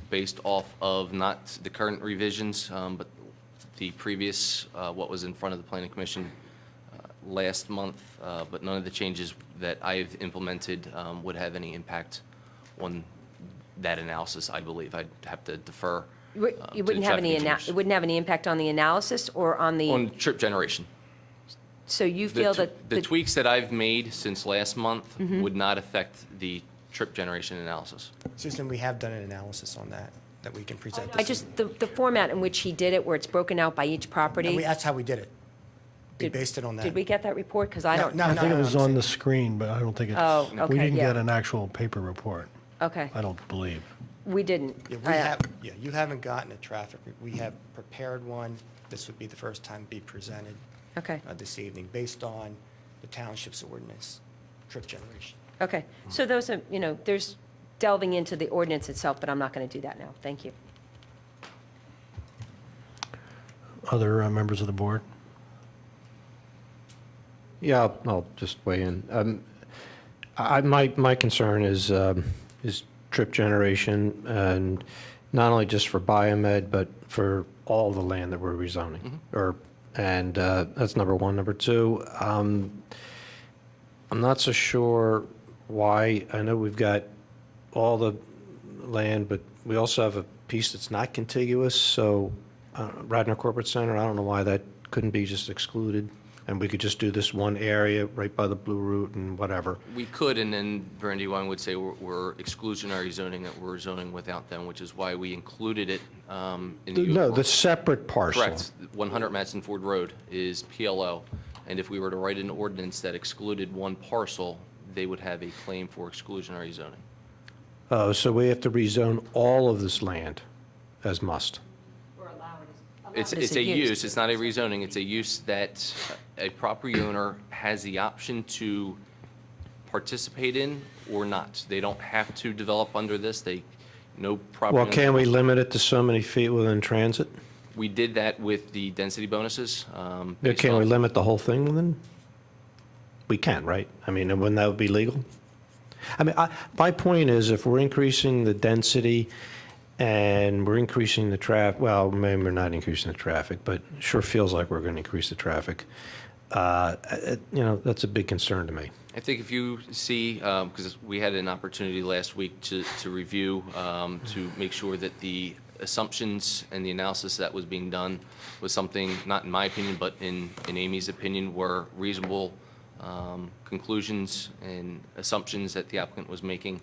based off of not the current revisions, but the previous, what was in front of the Planning Commission last month, but none of the changes that I've implemented would have any impact on that analysis, I believe. I'd have to defer. It wouldn't have any impact on the analysis or on the... On trip generation. So you feel that The tweaks that I've made since last month Mhm. would not affect the trip generation analysis. Susan, we have done an analysis on that we can present. I just, the format in which he did it, where it's broken out by each property. That's how we did it. We based it on that. Did we get that report? Because I don't. No, I think it was I'm on the screen, but I don't think it's, Oh, we okay, didn't yeah. get an actual paper report, Okay, I don't believe. we didn't. You haven't gotten a traffic, we have prepared one. This would be the first time to be presented Okay, this evening, based on the township's ordinance, trip generation. okay. So those are, there's delving into the ordinance itself, but I'm not going to do that now. Thank you. Other members of the board? Yeah, I'll just weigh in. My concern is trip generation, and not only just for BioMed, but for all the land that we're rezoning. That's number one. Number two, I'm not so sure why. I know we've got all the land, but we also have a piece that's not contiguous. So Radnor Corporate Center, I don't know why that couldn't be just excluded, and we could just do this one area right by the Blue Route and whatever. We could, and then Brandywine would say we're exclusionary zoning, that we're zoning without them, which is why we included it in the No, the separate parcel. Correct. 100 Madison Ford Road is PLO, and if we were to write an ordinance that excluded one parcel, they would have a claim for exclusionary zoning. Oh, so we have to rezone all of this land as must. It's It's a a use. use, it's not a rezoning, it's a use that a property owner has the option to participate in or not. They don't have to develop under this, no property. Well, owner- can we limit it to so many feet within transit? We did that with the density bonuses. Yeah, based can we off- limit the whole thing then? We can, right? I mean, and wouldn't that be legal? I mean, my point is, if we're increasing the density and we're increasing the traffic, well, maybe we're not increasing the traffic, but it sure feels like we're going to increase the traffic. That's a big concern to me. I think if you see, because we had an opportunity last week to review, to make sure that the assumptions and the analysis that was being done was something, not in my opinion, but in Amy's opinion, were reasonable conclusions and assumptions that the applicant was making,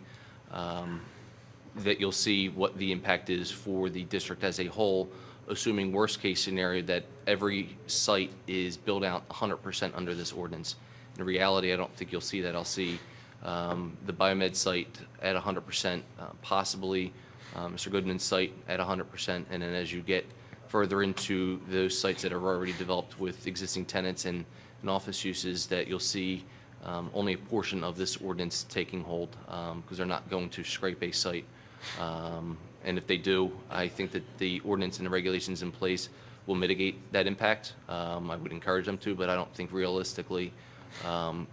that you'll see what the impact is for the district as a whole, assuming worst-case scenario that every site is built out 100% under this ordinance. In reality, I don't think you'll see that. I'll see the BioMed site at 100%, possibly Mr. Goodman's site at 100%, and then as you get further into those sites that are already developed with existing tenants and office uses, that you'll see only a portion of this ordinance taking hold, because they're not going to scrape a site. And if they do, I think that the ordinance and the regulations in place will mitigate that impact. I would encourage them to, but I don't think realistically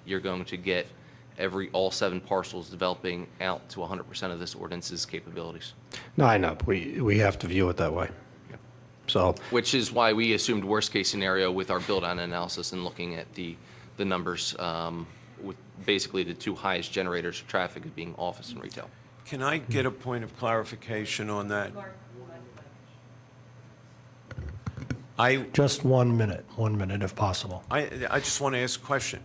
you're going to get all 7 parcels developing out to 100% of this ordinance's capabilities. No, I know. We have to view it that way. So, Which is why we assumed worst-case scenario with our build-out analysis and looking at the numbers, with basically the 2 highest generators of traffic being office and retail. Can I get a point of clarification on that? Just 1 minute if possible. I just want to ask a question.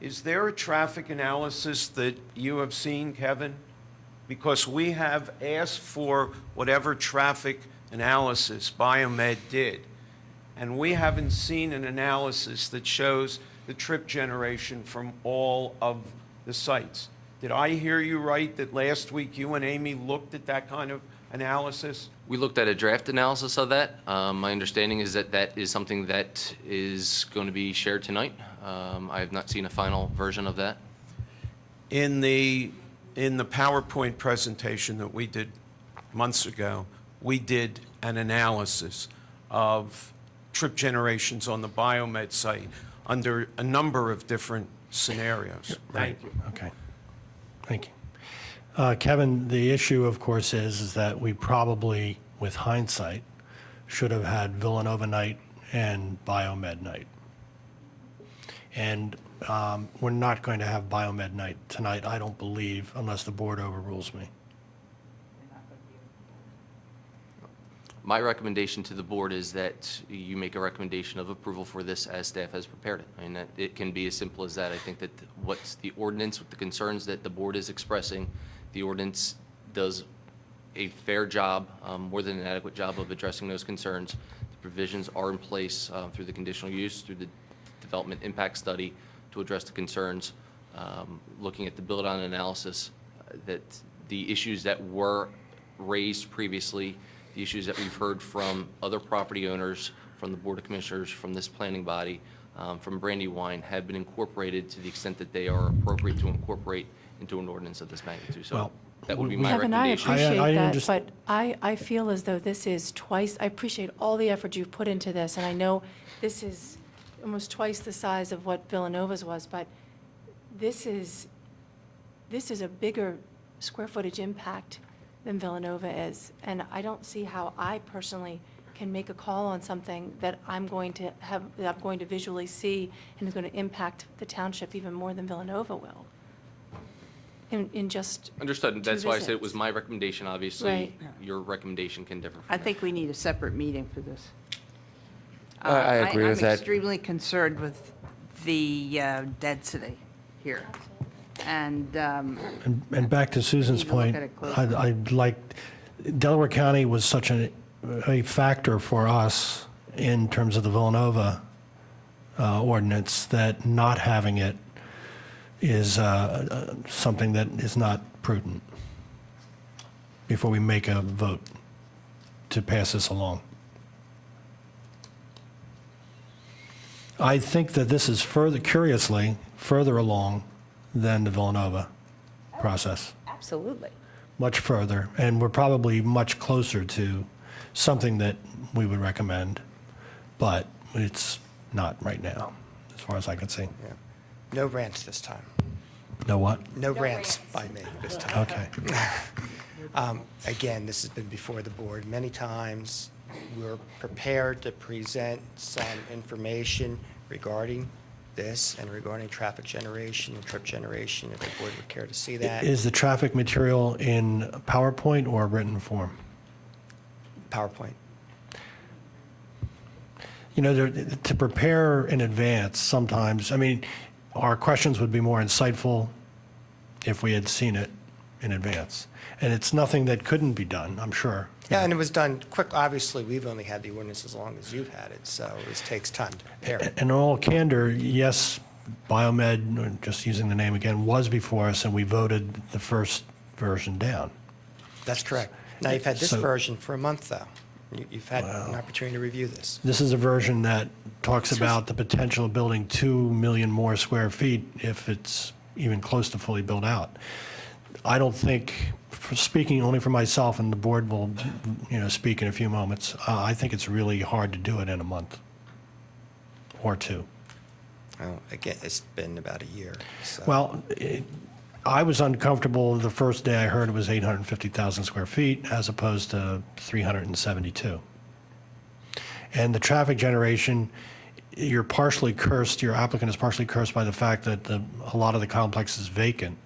Is there a traffic analysis that you have seen, Kevin? Because we have asked for whatever traffic analysis BioMed did, and we haven't seen an analysis that shows the trip generation from all of the sites. Did I hear you right, that last week you and Amy looked at that kind of analysis? We looked at a draft analysis of that. My understanding is that that is something that is going to be shared tonight. I have not seen a final version of that. In the PowerPoint presentation that we did months ago, we did an analysis of trip generations on the BioMed site under a number of different scenarios. Thank you. Okay. Thank you. Kevin, the issue, of course, is that we probably, with hindsight, should have had Villanova night and BioMed night. And we're not going to have BioMed night tonight, I don't believe, unless the board overrules me. My recommendation to the board is that you make a recommendation of approval for this as staff has prepared it. I mean, that it can be as simple as that. I think that what's the ordinance, with the concerns that the board is expressing, the ordinance does a fair job, more than an adequate job of addressing those concerns. The provisions are in place through the conditional use, through the development impact study to address the concerns, looking at the build-on analysis, that the issues that were raised previously, the issues that we've heard from other property owners, from the Board of Commissioners, from this planning body, from Brandywine, have been incorporated to the extent that they are appropriate to incorporate into an ordinance of this magnitude. So Well, that would be my Kevin, I recommendation. appreciate I that, understand. but I feel as though this is twice, I appreciate all the effort you've put into this, and I know this is almost twice the size of what Villanova's was, but this is a bigger square footage impact than Villanova is, and I don't see how I personally can make a call on something that I'm going to visually see and is going to impact the township even more than Villanova will. In just Understood. That's why I said it was my recommendation. Obviously, Right. your recommendation can differ from I that. think we need a separate meeting for this. I agree with I'm that. extremely concerned with the density here. And And back to Susan's Need to look point, at it closer. I'd like, Delaware County was such a factor for us in terms of the Villanova ordinance that not having it is something that is not prudent before we make a vote to pass this along. I think that this is curiously, further along than the Villanova process, Absolutely. much further, and we're probably much closer to something that we would recommend, but it's not right now, as far as I can see. Yeah. No rants this time. No what? No rants by me this time. Okay. Again, this has been before the board many times. We're prepared to present some information regarding this and regarding traffic generation and trip generation, if the board would care to see that. Is the traffic material in PowerPoint or written form? PowerPoint. You know, to prepare in advance, sometimes, I mean, our questions would be more insightful if we had seen it in advance. And it's nothing that couldn't be done, I'm sure. Yeah, and it was done quick. Obviously, we've only had the ordinance as long as you've had it, so it takes time to prepare it. In all candor, yes, BioMed, or just using the name again, was before us, and we voted the first version down. That's correct. Now, you've had this So- version for a month, though. You've had an opportunity to review this. This is a version that talks about the potential of building 2 million more square feet if it's even close to fully built out. I don't think, speaking only for myself, and the board will, speak in a few moments, I think it's really hard to do it in a month or two. Well, again, it's been about a year. So. Well, I was uncomfortable the first day I heard it was 850,000 square feet as opposed to 372. And the traffic generation, you're partially cursed, your applicant is partially cursed by the fact that a lot of the complex is vacant.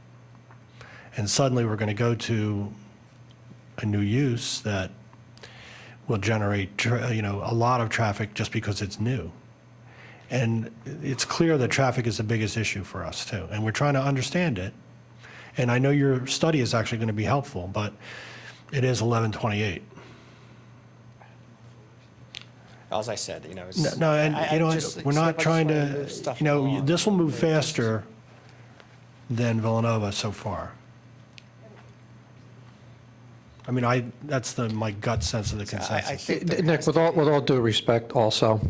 And suddenly we're going to go to a new use that will generate, a lot of traffic just because it's new. And it's clear that traffic is the biggest issue for us too. And we're trying to understand it. And I know your study is actually going to be helpful, but it is 11:28. As I said, it's... No, and, we're not trying to to, move stuff along. this will move faster than Villanova so far. I mean, that's my gut sense of the consensus. I think there Nick, has with all due respect also,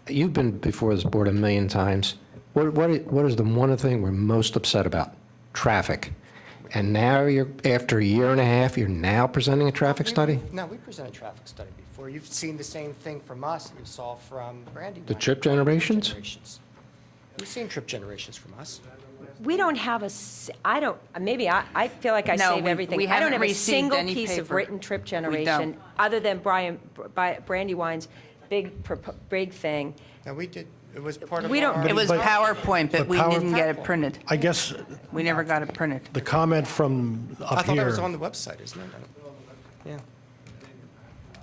you've been before this board a million times. What is the one thing we're most upset about? Traffic. And now after a year and a half, you're now presenting a traffic study? No, we presented a traffic study before. You've seen the same thing from us that you saw from Brandywine. The trip generations? You've seen trip generations from us. We don't have I feel like I No, save we everything. I haven't don't have a received single any piece of paper. written trip We generation, don't. other than Brandywine's big thing. No, we did. It was part of We don't- our... It was PowerPoint, but we didn't get it printed. I guess We never got it printed. the comment from I up thought that was here, on the website, isn't it? Yeah.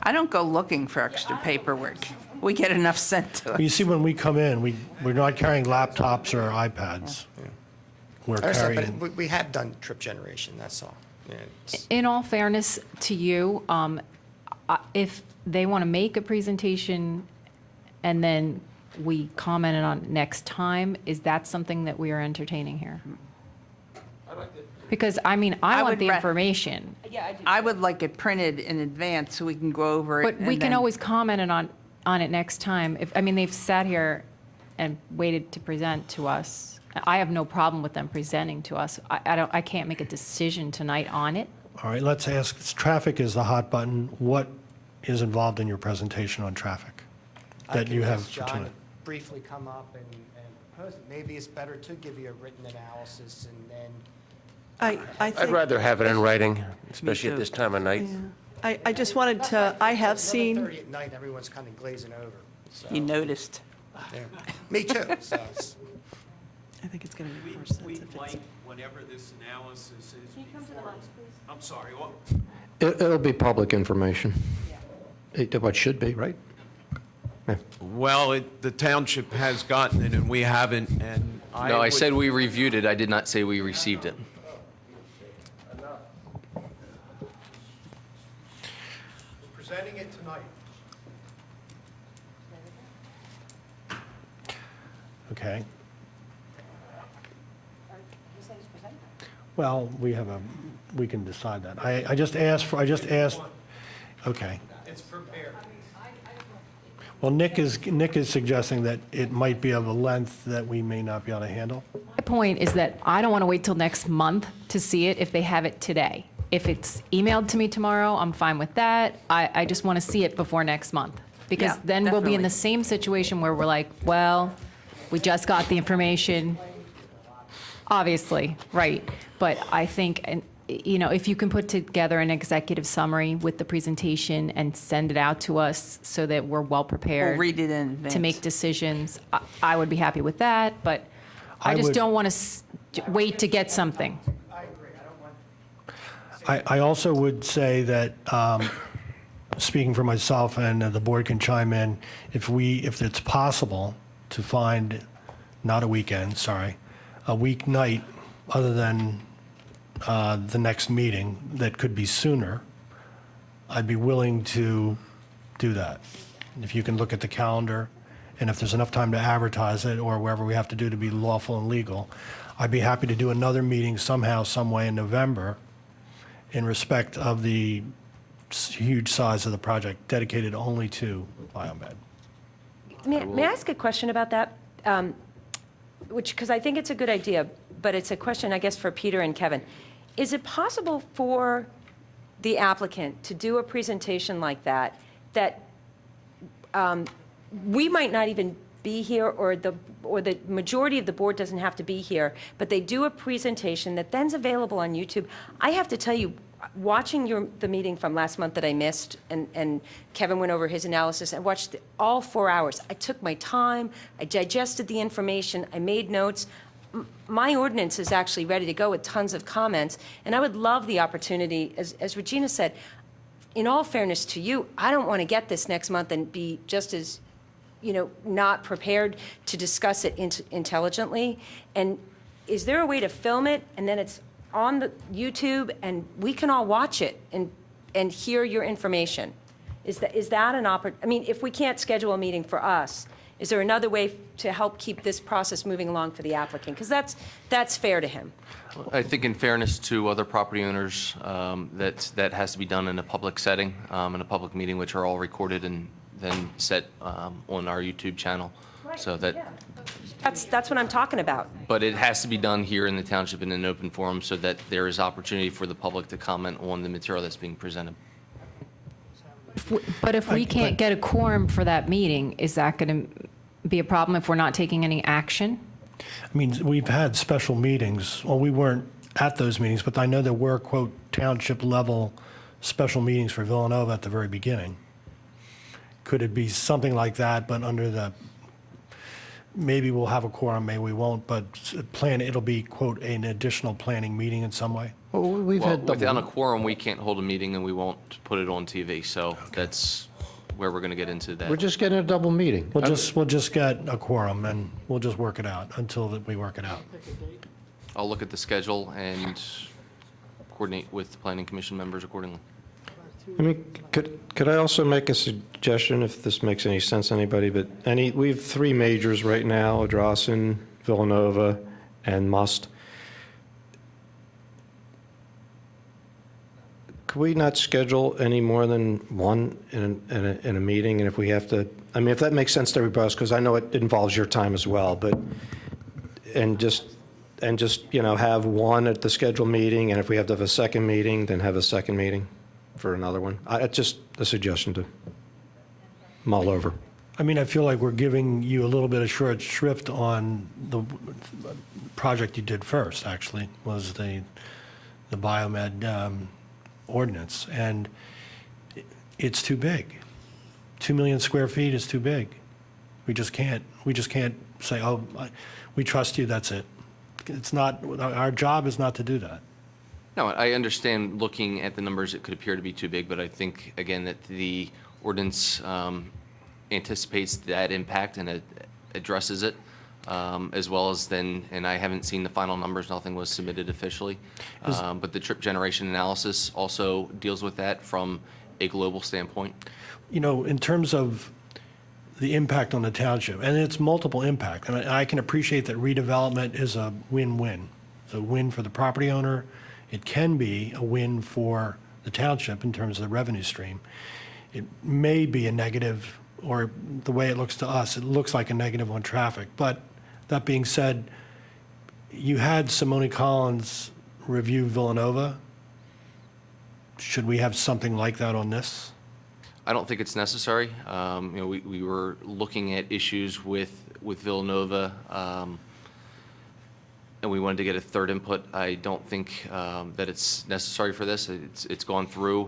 I don't go looking for extra paperwork. We get enough sent to us. You see, when we come in, we're not carrying laptops or iPads. We're carrying, But we have done trip generation, that's all. Yeah, it's- In all fairness to you, if they want to make a presentation and then we commented on it next time, is that something that we are entertaining here? Because, I mean, I want would the ra- information, I would like it printed in advance so we can go over it. but we and can then- always comment on it next time. If, I mean, they've sat here and waited to present to us. I have no problem with them presenting to us. I can't make a decision tonight on it. all right, let's ask, traffic is the hot button. What is involved in your presentation on traffic I that can you have ask for John tonight? to briefly come up and propose it. Maybe it's better to give you a written analysis and then. I I'd think, rather have it in writing, especially at too. this time of night. I just wanted to, I have seen, 11:30 at night, everyone's kind of glazing over. So, You noticed. yeah. Me too. So it's- I think it's going to make more sense We'd if it's. like, whenever this analysis is before... I'm sorry, what? It'll be public information. What should be, right? Yeah. Well, the township has gotten it, and we haven't, and No, I would- said we reviewed it. I did not say we received it. Presenting it tonight. Okay. Well, we can decide that. I just asked, okay. It's prepared. Well, Nick is suggesting that it might be of a length that we may not be able to handle. My point is that I don't want to wait till next month to see it if they have it today. If it's emailed to me tomorrow, I'm fine with that. I just want to see it before next month. Because Yeah, then we'll be in definitely. the same situation where we're like, well, we just got the information. Obviously, right. But I think, and you know, if you can put together an executive summary with the presentation and send it out to us so that we're well prepared. We'll read it in advance. To make decisions, I would be happy with that, but I I just would- don't want to wait to get something. I also would say that, speaking for myself, and the board can chime in, if it's possible to find, not a weekend, sorry, a weeknight other than the next meeting that could be sooner, I'd be willing to do that. If you can look at the calendar, and if there's enough time to advertise it, or wherever we have to do to be lawful and legal, I'd be happy to do another meeting somehow, some way in November in respect of the huge size of the project dedicated only to BioMed. May I ask a question about that? Because I think it's a good idea, but it's a question, I guess, for Peter and Kevin. Is it possible for the applicant to do a presentation like that, that we might not even be here, or the majority of the board doesn't have to be here, but they do a presentation that then's available on YouTube? I have to tell you, watching the meeting from last month that I missed, and Kevin went over his analysis, I watched all 4 hours. I took my time, I digested the information, I made notes. My ordinance is actually ready to go with tons of comments, and I would love the opportunity, as Regina said, in all fairness to you, I don't want to get this next month and be just as, not prepared to discuss it intelligently. And is there a way to film it, and then it's on the YouTube, and we can all watch it and hear your information? Is that an I mean, if we can't schedule a meeting for us, is there another way to help keep this process moving along for the applicant? Because that's fair to him. I think in fairness to other property owners, that has to be done in a public setting, in a public meeting, which are all recorded and then set on our YouTube channel. So that, That's what I'm talking about. but it has to be done here in the township in an open forum so that there is opportunity for the public to comment on the material that's being presented. But if we can't get a quorum for that meeting, is that going to be a problem if we're not taking any action? I mean, we've had special meetings. Well, we weren't at those meetings, but I know there were, quote, township-level special meetings for Villanova at the very beginning. Could it be something like that, but under the maybe we'll have a quorum, maybe we won't, but it'll be, quote, an additional planning meeting in some way? Well, we've Well, had without a double, quorum, we can't hold a meeting and we won't put it on TV, so that's where we're going to get into that. we're just getting a double meeting. We'll just get a quorum, and we'll just work it out until we work it out. I'll look at the schedule and coordinate with the planning commission members accordingly. I mean, could I also make a suggestion, if this makes any sense to anybody, but we have three majors right now, Drawson, Villanova, and Must. Could we not schedule any more than one in a meeting? And if we have to, I mean, if that makes sense to everybody else, because I know it involves your time as well, but, and just, have one at the scheduled meeting, and if we have to have a second meeting, then have a second meeting for another one. It's just a suggestion to mull over. I mean, I feel like we're giving you a little bit of short shrift on the project you did first, actually, was the BioMed ordinance, and it's too big. 2 million square feet is too big. We just can't say, oh, we trust you, that's it. It's not, our job is not to do that. No, I understand looking at the numbers, it could appear to be too big, but I think, again, that the ordinance anticipates that impact and it addresses it, as well as then, and I haven't seen the final numbers, nothing was submitted officially, but the trip generation analysis also deals with that from a global standpoint. You know, in terms of the impact on the township, and it's multiple impact, and I can appreciate that redevelopment is a win-win. It's a win for the property owner. It can be a win for the township in terms of the revenue stream. It may be a negative, or the way it looks to us, it looks like a negative on traffic. But that being said, you had Simone Collins review Villanova. Should we have something like that on this? I don't think it's necessary. We were looking at issues with Villanova, and we wanted to get a third input. I don't think that it's necessary for this. It's gone through.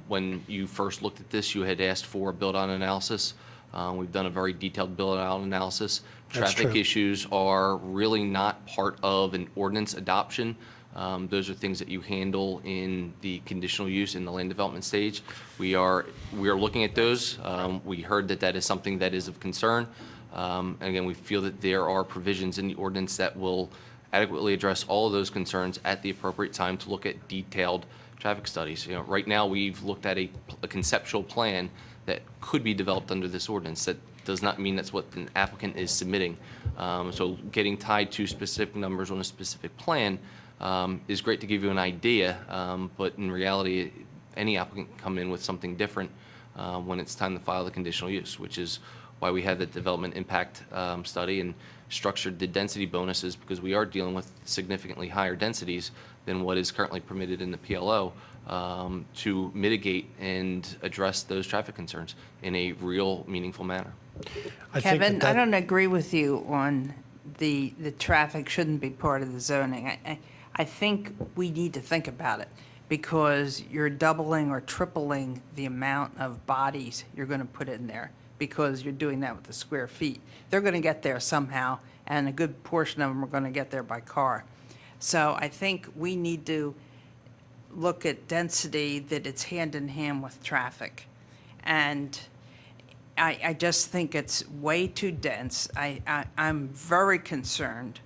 When you first looked at this, you had asked for a build-out analysis. We've done a very detailed build-out analysis. That's Traffic true. issues are really not part of an ordinance adoption. Those are things that you handle in the conditional use in the land development stage. We are looking at those. We heard that is something that is of concern. And again, we feel that there are provisions in the ordinance that will adequately address all of those concerns at the appropriate time to look at detailed traffic studies. Right now we've looked at a conceptual plan that could be developed under this ordinance. That does not mean that's what an applicant is submitting. So getting tied to specific numbers on a specific plan is great to give you an idea, but in reality, any applicant can come in with something different when it's time to file the conditional use, which is why we had the development impact study and structured the density bonuses, because we are dealing with significantly higher densities than what is currently permitted in the PLO to mitigate and address those traffic concerns in a real, meaningful manner. Kevin, I don't agree with you on the traffic shouldn't be part of the zoning. I think we need to think about it, because you're doubling or tripling the amount of bodies you're going to put in there, because you're doing that with the square feet. They're going to get there somehow, and a good portion of them are going to get there by car. So I think we need to look at density that it's hand in hand with traffic. And I just think it's way too dense. I'm very concerned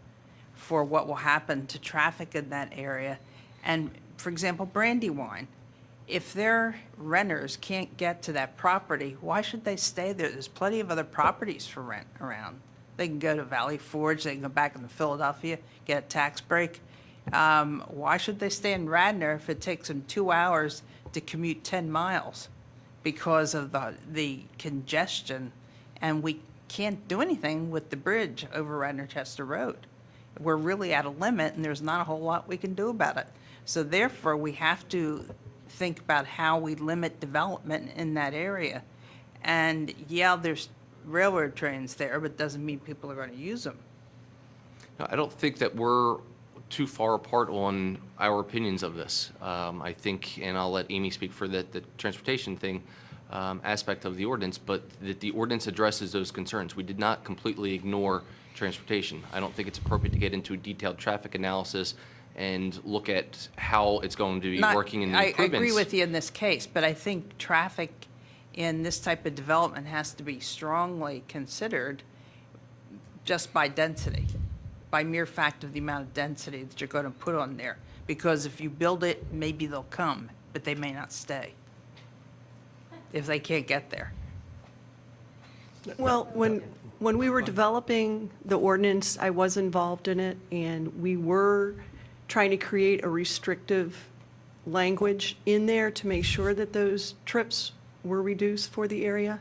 for what will happen to traffic in that area. And for example, Brandywine, if their renters can't get to that property, why should they stay there? There's plenty of other properties for rent around. They can go to Valley Forge, they can go back into Philadelphia, get a tax break. Why should they stay in Radnor if it takes them 2 hours to commute 10 miles because of the congestion? And we can't do anything with the bridge over Radnor-Chester Road. We're really at a limit, and there's not a whole lot we can do about it. So therefore, we have to think about how we limit development in that area. And yeah, there's railroad trains there, but it doesn't mean people are going to use them. No, I don't think that we're too far apart on our opinions of this. I think, and I'll let Amy speak for the transportation thing, aspect of the ordinance, but that the ordinance addresses those concerns. We did not completely ignore transportation. I don't think it's appropriate to get into a detailed traffic analysis and look at how it's going to be working in the I improvements. agree with you in this case, but I think traffic in this type of development has to be strongly considered just by density, by mere fact of the amount of density that you're going to put on there. Because if you build it, maybe they'll come, but they may not stay if they can't get there. Well, when we were developing the ordinance, I was involved in it, and we were trying to create a restrictive language in there to make sure that those trips were reduced for the area.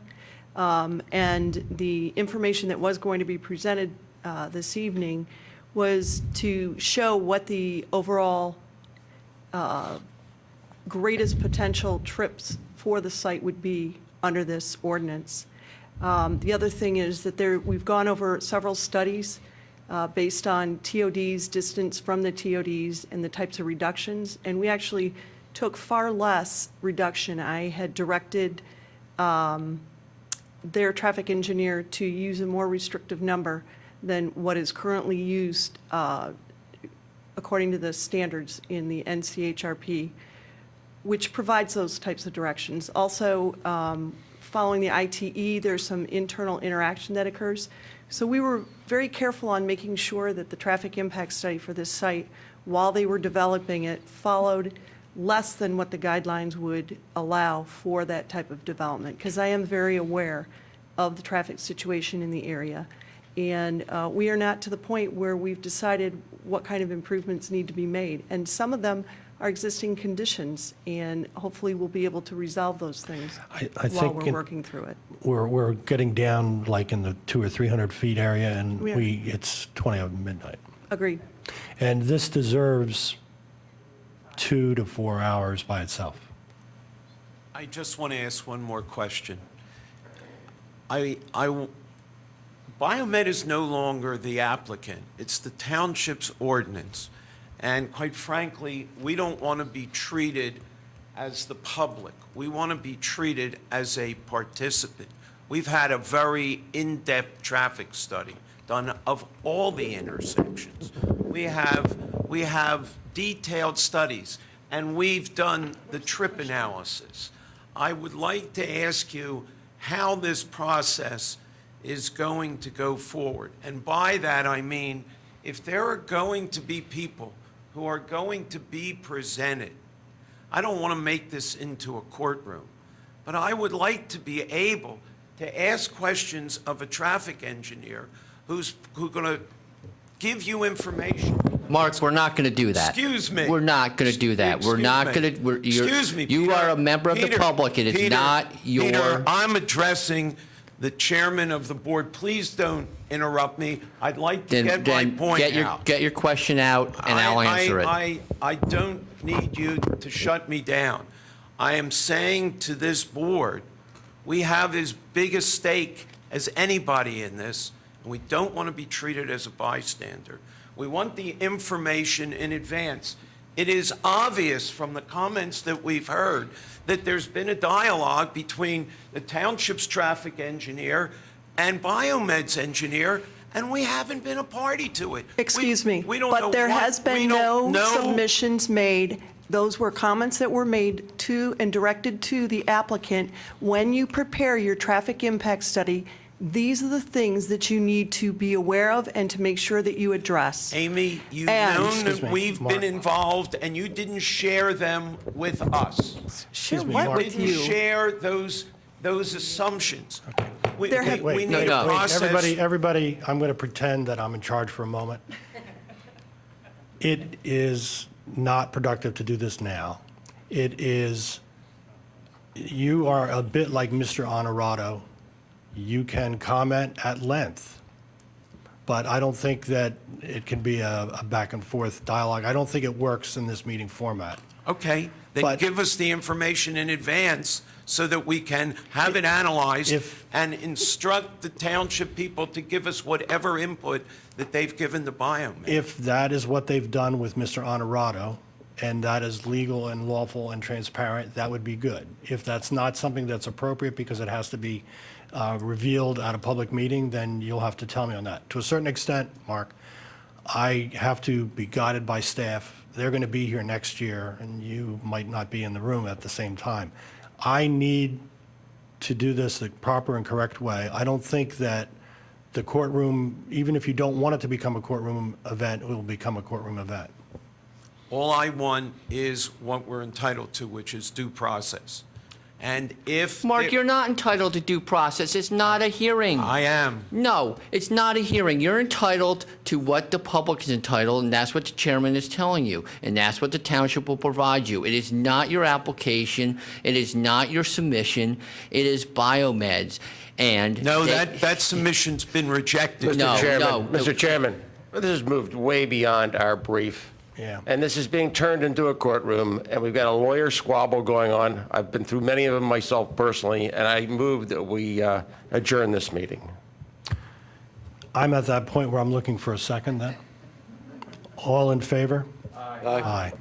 And the information that was going to be presented this evening was to show what the overall greatest potential trips for the site would be under this ordinance. The other thing is that we've gone over several studies based on TODs, distance from the TODs, and the types of reductions, and we actually took far less reduction. I had directed their traffic engineer to use a more restrictive number than what is currently used according to the standards in the NCHRP, which provides those types of directions. Also, following the ITE, there's some internal interaction that occurs. So we were very careful on making sure that the traffic impact study for this site, while they were developing it, followed less than what the guidelines would allow for that type of development, because I am very aware of the traffic situation in the area. And we are not to the point where we've decided what kind of improvements need to be made. And some of them are existing conditions, and hopefully we'll be able to resolve those things I while think we're working through it. We're getting down like in the 200 or 300 feet area, and Yeah. it's 20 of midnight. Agreed. And this deserves 2 to 4 hours by itself. I just want to ask one more question. BioMed is no longer the applicant. It's the township's ordinance. And quite frankly, we don't want to be treated as the public. We want to be treated as a participant. We've had a very in-depth traffic study done of all the intersections. We have detailed studies, and we've done the trip analysis. I would like to ask you how this process is going to go forward. And by that, I mean, if there are going to be people who are going to be presented, I don't want to make this into a courtroom, but I would like to be able to ask questions of a traffic engineer who's going to give you information. Mark, we're not going to do that. Excuse me. We're not going to do that. We're not going to. Excuse me, You Peter. are a member of the Peter, public, and it's Peter, not your. Peter, I'm addressing the chairman of the board. Please don't interrupt me. I'd like to get my point out. Get your question out, and I'll answer it. I don't need you to shut me down. I am saying to this board, we have as big a stake as anybody in this, and we don't want to be treated as a bystander. We want the information in advance. It is obvious from the comments that we've heard that there's been a dialogue between the township's traffic engineer and BioMed's engineer, and we haven't been a party to it. Excuse me, we don't know but there what- has we been don't no know- submissions made. Those were comments that were made to and directed to the applicant. When you prepare your traffic impact study, these are the things that you need to be aware of and to make sure that you address. Amy, you've And- known Excuse that me, we've Mark. been involved, and you didn't share them with us. Share me, what Mark. with Didn't you? share those We There have- we No, need no. a Wait, process. everybody, I'm going to pretend that I'm in charge for a moment. It is not productive to do this now. It is, you are a bit like Mr. Honorado. You can comment at length, but I don't think that it can be a back and forth dialogue. I don't think it works in this meeting format. Okay, then But- give us the information in advance so that we can have it analyzed and instruct the township people to give us whatever input that they've given the BioMed. If that is what they've done with Mr. Honorado, and that is legal and lawful and transparent, that would be good. If that's not something that's appropriate because it has to be revealed at a public meeting, then you'll have to tell me on that. To a certain extent, Mark, I have to be guided by staff. They're going to be here next year, and you might not be in the room at the same time. I need to do this the proper and correct way. I don't think that the courtroom, even if you don't want it to become a courtroom event, it will become a courtroom event. All I want is what we're entitled to, which is due process. And if... Mark, you're not entitled to due process. It's not a hearing. I am. No, it's not a hearing. You're entitled to what the public is entitled, and that's what the chairman is telling you, and that's what the township will provide you. It is not your application. It is not your submission. It is BioMed's. And No, that submission's been rejected. Mr. Chairman, this has moved way beyond our brief. Yeah. And this is being turned into a courtroom, and we've got a lawyer squabble going on. I've been through many of them myself personally, and I move that we adjourn this meeting. I'm at that point where I'm looking for a second then. All in favor? Aye. Aye.